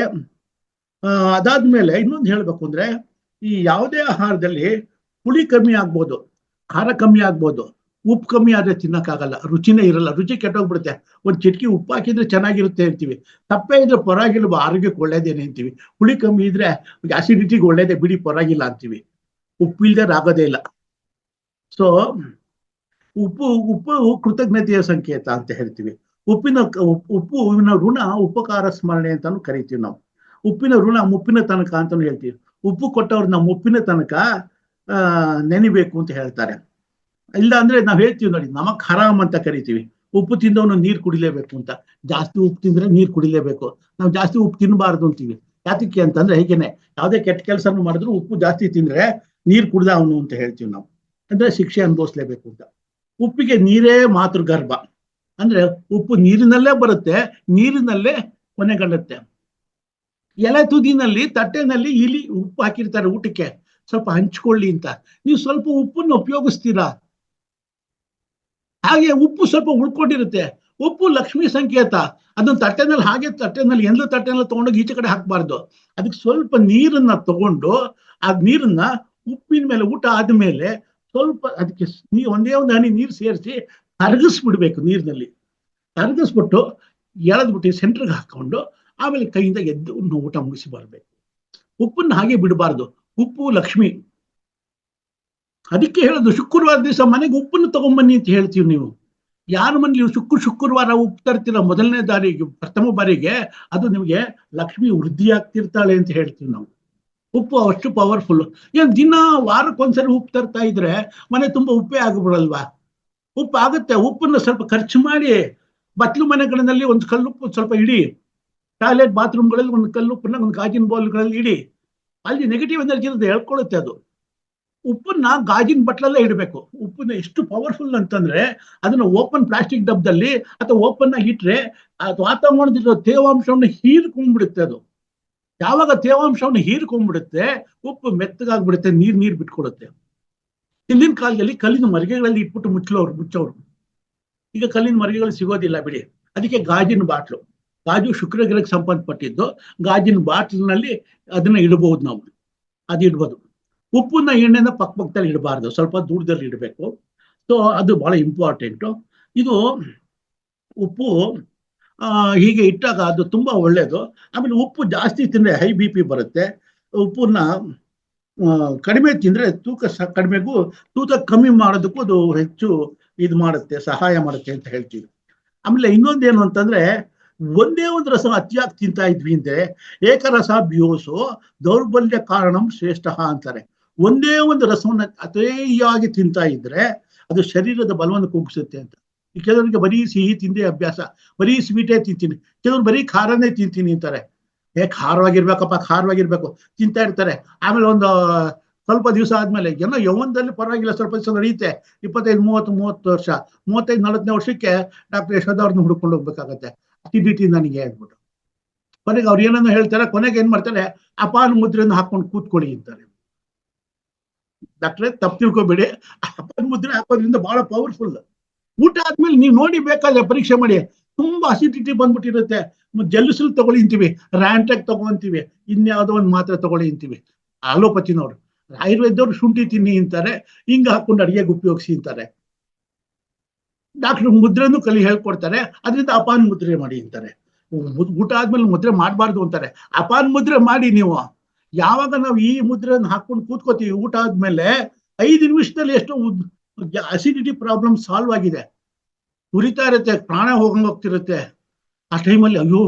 ಅದಾದ್ಮೇಲೆ ಇನ್ನೊಂದು ಹೇಳ್ಬೇಕು ಅಂದ್ರೆ, ಈ ಯಾವುದೇ ಆಹಾರದಲ್ಲಿ ಹುಳಿ ಕಮ್ಮಿ ಆಗ್ಬೋದು, ಖಾರ ಕಮ್ಮಿ ಆಗ್ಬೋದು, ಉಪ್ಪು ಕಮ್ಮಿ ಆದ್ರೆ ತಿನ್ನಕ್ಕಾಗಲ್ಲ, ರುಚಿನೇ ಇರಲ್ಲ, ರುಚಿ ಕೆಟ್ಟೋಗ್ಬಿಡುತ್ತೆ. ಒಂದ್ ಚಿಟಕಿ ಉಪ್ಪು ಹಾಕಿದ್ರೆ ಚೆನ್ನಾಗಿರುತ್ತೆ ಅಂತೀವಿ, ತಪ್ಪೇ ಇದ್ರೆ ಪರವಾಗಿಲ್ವ, ಆರೋಗ್ಯಕ್ಕೆ ಒಳ್ಳೇದೇನೆ ಅಂತೀವಿ. ಹುಳಿ ಕಮ್ಮಿ ಇದ್ರೆ ಆಸಿಡಿಟಿಗೆ ಒಳ್ಳೇದೇ ಬಿಡಿ, ಪರವಾಗಿಲ್ಲ ಅಂತೀವಿ. ಉಪ್ಪು ಇಲ್ದೇ ಆಗೋದೇ ಇಲ್ಲ. ಸೊ ಉಪ್ಪು ಉಪ್ಪು ಕೃತಜ್ಞತೆಯ ಸಂಕೇತ ಅಂತ ಹೇಳ್ತೀವಿ. ಉಪ್ಪಿನ ಋಣ ಉಪಕಾರ ಸ್ಮರಣೆ ಅಂತಾನು ಕರಿತೀವಿ ನಾವು. ಉಪ್ಪಿನ ಋಣ ಮುಪ್ಪಿನ ತನಕ ಅಂತಾನು ಹೇಳ್ತೀವಿ. ಉಪ್ಪು ಕೊಟ್ಟವ್ರನ್ನ ಮುಪ್ಪಿನ ತನಕ ನೆನಿಬೇಕು ಅಂತ ಹೇಳ್ತಾರೆ. ಇಲ್ಲ ಅಂದ್ರೆ ನಾವ್ ಹೇಳ್ತೀವಿ ನೋಡಿ, ನಮಕ್ ಹರಾಮ್ ಅಂತ ಕರಿತೀವಿ. ಉಪ್ಪು ತಿಂದವನು ನೀರು ಕುಡಿಲೇಬೇಕು ಅಂತ. ಜಾಸ್ತಿ ಉಪ್ಪು ತಿಂದ್ರೆ ನೀರು ಕುಡಿಲೇಬೇಕು. ನಾವು ಜಾಸ್ತಿ ಉಪ್ಪು ತಿನ್ನಬಾರ್ದು ಅಂತೀವಿ. ಯಾತಕ್ಕೆ ಅಂತಂದ್ರೆ ಹೀಗೇನೆ, ಯಾವುದೇ ಕೆಟ್ಟ ಕೆಲಸನೂ ಮಾಡಿದ್ರು ಉಪ್ಪು ಜಾಸ್ತಿ ತಿಂದ್ರೆ ನೀರು ಕುಡ್ದ ಅವನು ಅಂತ ಹೇಳ್ತೀವಿ ನಾವು. ಅಂದ್ರೆ ಶಿಕ್ಷೆ ಅನುಭವಿಸ್ಲೇಬೇಕು ಅಂತ. ಉಪ್ಪಿಗೆ ನೀರೇ ಮಾತೃಗರ್ಭ. ಅಂದ್ರೆ ಉಪ್ಪು ನೀರಿನಲ್ಲೇ ಬರುತ್ತೆ, ನೀರಿನಲ್ಲೇ ಕೊನೆಗೊಳ್ಳುತ್ತೆ. ಎಲೆ ತುದಿನಲ್ಲಿ ತಟ್ಟೆನಲ್ಲಿ ಇಲಿ ಉಪ್ಪು ಹಾಕಿರ್ತಾರೆ ಊಟಕ್ಕೆ, ಸ್ವಲ್ಪ ಹಂಚ್ಕೊಳ್ಳಿ ಅಂತ. ನೀವು ಸ್ವಲ್ಪ ಉಪ್ಪನ್ನು ಉಪಯೋಗಿಸ್ತೀರಾ? ಹಾಗೆ ಉಪ್ಪು ಸ್ವಲ್ಪ ಉಳ್ಕೊಂಡಿರುತ್ತೆ. ಉಪ್ಪು ಲಕ್ಷ್ಮಿ ಸಂಕೇತ. ಅದನ್ನ ತಟ್ಟೆನಲ್ಲಿ ಎಂದ್ಲ ತಟ್ಟೆನಲ್ಲಿ ತಗೊಂಡೋಗಿ ಈಚೆ ಕಡೆ ಹಾಕ್ಬಾರ್ದು. ಅದಕ್ಕೆ ಸ್ವಲ್ಪ ನೀರನ್ನ ತಗೊಂಡು ಆ ನೀರನ್ನ ಉಪ್ಪಿನ ಮೇಲೆ, ಊಟ ಆದ್ಮೇಲೆ ಸ್ವಲ್ಪ ಅದಕ್ಕೆ ಒಂದೇ ಒಂದು ಹನಿ ನೀರು ಸೇರಿಸಿ ಕರಗಿಸ್ಬಿಡ್ಬೇಕು. ನೀರಿನಲ್ಲಿ ಕರಗಿಸ್ಬಿಟ್ಟು ಎಳೆದ್ಬಿಟ್ಟು ಸೆಂಟ್ರಿಗೆ ಹಾಕೊಂಡು ಆಮೇಲೆ ಕೈಯಿಂದ ಎದ್ದು ಊಟ ಮುಗಿಸಿ ಬರ್ಬೇಕು. ಉಪ್ಪನ್ನ ಹಾಗೆ ಬಿಡಬಾರ್ದು. ಉಪ್ಪು ಲಕ್ಷ್ಮಿ. ಅದಕ್ಕೆ ಹೇಳೋದು, ಶುಕ್ರವಾರ ದಿವಸ ಮನೆಗೆ ಉಪ್ಪನ್ನು ತಗೊಂಬನ್ನಿ ಅಂತ ಹೇಳ್ತೀವಿ. ನೀವು ಯಾರ ಮನೇಲಿ ಶುಕ್ರವಾರ ಉಪ್ಪು ತರ್ತೀರ ಮೊದಲನೇ ಬಾರಿಗೆ, ಪ್ರಥಮ ಬಾರಿಗೆ, ಅದು ನಿಮಗೆ ಲಕ್ಷ್ಮಿ ವೃದ್ಧಿ ಆಗ್ತಿರ್ತಾಳೆ ಅಂತ ಹೇಳ್ತೀವಿ ನಾವು. ಉಪ್ಪು ಅಷ್ಟು ಪವರ್ಫುಲ್. ಏನ್ ದಿನ ವಾರಕ್ಕೊಂದ್ಸರಿ ಉಪ್ಪು ತರ್ತಾ ಇದ್ರೆ ಮನೆ ತುಂಬಾ ಉಪ್ಪೇ ಆಗ್ಬಿಡಲ್ವಾ? ಉಪ್ಪು ಆಗುತ್ತೆ. ಉಪ್ಪನ್ನು ಸ್ವಲ್ಪ ಖರ್ಚು ಮಾಡಿ ಬಟ್ಲು ಮನೆಗಳಲ್ಲಿ ಒಂದು ಕಲ್ಲುಪ್ಪು ಸ್ವಲ್ಪ ಇಡಿ, ಟಾಯ್ಲೆಟ್ ಬಾತ್ರೂಮ್ಗಳಲ್ಲಿ ಒಂದು ಕಲ್ಲುಪ್ಪನ್ನ ಒಂದು ಗಾಜಿನ ಬೌಲ್ಗಳಲ್ಲಿ ಇಡಿ. ಅಲ್ಲಿ ನೆಗೆಟಿವ್ ಎನರ್ಜಿ ಅಂತ ಹೇಳ್ಕೊಳ್ಳುತ್ತೆ ಅದು. ಉಪ್ಪನ್ನ ಗಾಜಿನ ಬಟ್ಲಲ್ಲೇ ಇಡಬೇಕು. ಉಪ್ಪನ್ನ ಎಷ್ಟು ಪವರ್ಫುಲ್ ಅಂತಂದ್ರೆ, ಅದನ್ನ ಓಪನ್ ಪ್ಲಾಸ್ಟಿಕ್ ಡಬ್ಬದಲ್ಲಿ ಅಥವಾ ಓಪನ್ ಆಗಿ ಇಟ್ರೆ ವಾತಾವರಣದ ತೇವಾಂಶವನ್ನು ಹೀರ್ಕೊಂಡ್ಬಿಡುತ್ತೆ. ಅದು ಯಾವಾಗ ತೇವಾಂಶವನ್ನು ಹೀರ್ಕೊಂಡ್ಬಿಡುತ್ತೆ, ಉಪ್ಪು ಮೆತ್ತಗಾಗ್ಬಿಡುತ್ತೆ, ನೀರ್ ಬಿಟ್ಕೊಡುತ್ತೆ. ಹಿಂದಿನ ಕಾಲದಲ್ಲಿ ಕಲ್ಲಿನ ಮರಿಗೆಗಳಲ್ಲಿ ಇಟ್ಬಿಟ್ಟು ಮುಚ್ಚೋರು. ಈಗ ಕಲ್ಲಿನ ಮರಿಗೆಗಳು ಸಿಗೋದಿಲ್ಲ ಬಿಡಿ. ಅದಕ್ಕೆ ಗಾಜಿನ ಬಾಟ್ಲು, ಗಾಜು ಶುಕ್ರಗ್ರಹಕ್ಕೆ ಸಂಬಂಧಪಟ್ಟಿದ್ದು, ಗಾಜಿನ ಬಾಟ್ಲಿನಲ್ಲಿ ಅದನ್ನ ಇಡಬಹುದು ನಾವು. ಅದು ಇಡ್ಬೋದು. ಉಪ್ಪನ್ನ ಎಣ್ಣೆನ ಪಕ್ಕದಲ್ಲಿ ಇಡಬಾರ್ದು, ಸ್ವಲ್ಪ ದೂರದಲ್ಲಿ ಇಡಬೇಕು. ಸೊ ಅದು ಬಹಳ ಇಂಪಾರ್ಟೆಂಟು. ಇದು ಉಪ್ಪು ಹೀಗೆ ಇಟ್ಟಾಗ ಅದು ತುಂಬಾ ಒಳ್ಳೇದು. ಆಮೇಲೆ ಉಪ್ಪು ಜಾಸ್ತಿ ತಿಂದ್ರೆ ಹೈ BP ಬರುತ್ತೆ. ಉಪ್ಪನ್ನ ಕಡಿಮೆ ತಿಂದ್ರೆ ತೂಕ ಕಮ್ಮಿ ಮಾಡೋದಕ್ಕೂ ಅದು ಹೆಚ್ಚು ಇದು ಮಾಡುತ್ತೆ, ಸಹಾಯ ಮಾಡುತ್ತೆ ಅಂತ ಹೇಳ್ತೀವಿ. ಆಮೇಲೆ ಇನ್ನೊಂದೇನು ಅಂತಂದ್ರೆ, ಒಂದೇ ಒಂದು ರಸ ಅತಿಯಾಗಿ ತಿಂತಾ ಇದ್ವಿ ಅಂದ್ರೆ ಏಕರಸ ಬ್ಯೂಸು ದೌರ್ಬಲ್ಯ ಕಾರಣಂ ಶ್ರೇಷ್ಠ ಅಂತಾರೆ. ಒಂದೇ ಒಂದು ರಸವನ್ನ ಅತಿಯಾಗಿ ತಿಂತಾ ಇದ್ರೆ ಅದು ಶರೀರದ ಬಲವನ್ನು ಕುಗ್ಗಿಸುತ್ತೆ ಅಂತ. ಕೆಲವರಿಗೆ ಬರೀ ಸಿಹಿ ತಿಂದೇ ಅಭ್ಯಾಸ, ಬರೀ ಸ್ವೀಟೇ ತಿಂತೀನಿ, ಕೆಲವರು ಬರೀ ಖಾರನೇ ತಿಂತೀನಿ ಅಂತಾರೆ. ಖಾರವಾಗಿರ್ಬೇಕು ತಿಂತಾ ಇರ್ತಾರೆ. ಆಮೇಲೆ ಒಂದು ಸ್ವಲ್ಪ ದಿವಸ ಆದ್ಮೇಲೆ ಏನೋ ಯೌವನದಲ್ಲಿ ಪರವಾಗಿಲ್ಲ, ಸ್ವಲ್ಪ ದಿವಸ ನಡೆಯುತ್ತೆ. 25-30 ವರ್ಷ, 35-40ನೇ ವರ್ಷಕ್ಕೆ ಡಾಕ್ಟರ್ ಯಶೋಧ ಅವ್ರನ್ನ ಹುಡ್ಕೊಂಡು ಹೋಗ್ಬೇಕಾಗತ್ತೆ, ಅಸಿಡಿಟಿ ನನಗೆ ಅಂದ್ಬಿಟ್ಟು. ಕೊನೆಗೆ ಅವ್ರು ಏನನ್ನ ಹೇಳ್ತಾರೆ, ಕೊನೆಗೆ ಏನ್ ಮಾಡ್ತಾರೆ, ಅಪಾನ ಮುದ್ರೆಯನ್ನು ಹಾಕೊಂಡು ಕೂತ್ಕೊಳ್ಳಿ ಅಂತಾರೆ. ಡಾಕ್ಟ್ರೆ ತಪ್ಪು ತಿಳ್ಕೊಬೇಡಿ, ಅಪಾನ ಮುದ್ರೆ ಹಾಕೋದ್ರಿಂದ ಬಹಳ ಪವರ್ಫುಲ್. ಊಟ ಆದ್ಮೇಲೆ ನೀವು ನೋಡಿ ಬೇಕಾದ್ರೆ ಪರೀಕ್ಷೆ ಮಾಡಿ, ತುಂಬಾ ಅಸಿಡಿಟಿ ಬಂದ್ಬಿಟ್ಟಿರುತ್ತೆ. ಜೆಲ್ಲಿಸಲ್ ತಗೊಳ್ಳಿ ಅಂತೀವಿ, ರ್ಯಾಂಟ್ಯಾಕ್ ತಗೊಂತೀವಿ, ಇನ್ಯಾವುದೋ ಒಂದು ಮಾತ್ರೆ ತಗೊಳ್ಳಿ ಅಂತೀವಿ. ಅಲೋಪತಿನವ್ರು, ಆಯುರ್ವೇದವ್ರು ಶುಂಠಿ ತಿನ್ನಿ ಅಂತಾರೆ, ಹಿಂಗ ಹಾಕೊಂಡು ಅಡಿಗೆಗೆ ಉಪಯೋಗಿಸಿ ಅಂತಾರೆ. ಡಾಕ್ಟರ್ ಮುದ್ರೆನೂ ಹೇಳ್ಕೊಡ್ತಾರೆ, ಅದರಿಂದ ಅಪಾನ ಮುದ್ರೆ ಮಾಡಿ ಅಂತಾರೆ. ಊಟ ಆದ್ಮೇಲೆ ಮುದ್ರೆ ಮಾಡಬಾರ್ದು ಅಂತಾರೆ. ಅಪಾನ ಮುದ್ರೆ ಮಾಡಿ ನೀವು. ಯಾವಾಗ ನಾವು ಈ ಮುದ್ರೆಯನ್ನು ಹಾಕೊಂಡು ಕೂತ್ಕೋತೀವಿ ಊಟ ಆದ್ಮೇಲೆ 5 ನಿಮಿಷದಲ್ಲಿ ಎಷ್ಟೋ ಅಸಿಡಿಟಿ ಪ್ರಾಬ್ಲಮ್ ಸಾಲ್ವ್ ಆಗಿದೆ. ಉರಿತಾ ಇರುತ್ತೆ, ಪ್ರಾಣ ಹೋಗ್ತಿರುತ್ತೆ. ಆ ಟೈಮಲ್ಲಿ ಅಯ್ಯೋ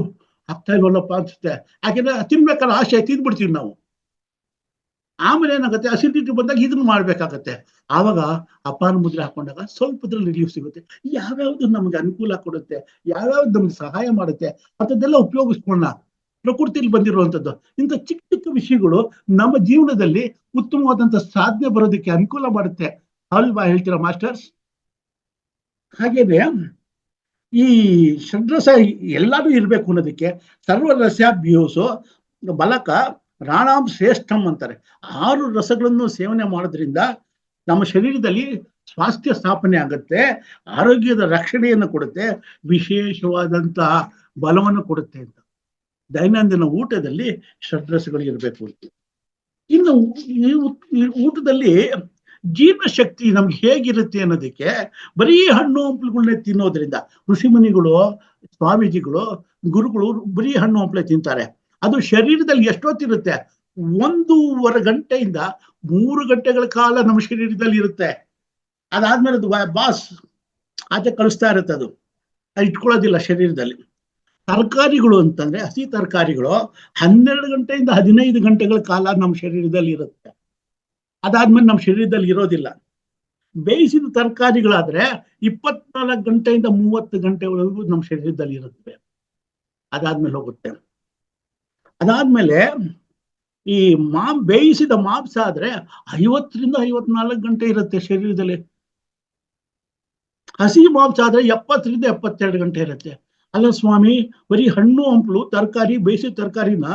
ಆಗ್ತಾ ಇಲ್ವಲ್ಲಪ್ಪ ಅನ್ಸುತ್ತೆ. ಯಾಕೆಂದ್ರೆ ತಿನ್ಬೇಕಲ್ಲ ಆಶೆ, ತಿಂದ್ಬಿಡ್ತೀವಿ ನಾವು. ಆಮೇಲೆ ಏನಾಗುತ್ತೆ, ಅಸಿಡಿಟಿ ಬಂದಾಗ ಇದನ್ನು ಮಾಡ್ಬೇಕಾಗತ್ತೆ. ಆವಾಗ ಅಪಾನ ಮುದ್ರೆ ಹಾಕೊಂಡಾಗ ಸ್ವಲ್ಪದ್ರಲ್ಲಿ ರಿಲೀಫ್ ಸಿಗುತ್ತೆ. ಯಾವ್ಯಾವ್ದು ನಮ್ಗೆ ಅನುಕೂಲ ಕೊಡುತ್ತೆ, ಯಾವ್ಯಾವ್ದು ನಮ್ಗೆ ಸಹಾಯ ಮಾಡುತ್ತೆ, ಅಂಥದ್ದೆಲ್ಲ ಉಪಯೋಗಿಸ್ಕೊಂಡ ಪ್ರಕೃತಿಯಲ್ಲಿ ಬಂದಿರುವಂಥದ್ದು. ಇಂಥ ಚಿಕ್ಕ ಚಿಕ್ಕ ವಿಷಯಗಳು ನಮ್ಮ ಜೀವನದಲ್ಲಿ ಉತ್ತಮವಾದಂಥ ಸಾಧನೆ ಬರೋದಕ್ಕೆ ಅನುಕೂಲ ಮಾಡುತ್ತೆ ಅಲ್ವಾ, ಹೇಳ್ತೀರಾ ಮಾಸ್ಟರ್ಸ್? ಹಾಗೇನೆ ಈ ಷಡ್ರಸ ಎಲ್ಲಾನು ಇರ್ಬೇಕು ಅನ್ನೋದಕ್ಕೆ ಸರ್ವರಸಾಭ್ಯೂಸು ಬಲಕ ರಾಣಾಂ ಶ್ರೇಷ್ಠಂ ಅಂತಾರೆ. 6 ರಸಗಳನ್ನು ಸೇವನೆ ಮಾಡೋದ್ರಿಂದ ನಮ್ಮ ಶರೀರದಲ್ಲಿ ಸ್ವಾಸ್ಥ್ಯ ಸ್ಥಾಪನೆ ಆಗುತ್ತೆ, ಆರೋಗ್ಯದ ರಕ್ಷಣೆಯನ್ನು ಕೊಡುತ್ತೆ, ವಿಶೇಷವಾದಂತಹ ಬಲವನ್ನು ಕೊಡುತ್ತೆ ಅಂತ. ದೈನಂದಿನ ಊಟದಲ್ಲಿ ಷಡ್ರಸಗಳು ಇರಬೇಕು ಅಂತ. ಇನ್ನು ಈ ಊಟದಲ್ಲಿ ಜೀರ್ಣಶಕ್ತಿ ನಮ್ಗೆ ಹೇಗಿರುತ್ತೆ ಅನ್ನೋದಕ್ಕೆ ಬರೀ ಹಣ್ಣು ಹಂಪಲುಗಳನ್ನೇ ತಿನ್ನೋದ್ರಿಂದ ಋಷಿಮುನಿಗಳು, ಸ್ವಾಮೀಜಿಗಳು, ಗುರುಗಳು ಬರೀ ಹಣ್ಣು ಹಂಪಲೆ ತಿಂತಾರೆ. ಅದು ಶರೀರದಲ್ಲಿ ಎಷ್ಟೊತ್ತಿರುತ್ತೆ? 1.5 ಗಂಟೆಯಿಂದ 3 ಗಂಟೆಗಳ ಕಾಲ ನಮ್ಮ ಶರೀರದಲ್ಲಿ ಇರುತ್ತೆ. ಅದಾದ್ಮೇಲೆ ಅದು ಬಾಸ್ ಆಚೆ ಕಳಿಸ್ತಾ ಇರುತ್ತೆ, ಅದು ಇಟ್ಕೊಳ್ಳೋದಿಲ್ಲ ಶರೀರದಲ್ಲಿ. ತರಕಾರಿಗಳು ಅಂತಂದ್ರೆ ಹಸಿ ತರಕಾರಿಗಳು 12 ಗಂಟೆಯಿಂದ 15 ಗಂಟೆಗಳ ಕಾಲ ನಮ್ಮ ಶರೀರದಲ್ಲಿ ಇರುತ್ತೆ. ಅದಾದ್ಮೇಲೆ ನಮ್ಮ ಶರೀರದಲ್ಲಿ ಇರೋದಿಲ್ಲ. ಬೇಯಿಸಿದ ತರಕಾರಿಗಳಾದ್ರೆ 24 ಗಂಟೆಯಿಂದ 30 ಗಂಟೆವರೆಗೂ ನಮ್ಮ ಶರೀರದಲ್ಲಿ ಇರುತ್ತೆ, ಅದಾದ್ಮೇಲೆ ಹೋಗುತ್ತೆ. ಅದಾದ್ಮೇಲೆ ಈ ಬೇಯಿಸಿದ ಮಾಂಸ ಆದ್ರೆ 50ರಿಂದ 54 ಗಂಟೆ ಇರುತ್ತೆ ಶರೀರದಲ್ಲಿ. ಹಸಿ ಮಾಂಸ ಆದ್ರೆ 70ರಿಂದ 72 ಗಂಟೆ ಇರುತ್ತೆ. ಅಲ್ಲ ಸ್ವಾಮಿ, ಬರೀ ಹಣ್ಣು ಹಂಪಲು ತರಕಾರಿ, ಬೇಯಿಸಿದ ತರಕಾರಿನ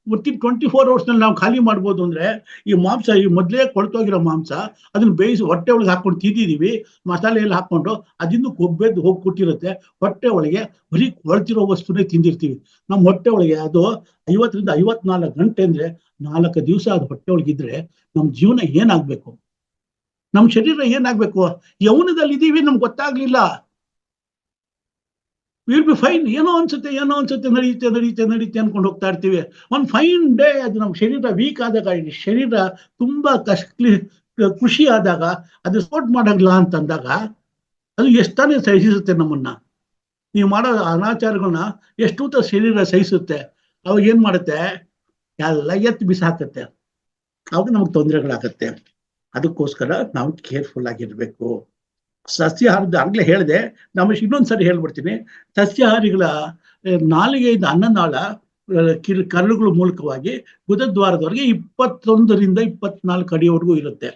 ವಿತಿನ್ 24 hours ನಲ್ಲಿ ನಾವು ಖಾಲಿ ಮಾಡ್ಬೋದು ಅಂದ್ರೆ, ಈ ಮಾಂಸ ಈ ಮೊದಲೇ ಕೊಳ್ತೋಗಿರೋ ಮಾಂಸ ಅದನ್ನ ಬೇಯಿಸಿ ಹೊಟ್ಟೆ ಒಳಗೆ ಹಾಕೊಂಡು ತಿಂದಿದೀವಿ, ಮಸಾಲೆ ಎಲ್ಲ ಹಾಕೊಂಡು ಅದಿನ್ನು ಕೊಬ್ಬೆದ್ದು ಹೋಗಿ ಕೊಟ್ಟಿರುತ್ತೆ. ಹೊಟ್ಟೆ ಒಳಗೆ ಬರೀ ಕೊಳ್ತಿರೋ ವಸ್ತುನೇ ತಿಂದಿರ್ತೀವಿ. ನಮ್ಮ ಹೊಟ್ಟೆ ಒಳಗೆ ಅದು 50ರಿಂದ 54 ಗಂಟೆ ಅಂದ್ರೆ 4 ದಿವಸ ಅದು ಹೊಟ್ಟೆ ಒಳಗಿದ್ರೆ ನಮ್ಮ ಜೀವನ ಏನಾಗ್ಬೇಕು? ನಮ್ಮ ಶರೀರ ಏನಾಗ್ಬೇಕು? ಯೌವನದಲ್ಲಿ ಇದೀವಿ, ನಮ್ಗೆ ಗೊತ್ತಾಗ್ಲಿಲ್ಲ. ವಿಲ್ ಬಿ ಫೈನ್, ಏನೋ ಅನ್ಸುತ್ತೆ ನಡೆಯುತ್ತೆ ಅನ್ಕೊಂಡು ಹೋಗ್ತಾ ಇರ್ತೀವಿ. ಒಂದು ಫೈನ್ ಡೇ ಅದು ನಮ್ಮ ಶರೀರ ವೀಕ್ ಆದಾಗ, ಶರೀರ ತುಂಬಾ ಖುಷಿ ಆದಾಗ, ಅದು ಸಪೋರ್ಟ್ ಮಾಡಲ್ಲ ಅಂತಂದಾಗ ಅದು ಎಷ್ಟಾನೇ ಸಹಿಸುತ್ತೆ ನಮ್ಮನ್ನ. ನೀವು ಮಾಡೋ ಅನಾಚಾರಗಳನ್ನ ಎಷ್ಟು ಶರೀರ ಸಹಿಸುತ್ತೆ. ಅವಾಗ ಏನ್ ಮಾಡುತ್ತೆ? ಎಲ್ಲ ಎತ್ತು ಬಿಸಾಕತ್ತೆ. ಅವಾಗ ನಮ್ಗೆ ತೊಂದರೆಗಳಾಗತ್ತೆ. ಅದಕ್ಕೋಸ್ಕರ ನಾವು ಕೇರ್ಫುಲ್ ಆಗಿರ್ಬೇಕು. ಸಸ್ಯಾಹಾರದ ಆಗ್ಲೇ ಹೇಳಿದೆ, ನಮಗೆ ಇನ್ನೊಂದ್ಸರಿ ಹೇಳ್ಬಿಡ್ತೀನಿ. ಸಸ್ಯಾಹಾರಿಗಳ ನಾಲಿಗೆಯಿಂದ ಅನ್ನನಾಳ ಕರುಳುಗಳ ಮೂಲಕವಾಗಿ ಗುದದ್ವಾರದವರೆಗೆ 21ರಿಂದ 24 ಅಡಿವರೆಗೂ ಇರುತ್ತೆ.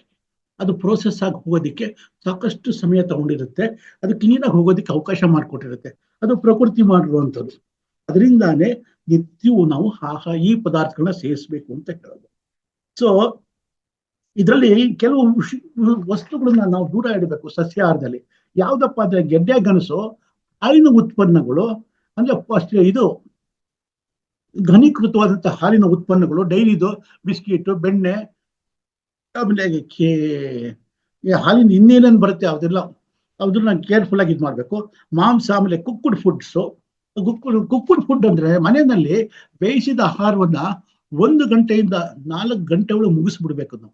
ಅದು ಪ್ರೋಸೆಸ್ ಆಗಿ ಹೋಗೋದಿಕ್ಕೆ ಸಾಕಷ್ಟು ಸಮಯ ತಗೊಂಡಿರುತ್ತೆ. ಅದು ಕ್ಲೀನಾಗಿ ಹೋಗೋದಿಕ್ಕೆ ಅವಕಾಶ ಮಾಡಿಕೊಟ್ಟಿರುತ್ತೆ. ಅದು ಪ್ರಕೃತಿ ಮಾಡಿರುವಂಥದ್ದು. ಅದರಿಂದಾನೇ ನಿತ್ಯವೂ ನಾವು ಈ ಪದಾರ್ಥಗಳನ್ನ ಸೇವಿಸ್ಬೇಕು ಅಂತ ಹೇಳೋದು. ಸೊ ಇದರಲ್ಲಿ ಕೆಲವು ವಸ್ತುಗಳನ್ನ ನಾವು ದೂರ ಇಡಬೇಕು ಸಸ್ಯಾಹಾರದಲ್ಲಿ. ಯಾವ್ದಪ್ಪ ಅಂದ್ರೆ ಗೆಡ್ಡೆ ಗೆಣಸು, ಹಾಲಿನ ಉತ್ಪನ್ನಗಳು, ಅಂದ್ರೆ ಇದು ಘನೀಕೃತವಾದಂತಹ ಹಾಲಿನ ಉತ್ಪನ್ನಗಳು, ಡೈರಿದು ಬಿಸ್ಕಿಟ್, ಬೆಣ್ಣೆ, ಆಮೇಲೆ ಹಾಲಿನ ಇನ್ನೇನೇನು ಬರುತ್ತೆ ಅದನ್ನ ಕೇರ್ಫುಲ್ ಆಗಿ ಇದು ಮಾಡ್ಬೇಕು. ಮಾಂಸ, ಆಮೇಲೆ ಕುಕ್ಕುಡ್ ಫುಡ್ಸು. ಕುಕ್ಕುಡ್ ಫುಡ್ ಅಂದ್ರೆ ಮನೆಯಲ್ಲಿ ಬೇಯಿಸಿದ ಆಹಾರವನ್ನ 1 ಗಂಟೆಯಿಂದ 4 ಗಂಟೆ ಒಳಗೆ ಮುಗಿಸ್ಬಿಡ್ಬೇಕು ನಾವು.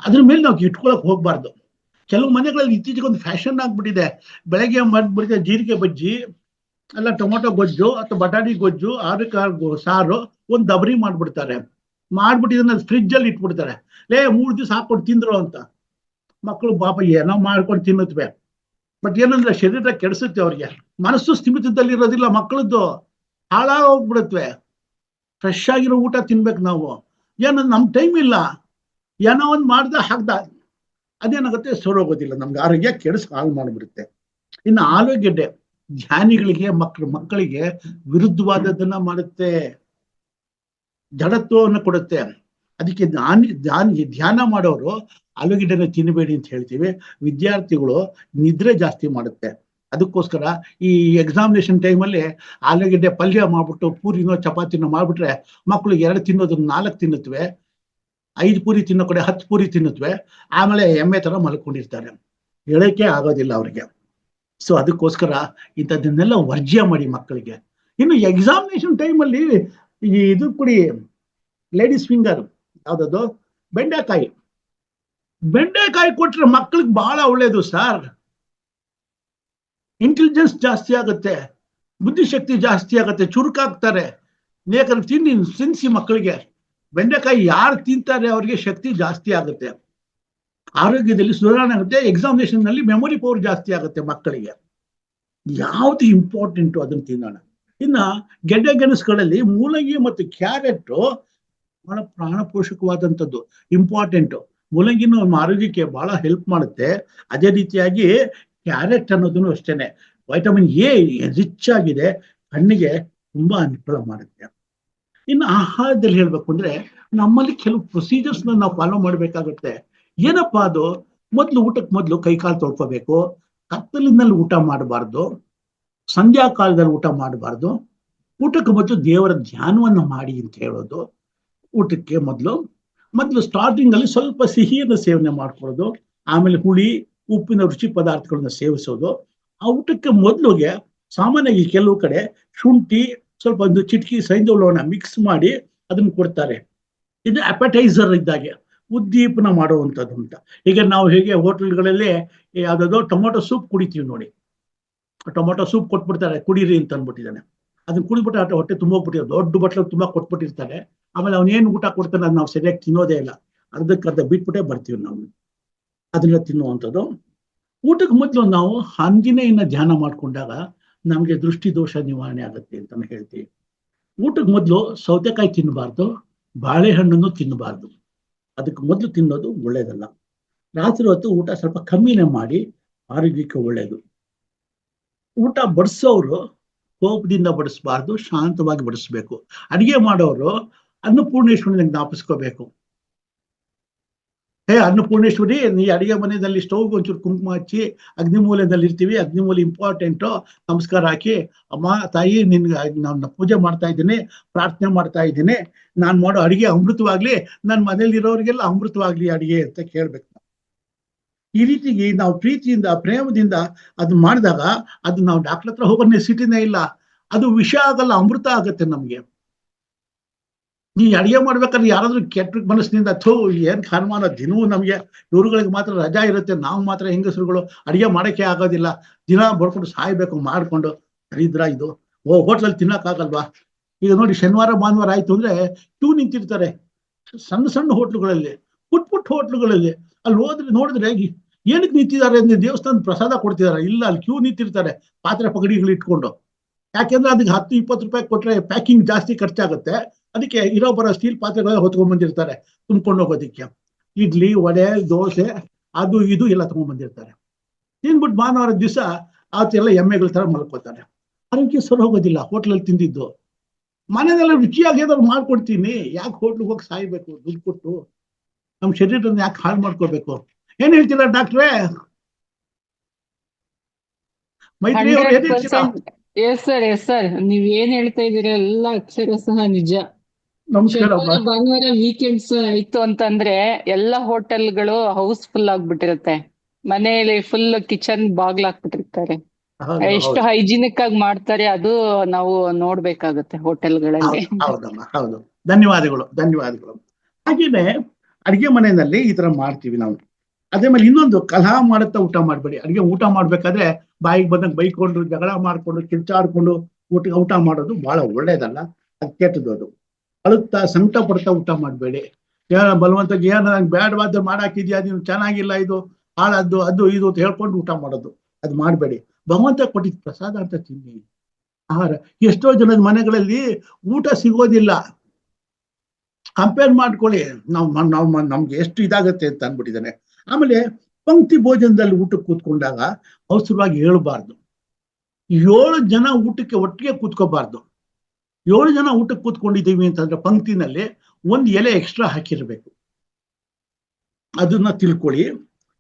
ಅದ್ರ ಮೇಲೆ ನಾವು ಇಟ್ಕೊಳಕ್ ಹೋಗ್ಬಾರ್ದು. ಕೆಲವು ಮನೆಗಳಲ್ಲಿ ಇತ್ತೀಚೆಗೆ ಒಂದು ಫ್ಯಾಷನ್ ಆಗ್ಬಿಟ್ಟಿದೆ. ಬೆಳಗ್ಗೆ ಮಾಡ್ಬಿಟ್ಟಿದೆ ಜೀರಿಗೆ ಬಜ್ಜಿ, ಅಲ್ಲ ಟೊಮೊಟೊ ಗೊಜ್ಜು ಅಥವಾ ಬಟಾಣಿ ಗೊಜ್ಜು, ಆಲೂಕಾಳು ಸಾರು, ಒಂದು ದಬರಿ ಮಾಡ್ಬಿಡ್ತಾರೆ. ಮಾಡ್ಬಿಟ್ಟಿದ್ದನ್ನ ಫ್ರಿಜ್ ಅಲ್ಲಿ ಇಟ್ಬಿಡ್ತಾರೆ. 3 ದಿವಸ ಹಾಕೊಂಡು ತಿಂದ್ರು ಅಂತ. ಮಕ್ಕಳು ಪಾಪ ಏನೋ ಮಾಡ್ಕೊಂಡು ತಿನ್ನುತ್ತವೆ. ಬಟ್ ಏನಂದ್ರೆ ಶರೀರ ಕೆಡಿಸುತ್ತೆ ಅವ್ರಿಗೆ. ಮನಸ್ಸು ಸ್ಥಿಮಿತದಲ್ಲಿ ಇರೋದಿಲ್ಲ ಮಕ್ಕಳದ್ದು, ಹಾಳಾಗಿ ಹೋಗ್ಬಿಡುತ್ತವೆ. ಫ್ರೆಶ್ ಆಗಿರೋ ಊಟ ತಿನ್ಬೇಕು ನಾವು. ಏನಂದ್ರೆ ನಮ್ ಟೈಮ್ ಇಲ್ಲ, ಏನೋ ಒಂದು ಮಾಡ್ದ ಹಾಕ್ದ, ಅದೇನಾಗುತ್ತೆ ಸೊರೋಗೋದಿಲ್ಲ, ನಮ್ಗೆ ಆರೋಗ್ಯ ಹಾಳು ಮಾಡಿಬಿಡುತ್ತೆ. ಇನ್ನು ಆಲೂಗೆಡ್ಡೆ ಧ್ಯಾನಿಗಳಿಗೆ, ಮಕ್ಕಳಿಗೆ ವಿರುದ್ಧವಾದದ್ದನ್ನ ಮಾಡುತ್ತೆ, ಜಡತ್ವವನ್ನು ಕೊಡುತ್ತೆ. ಅದಕ್ಕೆ ಧ್ಯಾನ ಮಾಡೋರು ಆಲೂಗೆಡ್ಡೆನ ತಿನ್ನಬೇಡಿ ಅಂತ ಹೇಳ್ತೀವಿ. ವಿದ್ಯಾರ್ಥಿಗಳು ನಿದ್ರೆ ಜಾಸ್ತಿ ಮಾಡುತ್ತೆ. ಅದಕ್ಕೋಸ್ಕರ ಈ ಎಕ್ಸಾಮಿನೇಷನ್ ಟೈಮಲ್ಲಿ ಆಲೂಗೆಡ್ಡೆ ಪಲ್ಯ ಮಾಡ್ಬಿಟ್ಟು ಪೂರಿನೋ ಚಪಾತಿನೋ ಮಾಡ್ಬಿಟ್ರೆ ಮಕ್ಕಳು 2 ತಿನ್ನೋದನ್ನ 4 ತಿನ್ನುತ್ತವೆ, 5 ಪೂರಿ ತಿನ್ನೋ ಕಡೆ 10 ಪೂರಿ ತಿನ್ನುತ್ತವೆ. ಆಮೇಲೆ ಎಮ್ಮೆ ತರ ಮಲ್ಕೊಂಡಿರ್ತಾರೆ, ಹೇಳಕ್ಕೆ ಆಗೋದಿಲ್ಲ ಅವ್ರಿಗೆ. ಸೊ ಅದಕ್ಕೋಸ್ಕರ ಇಂಥದ್ದನ್ನೆಲ್ಲ ವರ್ಜ್ಯ ಮಾಡಿ ಮಕ್ಕಳಿಗೆ. ಇನ್ನು ಎಕ್ಸಾಮಿನೇಷನ್ ಟೈಮಲ್ಲಿ ಇದು ಕುಡಿ, ಲೇಡೀಸ್ ಫಿಂಗರ್, ಯಾವ್ದದು ಬೆಂಡೆಕಾಯಿ ಕೊಟ್ರೆ ಮಕ್ಕಳಿಗೆ ಬಹಳ ಒಳ್ಳೇದು ಸರ್. ಇಂಟೆಲಿಜೆನ್ಸ್ ಜಾಸ್ತಿ ಆಗುತ್ತೆ, ಬುದ್ಧಿಶಕ್ತಿ ಜಾಸ್ತಿ ಆಗುತ್ತೆ, ಚುರುಕಾಗ್ತಾರೆ. ಯಾಕಂದ್ರೆ ತಿನ್ಸಿ ಮಕ್ಕಳಿಗೆ ಬೆಂಡೆಕಾಯಿ ಯಾರು ತಿಂತಾರೆ ಅವ್ರಿಗೆ ಶಕ್ತಿ ಜಾಸ್ತಿ ಆಗುತ್ತೆ, ಆರೋಗ್ಯದಲ್ಲಿ ಸುಧಾರಣೆ ಆಗುತ್ತೆ, ಎಕ್ಸಾಮಿನೇಷನ್ ನಲ್ಲಿ ಮೆಮೊರಿ ಪವರ್ ಜಾಸ್ತಿ ಆಗುತ್ತೆ ಮಕ್ಕಳಿಗೆ. ಯಾವ್ದು ಇಂಪಾರ್ಟೆಂಟು ಅದನ್ನ ತಿನ್ನೋಣ. ಇನ್ನ ಗೆಡ್ಡೆ ಗೆಣಸುಗಳಲ್ಲಿ ಮೂಲಂಗಿ ಮತ್ತು ಕ್ಯಾರೆಟ್ ಬಹಳ ಪ್ರಾಣ ಪೋಷಕವಾದಂಥದ್ದು, ಇಂಪಾರ್ಟೆಂಟು. ಮೂಲಂಗಿನೂ ನಮ್ಮ ಆರೋಗ್ಯಕ್ಕೆ ಬಹಳ ಹೆಲ್ಪ್ ಮಾಡುತ್ತೆ. ಅದೇ ರೀತಿಯಾಗಿ ಕ್ಯಾರೆಟ್ ಅನ್ನೋದನ್ನು ಅಷ್ಟೇನೆ ವೈಟಮಿನ್ ಎ ರಿಚ್ ಆಗಿದೆ, ಕಣ್ಣಿಗೆ ತುಂಬಾ ಅನುಕೂಲ ಮಾಡುತ್ತೆ. ಇನ್ನು ಆಹಾರದಲ್ಲಿ ಹೇಳ್ಬೇಕು ಅಂದ್ರೆ ನಮ್ಮಲ್ಲಿ ಕೆಲವು ಪ್ರೊಸೀಜರ್ಸ್ ನಾವು ಫಾಲೋ ಮಾಡ್ಬೇಕಾಗುತ್ತೆ. ಏನಪ್ಪಾ ಅದು? ಊಟಕ್ಕೆ ಮೊದಲು ಕೈಕಾಲು ತೊಳ್ಕೋಬೇಕು, ಕತ್ತಲಿನಲ್ಲಿ ಊಟ ಮಾಡಬಾರ್ದು, ಸಂಧ್ಯಾ ಕಾಲದಲ್ಲಿ ಊಟ ಮಾಡಬಾರ್ದು, ಊಟಕ್ಕೆ ಮೊದಲು ದೇವರ ಧ್ಯಾನವನ್ನ ಮಾಡಿ ಅಂತ ಹೇಳೋದು. ಊಟಕ್ಕೆ ಮೊದಲು ಸ್ಟಾರ್ಟಿಂಗ್ ಅಲ್ಲಿ ಸ್ವಲ್ಪ ಸಿಹಿಯನ್ನು ಸೇವನೆ ಮಾಡ್ಕೊಳ್ಳೋದು, ಆಮೇಲೆ ಹುಳಿ ಉಪ್ಪಿನ ರುಚಿ ಪದಾರ್ಥಗಳನ್ನ ಸೇವಿಸೋದು. ಆ ಊಟಕ್ಕೆ ಮೊದಲಿಗೆ ಸಾಮಾನ್ಯವಾಗಿ ಕೆಲವು ಕಡೆ ಶುಂಠಿ ಸ್ವಲ್ಪ ಒಂದು ಚಿಟಕಿ ಸೈಂಧವಲವನ್ನ ಮಿಕ್ಸ್ ಮಾಡಿ ಅದನ್ನ ಕೊಡ್ತಾರೆ. ಇದು ಅಪಟೈಸರ್ ಇದ್ದಾಗೆ, ಉದ್ದೀಪನ ಮಾಡುವಂಥದ್ದು ಅಂತ. ಈಗ ನಾವು ಹೇಗೆ ಹೋಟೆಲ್ಗಳಲ್ಲಿ ಯಾವ್ದಾದ್ರು ಟೊಮೊಟೊ ಸೂಪ್ ಕುಡಿತೀವಿ ನೋಡಿ, ಟೊಮೊಟೊ ಸೂಪ್ ಕೊಟ್ಬಿಡ್ತಾರೆ, ಕುಡೀರಿ ಅಂತ ಅಂದ್ಬಿಟ್ಟಿದ್ದಾನೆ. ಅದನ್ನ ಕುಡಿದ್ಬಿಟ್ಟು ಹೊಟ್ಟೆ ತುಂಬೋಗ್ಬಿಟ್ಟಿರ್ತಾರೆ, ದೊಡ್ಡ ಬಟ್ಲು ತುಂಬಾ ಕೊಟ್ಬಿಟ್ಟಿರ್ತಾರೆ. ಆಮೇಲೆ ಅವನೇನು ಊಟ ಕೊಡ್ತಾನೆ ಅದು ನಾವು ಸರಿಯಾಗಿ ತಿನ್ನೋದೇ ಇಲ್ಲ, ಅರ್ಧಕ್ಕರ್ಧ ಬಿಟ್ಬಿಟ್ಟೆ ಬರ್ತೀವಿ ನಾವು ಅದನ್ನ ತಿನ್ನುವಂಥದ್ದು. ಊಟಕ್ಕೆ ಮೊದಲು ನಾವು ಆಂಜನೇಯನ ಧ್ಯಾನ ಮಾಡ್ಕೊಂಡಾಗ ನಮಗೆ ದೃಷ್ಟಿ ದೋಷ ನಿವಾರಣೆ ಆಗುತ್ತೆ ಅಂತ ಹೇಳ್ತೀವಿ. ಊಟಕ್ಕೆ ಮೊದಲು ಸೌತೆಕಾಯಿ ತಿನ್ನಬಾರ್ದು, ಬಾಳೆಹಣ್ಣನ್ನು ತಿನ್ನಬಾರ್ದು. ಅದಕ್ಕೆ ಮೊದಲು ತಿನ್ನೋದು ಒಳ್ಳೇದಲ್ಲ. ರಾತ್ರಿ ಹೊತ್ತು ಊಟ ಸ್ವಲ್ಪ ಕಮ್ಮಿನೇ ಮಾಡಿ, ಆರೋಗ್ಯಕ್ಕೆ ಒಳ್ಳೇದು. ಊಟ ಬಡಿಸೋರು ಕೋಪದಿಂದ ಬಡಿಸ್ಬಾರ್ದು, ಶಾಂತವಾಗಿ ಬಡಿಸ್ಬೇಕು. ಅಡಿಗೆ ಮಾಡೋರು ಅನ್ನಪೂರ್ಣೇಶ್ವರಿನ ಜ್ಞಾಪಿಸ್ಕೋಬೇಕು. ಅನ್ನಪೂರ್ಣೇಶ್ವರಿ, ನೀ ಅಡಿಗೆ ಮನೆಯಲ್ಲಿ ಸ್ಟೌವ್ ಒಂಚೂರು ಕುಂಕುಮ ಹಚ್ಚಿ ಅಗ್ನಿಮೂಲೆಯಲ್ಲಿ ಇರ್ತೀವಿ, ಅಗ್ನಿಮೂಲೆ ಇಂಪಾರ್ಟೆಂಟು, ನಮಸ್ಕಾರ ಹಾಕಿ, ಅಮ್ಮ ತಾಯಿ ನಿನ್ಗೆ ನಾನು ಪೂಜೆ ಮಾಡ್ತಾ ಇದ್ದೀನಿ, ಪ್ರಾರ್ಥನೆ ಮಾಡ್ತಾ ಇದ್ದೀನಿ, ನಾನು ಮಾಡೋ ಅಡಿಗೆ ಅಮೃತವಾಗ್ಲಿ, ನನ್ನ ಮನೇಲಿರೋರಿಗೆಲ್ಲ ಅಮೃತವಾಗ್ಲಿ ಅಡಿಗೆ ಅಂತ ಕೇಳ್ಬೇಕು. ಈ ರೀತಿಗೆ ನಾವು ಪ್ರೀತಿಯಿಂದ ಪ್ರೇಮದಿಂದ ಅದು ಮಾಡಿದಾಗ ಅದು ನಾವು ಡಾಕ್ಟರ್ ಹತ್ರ ಹೋಗೋ ನೆಸಿಟಿನೇ ಇಲ್ಲ, ಅದು ವಿಷ ಆಗಲ್ಲ, ಅಮೃತ ಆಗತ್ತೆ ನಮ್ಗೆ. ನೀ ಅಡಿಗೆ ಮಾಡ್ಬೇಕಾದ್ರೆ ಯಾರಾದ್ರೂ ಕೆಟ್ಟ ಮನಸ್ಸಿನಿಂದ ಏನ್ ಖಾನಮಾನ ದಿನವೂ ನಮ್ಗೆ ಇವ್ರುಗಳಿಗೆ ಮಾತ್ರ ರಜಾ ಇರುತ್ತೆ, ನಾವು ಮಾತ್ರ ಹೆಂಗಸರುಗಳು ಅಡಿಗೆ ಮಾಡಕ್ಕೆ ಆಗೋದಿಲ್ಲ, ದಿನ ಬಡ್ಕೊಂಡು ಸಾಯ್ಬೇಕು ಮಾಡ್ಕೊಂಡು, ದರಿದ್ರ ಇದು, ಹೋಟ್ಲಲ್ಲಿ ತಿನ್ನಕ್ಕಾಗಲ್ವಾ? ಈಗ ನೋಡಿ, ಶನಿವಾರ ಭಾನುವಾರ ಆಯ್ತು ಅಂದ್ರೆ ಕ್ಯೂ ನಿಂತಿರ್ತಾರೆ ಸಣ್ಣ ಸಣ್ಣ ಹೋಟ್ಲುಗಳಲ್ಲಿ, ಪುಟ್ ಹೋಟ್ಲುಗಳಲ್ಲಿ. ಅಲ್ಲಿ ಹೋದ್ರೆ ನೋಡಿದ್ರೆ ಏನಕ್ಕೆ ನಿಂತಿದ್ದಾರೆ ಅಂದ್ರೆ ದೇವಸ್ಥಾನದ ಪ್ರಸಾದ ಕೊಡ್ತಿದಾರೆ, ಇಲ್ಲ ಅಲ್ಲಿ ಕ್ಯೂ ನಿಂತಿರ್ತಾರೆ ಪಾತ್ರೆ ಪಗಡಿಗಳು ಇಟ್ಕೊಂಡು. ಯಾಕೆಂದ್ರೆ ಅದಕ್ಕೆ 10-20 ರೂಪಾಯಿ ಕೊಟ್ರೆ ಪ್ಯಾಕಿಂಗ್ ಜಾಸ್ತಿ ಖರ್ಚಾಗುತ್ತೆ, ಅದಕ್ಕೆ ಇರೋ ಬರೋ ಸ್ಟೀಲ್ ಪಾತ್ರೆಗಳೆಲ್ಲ ಹೊತ್ಕೊಂಡ್ ಬಂದಿರ್ತಾರೆ ತುಂಬ್ಕೊಂಡು ಹೋಗೋದಿಕ್ಕೆ. ಇಡ್ಲಿ ವಡೆ ದೋಸೆ ಅದು ಇದು ಎಲ್ಲ ತಗೊಂಡ್ಬಂದಿರ್ತಾರೆ. ತಿಂದ್ಬಿಟ್ಟು ಭಾನುವಾರದ ದಿವಸ ಆಚೆಲ್ಲ ಎಮ್ಮೆಗಳ ತರ ಮಲ್ಕೋತಾರೆ. ಆರೋಗ್ಯ ಸರ್ ಹೋಗೋದಿಲ್ಲ ಹೋಟ್ಲಲ್ಲಿ ತಿಂದಿದ್ದು. ಮನೆಯಲ್ಲ ರುಚಿಯಾಗಿ ಏನಾದ್ರು ಮಾಡ್ಕೊಡ್ತೀನಿ, ಯಾಕೆ ಹೋಟ್ಲಿಗೆ ಹೋಗಿ ಸಾಯ್ಬೇಕು ದುಡ್ಡು ಕೊಟ್ಟು? ನಮ್ಮ ಶರೀರನ ಯಾಕೆ ಹಾಳು ಮಾಡ್ಕೋಬೇಕು? ಏನ್ ಹೇಳ್ತೀರಾ ಡಾಕ್ಟ್ರೇ? ಮೈತ್ರಿ ಅವ್ರು ಏನ್ ಹೇಳ್ತೀರಾ? ಎಸ್ ಸರ್, ನೀವ್ ಏನ್ ಹೇಳ್ತಾ ಇದೀರ ಎಲ್ಲ ಅಕ್ಷರ ಸಹ ನಿಜ. ನಮಸ್ಕಾರ. ಭಾನುವಾರ ವೀಕೆಂಡ್ಸ್ ಇತ್ತು ಅಂತಂದ್ರೆ ಎಲ್ಲ ಹೋಟೆಲ್ಗಳು ಹೌಸ್ಫುಲ್ ಆಗ್ಬಿಟ್ಟಿರುತ್ತೆ, ಮನೆಯಲ್ಲಿ ಫುಲ್ ಕಿಚನ್ ಬಾಗ್ಲ ಹಾಕ್ಬಿಟ್ಟಿರ್ತಾರೆ. ಎಷ್ಟು ಹೈಜಿನಿಕ್ ಆಗಿ ಮಾಡ್ತಾರೆ ಅದು ನಾವು ನೋಡ್ಬೇಕಾಗುತ್ತೆ ಹೋಟೆಲ್ಗಳಲ್ಲಿ. ಹೌದಮ್ಮ, ಹೌದು. ಧನ್ಯವಾದಗಳು. ಹಾಗೇನೆ ಅಡಿಗೆ ಮನೆಯಲ್ಲಿ ಈ ತರ ಮಾಡ್ತೀವಿ ನಾವು. ಅದೇ ಮೇಲೆ ಇನ್ನೊಂದು, ಕಲಹ ಮಾಡುತ್ತಾ ಊಟ ಮಾಡ್ಬೇಡಿ. ಅಡಿಗೆ ಊಟ ಮಾಡ್ಬೇಕಾದ್ರೆ ಬಾಯಿಗೆ ಬಂದಂಗ ಬೈಕೊಂಡು ಜಗಳ ಮಾಡ್ಕೊಂಡು ಕಿರ್ಚಾಡ್ಕೊಂಡು ಊಟ ಮಾಡೋದು ಬಹಳ ಒಳ್ಳೇದಲ್ಲ, ಅದು ಕೆಟ್ಟದ್ದು. ಅದು ಅಳುತ್ತಾ ಸಂಕಟ ಪಡ್ತಾ ಊಟ ಮಾಡ್ಬೇಡಿ. ಬಲವಂತ ಏನ ಬೇಡವಾದ ಮಾಡಾಕಿದ್ಯಾ ನೀನು, ಚೆನ್ನಾಗಿಲ್ಲ, ಇದು ಹಾಳಾದ್ದು, ಅದು ಇದು ಅಂತ ಹೇಳ್ಕೊಂಡು ಊಟ ಮಾಡೋದು ಅದು ಮಾಡ್ಬೇಡಿ. ಭಗವಂತ ಕೊಟ್ಟಿದ್ ಪ್ರಸಾದ ಅಂತ ತಿನ್ನಿ. ಆಹಾರ, ಎಷ್ಟೋ ಜನದ ಮನೆಗಳಲ್ಲಿ ಊಟ ಸಿಗೋದಿಲ್ಲ. ಕಂಪೇರ್ ಮಾಡ್ಕೊಳ್ಳಿ, ನಮ್ಗೆ ಎಷ್ಟು ಇದಾಗತ್ತೆ ಅಂತ ಅನ್ಬಿಟ್ಟಿದ್ದಾನೆ. ಆಮೇಲೆ ಪಂಕ್ತಿ ಭೋಜನದಲ್ಲಿ ಊಟಕ್ಕೆ ಕೂತ್ಕೊಂಡಾಗ ಅವಸರವಾಗಿ ಹೇಳಬಾರ್ದು. 7 ಜನ ಊಟಕ್ಕೆ ಒಟ್ಟಿಗೆ ಕೂತ್ಕೋಬಾರ್ದು. 7 ಜನ ಊಟಕ್ಕೆ ಕೂತ್ಕೊಂಡಿದ್ದೀವಿ ಅಂತಂದ್ರೆ ಪಂಕ್ತಿನಲ್ಲಿ 1 ಎಲೆ ಎಕ್ಸ್ಟ್ರಾ ಹಾಕಿರ್ಬೇಕು. ಅದನ್ನ ತಿಳ್ಕೊಳ್ಳಿ.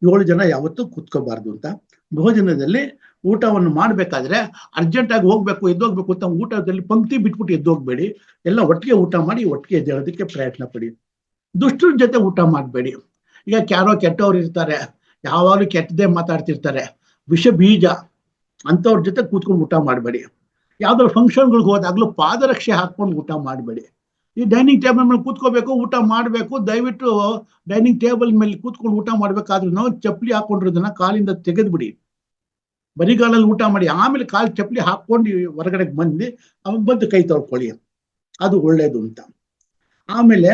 7 ಜನ ಯಾವತ್ತೂ ಕೂತ್ಕೋಬಾರ್ದು ಅಂತ. ಭೋಜನದಲ್ಲಿ ಊಟವನ್ನು ಮಾಡ್ಬೇಕಾದ್ರೆ ಅರ್ಜೆಂಟ್ ಆಗಿ ಹೋಗ್ಬೇಕು, ಎದ್ದೋಗ್ಬೇಕು ಅಂತ ಊಟದಲ್ಲಿ ಪಂಕ್ತಿ ಬಿಟ್ಬಿಟ್ಟು ಎದ್ದೋಗ್ಬೇಡಿ. ಎಲ್ಲ ಒಟ್ಟಿಗೆ ಊಟ ಮಾಡಿ ಒಟ್ಟಿಗೆ ಎದ್ದೇಳೋದಕ್ಕೆ ಪ್ರಯತ್ನ ಪಡಿ. ದುಷ್ಟರ ಜೊತೆ ಊಟ ಮಾಡಬೇಡಿ. ಈಗ ಯಾರೋ ಕೆಟ್ಟವ್ರು ಇರ್ತಾರೆ, ಯಾವಾಗಲೂ ಕೆಟ್ಟದೇ ಮಾತಾಡ್ತಿರ್ತಾರೆ, ವಿಷ ಬೀಜ ಅಂಥವ್ರ ಜೊತೆ ಕೂತ್ಕೊಂಡು ಊಟ ಮಾಡಬೇಡಿ. ಯಾವ್ದಾದ್ರು ಫಂಕ್ಷನ್ಗಳಿಗೆ ಹೋದಾಗ್ಲೂ ಪಾದರಕ್ಷೆ ಹಾಕೊಂಡು ಊಟ ಮಾಡಬೇಡಿ. ಈ ಡೈನಿಂಗ್ ಟೇಬಲ್ ಮೇಲೆ ಕೂತ್ಕೋಬೇಕು, ಊಟ ಮಾಡಬೇಕು. ದಯವಿಟ್ಟು ಡೈನಿಂಗ್ ಟೇಬಲ್ ಮೇಲೆ ಕೂತ್ಕೊಂಡು ಊಟ ಮಾಡ್ಬೇಕಾದ್ರೂ ನಾವು ಚಪ್ಪಲಿ ಹಾಕೊಂಡಿರೋದನ್ನ ಕಾಲಿಂದ ತೆಗೆದ್ಬಿಡಿ. ಬರಿಗಾಲಲ್ಲಿ ಊಟ ಮಾಡಿ, ಆಮೇಲೆ ಕಾಲು ಚಪ್ಪಲಿ ಹಾಕೊಂಡು ಹೊರಗಡೆಗೆ ಬಂದು ಕೈ ತೊಳ್ಕೊಳ್ಳಿ, ಅದು ಒಳ್ಳೇದು ಅಂತ. ಆಮೇಲೆ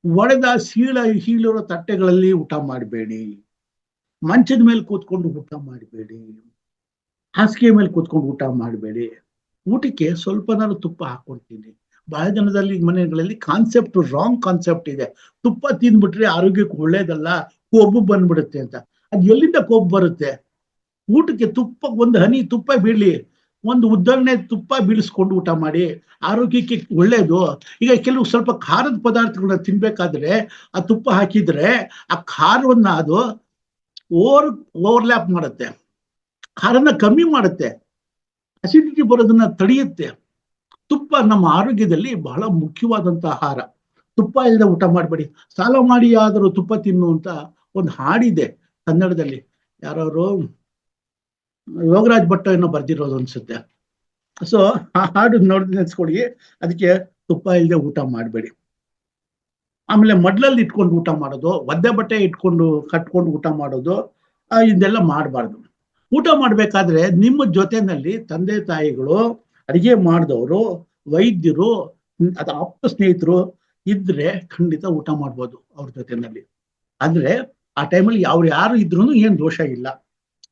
ಒಡೆದ ಹೀಳಿರೋ ತಟ್ಟೆಗಳಲ್ಲಿ ಊಟ ಮಾಡಬೇಡಿ. ಮಂಚದ ಮೇಲೆ ಕೂತ್ಕೊಂಡು ಊಟ ಮಾಡಬೇಡಿ. ಹಾಸಿಗೆ ಮೇಲೆ ಕೂತ್ಕೊಂಡು ಊಟ ಮಾಡಬೇಡಿ. ಊಟಕ್ಕೆ ಸ್ವಲ್ಪ ನಾನು ತುಪ್ಪ ಹಾಕೊಳ್ತೀನಿ. ಬಹಳ ಜನದಲ್ಲಿ ಮನೆಗಳಲ್ಲಿ ರಾಂಗ್ ಕಾನ್ಸೆಪ್ಟ್ ಇದೆ. ತುಪ್ಪ ತಿಂದ್ಬಿಟ್ರೆ ಆರೋಗ್ಯಕ್ಕೆ ಒಳ್ಳೇದಲ್ಲ, ಕೊಬ್ಬು ಬಂದ್ಬಿಡುತ್ತೆ ಅಂತ. ಅದು ಎಲ್ಲಿಂದ ಕೊಬ್ಬು ಬರುತ್ತೆ? ಊಟಕ್ಕೆ ತುಪ್ಪ, 1 ಹನಿ ತುಪ್ಪ ಬೀಳಲಿ, 1 ಉದ್ದರಣೆ ತುಪ್ಪ ಬೀಳಿಸ್ಕೊಂಡು ಊಟ ಮಾಡಿ, ಆರೋಗ್ಯಕ್ಕೆ ಒಳ್ಳೇದು. ಈಗ ಕೆಲವು ಸ್ವಲ್ಪ ಖಾರದ ಪದಾರ್ಥಗಳನ್ನ ತಿನ್ಬೇಕಾದ್ರೆ ಆ ತುಪ್ಪ ಹಾಕಿದ್ರೆ ಆ ಖಾರವನ್ನ ಅದು ಓವರ್ಲ್ಯಾಪ್ ಮಾಡುತ್ತೆ, ಖಾರನ ಕಮ್ಮಿ ಮಾಡುತ್ತೆ, ಅಸಿಡಿಟಿ ಬರೋದನ್ನ ತಡೆಯುತ್ತೆ. ತುಪ್ಪ ನಮ್ಮ ಆರೋಗ್ಯದಲ್ಲಿ ಬಹಳ ಮುಖ್ಯವಾದಂತ ಆಹಾರ. ತುಪ್ಪ ಇಲ್ಲದೆ ಊಟ ಮಾಡಬೇಡಿ. ಸಾಲ ಮಾಡಿ ಆದರೂ ತುಪ್ಪ ತಿನ್ನು ಅಂತ ಒಂದು ಹಾಡಿದೆ ಕನ್ನಡದಲ್ಲಿ. ಯಾರವರು ಯೋಗರಾಜ್ ಭಟ್ ಏನೋ ಬರ್ದಿರೋದು ಅನ್ಸುತ್ತೆ. ಸೊ ಆ ಹಾಡು ನೋಡಿ ನೆನ್ಸ್ಕೊಡಿ. ಅದಕ್ಕೆ ತುಪ್ಪ ಇಲ್ಲದೆ ಊಟ ಮಾಡಬೇಡಿ. ಆಮೇಲೆ ಮಡ್ಲಲ್ಲಿ ಇಟ್ಕೊಂಡು ಊಟ ಮಾಡೋದು, ಒದ್ದೆ ಬಟ್ಟೆ ಇಟ್ಕೊಂಡು ಕಟ್ಕೊಂಡು ಊಟ ಮಾಡೋದು, ಇದೆಲ್ಲ ಮಾಡಬಾರ್ದು. ಊಟ ಮಾಡ್ಬೇಕಾದ್ರೆ ನಿಮ್ಮ ಜೊತೆನಲ್ಲಿ ತಂದೆ ತಾಯಿಗಳು, ಅಡಿಗೆ ಮಾಡಿದವರು, ವೈದ್ಯರು, ಅದು ಆಪ್ತ ಸ್ನೇಹಿತರು ಇದ್ರೆ ಖಂಡಿತ ಊಟ ಮಾಡ್ಬೋದು ಅವ್ರ ಜೊತೆನಲ್ಲಿ. ಅಂದ್ರೆ ಆ ಟೈಮಲ್ಲಿ ಯಾರು ಇದ್ರೂ ಏನ್ ದೋಷ ಇಲ್ಲ.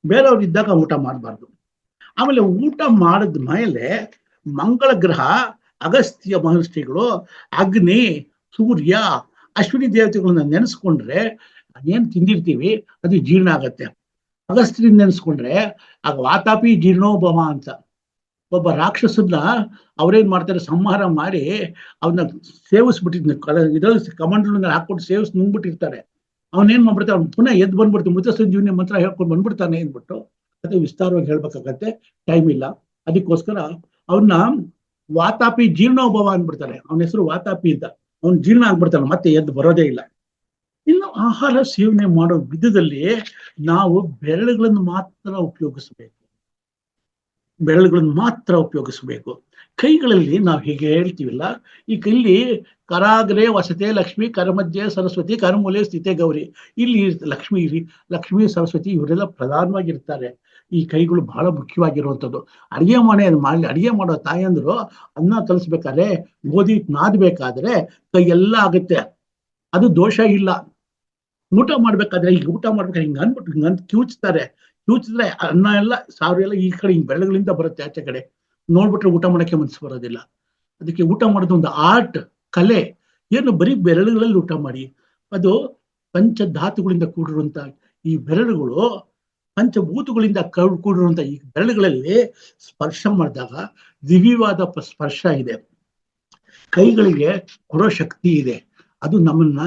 ಬೇರೆಯವ್ರು ಇದ್ದಾಗ ಊಟ ಮಾಡಬಾರ್ದು. ಆಮೇಲೆ ಊಟ ಮಾಡಿದ ಮೇಲೆ ಮಂಗಳ ಗ್ರಹ, ಅಗಸ್ತ್ಯ ಮಹರ್ಷಿಗಳು, ಅಗ್ನಿ, ಸೂರ್ಯ, ಅಶ್ವಿನಿ ದೇವತೆಗಳನ್ನ ನೆನೆಸ್ಕೊಂಡ್ರೆ ಏನ್ ತಿಂದಿರ್ತೀವಿ ಅದು ಜೀರ್ಣ ಆಗತ್ತೆ. ಅಗಸ್ತ್ಯನ ನೆನೆಸ್ಕೊಂಡ್ರೆ ಆಗ ವಾತಾಪಿ ಜೀರ್ಣೋಭವ ಅಂತ ಒಬ್ಬ ರಾಕ್ಷಸನ್ನ ಅವ್ರೇನ್ ಮಾಡ್ತಾರೆ, ಸಂಹಾರ ಮಾಡಿ ಅವನ್ನ ಸೇವಿಸ್ಬಿಟ್ಟಿದ್ನ ಇದ್ರಲ್ಲಿ ಕಮಂಡಲನ್ನ ಹಾಕೊಂಡು ಸೇವಿಸಿ ನುಂಗ್ಬಿಟ್ಟಿರ್ತಾರೆ. ಅವನೇನ್ ಮಾಡ್ಬಿಡ್ತಾನೆ, ಅವ್ನು ಪುನಃ ಎದ್ದು ಬಂದ್ಬಿಡ್ತಾನೆ, ಮೃತ ಸಂಜೀವನಿ ಮಂತ್ರ ಹೇಳ್ಕೊಂಡು ಬಂದ್ಬಿಡ್ತಾನೆ ಅಂದ್ಬಿಟ್ಟು. ಅದೇ ವಿಸ್ತಾರವಾಗಿ ಹೇಳ್ಬೇಕಾಗತ್ತೆ, ಟೈಮ್ ಇಲ್ಲ. ಅದಕ್ಕೋಸ್ಕರ ಅವನ್ನ ವಾತಾಪಿ ಜೀರ್ಣೋಭವ ಅಂದ್ಬಿಡ್ತಾರೆ. ಅವನ ಹೆಸರು ವಾತಾಪಿ ಅಂತ. ಅವ್ನು ಜೀರ್ಣ ಆಗ್ಬಿಡ್ತಾನೆ, ಮತ್ತೆ ಎದ್ದು ಬರೋದೇ ಇಲ್ಲ. ಇನ್ನು ಆಹಾರ ಸೇವನೆ ಮಾಡೋ ವಿಧದಲ್ಲಿ ನಾವು ಬೆರಳುಗಳನ್ನು ಮಾತ್ರ ಉಪಯೋಗಿಸಬೇಕು. ಬೆರಳುಗಳನ್ನು ಮಾತ್ರ ಉಪಯೋಗಿಸಬೇಕು. ಕೈಗಳಲ್ಲಿ ನಾವು ಹೀಗೆ ಹೇಳ್ತೀವಿಲ್ಲ, ಈ ಕೈಲಿ ಕರಾಗ್ರೆ ವಸತೆ ಲಕ್ಷ್ಮಿ, ಕರಮಧ್ಯೆ ಸರಸ್ವತಿ, ಕರಮೂಲೆ ಸ್ಥಿತೆ ಗೌರಿ. ಇಲ್ಲಿ ಲಕ್ಷ್ಮಿ ಸರಸ್ವತಿ ಇವರೆಲ್ಲ ಪ್ರಧಾನವಾಗಿರ್ತಾರೆ. ಈ ಕೈಗಳು ಬಹಳ ಮುಖ್ಯವಾಗಿರುವಂಥದ್ದು. ಅಡಿಗೆ ಮಾಡೋ ತಾಯಂದ್ರು ಅನ್ನ ಕಲಿಸ್ಬೇಕಾದ್ರೆ, ಗೋಧಿ ನಾದಬೇಕಾದ್ರೆ ಕೈಯೆಲ್ಲ ಆಗುತ್ತೆ, ಅದು ದೋಷ ಇಲ್ಲ. ಊಟ ಮಾಡ್ಬೇಕಾದ್ರೆ ಈಗ ಊಟ ಮಾಡ್ಬೇಕಾದ್ರೆ ಹಿಂಗ ಅನ್ಬಿಟ್ಟು ಕಿವುಚ್ತಾರೆ. ಕಿವುಚಿದ್ರೆ ಅನ್ನ ಎಲ್ಲ ಸಾರು ಎಲ್ಲ ಈ ಕಡೆ ಹಿಂಗ್ ಬೆರಳುಗಳಿಂದ ಬರುತ್ತೆ ಆಚೆ ಕಡೆ. ನೋಡ್ಬಿಟ್ರೆ ಊಟ ಮಾಡಕ್ಕೆ ಮನಸ್ಸು ಬರೋದಿಲ್ಲ. ಅದಕ್ಕೆ ಊಟ ಮಾಡೋದು ಒಂದು ಆರ್ಟ್, ಕಲೆ. ಏನು ಬರೀ ಬೆರಳುಗಳಲ್ಲಿ ಊಟ ಮಾಡಿ. ಅದು ಪಂಚಧಾತುಗಳಿಂದ ಕೂಡಿರುವಂತ ಈ ಬೆರಳುಗಳು, ಪಂಚಭೂತಗಳಿಂದ ಕೂಡಿರುವಂತ ಈ ಬೆರಳುಗಳಲ್ಲಿ ಸ್ಪರ್ಶ ಮಾಡಿದಾಗ ದಿವ್ಯವಾದ ಸ್ಪರ್ಶ ಇದೆ. ಕೈಗಳಿಗೆ ಕೊಡೋ ಶಕ್ತಿ ಇದೆ. ಅದು ನಮ್ಮನ್ನ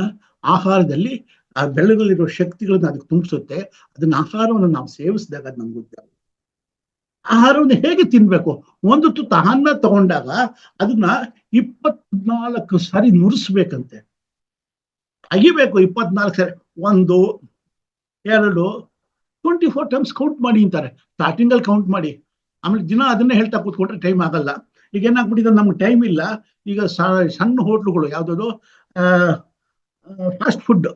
ಆಹಾರದಲ್ಲಿ ಆ ಬೆರಳುಗಳಿರೋ ಶಕ್ತಿಗಳನ್ನ ಅದಕ್ಕೆ ತುಂಬಿಸುತ್ತೆ. ಅದನ್ನ ಆಹಾರವನ್ನು ನಾವು ಸೇವಿಸಿದಾಗ ಅದು ನಮ್ಗೆ ಗೊತ್ತಾಗುತ್ತೆ. ಆಹಾರವನ್ನು ಹೇಗೆ ತಿನ್ಬೇಕು? ಒಂದು ತುತ್ತು ಅನ್ನ ತಗೊಂಡಾಗ ಅದನ್ನ 24 ಸಾರಿ ನುರಿಸ್ಬೇಕಂತೆ, ಅಗಿಬೇಕು 24 ಸಾರಿ. 1, 2, 24 ಟೈಮ್ಸ್ ಕೌಂಟ್ ಮಾಡಿ ಅಂತಾರೆ. ಸ್ಟಾರ್ಟಿಂಗ್ ಅಲ್ಲಿ ಕೌಂಟ್ ಮಾಡಿ, ಆಮೇಲೆ ದಿನ ಅದನ್ನೇ ಹೇಳ್ತಾ ಕೂತ್ಕೊಂಡ್ರೆ ಟೈಮ್ ಆಗಲ್ಲ. ಈಗ ಏನಾಗ್ಬಿಟ್ಟಿದೆ, ನಮ್ಗೆ ಟೈಮ್ ಇಲ್ಲ. ಈಗ ಸಣ್ಣ ಹೋಟ್ಲುಗಳು ಯಾವ್ದು ಫಾಸ್ಟ್ ಫುಡ್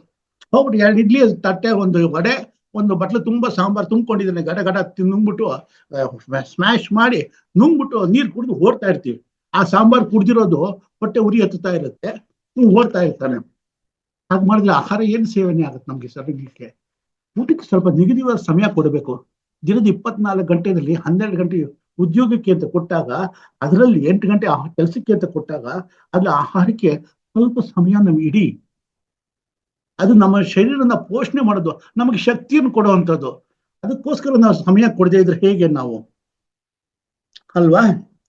ಹೋಗ್ಬಿಟ್ಟು 2 ಇಡ್ಲಿ ತಟ್ಟೆ, 1 ವಡೆ, 1 ಬಟ್ಲು ತುಂಬಾ ಸಾಂಬಾರ್ ತುಂಬಿಕೊಂಡಿದ್ದಾನೆ, ಗಡ ನುಂಗ್ಬಿಟ್ಟು ಸ್ಮ್ಯಾಶ್ ಮಾಡಿ ನುಂಗ್ಬಿಟ್ಟು ನೀರು ಕುಡಿದು ಓಡ್ತಾ ಇರ್ತೀವಿ. ಆ ಸಾಂಬಾರ್ ಕುಡ್ದಿರೋದು ಹೊಟ್ಟೆ ಉರಿ ಹತ್ತುತ್ತಾ ಇರುತ್ತೆ, ಓಡ್ತಾ ಇರ್ತಾನೆ. ಹಾಗೆ ಮಾಡಿದ್ರೆ ಆಹಾರ ಏನು ಸೇವನೆ ಆಗುತ್ತೆ ನಮ್ಗೆ ಶರೀರಕ್ಕೆ? ಊಟಕ್ಕೆ ಸ್ವಲ್ಪ ನಿಗದಿವಾದ ಸಮಯ ಕೊಡಬೇಕು. ದಿನದ 24 ಗಂಟೆಯಲ್ಲಿ 12 ಗಂಟೆ ಉದ್ಯೋಗಕ್ಕೆ ಅಂತ ಕೊಟ್ಟಾಗ, ಅದರಲ್ಲಿ 8 ಗಂಟೆ ಕೆಲಸಕ್ಕೆ ಅಂತ ಕೊಟ್ಟಾಗ, ಅದ್ರ ಆಹಾರಕ್ಕೆ ಸ್ವಲ್ಪ ಸಮಯ ನಮ್ಗೆ ಇಡಿ. ಅದು ನಮ್ಮ ಶರೀರನ ಪೋಷಣೆ ಮಾಡೋದು, ನಮಗೆ ಶಕ್ತಿಯನ್ನು ಕೊಡುವಂಥದ್ದು. ಅದಕ್ಕೋಸ್ಕರ ನಾವು ಸಮಯ ಕೊಡದೇ ಇದ್ರೆ ಹೇಗೆ ನಾವು, ಅಲ್ವಾ?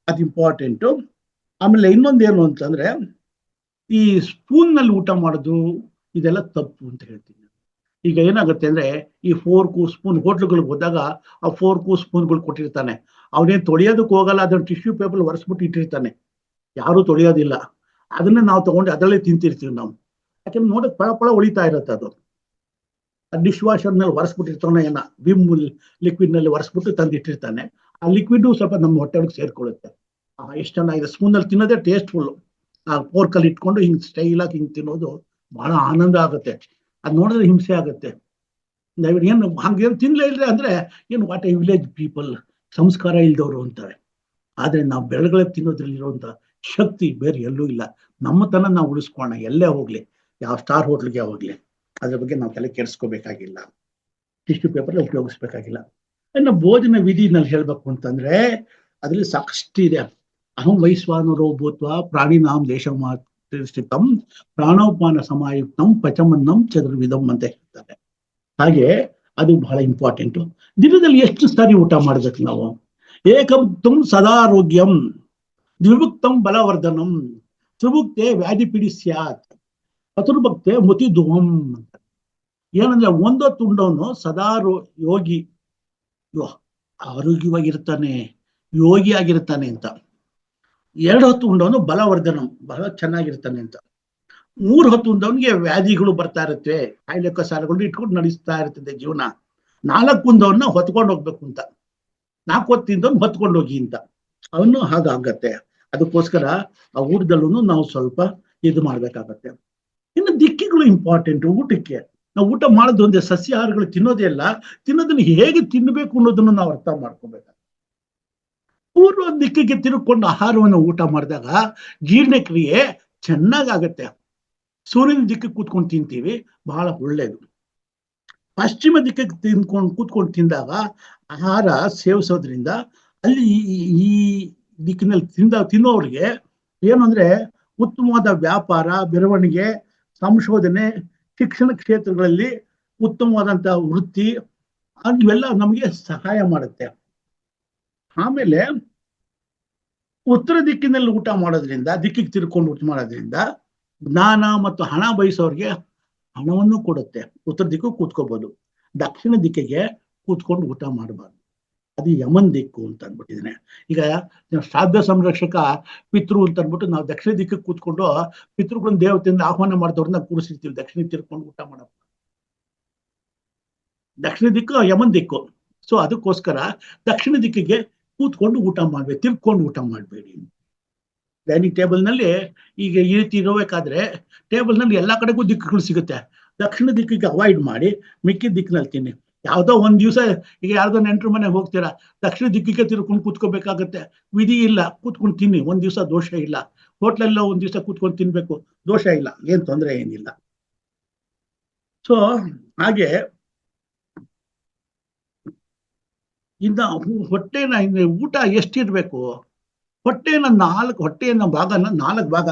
ಅದು ಇಂಪಾರ್ಟೆಂಟು. ಆಮೇಲೆ ಇನ್ನೊಂದೇನು ಅಂತಂದ್ರೆ, ಈ ಸ್ಪೂನ್ ನಲ್ಲಿ ಊಟ ಮಾಡೋದು ಇದೆಲ್ಲ ತಪ್ಪು ಅಂತ ಹೇಳ್ತೀನಿ. ಈಗ ಏನಾಗುತ್ತೆ ಅಂದ್ರೆ, ಈ ಫೋರ್ಕು ಸ್ಪೂನ್ ಹೋಟ್ಲುಗಳಿಗೆ ಹೋದಾಗ ಆ ಫೋರ್ಕು ಸ್ಪೂನ್ಗಳು ಕೊಟ್ಟಿರ್ತಾನೆ, ಅವನೇನು ತೊಳೆಯೋದಕ್ಕೆ ಹೋಗಲ್ಲ, ಅದನ್ನ ಟಿಶ್ಯೂ ಪೇಪರ್ ಒರೆಸ್ಬಿಟ್ಟು ಇಟ್ಟಿರ್ತಾನೆ, ಯಾರು ತೊಳೆಯೋದಿಲ್ಲ. ಅದನ್ನ ನಾವು ತಗೊಂಡು ಅದರಲ್ಲೇ ತಿಂತಿರ್ತೀವಿ ನಾವು. ಯಾಕಂದ್ರೆ ನೋಡಕ್ ಪಳ ಉಳಿತಾ ಇರುತ್ತೆ. ಅದು ಡಿಶ್ ವಾಷರ್ ನಲ್ಲಿ ಒರೆಸ್ಬಿಟ್ಟಿರ್ತಾನೆ, ವಿಮ್ ಲಿಕ್ವಿಡ್ ನಲ್ಲಿ ಒರೆಸ್ಬಿಟ್ಟು ತಂದಿಟ್ಟಿರ್ತಾನೆ. ಆ ಲಿಕ್ವಿಡ್ ಸ್ವಲ್ಪ ನಮ್ಮ ಹೊಟ್ಟೆ ಒಳಗೆ ಸೇರ್ಕೊಳ್ಳುತ್ತೆ. ಎಷ್ಟು ಚೆನ್ನಾಗಿದೆ. ಸ್ಪೂನ್ ನಲ್ಲಿ ತಿನ್ನೋದೇ ಟೇಸ್ಟ್ಫುಲ್. ಆ ಫೋರ್ಕಲ್ಲಿ ಇಟ್ಕೊಂಡು ಹಿಂಗ್ ಸ್ಟೈಲ್ ಆಗಿ ಹಿಂಗ್ ತಿನ್ನೋದು ಬಹಳ ಆನಂದ ಆಗುತ್ತೆ. ಅದ್ ನೋಡಿದ್ರೆ ಹಿಂಸೆ ಆಗುತ್ತೆ. ಏನು ಹಂಗೇನು ತಿನ್ಲೇ ಇಲ್ರಿ ಅಂದ್ರೆ ಏನು ವಾಟ್ ಎ ವಿಲೇಜ್ ಪೀಪಲ್, ಸಂಸ್ಕಾರ ಇಲ್ದವ್ರು ಅಂತಾರೆ. ಆದ್ರೆ ನಾವು ಬೆರಳುಗಳ ತಿನ್ನೋದ್ರಲ್ಲಿ ಇರುವಂತ ಶಕ್ತಿ ಬೇರೆ ಎಲ್ಲೂ ಇಲ್ಲ. ನಮ್ಮತನ ನಾವು ಉಳಿಸ್ಕೋಣ, ಎಲ್ಲೇ ಹೋಗ್ಲಿ, ಯಾವ ಸ್ಟಾರ್ ಹೋಟ್ಲಿಗೆ ಹೋಗ್ಲಿ, ಅದ್ರ ಬಗ್ಗೆ ನಾವು ತಲೆ ಕೆಡಿಸ್ಕೋಬೇಕಾಗಿಲ್ಲ, ಟಿಶ್ಯೂ ಪೇಪರ್ ಉಪಯೋಗಿಸ್ಬೇಕಾಗಿಲ್ಲ. ಇನ್ನು ಭೋಜನ ವಿಧಿನಲ್ಲಿ ಹೇಳ್ಬೇಕು ಅಂತಂದ್ರೆ ಅದ್ರಲ್ಲಿ ಸಾಕಷ್ಟು ಇದೆ. ಅಹಂ ವೈಶ್ವಾನರೋ ಭೂತ್ವ ಪ್ರಾಣಿನಾಂ ದೇಶಮಾಸ್ಥಿತಂ ಪ್ರಾಣೋಪಾನ ಸಮಾಯುಕ್ತಂ ಪಚಮನ್ನಂ ಚತುರ್ವಿಧಂ ಅಂತ ಹೇಳ್ತಾರೆ. ಹಾಗೆ ಅದು ಬಹಳ ಇಂಪಾರ್ಟೆಂಟು. ದಿನದಲ್ಲಿ ಎಷ್ಟು ಸಾರಿ ಊಟ ಮಾಡ್ಬೇಕು ನಾವು? ಏಕಭುಕ್ತಂ ಸದಾರೋಗ್ಯಂ, ದ್ವಿಭುಕ್ತಂ ಬಲವರ್ಧನಂ, ತ್ರಿಭುಕ್ತೆ ವ್ಯಾಧಿ ಪೀಡಿ ಸ್ಯಾತ್, ಚತುರ್ಭಕ್ತೆ ಮುತಿ ಧುವಂ ಅಂತ. ಏನಂದ್ರೆ ಒಂದೊತ್ತು ಉಂಡವನು ಸದಾ ಯೋಗಿ, ಆರೋಗ್ಯವಾಗಿರ್ತಾನೆ, ಯೋಗಿ ಆಗಿರ್ತಾನೆ ಅಂತ. 2 ಹೊತ್ತು ಉಂಡವನು ಬಲವರ್ಧನಂ, ಬಹಳ ಚೆನ್ನಾಗಿರ್ತಾನೆ ಅಂತ. 3 ಹೊತ್ತು ಉಂಡವನಿಗೆ ವ್ಯಾಧಿಗಳು ಬರ್ತಾ ಇರುತ್ತೆ, ಕಾಯಿಲೆ ಕಸಾರಗಳು ಇಟ್ಕೊಂಡು ನಡೆಸ್ತಾ ಇರ್ತದೆ ಜೀವನ. 4 ಉಂಡವನ್ನ ಹೊತ್ಕೊಂಡು ಹೋಗ್ಬೇಕು ಅಂತ, 4 ಹೊತ್ತು ತಿಂದವನು ಹೊತ್ಕೊಂಡು ಹೋಗಿ ಅಂತ, ಅವನು ಹಾಗಾಗತ್ತೆ. ಅದಕ್ಕೋಸ್ಕರ ಆ ಊಟದಲ್ಲೂ ನಾವು ಸ್ವಲ್ಪ ಇದು ಮಾಡ್ಬೇಕಾಗತ್ತೆ. ಇನ್ನು ದಿಕ್ಕಿಗಳು ಇಂಪಾರ್ಟೆಂಟ್ ಊಟಕ್ಕೆ. ನಾವು ಊಟ ಮಾಡೋದು ಒಂದೇ, ಸಸ್ಯಾಹಾರಗಳು ತಿನ್ನೋದೇ ಅಲ್ಲ, ತಿನ್ನೋದನ್ನ ಹೇಗೆ ತಿನ್ನಬೇಕು ಅನ್ನೋದನ್ನು ನಾವು ಅರ್ಥ ಮಾಡ್ಕೋಬೇಕು. ಪೂರ್ವ ದಿಕ್ಕಿಗೆ ತಿರುಗಿಕೊಂಡು ಆಹಾರವನ್ನು ಊಟ ಮಾಡಿದಾಗ ಜೀರ್ಣಕ್ರಿಯೆ ಚೆನ್ನಾಗಾಗತ್ತೆ. ಸೂರ್ಯನ ದಿಕ್ಕಿಗೆ ಕೂತ್ಕೊಂಡು ತಿಂತೀವಿ, ಬಹಳ ಒಳ್ಳೇದು. ಪಶ್ಚಿಮ ದಿಕ್ಕಿಗೆ ಕೂತ್ಕೊಂಡು ತಿಂದಾಗ ಆಹಾರ ಸೇವಿಸೋದ್ರಿಂದ ಅಲ್ಲಿ ಈ ದಿಕ್ಕಿನಲ್ಲಿ ತಿನ್ನೋರಿಗೆ ಏನು ಅಂದ್ರೆ ಉತ್ತಮವಾದ ವ್ಯಾಪಾರ, ಬೆಳವಣಿಗೆ, ಸಂಶೋಧನೆ, ಶಿಕ್ಷಣ ಕ್ಷೇತ್ರಗಳಲ್ಲಿ ಉತ್ತಮವಾದಂತಹ ವೃತ್ತಿ, ಇವೆಲ್ಲ ನಮಗೆ ಸಹಾಯ ಮಾಡುತ್ತೆ. ಆಮೇಲೆ ಉತ್ತರ ದಿಕ್ಕಿನಲ್ಲಿ ಊಟ ಮಾಡೋದ್ರಿಂದ, ದಿಕ್ಕಿಗೆ ತಿರ್ಕೊಂಡು ಊಟ ಮಾಡೋದ್ರಿಂದ ಜ್ಞಾನ ಮತ್ತು ಹಣ ಬಯಸೋರಿಗೆ ಹಣವನ್ನು ಕೊಡುತ್ತೆ. ಉತ್ತರ ದಿಕ್ಕು ಕೂತ್ಕೋಬಹುದು, ದಕ್ಷಿಣ ದಿಕ್ಕಿಗೆ ಕೂತ್ಕೊಂಡು ಊಟ ಮಾಡಬಾರ್ದು, ಅದು ಯಮನ್ ದಿಕ್ಕು ಅಂತ ಅಂದ್ಬಿಟ್ಟಿದ್ದೇನೆ. ಈಗ ಶ್ರಾದ್ದ ಸಂರಕ್ಷಕ ಪಿತೃ ಅಂತ ಅಂದ್ಬಿಟ್ಟು ನಾವು ದಕ್ಷಿಣ ದಿಕ್ಕಿಗೆ ಕೂತ್ಕೊಂಡು ಪಿತೃಗಳನ್ನ ದೇವತೆಯಿಂದ ಆಹ್ವಾನ ಮಾಡಿದವ್ರನ್ನ ಕೂರಿಸಿರ್ತೀವಿ, ದಕ್ಷಿಣ ತಿರ್ಕೊಂಡು ಊಟ ಮಾಡೋ. ದಕ್ಷಿಣ ದಿಕ್ಕು ಯಮನ್ ದಿಕ್ಕು. ಸೊ ಅದಕ್ಕೋಸ್ಕರ ದಕ್ಷಿಣ ದಿಕ್ಕಿಗೆ ಕೂತ್ಕೊಂಡು ಊಟ ಮಾಡ್ಬೇಕು, ತಿರ್ಕೊಂಡು ಊಟ ಮಾಡಬೇಡಿ. ಡೈನಿಂಗ್ ಟೇಬಲ್ ನಲ್ಲಿ ಈಗ ಈ ರೀತಿ ಇರಬೇಕಾದ್ರೆ ಟೇಬಲ್ ನಲ್ಲಿ ಎಲ್ಲಾ ಕಡೆಗೂ ದಿಕ್ಕುಗಳು ಸಿಗುತ್ತೆ. ದಕ್ಷಿಣ ದಿಕ್ಕಿಗೆ ಅವಾಯ್ಡ್ ಮಾಡಿ ಮಿಕ್ಕಿದ ದಿಕ್ಕಿನಲ್ಲಿ ತಿನ್ನಿ. ಯಾವ್ದೋ ಒಂದ್ ದಿವಸ ಈಗ ಯಾರ್ದೋ ನೆಂಟ್ರ ಮನೆಗೆ ಹೋಗ್ತೀರಾ, ದಕ್ಷಿಣ ದಿಕ್ಕಿಗೆ ತಿರ್ಕೊಂಡು ಕೂತ್ಕೋಬೇಕಾಗತ್ತೆ, ವಿಧಿ ಇಲ್ಲ, ಕೂತ್ಕೊಂಡು ತಿನ್ನಿ, ಒಂದ್ ದಿವಸ ದೋಷ ಇಲ್ಲ. ಹೋಟ್ಲಲ್ಲ ಒಂದ್ ದಿವಸ ಕೂತ್ಕೊಂಡು ತಿನ್ಬೇಕು, ದೋಷ ಇಲ್ಲ, ಏನ್ ತೊಂದರೆ ಏನಿಲ್ಲ. ಸೊ ಹಾಗೆ ಇನ್ನ ಹೊಟ್ಟೆನ ಊಟ ಎಷ್ಟಿರ್ಬೇಕು, ಹೊಟ್ಟೆನ ಹೊಟ್ಟೆಯನ್ನ ಭಾಗನ 4 ಭಾಗ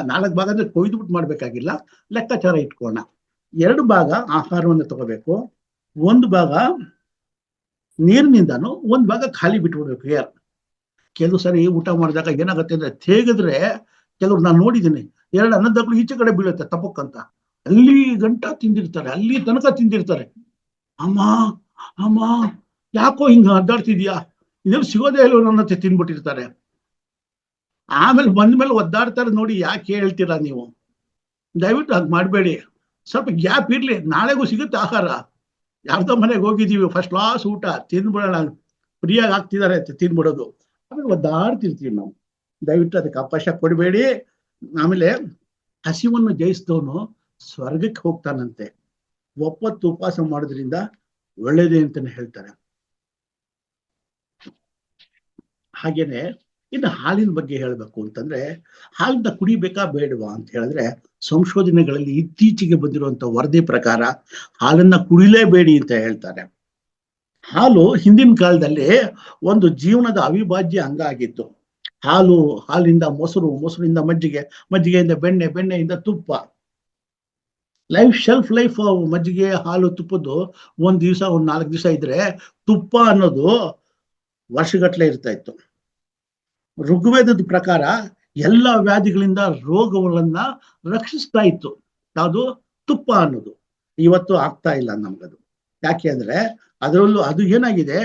ಅಂದ್ರೆ ಕೊಯ್ದುಬಿಟ್ಟು ಮಾಡ್ಬೇಕಾಗಿಲ್ಲ, ಲೆಕ್ಕಾಚಾರ ಇಟ್ಕೋಣ. 2 ಭಾಗ ಆಹಾರವನ್ನು ತಗೋಬೇಕು, 1 ಭಾಗ ನೀರಿನಿಂದನು, 1 ಭಾಗ ಖಾಲಿ ಬಿಟ್ಬಿಡ್ಬೇಕು ಏರ್. ಕೆಲವು ಸರಿ ಊಟ ಮಾಡಿದಾಗ ಏನಾಗುತ್ತೆ ಅಂದ್ರೆ ತೇಗಿದ್ರೆ, ಕೆಲವ್ರು ನಾನು ನೋಡಿದ್ದೀನಿ 2 ಅನ್ನದಗಳು ಈಚೆ ಕಡೆ ಬೀಳುತ್ತೆ ತಪ್ಪಕ್ಕಂತ, ಅಲ್ಲಿ ಗಂಟ ತಿಂದಿರ್ತಾರೆ, ಅಲ್ಲಿ ತನಕ ತಿಂದಿರ್ತಾರೆ. ಅಮ್ಮ ಅಮ್ಮ ಯಾಕೋ ಹಿಂಗ ಅಡ್ಡಾಡ್ತಿದ್ಯಾ, ಇದ್ರಲ್ಲಿ ಸಿಗೋದೇ ಇಲ್ಲ ಅನ್ನತ್ತೆ ತಿನ್ಬಿಟ್ಟಿರ್ತಾರೆ. ಆಮೇಲೆ ಬಂದ್ಮೇಲೆ ಒದ್ದಾಡ್ತಾರೆ ನೋಡಿ, ಯಾಕೆ ಹೇಳ್ತೀರಾ ನೀವು? ದಯವಿಟ್ಟು ಹಾಗೆ ಮಾಡಬೇಡಿ, ಸ್ವಲ್ಪ ಗ್ಯಾಪ್ ಇರ್ಲಿ, ನಾಳೆಗೂ ಸಿಗುತ್ತೆ ಆಹಾರ. ಯಾರ್ದೋ ಮನೆಗೆ ಹೋಗಿದ್ದೀವಿ, ಫಸ್ಟ್ ಕ್ಲಾಸ್ ಊಟ ತಿಂದ್ಬಿಡೋಣ, ಫ್ರೀಯಾಗಿ ಆಗ್ತಿದ್ದಾರೆ ಅಂತ ತಿನ್ಬಿಡೋದು, ಆಮೇಲೆ ಒದ್ದಾಡ್ತಿರ್ತೀವಿ ನಾವು. ದಯವಿಟ್ಟು ಅದಕ್ಕೆ ಅವಕಾಶ ಕೊಡಬೇಡಿ. ಆಮೇಲೆ ಹಸಿವನ್ನು ಜಯಿಸಿದವನು ಸ್ವರ್ಗಕ್ಕೆ ಹೋಗ್ತಾನಂತೆ, ಒಪ್ಪತ್ತು ಉಪವಾಸ ಮಾಡೋದ್ರಿಂದ ಒಳ್ಳೇದೇ ಅಂತಾನೆ ಹೇಳ್ತಾರೆ. ಹಾಗೇನೆ ಇನ್ನು ಹಾಲಿನ ಬಗ್ಗೆ ಹೇಳ್ಬೇಕು ಅಂತಂದ್ರೆ, ಹಾಲನ್ನ ಕುಡಿಬೇಕಾ ಬೇಡವಾ ಅಂತ ಹೇಳಿದ್ರೆ, ಸಂಶೋಧನೆಗಳಲ್ಲಿ ಇತ್ತೀಚೆಗೆ ಬಂದಿರುವಂತ ವರದಿ ಪ್ರಕಾರ ಹಾಲನ್ನ ಕುಡಿಲೇಬೇಡಿ ಅಂತ ಹೇಳ್ತಾರೆ. ಹಾಲು ಹಿಂದಿನ ಕಾಲದಲ್ಲಿ ಒಂದು ಜೀವನದ ಅವಿಭಾಜ್ಯ ಅಂಗ ಆಗಿತ್ತು. ಹಾಲಿಂದ ಮೊಸರು, ಮೊಸರಿಂದ ಮಜ್ಜಿಗೆ, ಮಜ್ಜಿಗೆಯಿಂದ ಬೆಣ್ಣೆ, ಬೆಣ್ಣೆಯಿಂದ ತುಪ್ಪ. ಶೆಲ್ಫ್ ಲೈಫ್ ಮಜ್ಜಿಗೆ, ಹಾಲು, ತುಪ್ಪದ್ದು 1 ದಿವಸ 4 ದಿವಸ ಇದ್ರೆ, ತುಪ್ಪ ಅನ್ನೋದು ವರ್ಷಗಟ್ಟಲೆ ಇರ್ತಾ ಇತ್ತು. ಋಗ್ವೇದದ ಪ್ರಕಾರ ಎಲ್ಲ ವ್ಯಾಧಿಗಳಿಂದ ರೋಗಗಳನ್ನ ರಕ್ಷಿಸ್ತಾ ಇತ್ತು ಯಾವುದು? ತುಪ್ಪ ಅನ್ನೋದು. ಇವತ್ತು ಆಗ್ತಾ ಇಲ್ಲ ನಮ್ಗದು. ಯಾಕೆ ಅಂದ್ರೆ ಅದರಲ್ಲೂ ಅದು ಏನಾಗಿದೆ,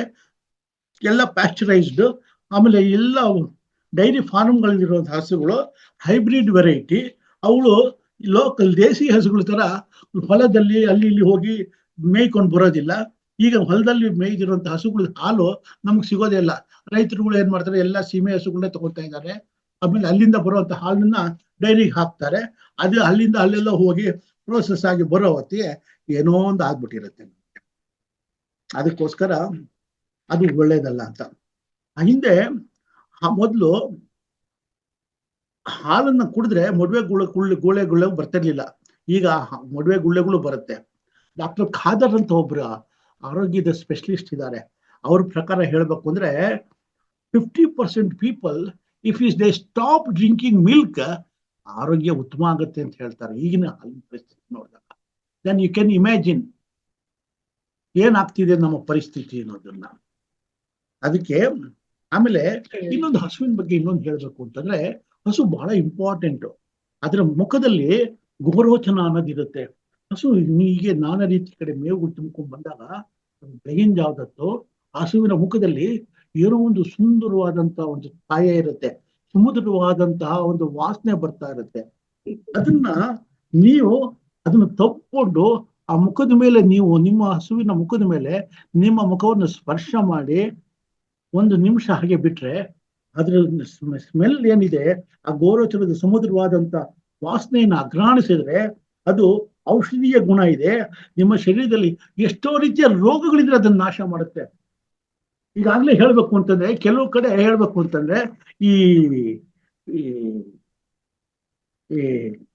ಎಲ್ಲ ಪ್ಯಾಸ್ಚರೈಸ್ಡ್, ಆಮೇಲೆ ಎಲ್ಲ ಡೈರಿ ಫಾರ್ಮ್ಗಳಲ್ಲಿರುವಂಥ ಹಸುಗಳು ಹೈಬ್ರಿಡ್ ವೆರೈಟಿ, ಅವಳು ಲೋಕಲ್ ದೇಸಿ ಹಸುಗಳ ತರ ಹೊಲದಲ್ಲಿ ಅಲ್ಲಿ ಇಲ್ಲಿ ಹೋಗಿ ಮೇಯ್ಕೊಂಡು ಬರೋದಿಲ್ಲ. ಈಗ ಹೊಲದಲ್ಲಿ ಮೇಯ್ದಿರುವಂಥ ಹಸುಗಳ ಹಾಲು ನಮ್ಗೆ ಸಿಗೋದೇ ಇಲ್ಲ. ರೈತರುಗಳು ಏನ್ ಮಾಡ್ತಾರೆ, ಎಲ್ಲ ಸೀಮೆ ಹಸುಗಳನ್ನೇ ತಗೊಳ್ತಾ ಇದ್ದಾರೆ. ಆಮೇಲೆ ಅಲ್ಲಿಂದ ಬರುವಂತ ಹಾಲನ್ನ ಡೈರಿಗೆ ಹಾಕ್ತಾರೆ. ಅದು ಅಲ್ಲಿಂದ ಅಲ್ಲೆಲ್ಲ ಹೋಗಿ ಪ್ರೋಸೆಸ್ ಆಗಿ ಬರೋ ಹೊತ್ತಿಗೆ ಏನೋ ಒಂದು ಆಗ್ಬಿಟ್ಟಿರುತ್ತೆ. ಅದಕ್ಕೋಸ್ಕರ ಅದು ಒಳ್ಳೇದಲ್ಲ ಅಂತ. ಹಿಂದೆ ಮೊದಲು ಹಾಲನ್ನ ಕುಡಿದ್ರೆ ಮೊಡವೆ ಗುಳ್ಳೆಗಳು ಬರ್ತಿರ್ಲಿಲ್ಲ. ಈಗ ಮೊಡವೆ ಗುಳ್ಳೆಗಳು ಬರುತ್ತೆ. ಡಾಕ್ಟರ್ ಖಾದರ್ ಅಂತ ಒಬ್ರು ಆರೋಗ್ಯದ ಸ್ಪೆಷಲಿಸ್ಟ್ ಇದ್ದಾರೆ. ಅವ್ರ ಪ್ರಕಾರ ಹೇಳ್ಬೇಕು ಅಂದ್ರೆ 50% people if they stop drinking milk, ಆರೋಗ್ಯ ಉತ್ತಮ ಆಗುತ್ತೆ ಅಂತ ಹೇಳ್ತಾರೆ ಈಗಿನ ಹಾಲಿನ ಪರಿಸ್ಥಿತಿ ನೋಡಿದಾಗ. ದೆನ್ ಯು ಕ್ಯಾನ್ ಇಮ್ಯಾಜಿನ್ ಏನಾಗ್ತಿದೆ ನಮ್ಮ ಪರಿಸ್ಥಿತಿ ಅನ್ನೋದನ್ನ. ಅದಕ್ಕೆ ಆಮೇಲೆ ಇನ್ನೊಂದು ಹಸುವಿನ ಬಗ್ಗೆ ಇನ್ನೊಂದು ಹೇಳ್ಬೇಕು ಅಂತಂದ್ರೆ, ಹಸು ಬಹಳ ಇಂಪಾರ್ಟೆಂಟ್. ಅದರ ಮುಖದಲ್ಲಿ ಗೋರೋಚನ ಅನ್ನೋದಿರುತ್ತೆ. ಹಸು ಹೀಗೆ ನಾನಾ ರೀತಿ ಕಡೆ ಮೇವು ತುಂಬ್ಕೊಂಡು ಬಂದಾಗ ಬೆಗಿನ ಜಾವದತ್ತು ಹಸುವಿನ ಮುಖದಲ್ಲಿ ಏನೋ ಒಂದು ಸುಂದರವಾದಂತ ಒಂದು ಛಾಯೆ ಇರುತ್ತೆ, ಸುಮಧುರವಾದಂತಹ ಒಂದು ವಾಸನೆ ಬರ್ತಾ ಇರುತ್ತೆ. ಅದನ್ನ ನೀವು ಅದನ್ನು ತಪ್ಪಿಕೊಂಡು ಆ ಮುಖದ ಮೇಲೆ ನೀವು ನಿಮ್ಮ ಹಸುವಿನ ಮುಖದ ಮೇಲೆ ನಿಮ್ಮ ಮುಖವನ್ನು ಸ್ಪರ್ಶ ಮಾಡಿ 1 ನಿಮಿಷ ಹಾಗೆ ಬಿಟ್ರೆ ಅದ್ರ ಸ್ಮೆಲ್ ಏನಿದೆ, ಆ ಗೋರೋಚನದ ಸಮುದ್ರವಾದಂತ ವಾಸನೆಯನ್ನು ಅಘ್ರಾಣಿಸಿದ್ರೆ ಅದು ಔಷಧೀಯ ಗುಣ ಇದೆ. ನಿಮ್ಮ ಶರೀರದಲ್ಲಿ ಎಷ್ಟೋ ರೀತಿಯ ರೋಗಗಳಿದ್ರೆ ಅದನ್ನ ನಾಶ ಮಾಡುತ್ತೆ. ಈಗಾಗಲೇ ಹೇಳ್ಬೇಕು ಅಂತಂದ್ರೆ, ಕೆಲವು ಕಡೆ ಹೇಳ್ಬೇಕು ಅಂತಂದ್ರೆ ಈ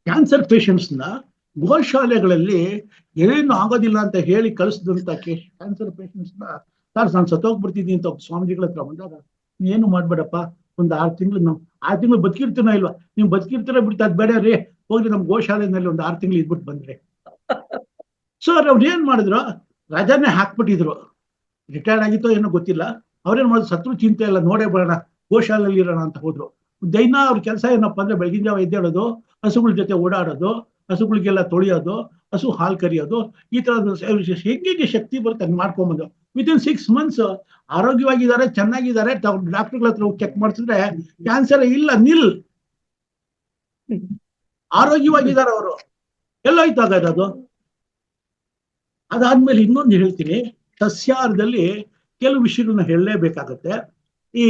ಕ್ಯಾನ್ಸರ್ ಪೇಷಂಟ್ಸ್ನ ಗೋಶಾಲೆಗಳಲ್ಲಿ ಏನು ಆಗೋದಿಲ್ಲ ಅಂತ ಹೇಳಿ ಕಳಿಸಿದಂತ ಕ್ಯಾನ್ಸರ್ ಪೇಷಂಟ್ಸ್ನ, ಸರ್ ನಾನು ಸತ್ತೋಗ್ಬಿಡ್ತಿದ್ದೀನಿ ಅಂತ ಸ್ವಾಮೀಜಿಗಳ ಹತ್ರ ಬಂದಾಗ, ಏನು ಮಾಡ್ಬೇಡಪ್ಪ, ಒಂದು 6 ತಿಂಗಳು ನಾವು 6 ತಿಂಗಳು ಬದುಕಿರ್ತೀನೋ ಇಲ್ವಾ, ನೀವು ಬದುಕಿರ್ತೀರ ಬಿಡ್ತಾ ಅದ್ ಬೇಡ ರೀ, ಹೋಗಿ ನಮ್ ಗೋಶಾಲೆನಲ್ಲಿ ಒಂದು 6 ತಿಂಗಳು ಇದ್ಬಿಟ್ಟು ಬಂದ್ರೆ. ಸೊ ಅವ್ರು ಏನ್ ಮಾಡಿದ್ರು, ರಜಾನೇ ಹಾಕ್ಬಿಟ್ಟಿದ್ರು. ರಿಟೈರ್ಡ್ ಆಗಿತ್ತೋ ಏನೋ ಗೊತ್ತಿಲ್ಲ. ಅವ್ರೇನ್ ಮಾಡಿದ್ರು, ಸತ್ರು ಚಿಂತೆ ಇಲ್ಲ, ನೋಡೇ ಬರೋಣ, ಗೋಶಾಲೆಯಲ್ಲಿ ಇರೋಣ ಅಂತ ಹೋದ್ರು. ದೈನ ಅವ್ರ ಕೆಲಸ ಏನಪ್ಪಾ ಅಂದ್ರೆ, ಬೆಳಗಿನ ಜಾವ ಎದ್ದೇಳೋದು, ಹಸುಗಳ ಜೊತೆ ಓಡಾಡೋದು, ಹಸುಗಳಿಗೆಲ್ಲ ತೊಳೆಯೋದು, ಹಸು ಹಾಲು ಕರಿಯೋದು, ಈ ತರದ ಹೆಂಗೆ ಶಕ್ತಿ ಬರುತ್ತೆ ಹಂಗೆ ಮಾಡ್ಕೊಂಬಂದು ವಿತಿನ್ 6 months ಆರೋಗ್ಯವಾಗಿದ್ದಾರೆ, ಚೆನ್ನಾಗಿದ್ದಾರೆ. ಡಾಕ್ಟರ್ಗಳ ಹತ್ರ ಚೆಕ್ ಮಾಡಿಸಿದ್ರೆ ಕ್ಯಾನ್ಸರ್ ಇಲ್ಲ, ನಿಲ್, ಆರೋಗ್ಯವಾಗಿದ್ದಾರೆ ಅವರು. ಎಲ್ಲೋಯ್ತು ಹಾಗಾದ್ರೆ ಅದು? ಅದಾದ್ಮೇಲೆ ಇನ್ನೊಂದು ಹೇಳ್ತೀನಿ, ಸಸ್ಯಾಹಾರದಲ್ಲಿ ಕೆಲವು ವಿಷಯಗಳನ್ನ ಹೇಳಲೇಬೇಕಾಗತ್ತೆ. ಈ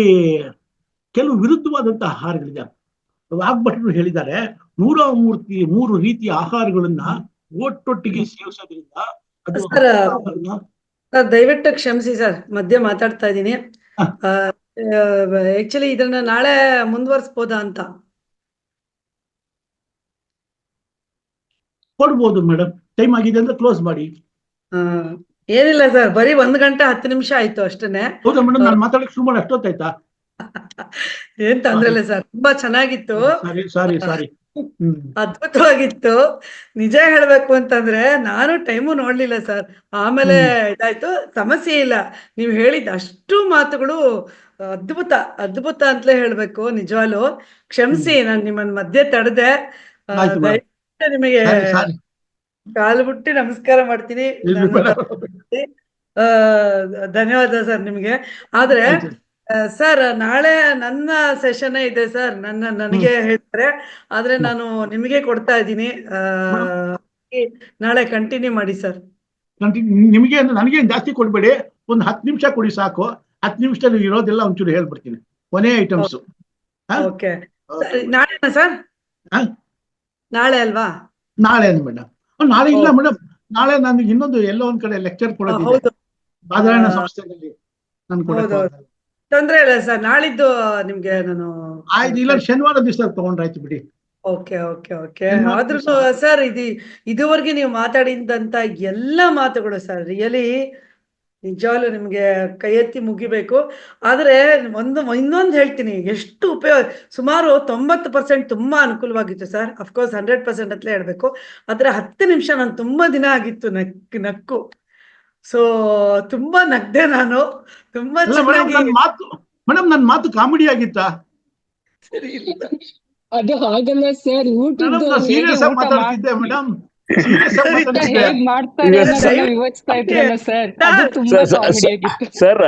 ಕೆಲವು ವಿರುದ್ಧವಾದಂತಹ ಆಹಾರಗಳಿದೆ. ವಾಗ್ಭಟರು ಹೇಳಿದ್ದಾರೆ, 103 ರೀತಿಯ ಆಹಾರಗಳನ್ನ ಒಟ್ಟೊಟ್ಟಿಗೆ ಸೇವಿಸೋದ್ರಿಂದ ಅದು ದಯವಿಟ್ಟು ಕ್ಷಮಿಸಿ ಸರ್, ಮಧ್ಯೆ ಮಾತಾಡ್ತಾ ಇದ್ದೀನಿ. ಆಕ್ಚುಲಿ ಇದನ್ನ ನಾಳೆ ಮುಂದುವರಿಸಬಹುದಾ ಅಂತ. ಕೊಡ್ಬೋದು ಮೇಡಮ್, ಟೈಮ್ ಆಗಿದೆ ಅಂದ್ರೆ ಕ್ಲೋಸ್ ಮಾಡಿ. ಏನಿಲ್ಲ ಸರ್, ಬರೀ 1 ಗಂಟೆ 10 ನಿಮಿಷ ಆಯ್ತು ಅಷ್ಟೇನೆ. ಹೌದಾ ಮೇಡಮ್, ನಾನು ಮಾತಾಡಕ್ಕೆ ಶುರು ಮಾಡಿ ಅಷ್ಟೊತ್ತಾಯ್ತಾ? ಏನ್ ತೊಂದ್ರೆ ಇಲ್ಲ ಸರ್, ತುಂಬಾ ಚೆನ್ನಾಗಿತ್ತು, ಸಾರಿ. ಅದ್ಭುತವಾಗಿತ್ತು. ನಿಜ ಹೇಳ್ಬೇಕು ಅಂತಂದ್ರೆ ನಾನು ಟೈಮು ನೋಡ್ಲಿಲ್ಲ ಸರ್, ಆಮೇಲೆ ಇದಾಯ್ತು. ಸಮಸ್ಯೆ ಇಲ್ಲ, ನೀವು ಹೇಳಿದ ಅಷ್ಟು ಮಾತುಗಳು ಅದ್ಭುತ ಅಂತಲೇ ಹೇಳ್ಬೇಕು. ನಿಜವಾಗ್ಲು ಕ್ಷಮಿಸಿ, ನಾನು ನಿಮ್ಮನ್ನ ಮಧ್ಯೆ ತಡೆದೆ. ನಿಮಗೆ ಕಾಲು ಬಿಟ್ಟು ನಮಸ್ಕಾರ ಮಾಡ್ತೀನಿ. ಧನ್ಯವಾದ ಸರ್ ನಿಮ್ಗೆ. ಆದ್ರೆ ಸರ್, ನಾಳೆ ನನ್ನ ಸೆಷನ್ ಇದೆ ಸರ್, ನನಗೆ ಹೇಳ್ತಾರೆ, ಆದ್ರೆ ನಾನು ನಿಮಗೆ ಕೊಡ್ತಾ ಇದ್ದೀನಿ. ನಾಳೆ ಕಂಟಿನ್ಯೂ ಮಾಡಿ ಸರ್. ನಿಮಗೆ ನನಗೆ ಜಾಸ್ತಿ ಕೊಡ್ಬೇಡಿ, ಒಂದು 10 ನಿಮಿಷ ಕೊಡಿ ಸಾಕು. 10 ನಿಮಿಷದಲ್ಲಿ ಇರೋದೆಲ್ಲ ಒಂಚೂರು ಹೇಳ್ಬಿಡ್ತೀನಿ, ಕೊನೆ ಐಟಮ್ಸ್. Okay, ನಾಳೆನಾ sir? ನಾಳೆ ಅಲ್ವಾ? ನಾಳೆ ಮೇಡಮ್. ನಾಳೆ ಇಲ್ಲ ಮೇಡಮ್, ನಾಳೆ ನಾನು ಇನ್ನೊಂದು ಎಲ್ಲೋ ಒಂದ್ ಕಡೆ ಲೆಕ್ಚರ್ ಕೊಡೋದು, ಬಾದರಾಯಣ ಸಂಸ್ಥೆಯಲ್ಲಿ ನಾನು ಕೊಡೋದು. ತೊಂದ್ರೆ ಇಲ್ಲ ಸರ್, ನಾಳಿದ್ದು ನಿಮ್ಗೆ ನಾನು ಇಲ್ಲ, ಶನಿವಾರ ದಿವಸ ತಗೊಂಡ್ರಾಯ್ತು ಬಿಡಿ. ಓಕೆ. ಆದ್ರೂ ಸರ್, ಇದುವರೆಗೆ ನೀವು ಮಾತಾಡಿದಂತ ಎಲ್ಲ ಮಾತುಗಳು ಸರ್, ರಿಯಲಿ ನಿಜವಾಗ್ಲೂ ನಿಮ್ಗೆ ಕೈ ಎತ್ತಿ ಮುಗಿಬೇಕು. ಆದ್ರೆ ಇನ್ನೊಂದು ಹೇಳ್ತೀನಿ, ಎಷ್ಟು ಉಪಯೋಗ, ಸುಮಾರು 90% ತುಂಬಾ ಅನುಕೂಲವಾಗಿತ್ತು ಸರ್. ಅಫ್ಕೋರ್ಸ್ 100% ಅಂತಲೇ ಹೇಳ್ಬೇಕು. ಆದ್ರೆ 10 ನಿಮಿಷ ನಾನು ತುಂಬಾ ದಿನ ಆಗಿತ್ತು ನಕ್ಕು. ಸೊ ತುಂಬಾ ನಗ್ದೆ ನಾನು, ತುಂಬಾ ಚೆನ್ನಾಗಿ. ಮೇಡಮ್, ನನ್ನ ಮಾತು ಕಾಮಿಡಿ ಆಗಿತ್ತಾ? ಸರಿ ಇಲ್ಲ, ಅದು ಹಾಗಲ್ಲ ಸರ್, ಸೀರಿಯಸ್ ಆಗಿ ಮಾತಾಡ್ತಿದ್ದೆ ಮೇಡಮ್. ಹೇಗ್ ಮಾಡ್ತಾರೆ ಅನ್ನೋದನ್ನ ವಿವರಿಸ್ತಾ ಇದ್ರಲ್ಲ ಸರ್, ಅದು ತುಂಬಾ ಕಾಮಿಡಿ ಆಗಿತ್ತು ಸರ್.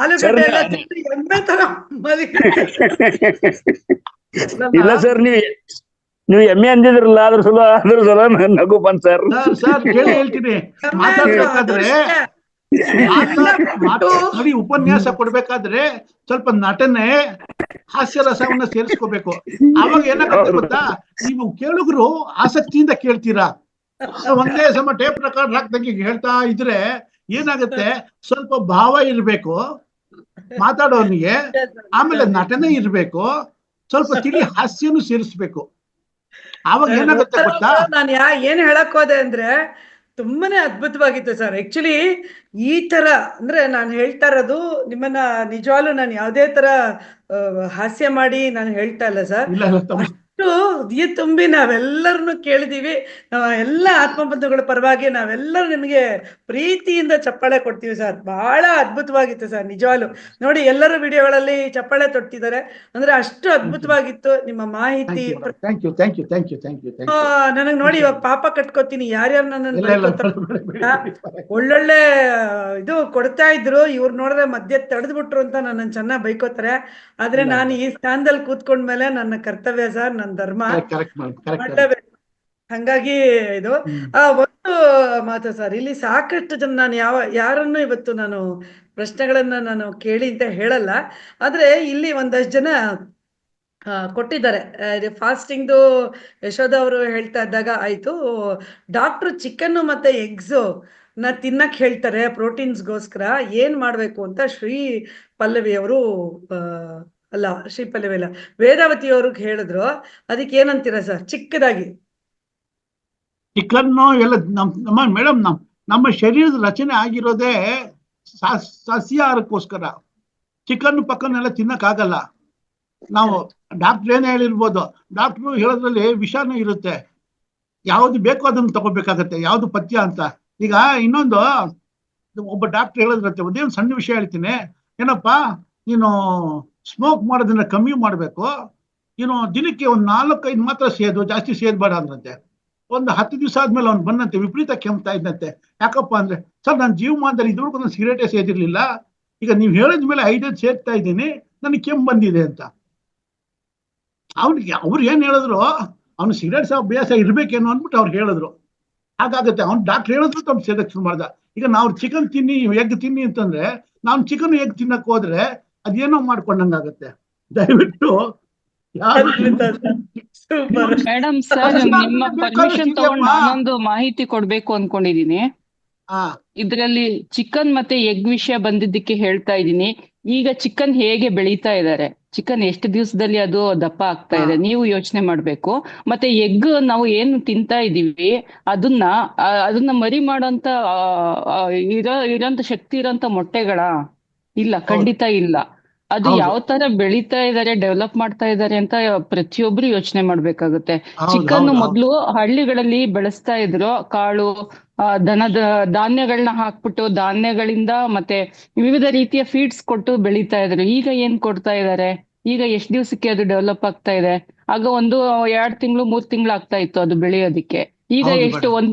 ಆಲೂಗಡ್ಡೆ ಎಲ್ಲ ತಿಂದು ಎಮ್ಮೆ ತರ ಇಲ್ಲ ಸರ್, ನೀವು ಎಮ್ಮೆ ಅಂದಿದ್ರಲ್ಲ, ಅದ್ರ ಸಲ ನಗು ಬಂದ್ ಸರ್. ಹೇಳ್ತೀನಿ, ಮಾತಾಡ್ಬೇಕಾದ್ರೆ ಉಪನ್ಯಾಸ ಕೊಡ್ಬೇಕಾದ್ರೆ ಸ್ವಲ್ಪ ನಟನೆ, ಹಾಸ್ಯ ರಸವನ್ನ ಸೇರಿಸ್ಕೋಬೇಕು. ಅವಾಗ ಏನಾಗುತ್ತೆ ಗೊತ್ತಾ, ನೀವು ಕೇಳುಗರು ಆಸಕ್ತಿಯಿಂದ ಕೇಳ್ತೀರಾ. ಒಂದೇ ಸಮ ಟೇಪ್ ರೆಕಾರ್ಡ್ ಹಾಕ್ದಂಗೆ ಹೇಳ್ತಾ ಇದ್ರೆ ಏನಾಗುತ್ತೆ, ಸ್ವಲ್ಪ ಭಾವ ಇರ್ಬೇಕು ಮಾತಾಡೋನಿಗೆ, ಆಮೇಲೆ ನಟನೆ ಇರ್ಬೇಕು, ಸ್ವಲ್ಪ ತಿಳಿ ಹಾಸ್ಯನು ಸೇರಿಸ್ಬೇಕು. ಅವಾಗ ಏನಾಗುತ್ತೆ ಗೊತ್ತಾ, ನಾನು ಏನ್ ಹೇಳಕ್ ಹೋದೆ ಅಂದ್ರೆ ತುಂಬಾನೇ ಅದ್ಭುತವಾಗಿತ್ತು ಸರ್. ಆಕ್ಚುಲಿ ಈ ತರ ಅಂದ್ರೆ ನಾನು ಹೇಳ್ತಾ ಇರೋದು ನಿಮ್ಮನ್ನ ನಿಜವಾಗ್ಲೂ ನಾನು ಯಾವುದೇ ತರ ಹಾಸ್ಯ ಮಾಡಿ ನಾನು ಹೇಳ್ತಾ ಇಲ್ಲ ಸರ್. ಅಷ್ಟು ಹೃದಯ ತುಂಬಿ ನಾವೆಲ್ಲರನ್ನು ಕೇಳಿದೀವಿ. ಎಲ್ಲ ಆತ್ಮಬಂಧುಗಳ ಪರವಾಗಿ ನಾವೆಲ್ಲರೂ ನಿಮಗೆ ಪ್ರೀತಿಯಿಂದ ಚಪ್ಪಾಳೆ ಕೊಡ್ತೀವಿ ಸರ್. ಬಹಳ ಅದ್ಭುತವಾಗಿತ್ತು ಸರ್, ನಿಜವಾಗ್ಲು. ನೋಡಿ, ಎಲ್ಲರೂ ವಿಡಿಯೋಗಳಲ್ಲಿ ಚಪ್ಪಾಳೆ ತೊಟ್ಟಿದ್ದಾರೆ ಅಂದ್ರೆ ಅಷ್ಟು ಅದ್ಭುತವಾಗಿತ್ತು ನಿಮ್ಮ ಮಾಹಿತಿ. Thank you thank you thank you thank you thank you. ನನಗ್ ನೋಡಿ ಇವಾಗ ಪಾಪ ಕಟ್ಕೋತೀನಿ, ಯಾರ್ಯಾರು ನನ್ನನ್ನು ಒಳ್ಳೊಳ್ಳೆ ಇದು ಕೊಡ್ತಾ ಇದ್ರು, ಇವ್ರು ನೋಡಿದ್ರೆ ಮಧ್ಯೆ ತಡೆದ್ಬಿಟ್ರು ಅಂತ ನನ್ನನ್ನು ಚೆನ್ನಾಗಿ ಬೈಕೋತಾರೆ. ಆದ್ರೆ ನಾನು ಈ ಸ್ಥಾನದಲ್ಲಿ ಕೂತ್ಕೊಂಡ್ಮೇಲೆ ನನ್ನ ಕರ್ತವ್ಯ ಸರ್, ನನ್ನ ಧರ್ಮ ಮಾಡಲೇಬೇಕು. ಹಂಗಾಗಿ ಇದು ಒಂದು ಮಾತು ಸರ್, ಇಲ್ಲಿ ಸಾಕಷ್ಟು ಜನ, ನಾನು ಯಾರನ್ನು ಇವತ್ತು ನಾನು ಪ್ರಶ್ನೆಗಳನ್ನ ನಾನು ಕೇಳಿ ಅಂತ ಹೇಳಲ್ಲ, ಆದ್ರೆ ಇಲ್ಲಿ ಒಂದಷ್ಟು ಜನ ಕೊಟ್ಟಿದ್ದಾರೆ. ಫಾಸ್ಟಿಂಗ್ದು ಯಶೋಧ ಅವರು ಹೇಳ್ತಾ ಇದ್ದಾಗ ಆಯ್ತು, ಡಾಕ್ಟ್ರು ಚಿಕನ್ ಮತ್ತೆ ಎಗ್ಸು ತಿನ್ನಕ್ ಹೇಳ್ತಾರೆ ಪ್ರೋಟೀನ್ಸ್ಗೋಸ್ಕರ, ಏನ್ ಮಾಡ್ಬೇಕು ಅಂತ ಶ್ರೀ ಪಲ್ಲವಿ ಅವರು ಅಲ್ಲ ಶ್ರೀ ಪಲ್ಲವಿ ಅಲ್ಲ ವೇದಾವತಿ ಅವ್ರಿಗೆ ಹೇಳಿದ್ರು. ಅದಕ್ಕೆ ಏನಂತೀರಾ ಸರ್ ಚಿಕ್ಕದಾಗಿ? ಚಿಕನ್ ಎಲ್ಲ ನಮ್ಮ ಮೇಡಮ್ ನಮ್ಮ ಶರೀರದ ರಚನೆ ಆಗಿರೋದೇ ಸಸ್ಯಾಹಾರಕ್ಕೋಸ್ಕರ. ಚಿಕನ್ ಪಕ್ಕನ್ ಎಲ್ಲ ತಿನ್ನಕ್ ಆಗಲ್ಲ. ನಾವು ಡಾಕ್ಟರ್ ಏನೇ ಹೇಳಿರ್ಬೋದು, ಡಾಕ್ಟ್ರು ಹೇಳೋದ್ರಲ್ಲಿ ವಿಷಾನೂ ಇರುತ್ತೆ. ಯಾವ್ದು ಬೇಕೋ ಅದನ್ನ ತಗೋಬೇಕಾಗತ್ತೆ, ಯಾವ್ದು ಪಥ್ಯ ಅಂತ. ಈಗ ಇನ್ನೊಂದು ಒಬ್ಬ ಡಾಕ್ಟರ್ ಹೇಳೋದ್ರತ್ತೆ, ಒಂದೇ ಒಂದು ಸಣ್ಣ ವಿಷಯ ಹೇಳ್ತೀನಿ. ಏನಪ್ಪಾ, ನೀನು ಸ್ಮೋಕ್ ಮಾಡೋದನ್ನ ಕಮ್ಮಿ ಮಾಡ್ಬೇಕು, ನೀನು ದಿನಕ್ಕೆ ಒಂದು 4-5 ಮಾತ್ರ ಸೇದು, ಜಾಸ್ತಿ ಸೇದ್ಬೇಡ ಅಂದ್ರಂತೆ. ಒಂದು 10 ದಿವಸ ಆದ್ಮೇಲೆ ಅವ್ನು ಬಂದಂತೆ ವಿಪರೀತ ಕೆಮ್ತಾ ಇದ್ದಂತೆ. ಯಾಕಪ್ಪ ಅಂದ್ರೆ, ಸರ್ ನಾನು ಜೀವಮಾನದಲ್ಲಿ ಇದ್ರೂ ನಾನು ಸಿಗರೇಟೇ ಸೇದಿರ್ಲಿಲ್ಲ, ಈಗ ನೀವು ಹೇಳಿದ್ಮೇಲೆ 5 ಸೇರ್ತಾ ಇದ್ದೀನಿ, ನನಗೆ ಕೆಮ್ಮು ಬಂದಿದೆ ಅಂತ. ಅವ್ರು ಏನ್ ಹೇಳಿದ್ರು, ಅವ್ನು ಸಿಗರೇಟ್ ಅಭ್ಯಾಸ ಇರ್ಬೇಕೇನೋ ಅಂದ್ಬಿಟ್ಟು ಅವ್ರು ಹೇಳಿದ್ರು. ಹಾಗಾಗತ್ತೆ, ಅವ್ನು ಡಾಕ್ಟರ್ ಹೇಳಿದ್ರು ತಮ್ಮ ಸೇದಕ್ ಶುರು ಮಾಡ್ದ. ಈಗ ನಾವು ಚಿಕನ್ ತಿನ್ನಿ, ಎಗ್ ತಿನ್ನಿ ಅಂತಂದ್ರೆ, ನಾವು ಚಿಕನ್ ಎಗ್ ತಿನ್ನಕ್ ಹೋದ್ರೆ ಅದೇನೋ ಮಾಡ್ಕೊಂಡಂಗಾಗತ್ತೆ. ದಯವಿಟ್ಟು ಮೇಡಮ್ ಸರ್, ನಿಮ್ಮ ಪರ್ಮಿಷನ್ ತಗೊಂಡು ನಾನೊಂದು ಮಾಹಿತಿ ಕೊಡ್ಬೇಕು ಅನ್ಕೊಂಡಿದೀನಿ. ಇದ್ರಲ್ಲಿ ಚಿಕನ್ ಮತ್ತೆ ಎಗ್ ವಿಷಯ ಬಂದಿದ್ದಕ್ಕೆ ಹೇಳ್ತಾ ಇದ್ದೀನಿ. ಈಗ ಚಿಕನ್ ಹೇಗೆ ಬೆಳೀತಾ ಇದ್ದಾರೆ, ಚಿಕನ್ ಎಷ್ಟು ದಿವಸದಲ್ಲಿ ಅದು ದಪ್ಪ ಆಗ್ತಾ ಇದೆ, ನೀವು ಯೋಚನೆ ಮಾಡ್ಬೇಕು. ಮತ್ತೆ ಎಗ್ ನಾವು ಏನು ತಿಂತಾ ಇದೀವಿ, ಅದನ್ನ ಮರಿ ಮಾಡೋಂತ ಇರೋಂತ ಶಕ್ತಿ ಇರೋಂತ ಮೊಟ್ಟೆಗಳ ಇಲ್ಲ, ಖಂಡಿತ ಇಲ್ಲ. ಅದು ಯಾವ ತರ ಬೆಳೀತಾ ಇದಾರೆ, ಡೆವಲಪ್ ಮಾಡ್ತಾ ಇದಾರೆ ಅಂತ ಪ್ರತಿಯೊಬ್ರು ಯೋಚನೆ ಮಾಡ್ಬೇಕಾಗುತ್ತೆ. ಚಿಕನ್ ಮೊದ್ಲು ಹಳ್ಳಿಗಳಲ್ಲಿ ಬೆಳೆಸ್ತಾ ಇದ್ರು, ಕಾಳು ದನದ ಧಾನ್ಯಗಳನ್ನ ಹಾಕ್ಬಿಟ್ಟು, ಧಾನ್ಯಗಳಿಂದ ಮತ್ತೆ ವಿವಿಧ ರೀತಿಯ ಫೀಡ್ಸ್ ಕೊಟ್ಟು ಬೆಳೀತಾ ಇದ್ರು. ಈಗ ಏನ್ ಕೊಡ್ತಾ ಇದಾರೆ, ಈಗ ಎಷ್ಟ್ ದಿವ್ಸಕ್ಕೆ ಅದು ಡೆವಲಪ್ ಆಗ್ತಾ ಇದೆ? ಆಗ 2 ತಿಂಗಳು 3 ತಿಂಗಳು ಆಗ್ತಾ ಇತ್ತು ಅದು ಬೆಳೆಯೋದಿಕ್ಕೆ. ಈಗ ಎಷ್ಟು,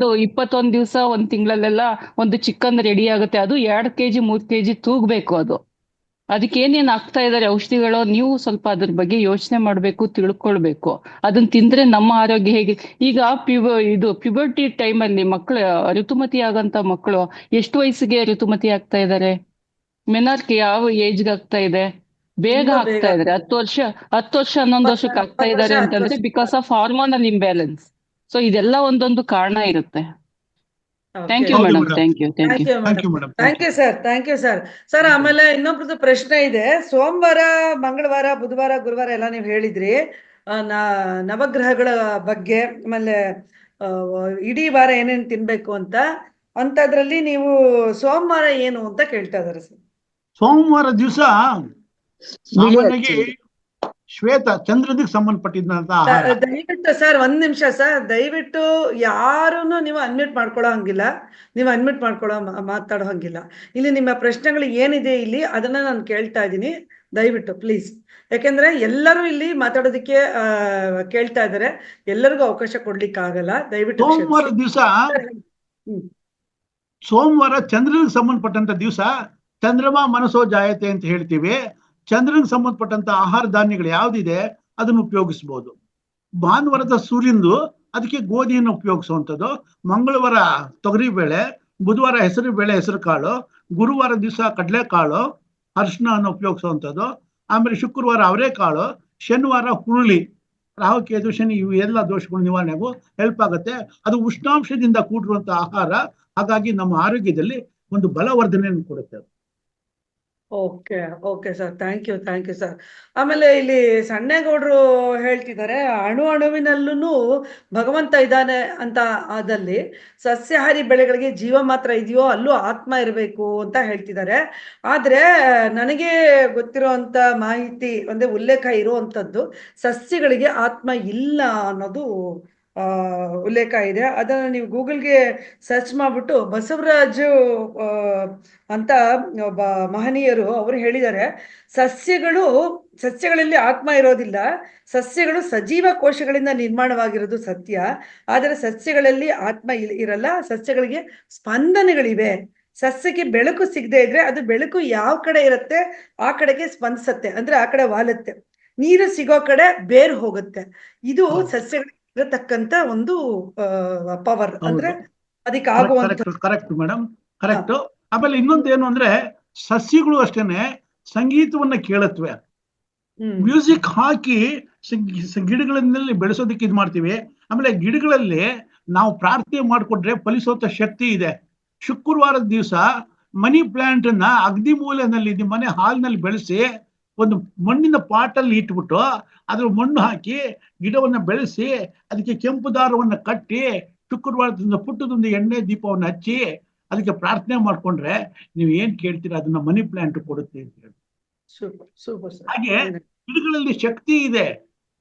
21 ದಿವಸ 1 ತಿಂಗಳಲ್ಲೆಲ್ಲ ಒಂದು ಚಿಕನ್ ರೆಡಿ ಆಗುತ್ತೆ. ಅದು 2 kg 3 kg ತೂಗ್ಬೇಕು. ಅದಕ್ಕೆ ಏನೇನ್ ಆಗ್ತಾ ಇದಾರೆ ಔಷಧಿಗಳು, ನೀವು ಸ್ವಲ್ಪ ಅದ್ರ ಬಗ್ಗೆ ಯೋಚನೆ ಮಾಡ್ಬೇಕು, ತಿಳ್ಕೊಳ್ಬೇಕು. ಅದನ್ನ ತಿಂದ್ರೆ ನಮ್ಮ ಆರೋಗ್ಯ ಹೇಗೆ. ಈಗ ಪ್ಯೂಬರ್ಟಿ ಟೈಮಲ್ಲಿ ಮಕ್ಕಳು, ಋತುಮತಿ ಆಗಂತ ಮಕ್ಕಳು ಎಷ್ಟು ವಯಸ್ಸಿಗೆ ಋತುಮತಿ ಆಗ್ತಾ ಇದಾರೆ? ಮೆನಾರ್ಕ್ ಯಾವ ಏಜ್ಗೆ ಆಗ್ತಾ ಇದೆ? ಬೇಗ ಆಗ್ತಾ ಇದಾರೆ. 10 ವರ್ಷ 11 ವರ್ಷಕ್ಕೆ ಆಗ್ತಾ ಇದಾರೆ ಅಂತಂದ್ರೆ because of hormonal imbalance. So ಇದೆಲ್ಲ ಒಂದೊಂದು ಕಾರಣ ಇರುತ್ತೆ. Thank you madam. Thank you sir. Thank you sir. Sir, ಆಮೇಲೆ ಇನ್ನೊಬ್ರದ್ದು ಪ್ರಶ್ನೆ ಇದೆ. ಸೋಮವಾರ, ಮಂಗಳವಾರ, ಬುಧವಾರ, ಗುರುವಾರ ಎಲ್ಲ ನೀವು ಹೇಳಿದ್ರಿ ನವಗ್ರಹಗಳ ಬಗ್ಗೆ, ಆಮೇಲೆ ಇಡೀ ವಾರ ಏನೇನ್ ತಿನ್ಬೇಕು ಅಂತ. ಅಂತದ್ರಲ್ಲಿ ನೀವು ಸೋಮವಾರ ಏನು ಅಂತ ಕೇಳ್ತಾ ಇದಾರೆ ಸರ್. ಸೋಮವಾರ ದಿವಸ ಸಾಮಾನ್ಯವಾಗಿ ಶ್ವೇತ ಚಂದ್ರನಿಗೆ ಸಂಬಂಧಪಟ್ಟಿದ್ದಂತ. ದಯವಿಟ್ಟು ಸರ್, 1 ನಿಮಿಷ ಸರ್, ದಯವಿಟ್ಟು ಯಾರನ್ನು ನೀವು ಅನ್ಮ್ಯೂಟ್ ಮಾಡ್ಕೊಳ್ಳೋ ಹಂಗಿಲ್ಲ, ಮಾತಾಡೋ ಹಂಗಿಲ್ಲ. ಇಲ್ಲಿ ನಿಮ್ಮ ಪ್ರಶ್ನೆಗಳು ಏನಿದೆ ಇಲ್ಲಿ ಅದನ್ನ ನಾನು ಕೇಳ್ತಾ ಇದ್ದೀನಿ. ದಯವಿಟ್ಟು ಪ್ಲೀಸ್, ಯಾಕೆಂದ್ರೆ ಎಲ್ಲರೂ ಇಲ್ಲಿ ಮಾತಾಡೋದಕ್ಕೆ ಕೇಳ್ತಾ ಇದ್ದಾರೆ, ಎಲ್ಲರಿಗೂ ಅವಕಾಶ ಕೊಡ್ಲಿಕ್ಕೆ ಆಗಲ್ಲ. ದಯವಿಟ್ಟು ಸೋಮವಾರ ದಿವಸ, ಸೋಮವಾರ ಚಂದ್ರನಿಗೆ ಸಂಬಂಧಪಟ್ಟಂತ ದಿವಸ, ಚಂದ್ರಮ ಮನಸೋ ಜಾಯತೆ ಅಂತ ಹೇಳ್ತೀವಿ. ಚಂದ್ರನಿಗೆ ಸಂಬಂಧಪಟ್ಟಂತ ಆಹಾರ ಧಾನ್ಯಗಳು ಯಾವ್ದಿದೆ ಅದನ್ನು ಉಪಯೋಗಿಸಬಹುದು. ಭಾನುವಾರದ ಸೂರ್ಯಂದು ಅದಕ್ಕೆ ಗೋಧಿಯನ್ನು ಉಪಯೋಗಿಸುವಂಥದ್ದು. ಮಂಗಳವಾರ ತೊಗರಿಬೇಳೆ, ಬುಧವಾರ ಹೆಸರು ಬೇಳೆ, ಹೆಸರು ಕಾಳು, ಗುರುವಾರ ದಿವಸ ಕಡಲೆಕಾಳು, ಅರಿಶಿನ ಉಪಯೋಗಿಸುವಂಥದ್ದು. ಆಮೇಲೆ ಶುಕ್ರವಾರ ಅವರೆಕಾಳು, ಶನಿವಾರ ಹುರುಳಿ, ರಾಹುಕೇತು ಶನಿ ಇವು ಎಲ್ಲ ದೋಷಗಳು ನಿವಾರಣೆಗೂ ಹೆಲ್ಪ್ ಆಗುತ್ತೆ. ಅದು ಉಷ್ಣಾಂಶದಿಂದ ಕೂಡಿರುವಂತಹ ಆಹಾರ, ಹಾಗಾಗಿ ನಮ್ಮ ಆರೋಗ್ಯದಲ್ಲಿ ಒಂದು ಬಲವರ್ಧನೆಯನ್ನು ಕೊಡುತ್ತೆ. Okay okay sir, thank you sir. ಆಮೇಲೆ ಇಲ್ಲಿ ಸಣ್ಣೇಗೌಡರು ಹೇಳ್ತಿದ್ದಾರೆ, ಅಣು ಅಣುವಿನಲ್ಲೂ ಭಗವಂತ ಇದ್ದಾನೆ ಅಂತ. ಆದಲ್ಲಿ ಸಸ್ಯಾಹಾರಿ ಬೆಳೆಗಳಿಗೆ ಜೀವ ಮಾತ್ರ ಇದೆಯೋ ಅಲ್ಲೂ ಆತ್ಮ ಇರಬೇಕು ಅಂತ ಹೇಳ್ತಿದ್ದಾರೆ. ಆದ್ರೆ ನನಗೆ ಗೊತ್ತಿರೋಂಥ ಮಾಹಿತಿ ಒಂದೇ ಉಲ್ಲೇಖ ಇರುವಂಥದ್ದು, ಸಸ್ಯಗಳಿಗೆ ಆತ್ಮ ಇಲ್ಲ ಅನ್ನೋದು ಉಲ್ಲೇಖ ಇದೆ. ಅದನ್ನು ನೀವು ಗೂಗಲ್ಗೆ ಸರ್ಚ್ ಮಾಡ್ಬಿಟ್ಟು ಬಸವರಾಜು ಅಂತ ಒಬ್ಬ ಮಹನೀಯರು ಅವರು ಹೇಳಿದ್ದಾರೆ, ಸಸ್ಯಗಳಲ್ಲಿ ಆತ್ಮ ಇರೋದಿಲ್ಲ, ಸಸ್ಯಗಳು ಸಜೀವ ಕೋಶಗಳಿಂದ ನಿರ್ಮಾಣವಾಗಿರೋದು ಸತ್ಯ, ಆದರೆ ಸಸ್ಯಗಳಲ್ಲಿ ಆತ್ಮ ಇರಲ್ಲ. ಸಸ್ಯಗಳಿಗೆ ಸ್ಪಂದನೆಗಳಿವೆ. ಸಸ್ಯಕ್ಕೆ ಬೆಳಕು ಸಿಗದೆ ಇದ್ರೆ ಅದು ಬೆಳಕು ಯಾವ ಕಡೆ ಇರುತ್ತೆ ಆ ಕಡೆಗೆ ಸ್ಪಂದಿಸತ್ತೆ, ಅಂದ್ರೆ ಆ ಕಡೆ ವಾಲುತ್ತೆ. ನೀರು ಸಿಗೋ ಕಡೆ ಬೇರು ಹೋಗುತ್ತೆ. ಇದು ಸಸ್ಯಗಳಿಗೆ ಇರತಕ್ಕಂತ ಒಂದು ಪವರ್, ಅಂದ್ರೆ ಅದಕ್ಕೆ ಆಗುವಂತ. Correct madam, correct. ಆಮೇಲೆ ಇನ್ನೊಂದು ಏನು ಅಂದ್ರೆ, ಸಸ್ಯಗಳು ಅಷ್ಟೇನೆ ಸಂಗೀತವನ್ನ ಕೇಳತ್ವೆ. ಮ್ಯೂಸಿಕ್ ಹಾಕಿ ಗಿಡಗಳಲ್ಲಿ ಬೆಳೆಸೋದಕ್ಕೆ ಇದು ಮಾಡ್ತೀವಿ. ಆಮೇಲೆ ಗಿಡಗಳಲ್ಲಿ ನಾವು ಪ್ರಾರ್ಥನೆ ಮಾಡಿಕೊಟ್ರೆ ಫಲಿಸೋತ ಶಕ್ತಿ ಇದೆ. ಶುಕ್ರವಾರದ ದಿವಸ ಮನಿ ಪ್ಲಾಂಟ್ ಅನ್ನ ಅಗ್ನಿ ಮೂಲೆಯಲ್ಲಿ ಮನೆ ಹಾಲ್ನಲ್ಲಿ ಬೆಳೆಸಿ ಒಂದು ಮಣ್ಣಿನ ಪಾಟಲ್ಲಿ ಇಟ್ಬಿಟ್ಟು ಅದ್ರ ಮಣ್ಣು ಹಾಕಿ ಗಿಡವನ್ನ ಬೆಳೆಸಿ ಅದಕ್ಕೆ ಕೆಂಪು ದಾರವನ್ನ ಕಟ್ಟಿ ಶುಕ್ರವಾರದಿಂದ ಪುಟ್ಟದೊಂದು ಎಣ್ಣೆ ದೀಪವನ್ನು ಹಚ್ಚಿ ಅದಕ್ಕೆ ಪ್ರಾರ್ಥನೆ ಮಾಡ್ಕೊಂಡ್ರೆ ನೀವು ಏನ್ ಕೇಳ್ತೀರಾ ಅದನ್ನ ಮನಿ ಪ್ಲಾಂಟ್ ಕೊಡುತ್ತೆ ಅಂತ ಹೇಳಿ. ಹಾಗೆ ಗಿಡಗಳಲ್ಲಿ ಶಕ್ತಿ ಇದೆ,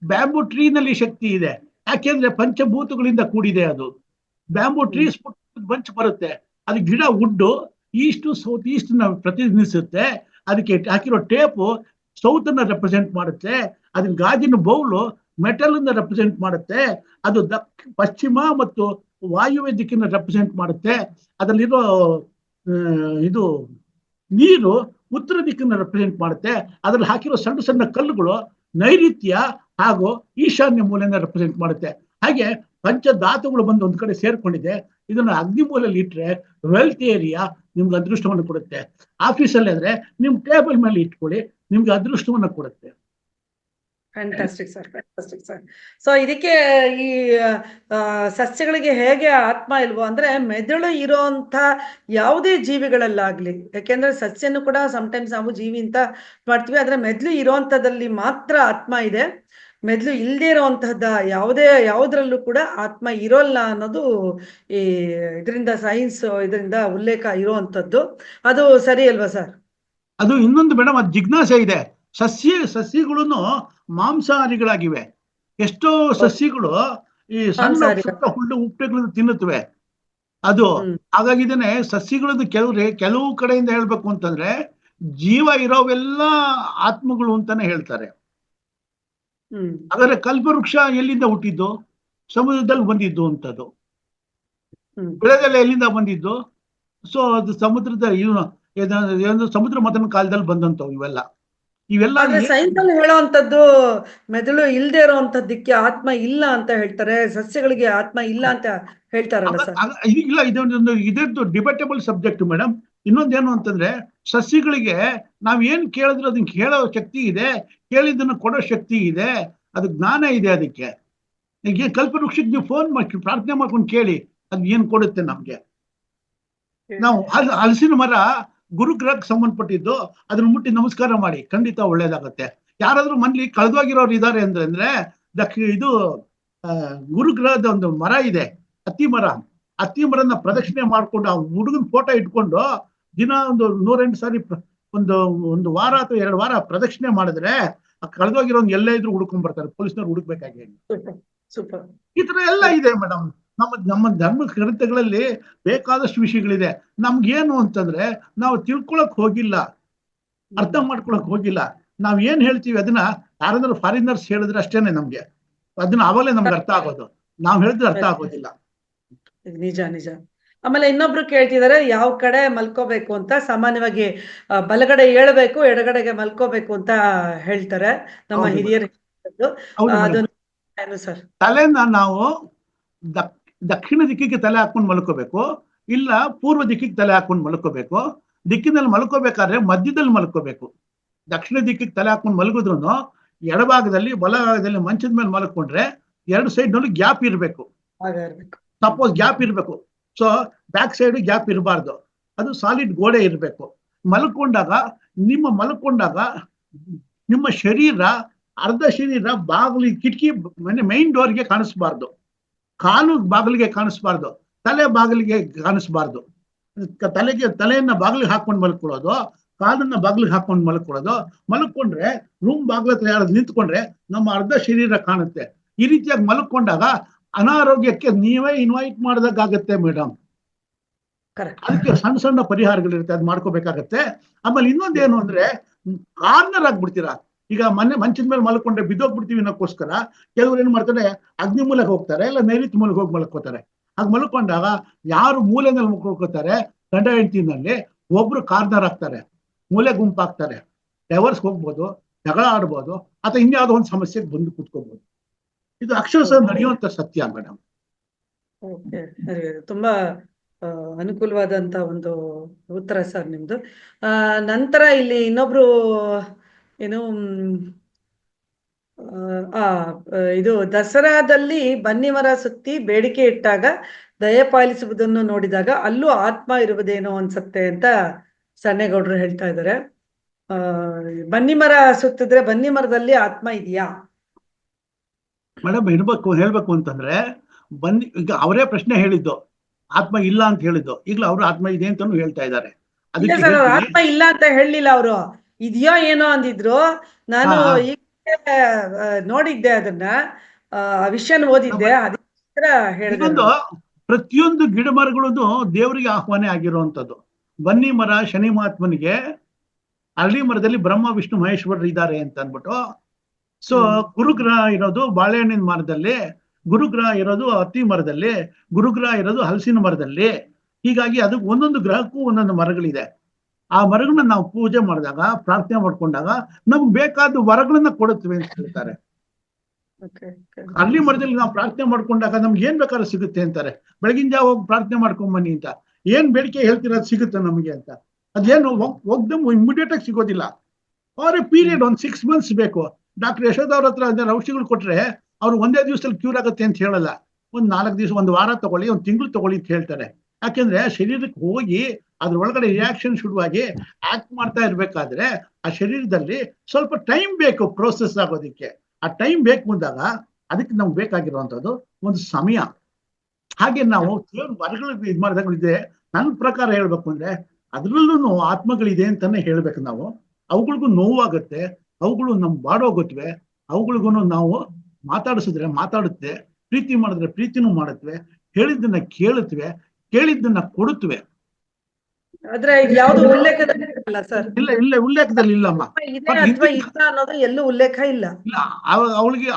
ಬ್ಯಾಂಬೂ ಟ್ರೀನಲ್ಲಿ ಶಕ್ತಿ ಇದೆ. ಯಾಕೆಂದ್ರೆ ಪಂಚಭೂತಗಳಿಂದ ಕೂಡಿದೆ ಅದು. ಬ್ಯಾಂಬೂ ಟ್ರೀಸ್ ಬಂಚ್ ಬರುತ್ತೆ, ಅದು ಗಿಡ ಉಡ್ಡು ಈಸ್ಟು ಸೌತ್ ಈಸ್ಟ್ ನ ಪ್ರತಿನಿಧಿಸುತ್ತೆ. ಅದಕ್ಕೆ ಹಾಕಿರೋ ಟೇಪು ಸೌತ್ ಅನ್ನ ರೆಪ್ರೆಸೆಂಟ್ ಮಾಡುತ್ತೆ. ಅದನ್ನ ಗಾಜಿನ ಬೌಲು ಮೆಟಲ್ ಅನ್ನ ರೆಪ್ರೆಸೆಂಟ್ ಮಾಡುತ್ತೆ. ಅದು ಪಶ್ಚಿಮ ಮತ್ತು ವಾಯುವ್ಯ ದಿಕ್ಕನ್ನ ರೆಪ್ರೆಸೆಂಟ್ ಮಾಡುತ್ತೆ. ಅದರಲ್ಲಿರೋ ಇದು ನೀರು ಉತ್ತರ ದಿಕ್ಕನ್ನ ರೆಪ್ರೆಸೆಂಟ್ ಮಾಡುತ್ತೆ. ಅದ್ರಲ್ಲಿ ಹಾಕಿರೋ ಸಣ್ಣ ಸಣ್ಣ ಕಲ್ಲುಗಳು ನೈಋತ್ಯ ಹಾಗೂ ಈಶಾನ್ಯ ಮೂಲೆಯನ್ನ ರೆಪ್ರೆಸೆಂಟ್ ಮಾಡುತ್ತೆ. ಹಾಗೆ ಪಂಚಧಾತುಗಳು ಬಂದು ಒಂದ್ ಕಡೆ ಸೇರ್ಕೊಂಡಿದೆ. ಇದನ್ನ ಅಗ್ನಿ ಮೂಲೆಯಲ್ಲಿ ಇಟ್ರೆ ವೆಲ್ತ್ ಏರಿಯಾ ನಿಮ್ಗೆ ಅದೃಷ್ಟವನ್ನು ಕೊಡುತ್ತೆ. ಆಫೀಸಲ್ಲಿ ಆದ್ರೆ ನಿಮ್ ಟೇಬಲ್ ಮೇಲೆ ಇಟ್ಕೊಳ್ಳಿ, ನಿಮ್ಗೆ ಅದೃಷ್ಟವನ್ನು ಕೊಡುತ್ತೆ. Fantastic sir. ಸೊ ಇದಕ್ಕೆ ಈ ಸಸ್ಯಗಳಿಗೆ ಹೇಗೆ ಆತ್ಮ ಇಲ್ವೋ ಅಂದ್ರೆ ಮೆದುಳು ಇರೋಂಥ ಯಾವುದೇ ಜೀವಿಗಳಲ್ಲಾಗ್ಲಿ, ಯಾಕೆಂದ್ರೆ ಸಸ್ಯನು ಕೂಡ ಸಮ್ಟೈಮ್ಸ್ ನಾವು ಜೀವಿ ಅಂತ ಮಾಡ್ತೀವಿ, ಆದ್ರೆ ಮೆದುಳು ಇರೋಂಥದ್ದಲ್ಲಿ ಮಾತ್ರ ಆತ್ಮ ಇದೆ. ಮೆದುಳು ಇಲ್ಲದೆ ಇರೋಂತಹದ್ದ ಯಾವುದ್ರಲ್ಲೂ ಕೂಡ ಆತ್ಮ ಇರೋಲ್ಲ ಅನ್ನೋದು ಈ ಇದರಿಂದ ಸೈನ್ಸ್ ಇದರಿಂದ ಉಲ್ಲೇಖ ಇರುವಂತದ್ದು. ಅದು ಸರಿ ಅಲ್ವಾ ಸರ್? ಅದು ಇನ್ನೊಂದು ಮೇಡಮ್, ಅದು ಜಿಜ್ಞಾಸೆ ಇದೆ. ಸಸ್ಯಗಳನ್ನು ಮಾಂಸಾಹಾರಿಗಳಾಗಿವೆ. ಎಷ್ಟೋ ಸಸ್ಯಗಳು ಈ ಸಣ್ಣ ಹುಲ್ಲು ಉಪ್ಪೆಗಳನ್ನು ತಿನ್ನುತ್ತವೆ. ಅದು ಹಾಗಾಗಿದ್ದೇನೆ ಸಸ್ಯಗಳದ್ದು ಕೆಲವು ಕಡೆಯಿಂದ ಹೇಳ್ಬೇಕು ಅಂತಂದ್ರೆ ಜೀವ ಇರೋವೆಲ್ಲ ಆತ್ಮಗಳು ಅಂತಾನೆ ಹೇಳ್ತಾರೆ. ಹಾಗಾದ್ರೆ ಕಲ್ಪವೃಕ್ಷ ಎಲ್ಲಿಂದ ಹುಟ್ಟಿದ್ದು? ಸಮುದ್ರದಲ್ಲಿ ಬಂದಿದ್ದು ಅಂತದ್ದು. ಬೆಳೆದೆಲ್ಲ ಎಲ್ಲಿಂದ ಬಂದಿದ್ದು? ಸೊ ಅದು ಸಮುದ್ರ ಮಥನ ಕಾಲದಲ್ಲಿ ಬಂದಂತವು ಇವೆಲ್ಲ ಸೈನ್ಸ್ ಅಲ್ಲಿ ಹೇಳೋವಂಥದ್ದು ಮೆದುಳು ಇಲ್ದೇ ಇರೋವಂಥದ್ದಕ್ಕೆ ಆತ್ಮ ಇಲ್ಲ ಅಂತ ಹೇಳ್ತಾರೆ, ಸಸ್ಯಗಳಿಗೆ ಆತ್ಮ ಇಲ್ಲ ಅಂತ ಹೇಳ್ತಾರಲ್ಲ ಸರ್? ಇಲ್ಲ, ಇದೊಂದು ಡಿಬೇಟಬಲ್ ಸಬ್ಜೆಕ್ಟ್ ಮೇಡಮ್. ಇನ್ನೊಂದೇನು ಅಂತಂದ್ರೆ ಸಸ್ಯಗಳಿಗೆ ನಾವ್ ಏನ್ ಕೇಳಿದ್ರು ಅದನ್ನ ಕೇಳೋ ಶಕ್ತಿ ಇದೆ, ಕೇಳಿದ್ದನ್ನು ಕೊಡೋ ಶಕ್ತಿ ಇದೆ, ಅದು ಜ್ಞಾನ ಇದೆ. ಅದಕ್ಕೆ ಈಗ ಕಲ್ಪವೃಕ್ಷಕ್ಕೆ ನೀವು ಫೋನ್ ಮಾಡಿ ಪ್ರಾರ್ಥನೆ ಮಾಡ್ಕೊಂಡು ಕೇಳಿ, ಅದ್ ಏನ್ ಕೊಡುತ್ತೆ ನಮ್ಗೆ. ನಾವು ಹಲಸಿನ ಮರ ಗುರುಗ್ರಹಕ್ಕೆ ಸಂಬಂಧಪಟ್ಟಿದ್ದು, ಅದನ್ನ ಮುಟ್ಟಿ ನಮಸ್ಕಾರ ಮಾಡಿ, ಖಂಡಿತ ಒಳ್ಳೇದಾಗತ್ತೆ. ಯಾರಾದ್ರೂ ಮನೇಲಿ ಕಳೆದೋಗಿರೋರು ಇದ್ದಾರೆ ಅಂದ್ರೆ ಇದು ಗುರುಗ್ರಹದ ಒಂದು ಮರ ಇದೆ, ಅತ್ತಿ ಮರನ ಪ್ರದಕ್ಷಿಣೆ ಮಾಡ್ಕೊಂಡು ಆ ಹುಡುಗನ ಫೋಟೋ ಇಟ್ಕೊಂಡು ದಿನ ಒಂದು 108 ಸಾರಿ ಒಂದು ವಾರ ಅಥವಾ 2 ವಾರ ಪ್ರದಕ್ಷಿಣೆ ಮಾಡಿದ್ರೆ ಕಳೆದೋಗಿರೋ ಎಲ್ಲೇ ಇದ್ರು ಹುಡ್ಕೊಂಡ್ ಬರ್ತಾರೆ, ಪೊಲೀಸ್ನವ್ರು ಹುಡುಕ್ಬೇಕಾಗಿ. ಈ ತರ ಎಲ್ಲ ಇದೆ ಮೇಡಮ್. ನಮ್ಮ ಧರ್ಮ ಗ್ರಂಥಗಳಲ್ಲಿ ಬೇಕಾದಷ್ಟು ವಿಷಯಗಳಿದೆ. ನಮ್ಗೇನು ಅಂತಂದ್ರೆ ನಾವು ತಿಳ್ಕೊಳಕ್ ಹೋಗಿಲ್ಲ, ಅರ್ಥ ಮಾಡ್ಕೊಳಕ್ ಹೋಗಿಲ್ಲ. ನಾವ್ ಏನ್ ಹೇಳ್ತೀವಿ ಅದನ್ನ ಯಾರಾದ್ರೂ ಫಾರಿನರ್ಸ್ ಹೇಳಿದ್ರೆ ಅಷ್ಟೇನೆ ನಮ್ಗೆ ಅದನ್ನ ಅವಾಗಲೇ ನಮ್ಗೆ ಅರ್ಥ ಆಗೋದು. ನಾವ್ ಹೇಳಿದ್ರೆ ಅರ್ಥ ಆಗೋದಿಲ್ಲ. ನಿಜ. ಆಮೇಲೆ ಇನ್ನೊಬ್ರು ಕೇಳ್ತಿದಾರೆ ಯಾವ ಕಡೆ ಮಲ್ಕೋಬೇಕು ಅಂತ. ಸಾಮಾನ್ಯವಾಗಿ ಬಲಗಡೆ ಏಳ್ಬೇಕು, ಎಡಗಡೆಗೆ ಮಲ್ಕೋಬೇಕು ಅಂತ ಹೇಳ್ತಾರೆ ನಮ್ಮ ಹಿರಿಯರು. ಸರ್, ತಲೆನ ನಾವು ದಕ್ಷಿಣ ದಿಕ್ಕಿಗೆ ತಲೆ ಹಾಕೊಂಡು ಮಲ್ಕೋಬೇಕು, ಇಲ್ಲ ಪೂರ್ವ ದಿಕ್ಕಿಗೆ ತಲೆ ಹಾಕೊಂಡು ಮಲ್ಕೋಬೇಕು. ದಿಕ್ಕಿನಲ್ಲಿ ಮಲ್ಕೋಬೇಕಾದ್ರೆ ಮಧ್ಯದಲ್ಲಿ ಮಲ್ಕೋಬೇಕು. ದಕ್ಷಿಣ ದಿಕ್ಕಿಗೆ ತಲೆ ಹಾಕೊಂಡು ಮಲಗಿದ್ರು ಎಡಭಾಗದಲ್ಲಿ ಬಲಭಾಗದಲ್ಲಿ ಮಂಚದ ಮೇಲೆ ಮಲ್ಕೊಂಡ್ರೆ 2 ಸೈಡ್ ನಲ್ಲಿ ಗ್ಯಾಪ್ ಇರಬೇಕು. ಸಪೋಸ್ ಗ್ಯಾಪ್ ಇರಬೇಕು, ಸೊ ಬ್ಯಾಕ್ ಸೈಡ್ ಗ್ಯಾಪ್ ಇರಬಾರ್ದು, ಅದು ಸಾಲಿಡ್ ಗೋಡೆ ಇರಬೇಕು. ಮಲ್ಕೊಂಡಾಗ ನಿಮ್ಮ ಶರೀರ ಅರ್ಧ ಶರೀರ ಬಾಗಿಲಿಗೆ ಕಿಟಕಿ ಮೈನ್ ಡೋರ್ಗೆ ಕಾಣಿಸ್ಬಾರ್ದು, ಕಾಲು ಬಾಗಿಲಿಗೆ ಕಾಣಿಸ್ಬಾರ್ದು, ತಲೆ ಬಾಗಿಲಿಗೆ ಕಾಣಿಸ್ಬಾರ್ದು. ತಲೆಯನ್ನ ಬಾಗಿಲಿಗೆ ಹಾಕೊಂಡು ಮಲ್ಕೊಳ್ಳೋದು, ಕಾಲನ್ನ ಬಾಗಿಲಿಗೆ ಹಾಕೊಂಡು ಮಲ್ಕೊಂಡ್ರೆ ರೂಮ್ ಬಾಗಿಲ ಹತ್ರ ಯಾರಾದ್ರು ನಿಂತ್ಕೊಂಡ್ರೆ ನಮ್ಮ ಅರ್ಧ ಶರೀರ ಕಾಣುತ್ತೆ. ಈ ರೀತಿಯಾಗಿ ಮಲ್ಕೊಂಡಾಗ ಅನಾರೋಗ್ಯಕ್ಕೆ ನೀವೇ ಇನ್ವೈಟ್ ಮಾಡಿದಾಗತ್ತೆ ಮೇಡಮ್. ಅದಕ್ಕೆ ಸಣ್ಣ ಸಣ್ಣ ಪರಿಹಾರಗಳಿರುತ್ತೆ, ಅದ್ ಮಾಡ್ಕೋಬೇಕಾಗತ್ತೆ. ಆಮೇಲೆ ಇನ್ನೊಂದೇನು ಅಂದ್ರೆ ಕಾರ್ನರ್ ಆಗ್ಬಿಡ್ತೀರಾ. ಈಗ ಮಂಚದ ಮೇಲೆ ಮಲ್ಕೊಂಡ್ರೆ ಬಿದ್ದೋಗ್ಬಿಡ್ತೀವಿ ಅನ್ನೋಕ್ಕೋಸ್ಕರ ಕೆಲವರು ಏನ್ ಮಾಡ್ತಾರೆ, ಅಗ್ನಿ ಮೂಲಕ ಹೋಗ್ತಾರೆ, ಇಲ್ಲ ನೈಋತ್ಯ ಮೂಲಕ ಹೋಗಿ ಮಲ್ಕೋತಾರೆ. ಹಾಗೆ ಮಲ್ಕೊಂಡಾಗ ಯಾರು ಮೂಲೆನಲ್ಲಿ ಮಲ್ಕೋತಾರೆ, ಗಂಡ ಹೆಂಡತಿನಲ್ಲಿ ಒಬ್ರು ಕಾರ್ನರ್ ಆಗ್ತಾರೆ, ಮೂಲೆ ಗುಂಪಾಗ್ತಾರೆ, ಡೈವರ್ಸ್ ಹೋಗ್ಬೋದು, ಜಗಳ ಆಡ್ಬೋದು, ಅಥವಾ ಇನ್ಯಾವುದೋ ಒಂದು ಸಮಸ್ಯೆಗೆ ಬಂದು ಕೂತ್ಕೋಬಹುದು. ಇದು ಅಕ್ಷರಶಃ ನಡೆಯುವಂತ ಸತ್ಯ ಮೇಡಮ್. ತುಂಬಾ ಅನುಕೂಲವಾದಂತ ಒಂದು ಉತ್ತರ ಸರ್ ನಿಮ್ದು. ನಂತರ ಇಲ್ಲಿ ಇನ್ನೊಬ್ರು ಏನು ಇದು ದಸರಾದಲ್ಲಿ ಬನ್ನಿಮರ ಸುತ್ತಿ ಬೇಡಿಕೆ ಇಟ್ಟಾಗ ದಯ ಪಾಲಿಸುವುದನ್ನು ನೋಡಿದಾಗ ಅಲ್ಲೂ ಆತ್ಮ ಇರುವುದೇನೋ ಅನ್ಸತ್ತೆ ಅಂತ ಸಣ್ಣೇಗೌಡರು ಹೇಳ್ತಾ ಇದ್ದಾರೆ. ಬನ್ನಿಮರ ಸುತ್ತಿದ್ರೆ ಬನ್ನಿಮರದಲ್ಲಿ ಆತ್ಮ ಇದೆಯಾ ಮೇಡಮ್? ಹೇಳ್ಬೇಕು ಅಂತಂದ್ರೆ ಈಗ ಅವರೇ ಪ್ರಶ್ನೆ ಹೇಳಿದ್ದು, ಆತ್ಮ ಇಲ್ಲ ಅಂತ ಹೇಳಿದ್ದು. ಈಗಲೂ ಅವರು ಆತ್ಮ ಇದೆ ಅಂತಾನು ಹೇಳ್ತಾ ಇದ್ದಾರೆ. ಆತ್ಮ ಇಲ್ಲ ಅಂತ ಹೇಳಲಿಲ್ಲ, ಅವರು ಇದೆಯೋ ಏನೋ ಅಂದಿದ್ರು. ನಾನು ಈಗ ನೋಡಿದ್ದೆ, ಅದನ್ನ ವಿಷಯನ ಓದಿದ್ದೆ, ಅದಕ್ಕೋಸ್ಕರ ಹೇಳಿದೆ. ಪ್ರತಿಯೊಂದು ಗಿಡ ಮರಗಳದ್ದು ದೇವರಿಗೆ ಆಹ್ವಾನ ಆಗಿರುವಂತದ್ದು. ಬನ್ನಿ ಮರ ಶನಿ ಮಹಾತ್ಮನಿಗೆ, ಅರಳಿ ಮರದಲ್ಲಿ ಬ್ರಹ್ಮ ವಿಷ್ಣು ಮಹೇಶ್ವರರು ಇದ್ದಾರೆ ಅಂತ ಅನ್ಬಿಟ್ಟು. ಸೊ ಗುರುಗ್ರಹ ಇರೋದು ಬಾಳೆಹಣ್ಣಿನ ಮರದಲ್ಲಿ, ಗುರುಗ್ರಹ ಇರೋದು ಹತ್ತಿ ಮರದಲ್ಲಿ, ಗುರುಗ್ರಹ ಇರೋದು ಹಲಸಿನ ಮರದಲ್ಲಿ. ಹೀಗಾಗಿ ಅದಕ್ಕೆ ಒಂದೊಂದು ಗ್ರಹಕ್ಕೂ ಒಂದೊಂದು ಮರಗಳಿದೆ. ಆ ಮರಗಳನ್ನ ನಾವು ಪೂಜೆ ಮಾಡಿದಾಗ, ಪ್ರಾರ್ಥನೆ ಮಾಡ್ಕೊಂಡಾಗ ನಮ್ಗೆ ಬೇಕಾದ ವರಗಳನ್ನ ಕೊಡುತ್ತವೆ ಅಂತ ಹೇಳ್ತಾರೆ. ಅರಳಿ ಮರದಲ್ಲಿ ನಾವು ಪ್ರಾರ್ಥನೆ ಮಾಡ್ಕೊಂಡಾಗ ನಮ್ಗೆ ಏನ್ ಬೇಕಾದ್ರೂ ಸಿಗುತ್ತೆ ಅಂತಾರೆ. ಬೆಳಗಿನ ಜಾವ ಹೋಗಿ ಪ್ರಾರ್ಥನೆ ಮಾಡ್ಕೊಂಡ್ ಬನ್ನಿ ಅಂತ, ಏನ್ ಬೇಡಿಕೆ ಹೇಳ್ತೀರ ಸಿಗುತ್ತೆ ನಮಗೆ ಅಂತ. ಅದೇನು ಒಗ್ದಮ್ ಇಮಿಡಿಯೇಟ್ ಆಗಿ ಸಿಗೋದಿಲ್ಲ. ಅವ್ರ ಪೀರಿಯಡ್ 6 months ಬೇಕು. ಡಾಕ್ಟರ್ ಯಶೋಧ ಅವ್ರ ಹತ್ರ ಔಷಧಿಗಳು ಕೊಟ್ರೆ ಅವ್ರು ಒಂದೇ ದಿವಸದಲ್ಲಿ ಕ್ಯೂರ್ ಆಗುತ್ತೆ ಅಂತ ಹೇಳಲ್ಲ. 4 ದಿವಸ, 1 ವಾರ ತಗೊಳ್ಳಿ, 1 ತಿಂಗಳು ತಗೊಳ್ಳಿ ಅಂತ ಹೇಳ್ತಾರೆ. ಯಾಕೆಂದ್ರೆ ಶರೀರಕ್ಕೆ ಹೋಗಿ ಅದ್ರ ಒಳಗಡೆ ರಿಯಾಕ್ಷನ್ ಶುರುವಾಗಿ ಆಕ್ಟ್ ಮಾಡ್ತಾ ಇರ್ಬೇಕಾದ್ರೆ ಆ ಶರೀರದಲ್ಲಿ ಸ್ವಲ್ಪ ಟೈಮ್ ಬೇಕು ಪ್ರೋಸೆಸ್ ಆಗೋದಿಕ್ಕೆ. ಆ ಟೈಮ್ ಬೇಕು ಅಂದಾಗ ಅದಕ್ಕೆ ನಮ್ಗೆ ಬೇಕಾಗಿರುವಂತದ್ದು ಒಂದು ಸಮಯ. ಹಾಗೆ ನಾವು ದೇವ್ರ ವರಗಳು ಇದು ಮಾಡಿದಾಗಿದೆ. ನನ್ನ ಪ್ರಕಾರ ಹೇಳ್ಬೇಕು ಅಂದ್ರೆ ಅದ್ರಲ್ಲೂ ಆತ್ಮಗಳಿದೆ ಅಂತಾನೆ ಹೇಳ್ಬೇಕು ನಾವು. ಅವುಗಳಿಗೂ ನೋವಾಗುತ್ತೆ, ಅವುಗಳು ನಮ್ ಬಾಡೋಗುತ್ತವೆ, ಅವುಗಳಿಗೂ ನಾವು ಮಾತಾಡಿಸಿದ್ರೆ ಮಾತಾಡುತ್ತೆ, ಪ್ರೀತಿ ಮಾಡಿದ್ರೆ ಪ್ರೀತಿನೂ ಮಾಡುತ್ತವೆ, ಹೇಳಿದ್ದನ್ನ ಕೇಳುತ್ತವೆ, ಕೇಳಿದ್ದನ್ನ ಕೊಡುತ್ತವೆ. ಆದ್ರೆ ಯಾವ್ದು ಉಲ್ಲೇಖದಲ್ಲಿ ಇಲ್ಲ ಸರ್. ಇಲ್ಲ ಉಲ್ಲೇಖದಲ್ಲಿ ಇಲ್ಲಮ್ಮ. ಅನ್ನೋದು ಎಲ್ಲೂ ಉಲ್ಲೇಖ ಇಲ್ಲ.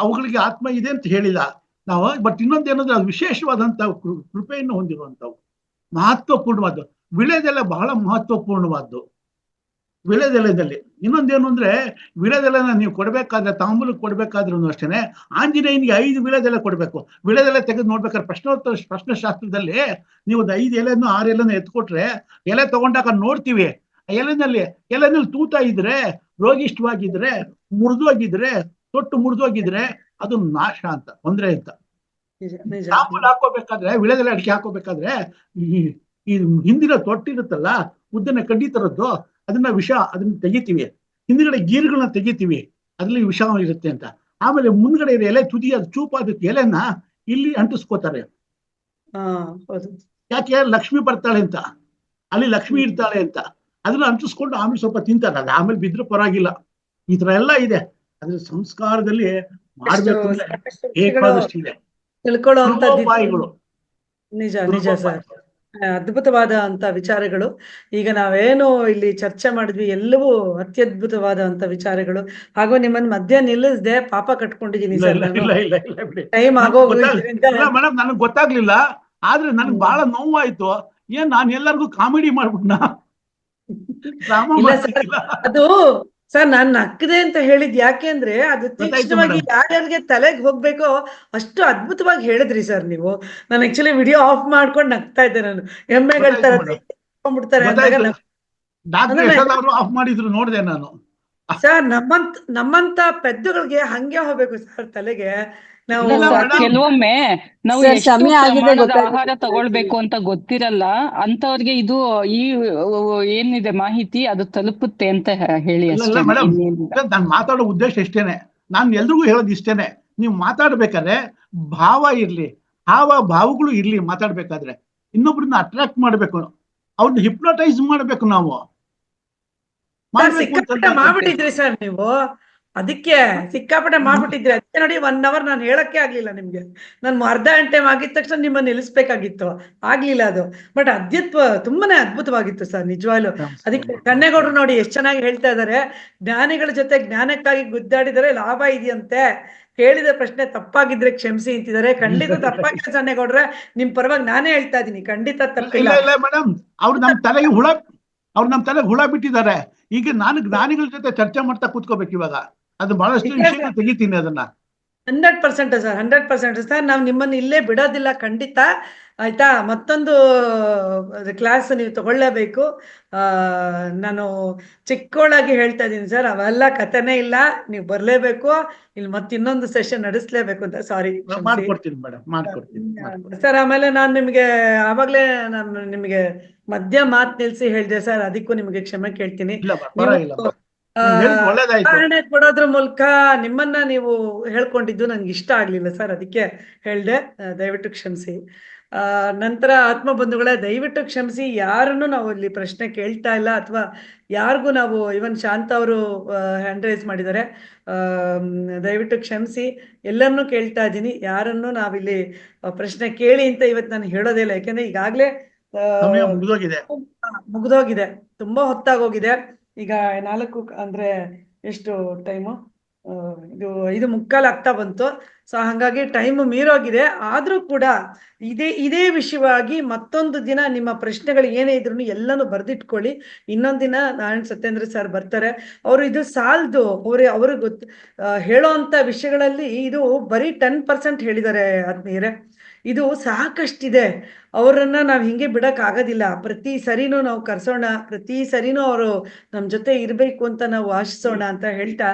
ಅವುಗಳಿಗೆ ಆತ್ಮ ಇದೆ ಅಂತ ಹೇಳಿಲ್ಲ ನಾವು. ಬಟ್ ಇನ್ನೊಂದೇನಂದ್ರೆ ಅದು ವಿಶೇಷವಾದಂತ ಕೃಪೆಯನ್ನು ಹೊಂದಿರುವಂತವು, ಮಹತ್ವಪೂರ್ಣವಾದ್ದು. ವಿಳೆದೆಲೆ ಬಹಳ ಮಹತ್ವಪೂರ್ಣವಾದ್ದು. ವಿಳೆದೆಲೆದಲ್ಲಿ ಇನ್ನೊಂದೇನು ಅಂದ್ರೆ, ವಿಳೆದೆಲೆನ ನೀವು ಕೊಡ್ಬೇಕಾದ್ರೆ, ತಾಂಬೂಲಕ್ಕೆ ಕೊಡ್ಬೇಕಾದ್ರೂ ಅಷ್ಟೇನೆ ಆಂಜನೇಯನಿಗೆ 5 ವಿಳೆದೆಲೆ ಕೊಡ್ಬೇಕು. ವಿಳೆದೆಲೆ ತೆಗೆದು ನೋಡ್ಬೇಕಾದ್ರೆ ಪ್ರಶ್ನೆಶಾಸ್ತ್ರದಲ್ಲಿ ನೀವು 5 ಎಲೆನೋ 6 ಎಲೆನೋ ಎತ್ಕೊಟ್ರೆ, ಎಲೆ ತಗೊಂಡಾಗ ನೋಡ್ತೀವಿ, ಎಲೆನಲ್ಲಿ ತೂತ ಇದ್ರೆ, ರೋಗಿಷ್ಠವಾಗಿದ್ರೆ, ಮುರಿದೋಗಿದ್ರೆ, ತೊಟ್ಟು ಮುರಿದೋಗಿದ್ರೆ ಅದು ನಾಶ ಅಂತ, ತೊಂದ್ರೆ ಅಂತ. ತಾಂಬೂಲ ಹಾಕೋಬೇಕಾದ್ರೆ, ವಿಳೆದೆಲೆ ಅಡಿಕೆ ಹಾಕೋಬೇಕಾದ್ರೆ ಈ ಹಿಂದಿನ ತೊಟ್ಟಿರುತ್ತಲ್ಲ, ಉದ್ದನ ಕಡ್ಡಿ ತರದ್ದು, ಅದನ್ನ ತೆಗಿತೀವಿ. ಹಿಂದ್ಗಡೆ ಗೀರುಗಳನ್ನ ತೆಗಿತೀವಿ, ಅದ್ರಲ್ಲಿ ವಿಷ ಇರುತ್ತೆ ಅಂತ. ಆಮೇಲೆ ಮುಂದ್ಗಡೆ ಇರೋ ಎಲೆ ತುದಿ, ಅದು ಚೂಪಾದಕ್ಕೆ ಎಲೆನ ಇಲ್ಲಿ ಅಂಟಿಸ್ಕೋತಾರೆ. ಯಾಕೆ? ಲಕ್ಷ್ಮಿ ಬರ್ತಾಳೆ ಅಂತ, ಅಲ್ಲಿ ಲಕ್ಷ್ಮಿ ಇರ್ತಾಳೆ ಅಂತ. ಅದನ್ನ ಅಂಟಿಸ್ಕೊಂಡು ಆಮೇಲೆ ಸ್ವಲ್ಪ ತಿಂತಾರೆ. ಅದು ಆಮೇಲೆ ಬಿದ್ರು ಪರವಾಗಿಲ್ಲ. ಈ ತರ ಎಲ್ಲ ಇದೆ. ಅದ್ರ ಸಂಸ್ಕಾರದಲ್ಲಿ ಮಾಡ್ಬೇಕು ಅಂದ್ರೆ ಬೇಕಾದಷ್ಟಿದೆ. ತಿಳ್ಕೊಳ್ಳುವಂತದ್ದು ನಿಜ ನಿಜ ಸರ್. ಅದ್ಭುತವಾದ ಅಂತ ವಿಚಾರಗಳು. ಈಗ ನಾವೇನು ಇಲ್ಲಿ ಚರ್ಚೆ ಮಾಡಿದ್ವಿ ಎಲ್ಲವೂ ಅತ್ಯದ್ಭುತವಾದಂತ ವಿಚಾರಗಳು. ಹಾಗೂ ನಿಮ್ಮನ್ನ ಮಧ್ಯ ನಿಲ್ಲಿಸದೆ ಪಾಪ ಕಟ್ಕೊಂಡಿದೀನಿ ಸರ್. ಟೈಮ್ ಮೇಡಮ್, ನನಗೆ ಗೊತ್ತಾಗ್ಲಿಲ್ಲ. ಆದ್ರೆ ನನಗೆ ಬಹಳ ನೋವಾಯ್ತು. ಏನ್ ನಾನು ಎಲ್ಲರಿಗೂ ಕಾಮಿಡಿ ಮಾಡ್ಬಿಟ್ನಾ? ಅದು ಸರ್ ನಾನ್ ನಕ್ಕದೆ ಅಂತ ಹೇಳಿದ್ ಯಾಕೆ ಅಂದ್ರೆ, ಅದು ತೀಕ್ಷ್ಣವಾಗಿ ಯಾರ್ಯಾರಿಗೆ ತಲೆಗೆ ಹೋಗ್ಬೇಕೋ ಅಷ್ಟು ಅದ್ಭುತವಾಗಿ ಹೇಳಿದ್ರಿ ಸರ್ ನೀವು. ನಾನು ಆಕ್ಚುಲಿ ವಿಡಿಯೋ ಆಫ್ ಮಾಡ್ಕೊಂಡು ನಗ್ತಾ ಇದ್ದೆ. ನಾನು ಎಮ್ಮೆಗಳ ತರ ಆಫ್ ಮಾಡಿದ್ರು ನೋಡಿದೆ ನಾನು. ಸರ್ ನಮ್ಮಂತ ಪೆದ್ದುಗಳಿಗೆ ಹಂಗೆ ಹೋಗ್ಬೇಕು ಸರ್ ತಲೆಗೆ. ನಾವು ಇಲ್ಲ ಇಲ್ಲ ಸರ್, ಮೇಡಮ್. ಕೆಲವೊಮ್ಮೆ ನಾವು ಸರ್, ಎಷ್ಟು ಸಮಯ ಆಗಿದೆ ಪ್ರಮಾಣದ ಗೊತ್ತಾಗುತ್ತೆ. ಆಹಾರ ತಗೊಳ್ಬೇಕು ಅಂತ ಗೊತ್ತಿರಲ್ಲ, ಅಂತವ್ರಿಗೆ ಇದು ಈ ಏನಿದೆ ಮಾಹಿತಿ ಅದು ತಲುಪುತ್ತೆ ಅಂತ ಹೇಳಿ ಇಲ್ಲ ಅಷ್ಟೇ, ಮೇಡಮ್, ಇನ್ನೇನಿಲ್ಲ. ನಾನು ಮಾತಾಡೋ ಉದ್ದೇಶ ಇಷ್ಟೇನೆ. ನಾನು ಎಲ್ರಿಗೂ ಹೇಳೋದು ಇಷ್ಟೇನೆ, ನೀವು ಮಾತಾಡ್ಬೇಕಾದ್ರೆ ಭಾವ ಇರ್ಲಿ, ಭಾವಗಳು ಇರ್ಲಿ. ಮಾತಾಡ್ಬೇಕಾದ್ರೆ ಇನ್ನೊಬ್ರನ್ನ ಅಟ್ರಾಕ್ಟ್ ಮಾಡ್ಬೇಕು, ಅವ್ರನ್ನ ಹಿಪ್ನೋಟೈಸ್ ಮಾಡ್ಬೇಕು ನಾವು. ಮಾಡ್ಬೇಕು ಸಿಕ್ಕಾಪಟ್ಟೆ ಮಾಡ್ಬಿಟ್ಟಿದ್ರಿ ಸರ್ ನೀವು, ಅದಕ್ಕೆ ಸಿಕ್ಕಾಪಟ್ಟೆ ಮಾಡ್ಬಿಟ್ಟಿದ್ರಿ. ಅದಕ್ಕೆ ನೋಡಿ 1 hour ನಾನು ಹೇಳಕ್ಕೆ ಆಗ್ಲಿಲ್ಲ ನಿಮ್ಗೆ. ನಾನು ಅರ್ಧ ಗಂಟೆ ಆಗಿದ ತಕ್ಷಣ ನಿಮ್ಮನ್ನ ನಿಲ್ಲಿಸ್ಬೇಕಾಗಿತ್ತು, ಆಗ್ಲಿಲ್ಲ ಅದು. ಬಟ್ ತುಂಬಾನೇ ಅದ್ಭುತವಾಗಿತ್ತು ಸರ್, ನಿಜವಾಗ್ಲು. ಅದಕ್ಕೆ ಕನ್ನೇಗೌಡರು ನೋಡಿ ಎಷ್ಟು ಚೆನ್ನಾಗಿ ಹೇಳ್ತಾ ಇದಾರೆ, ಜ್ಞಾನಿಗಳ ಜೊತೆ ಜ್ಞಾನಕ್ಕಾಗಿ ಗುದ್ದಾಡಿದರೆ ಲಾಭ ಇದೆಯಂತೆ, ಕೇಳಿದ ಪ್ರಶ್ನೆ ತಪ್ಪಾಗಿದ್ರೆ ಕ್ಷಮಿಸಿ ಅಂತಿದ್ದಾರೆ. ಖಂಡಿತ ತಪ್ಪಾಗಿಲ್ಲ ಚನ್ನೇಗೌಡ್ರೆ, ನಿಮ್ ಪರವಾಗಿ ನಾನೇ ಹೇಳ್ತಾ ಇದೀನಿ, ಖಂಡಿತ ತಪ್ಪಿಲ್ಲ. ಇಲ್ಲ ಇಲ್ಲ ಮೇಡಮ್, ಅವ್ರು ನಮ್ ತಲೆಗೆ ಹುಳ ಬಿಟ್ಟಿದ್ದಾರೆ. ಈಗ ನಾನು ಜ್ಞಾನಿಗಳ ಜೊತೆ ಚರ್ಚೆ ಮಾಡ್ತಾ ಕೂತ್ಕೋಬೇಕು ಇವಾಗ. ಅದು ಬಹಳಷ್ಟು ವಿಷಯ ತೆಗಿತೀನಿ ಅದನ್ನ. 100% ಸರ್, 100% ಸರ್. ನಾವು ನಿಮ್ಮನ್ನು ಇಲ್ಲೇ ಬಿಡೋದಿಲ್ಲ ಖಂಡಿತ, ಆಯ್ತಾ. ಮತ್ತೊಂದು ಕ್ಲಾಸ್ ನೀವು ತಗೊಳ್ಳೇಬೇಕು. ನಾನು ಚಿಕ್ಕವಳಾಗಿ ಹೇಳ್ತಾ ಇದ್ದೀನಿ ಸರ್, ಅವೆಲ್ಲ ಕಥೆನೇ ಇಲ್ಲ, ನೀವು ಬರ್ಲೇಬೇಕು ಇಲ್ಲಿ, ಮತ್ತೆ ಇನ್ನೊಂದು ಸೆಷನ್ ನಡೆಸಲೇಬೇಕು ಅಂತ. ಸಾರಿ, ಮಾಡ್ಕೊಡ್ತೀನಿ ಮೇಡಮ್, ಮಾಡ್ಕೊಡ್ತೀನಿ ಸರ್. ಆಮೇಲೆ ನಾನು ನಿಮ್ಗೆ ಆವಾಗ್ಲೇ ನಾನು ನಿಮ್ಗೆ ಮಧ್ಯ ಮಾತು ನಿಲ್ಸಿ ಹೇಳಿದೆ ಸರ್, ಅದಕ್ಕೂ ನಿಮ್ಗೆ ಕ್ಷಮೆ ಕೇಳ್ತೀನಿ. ಇಲ್ಲ ಪರವಾಗಿಲ್ಲ, ಒಳ್ಳೇದಾಯ್ತು. ಉದಾಹರಣೆ ಕೊಡೋದ್ರ ಮೂಲಕ ನಿಮ್ಮನ್ನ ನೀವು ಹೇಳ್ಕೊಂಡಿದ್ದು ನನ್ಗೆ ಇಷ್ಟ ಆಗ್ಲಿಲ್ಲ ಸರ್, ಅದಕ್ಕೆ ಹೇಳ್ದೆ. ದಯವಿಟ್ಟು ಕ್ಷಮಿಸಿ. ನಂತರ ಆತ್ಮಬಂಧುಗಳೇ, ದಯವಿಟ್ಟು ಕ್ಷಮಿಸಿ. ಯಾರನ್ನು ನಾವು ಇಲ್ಲಿ ಪ್ರಶ್ನೆ ಕೇಳ್ತಾ ಇಲ್ಲ, ಅಥವಾ ಯಾರಿಗೂ ನಾವು, ಇವನ್ ಶಾಂತ ಅವರು ಹ್ಯಾಂಡ್ ರೈಸ್ ಮಾಡಿದ್ದಾರೆ, ದಯವಿಟ್ಟು ಕ್ಷಮಿಸಿ. ಎಲ್ಲರನ್ನೂ ಕೇಳ್ತಾ ಇದ್ದೀನಿ, ಯಾರನ್ನು ನಾವಿಲ್ಲಿ ಪ್ರಶ್ನೆ ಕೇಳಿ ಅಂತ ಇವತ್ತು ನಾನು ಹೇಳೋದೇ ಇಲ್ಲ. ಯಾಕೆಂದ್ರೆ ಈಗಾಗ್ಲೇ ಮುಗಿದೋಗಿದೆ, ತುಂಬಾ ಹೊತ್ತಾಗೋಗಿದೆ. ಈಗ 4 ಅಂದ್ರೆ ಎಷ್ಟು ಟೈಮು, ಇದು 5:45 ಆಗ್ತಾ ಬಂತು. ಸೊ ಹಾಗಾಗಿ ಟೈಮ್ ಮೀರೋಗಿದೆ. ಆದ್ರೂ ಕೂಡ ಇದೇ ವಿಷಯವಾಗಿ ಮತ್ತೊಂದು ದಿನ ನಿಮ್ಮ ಪ್ರಶ್ನೆಗಳು ಏನೇ ಇದ್ರು ಎಲ್ಲಾನು ಬರ್ದಿಟ್ಕೊಳ್ಳಿ. ಇನ್ನೊಂದ್ ದಿನ ನಾರಾಯಣ್ ಸತ್ಯೇಂದ್ರ ಸರ್ ಬರ್ತಾರೆ. ಅವರು ಇದು ಸಾಲದು, ಅವ್ರಿಗೆ ಗೊತ್ತು ಹೇಳೋ ಅಂತ ವಿಷಯಗಳಲ್ಲಿ ಇದು ಬರೀ 10% ಹೇಳಿದ್ದಾರೆ ಆತ್ಮೀಯರೇ. ಇದು ಸಾಕಷ್ಟಿದೆ. ಅವರನ್ನ ನಾವು ಹಿಂಗೆ ಬಿಡಕ್ ಆಗೋದಿಲ್ಲ. ಪ್ರತಿ ಸರಿನೂ ನಾವು ಕರ್ಸೋಣ, ಪ್ರತಿ ಸರಿನೂ ಅವರು ನಮ್ಮ ಜೊತೆ ಇರಬೇಕು ಅಂತ ನಾವು ಆಶಿಸೋಣ ಅಂತ ಹೇಳ್ತಾ,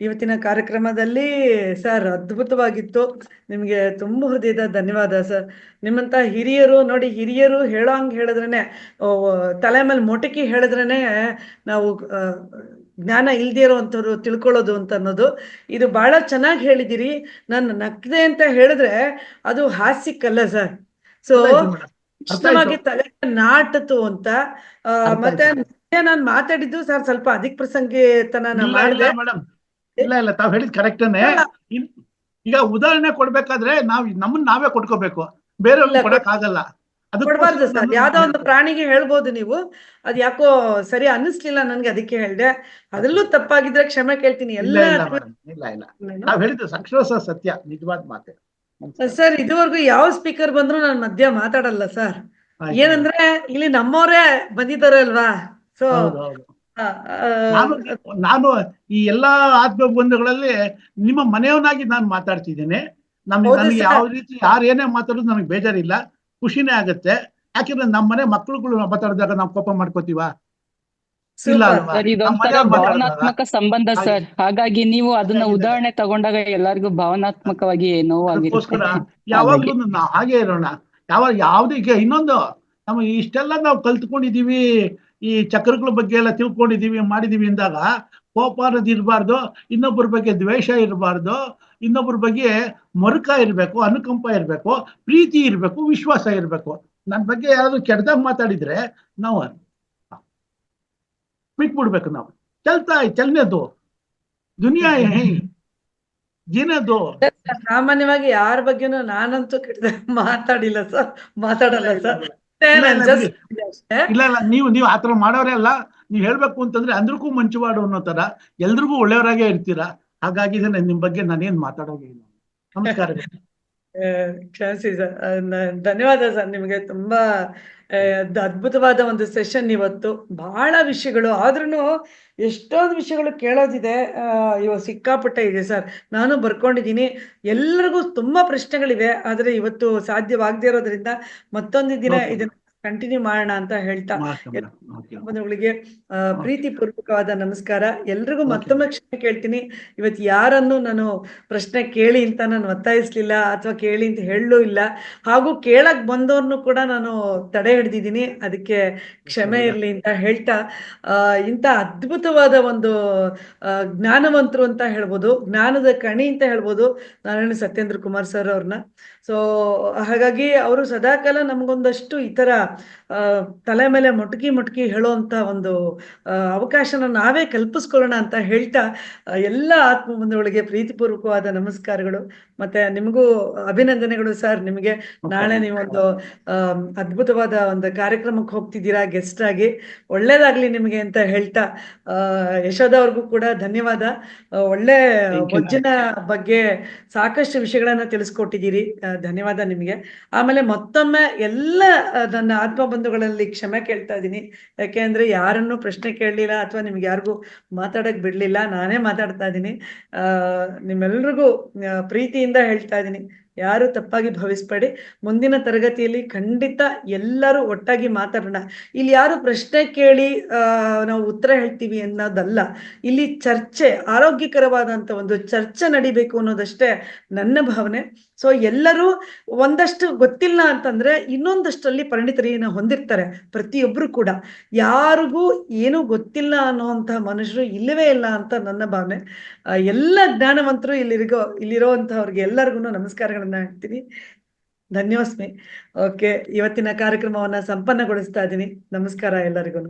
ಇವತ್ತಿನ ಕಾರ್ಯಕ್ರಮದಲ್ಲಿ ಸರ್ ಅದ್ಭುತವಾಗಿತ್ತು. ನಿಮಗೆ ತುಂಬ ಹೃದಯದ ಧನ್ಯವಾದ ಸರ್. ನಿಮ್ಮಂತ ಹಿರಿಯರು ನೋಡಿ, ಹಿರಿಯರು ಹೇಳೋಂಗೆ ಹೇಳಿದ್ರೇನೆ, ತಲೆ ಮೇಲೆ ಮೊಟಕಿ ಹೇಳಿದ್ರೇನೆ ನಾವು ಜ್ಞಾನ ಇಲ್ದೇ ಇರೋವಂಥವ್ರು ತಿಳ್ಕೊಳ್ಳೋದು ಅಂತ ಅನ್ನೋದು. ಇದು ಬಹಳ ಚೆನ್ನಾಗಿ ಹೇಳಿದಿರಿ. ನಾನು ನಕ್ದೆ ಅಂತ ಹೇಳಿದ್ರೆ ಅದು ಹಾಸ್ಯಕ್ಕಲ್ಲ ಸರ್. ಸೊ ಇಷ್ಟವಾಗಿ ತಲೆ ನಾಟತು ಅಂತ. ಮತ್ತೆ ನಾನು ಮಾತಾಡಿದ್ದು ಸರ್ ಸ್ವಲ್ಪ ಅಧಿಕ ಪ್ರಸಂಗಿತನ ಮಾಡಿದೆ. ಇಲ್ಲ ತಾವ್ ಹೇಳಿದ್ ಕರೆಕ್ಟೇನೆ. ಈಗ ಉದಾಹರಣೆ ಕೊಡ್ಬೇಕಾದ್ರೆ ನಮ್ಮನ್ನ ನಾವೇ ಕೊಟ್ಕೋಬೇಕು, ಬೇರೆಯವ್ರಿಗೆ ಕೊಡಕ್ ಆಗಲ್ಲ. ಕೊಡ್ಬಾರ್ದು ಸರ್. ಯಾವ್ದೋ ಒಂದು ಪ್ರಾಣಿಗೆ ಹೇಳ್ಬೋದು ನೀವು, ಅದ್ ಯಾಕೋ ಸರಿ ಅನ್ನಿಸ್ಲಿಲ್ಲ ನನ್ಗೆ, ಅದಕ್ಕೆ ಹೇಳ್ದೆ. ಅದ್ರಲ್ಲೂ ತಪ್ಪಾಗಿದ್ರೆ ಕ್ಷಮೆ ಕೇಳ್ತೀನಿ. ಇಲ್ಲ ನಾವ್ ಹೇಳಿದ್ದು ಅಕ್ಷರಶಃ ಸತ್ಯ, ನಿಜವಾದ ಮಾತೆ ಸರ್. ಇದುವರೆಗೂ ಯಾವ ಸ್ಪೀಕರ್ ಬಂದ್ರು ನಾನು ಮಧ್ಯ ಮಾತಾಡಲ್ಲ ಸರ್. ಏನಂದ್ರೆ ಇಲ್ಲಿ ನಮ್ಮವರೇ ಬಂದಿದ್ದಾರೆ ಅಲ್ವಾ. ಸೊ ನಾನು ಈ ಎಲ್ಲಾ ಆತ್ಮ ಬಂಧುಗಳಲ್ಲಿ ನಿಮ್ಮ ಮನೆಯವನಾಗಿ ನಾನು ಮಾತಾಡ್ತಿದ್ದೇನೆ. ನನಗೆ ಯಾವ ರೀತಿ ಯಾರು ಏನೇ ಮಾತಾಡೋದು ನನಗೆ ಬೇಜಾರಿಲ್ಲ, ಖುಷಿನೇ ಆಗತ್ತೆ. ಯಾಕೆಂದ್ರೆ ನಮ್ಮ ಮನೆ ಮಕ್ಕಳುಗಳು ಮಾತಾಡಿದಾಗ ನಾವು ಕೋಪ ಮಾಡ್ಕೋತೀವ? ಭಾವನಾತ್ಮಕ ಸಂಬಂಧ ಸರ್. ಹಾಗಾಗಿ ನೀವು ಅದನ್ನ ಉದಾಹರಣೆ ತಗೊಂಡಾಗ ಎಲ್ಲರಿಗೂ ಭಾವನಾತ್ಮಕವಾಗಿ ನೋವಾಗಿರುತ್ತೆ. ಯಾವಾಗ್ಲೂ ನಾವು ಹಾಗೆ ಇರೋಣ. ಯಾವ್ದೀಗ ಇನ್ನೊಂದು, ನಾವು ಇಷ್ಟೆಲ್ಲ ನಾವು ಕಲ್ತ್ಕೊಂಡಿದೀವಿ, ಈ ಚಕ್ರಗಳ ಬಗ್ಗೆ ಎಲ್ಲ ತಿಳ್ಕೊಂಡಿದೀವಿ, ಮಾಡಿದೀವಿ ಅಂದಾಗ ಕೋಪ ಅನ್ನೋದು ಇರಬಾರ್ದು, ಇನ್ನೊಬ್ಬರ ಬಗ್ಗೆ ದ್ವೇಷ ಇರಬಾರ್ದು, ಇನ್ನೊಬ್ಬರ ಬಗ್ಗೆ ಮರುಕ ಇರಬೇಕು, ಅನುಕಂಪ ಇರಬೇಕು, ಪ್ರೀತಿ ಇರಬೇಕು, ವಿಶ್ವಾಸ ಇರಬೇಕು. ನನ್ನ ಬಗ್ಗೆ ಯಾರಾದ್ರೂ ಕೆಟ್ಟದಾಗ ಮಾತಾಡಿದ್ರೆ ನಾವು ಬಿಟ್ಬಿಡ್ಬೇಕು. ನಾವು ಚಲ್ನೆದು ದುನಿಯಾ ಜೀನದು. ಸಾಮಾನ್ಯವಾಗಿ ಯಾರ ಬಗ್ಗೆನೂ ನಾನಂತೂ ಕೆಟ್ಟದಾಗ ಮಾತಾಡಿಲ್ಲ ಸರ್, ಮಾತಾಡಲ್ಲ ಸರ್. ಇಲ್ಲ ನೀವು ಆತರ ಮಾಡೋರೇ ಅಲ್ಲ. ನೀವ್ ಹೇಳ್ಬೇಕು ಅಂತಂದ್ರೆ ಅಂದ್ರಕ್ಕೂ ಮಂಚುವಾಡು ಅನ್ನೋ ತರ ಎಲ್ರಿಗೂ ಒಳ್ಳೆಯವರಾಗೇ ಇರ್ತೀರಾ. ಹಾಗಾಗಿ ನಿಮ್ ಬಗ್ಗೆ ನಾನೇನ್ ಮಾತಾಡೋದೇ ಇಲ್ಲ. ನಮಸ್ಕಾರ. ಕ್ಷಮಿಸಿ ಸರ್. ಧನ್ಯವಾದ ಸರ್. ನಿಮಗೆ ತುಂಬಾ ಅದ್ಭುತವಾದ ಒಂದು ಸೆಷನ್ ಇವತ್ತು. ಬಹಳ ವಿಷಯಗಳು, ಆದ್ರೂ ಎಷ್ಟೊಂದು ವಿಷಯಗಳು ಕೇಳೋದಿದೆ. ಇವಾಗ ಸಿಕ್ಕಾಪಟ್ಟೆ ಇದೆ ಸರ್. ನಾನು ಬರ್ಕೊಂಡಿದ್ದೀನಿ. ಎಲ್ಲರಿಗೂ ತುಂಬಾ ಪ್ರಶ್ನೆಗಳಿವೆ, ಆದ್ರೆ ಇವತ್ತು ಸಾಧ್ಯವಾಗದೇ ಇರೋದ್ರಿಂದ ಮತ್ತೊಂದು ದಿನ ಇದನ್ನ ಕಂಟಿನ್ಯೂ ಮಾಡೋಣ ಅಂತ ಹೇಳ್ತಾ ಮಾಡ್ಕೊಂಬಿಡ. ಓಕೆ ಬಂಧುಗಳಿಗೆ ಪ್ರೀತಿ ಪೂರ್ವಕವಾದ ನಮಸ್ಕಾರ. ಎಲ್ರಿಗೂ Okay. ಮತ್ತೊಮ್ಮೆ ಕ್ಷಮೆ ಕೇಳ್ತೀನಿ. ಇವತ್ತು ಯಾರನ್ನು ನಾನು ಪ್ರಶ್ನೆ ಕೇಳಿ ಅಂತ ನಾನು ಒತ್ತಾಯಿಸ್ಲಿಲ್ಲ ಅಥವಾ ಕೇಳಿ ಅಂತ ಹೇಳಲೂ ಇಲ್ಲ. ಹಾಗೂ ಕೇಳಕ್ ಬಂದವ್ರನ್ನು ಕೂಡ ನಾನು ತಡೆ ಹಿಡ್ದಿದ್ದೀನಿ. ಅದಕ್ಕೆ ಕ್ಷಮೆ ಇರಲಿ ಅಂತ ಹೇಳ್ತಾ ಇಂಥ ಅದ್ಭುತವಾದ ಒಂದು ಜ್ಞಾನವಂತರು ಅಂತ ಹೇಳ್ಬೋದು, ಜ್ಞಾನದ ಕಣಿ ಅಂತ ಹೇಳ್ಬೋದು ನಾರಾಯಣ ಸತ್ಯೇಂದ್ರ ಕುಮಾರ್ ಸರ್ ಅವ್ರನ್ನ. ಸೊ ಹಾಗಾಗಿ ಅವರು ಸದಾಕಾಲ ನಮಗೊಂದಷ್ಟು ಈ ಥರ ತಲೆ ಮೇಲೆ ಮೊಟಕಿ ಹೇಳೋವಂಥ ಒಂದು ಅವಕಾಶನ ನಾವೇ ಕಲ್ಪಿಸ್ಕೊಳ್ಳೋಣ ಅಂತ ಹೇಳ್ತಾ ಎಲ್ಲ ಆತ್ಮ ಬಂಧುಗಳಿಗೆ ಪ್ರೀತಿಪೂರ್ವಕವಾದ ನಮಸ್ಕಾರಗಳು. ಮತ್ತೆ ನಿಮಗೂ ಅಭಿನಂದನೆಗಳು ಸರ್. ನಿಮಗೆ ನಾಳೆ ನೀವೊಂದು ಅದ್ಭುತವಾದ ಒಂದು ಕಾರ್ಯಕ್ರಮಕ್ಕೆ ಹೋಗ್ತಿದ್ದೀರಾ ಗೆಸ್ಟ್ ಆಗಿ. ಒಳ್ಳೇದಾಗ್ಲಿ ನಿಮಗೆ ಅಂತ ಹೇಳ್ತಾ ಯಶೋಧ ಅವ್ರಿಗೂ ಕೂಡ ಧನ್ಯವಾದ. ಒಳ್ಳೆ ಬೊಜ್ಜಿನ ಬಗ್ಗೆ ಸಾಕಷ್ಟು ವಿಷಯಗಳನ್ನ ತಿಳಿಸ್ಕೊಟ್ಟಿದ್ದೀರಿ. ಧನ್ಯವಾದ ನಿಮಗೆ. ಆಮೇಲೆ ಮತ್ತೊಮ್ಮೆ ಎಲ್ಲ ನನ್ನ ಆತ್ಮ ಬಂಧುಗಳಲ್ಲಿ ಕ್ಷಮೆ ಕೇಳ್ತಾ ಇದ್ದೀನಿ. ಯಾಕೆಂದ್ರೆ ಯಾರನ್ನು ಪ್ರಶ್ನೆ ಕೇಳಲಿಲ್ಲ ಅಥವಾ ನಿಮ್ಗೆ ಯಾರಿಗೂ ಮಾತಾಡಕ್ ಬಿಡ್ಲಿಲ್ಲ, ನಾನೇ ಮಾತಾಡ್ತಾ ಇದ್ದೀನಿ. ನಿಮ್ಮೆಲ್ರಿಗೂ ಪ್ರೀತಿಯಿಂದ ಹೇಳ್ತಾ ಇದ್ದೀನಿ, ಯಾರು ತಪ್ಪಾಗಿ ಭಾವಿಸ್ಬೇಡಿ. ಮುಂದಿನ ತರಗತಿಯಲ್ಲಿ ಖಂಡಿತ ಎಲ್ಲರೂ ಒಟ್ಟಾಗಿ ಮಾತಾಡೋಣ. ಇಲ್ಲಿ ಯಾರು ಪ್ರಶ್ನೆ ಕೇಳಿ ನಾವು ಉತ್ತರ ಹೇಳ್ತೀವಿ ಅನ್ನೋದಲ್ಲ, ಇಲ್ಲಿ ಚರ್ಚೆ, ಆರೋಗ್ಯಕರವಾದಂಥ ಒಂದು ಚರ್ಚೆ ನಡಿಬೇಕು ಅನ್ನೋದಷ್ಟೇ ನನ್ನ ಭಾವನೆ. ಸೊ ಎಲ್ಲರೂ ಒಂದಷ್ಟು ಗೊತ್ತಿಲ್ಲ ಅಂತಂದ್ರೆ ಇನ್ನೊಂದಷ್ಟರಲ್ಲಿ ಪರಿಣಿತರಿಯನ್ನು ಹೊಂದಿರ್ತಾರೆ ಪ್ರತಿಯೊಬ್ರು ಕೂಡ. ಯಾರಿಗೂ ಏನೂ ಗೊತ್ತಿಲ್ಲ ಅನ್ನುವಂತಹ ಮನುಷ್ಯರು ಇಲ್ಲವೇ ಇಲ್ಲ ಅಂತ ನನ್ನ ಭಾವನೆ. ಎಲ್ಲ ಜ್ಞಾನವಂತರು ಇಲ್ಲಿರೋಂಥವ್ರಿಗೆ ಎಲ್ಲರಿಗೂ ನಮಸ್ಕಾರಗಳನ್ನ ಹೇಳ್ತೀನಿ. ಧನ್ಯೋಸ್ಮಿ. ಓಕೆ, ಇವತ್ತಿನ ಕಾರ್ಯಕ್ರಮವನ್ನ ಸಂಪನ್ನಗೊಳಿಸ್ತಾ ಇದ್ದೀನಿ. ನಮಸ್ಕಾರ ಎಲ್ಲರಿಗೂ.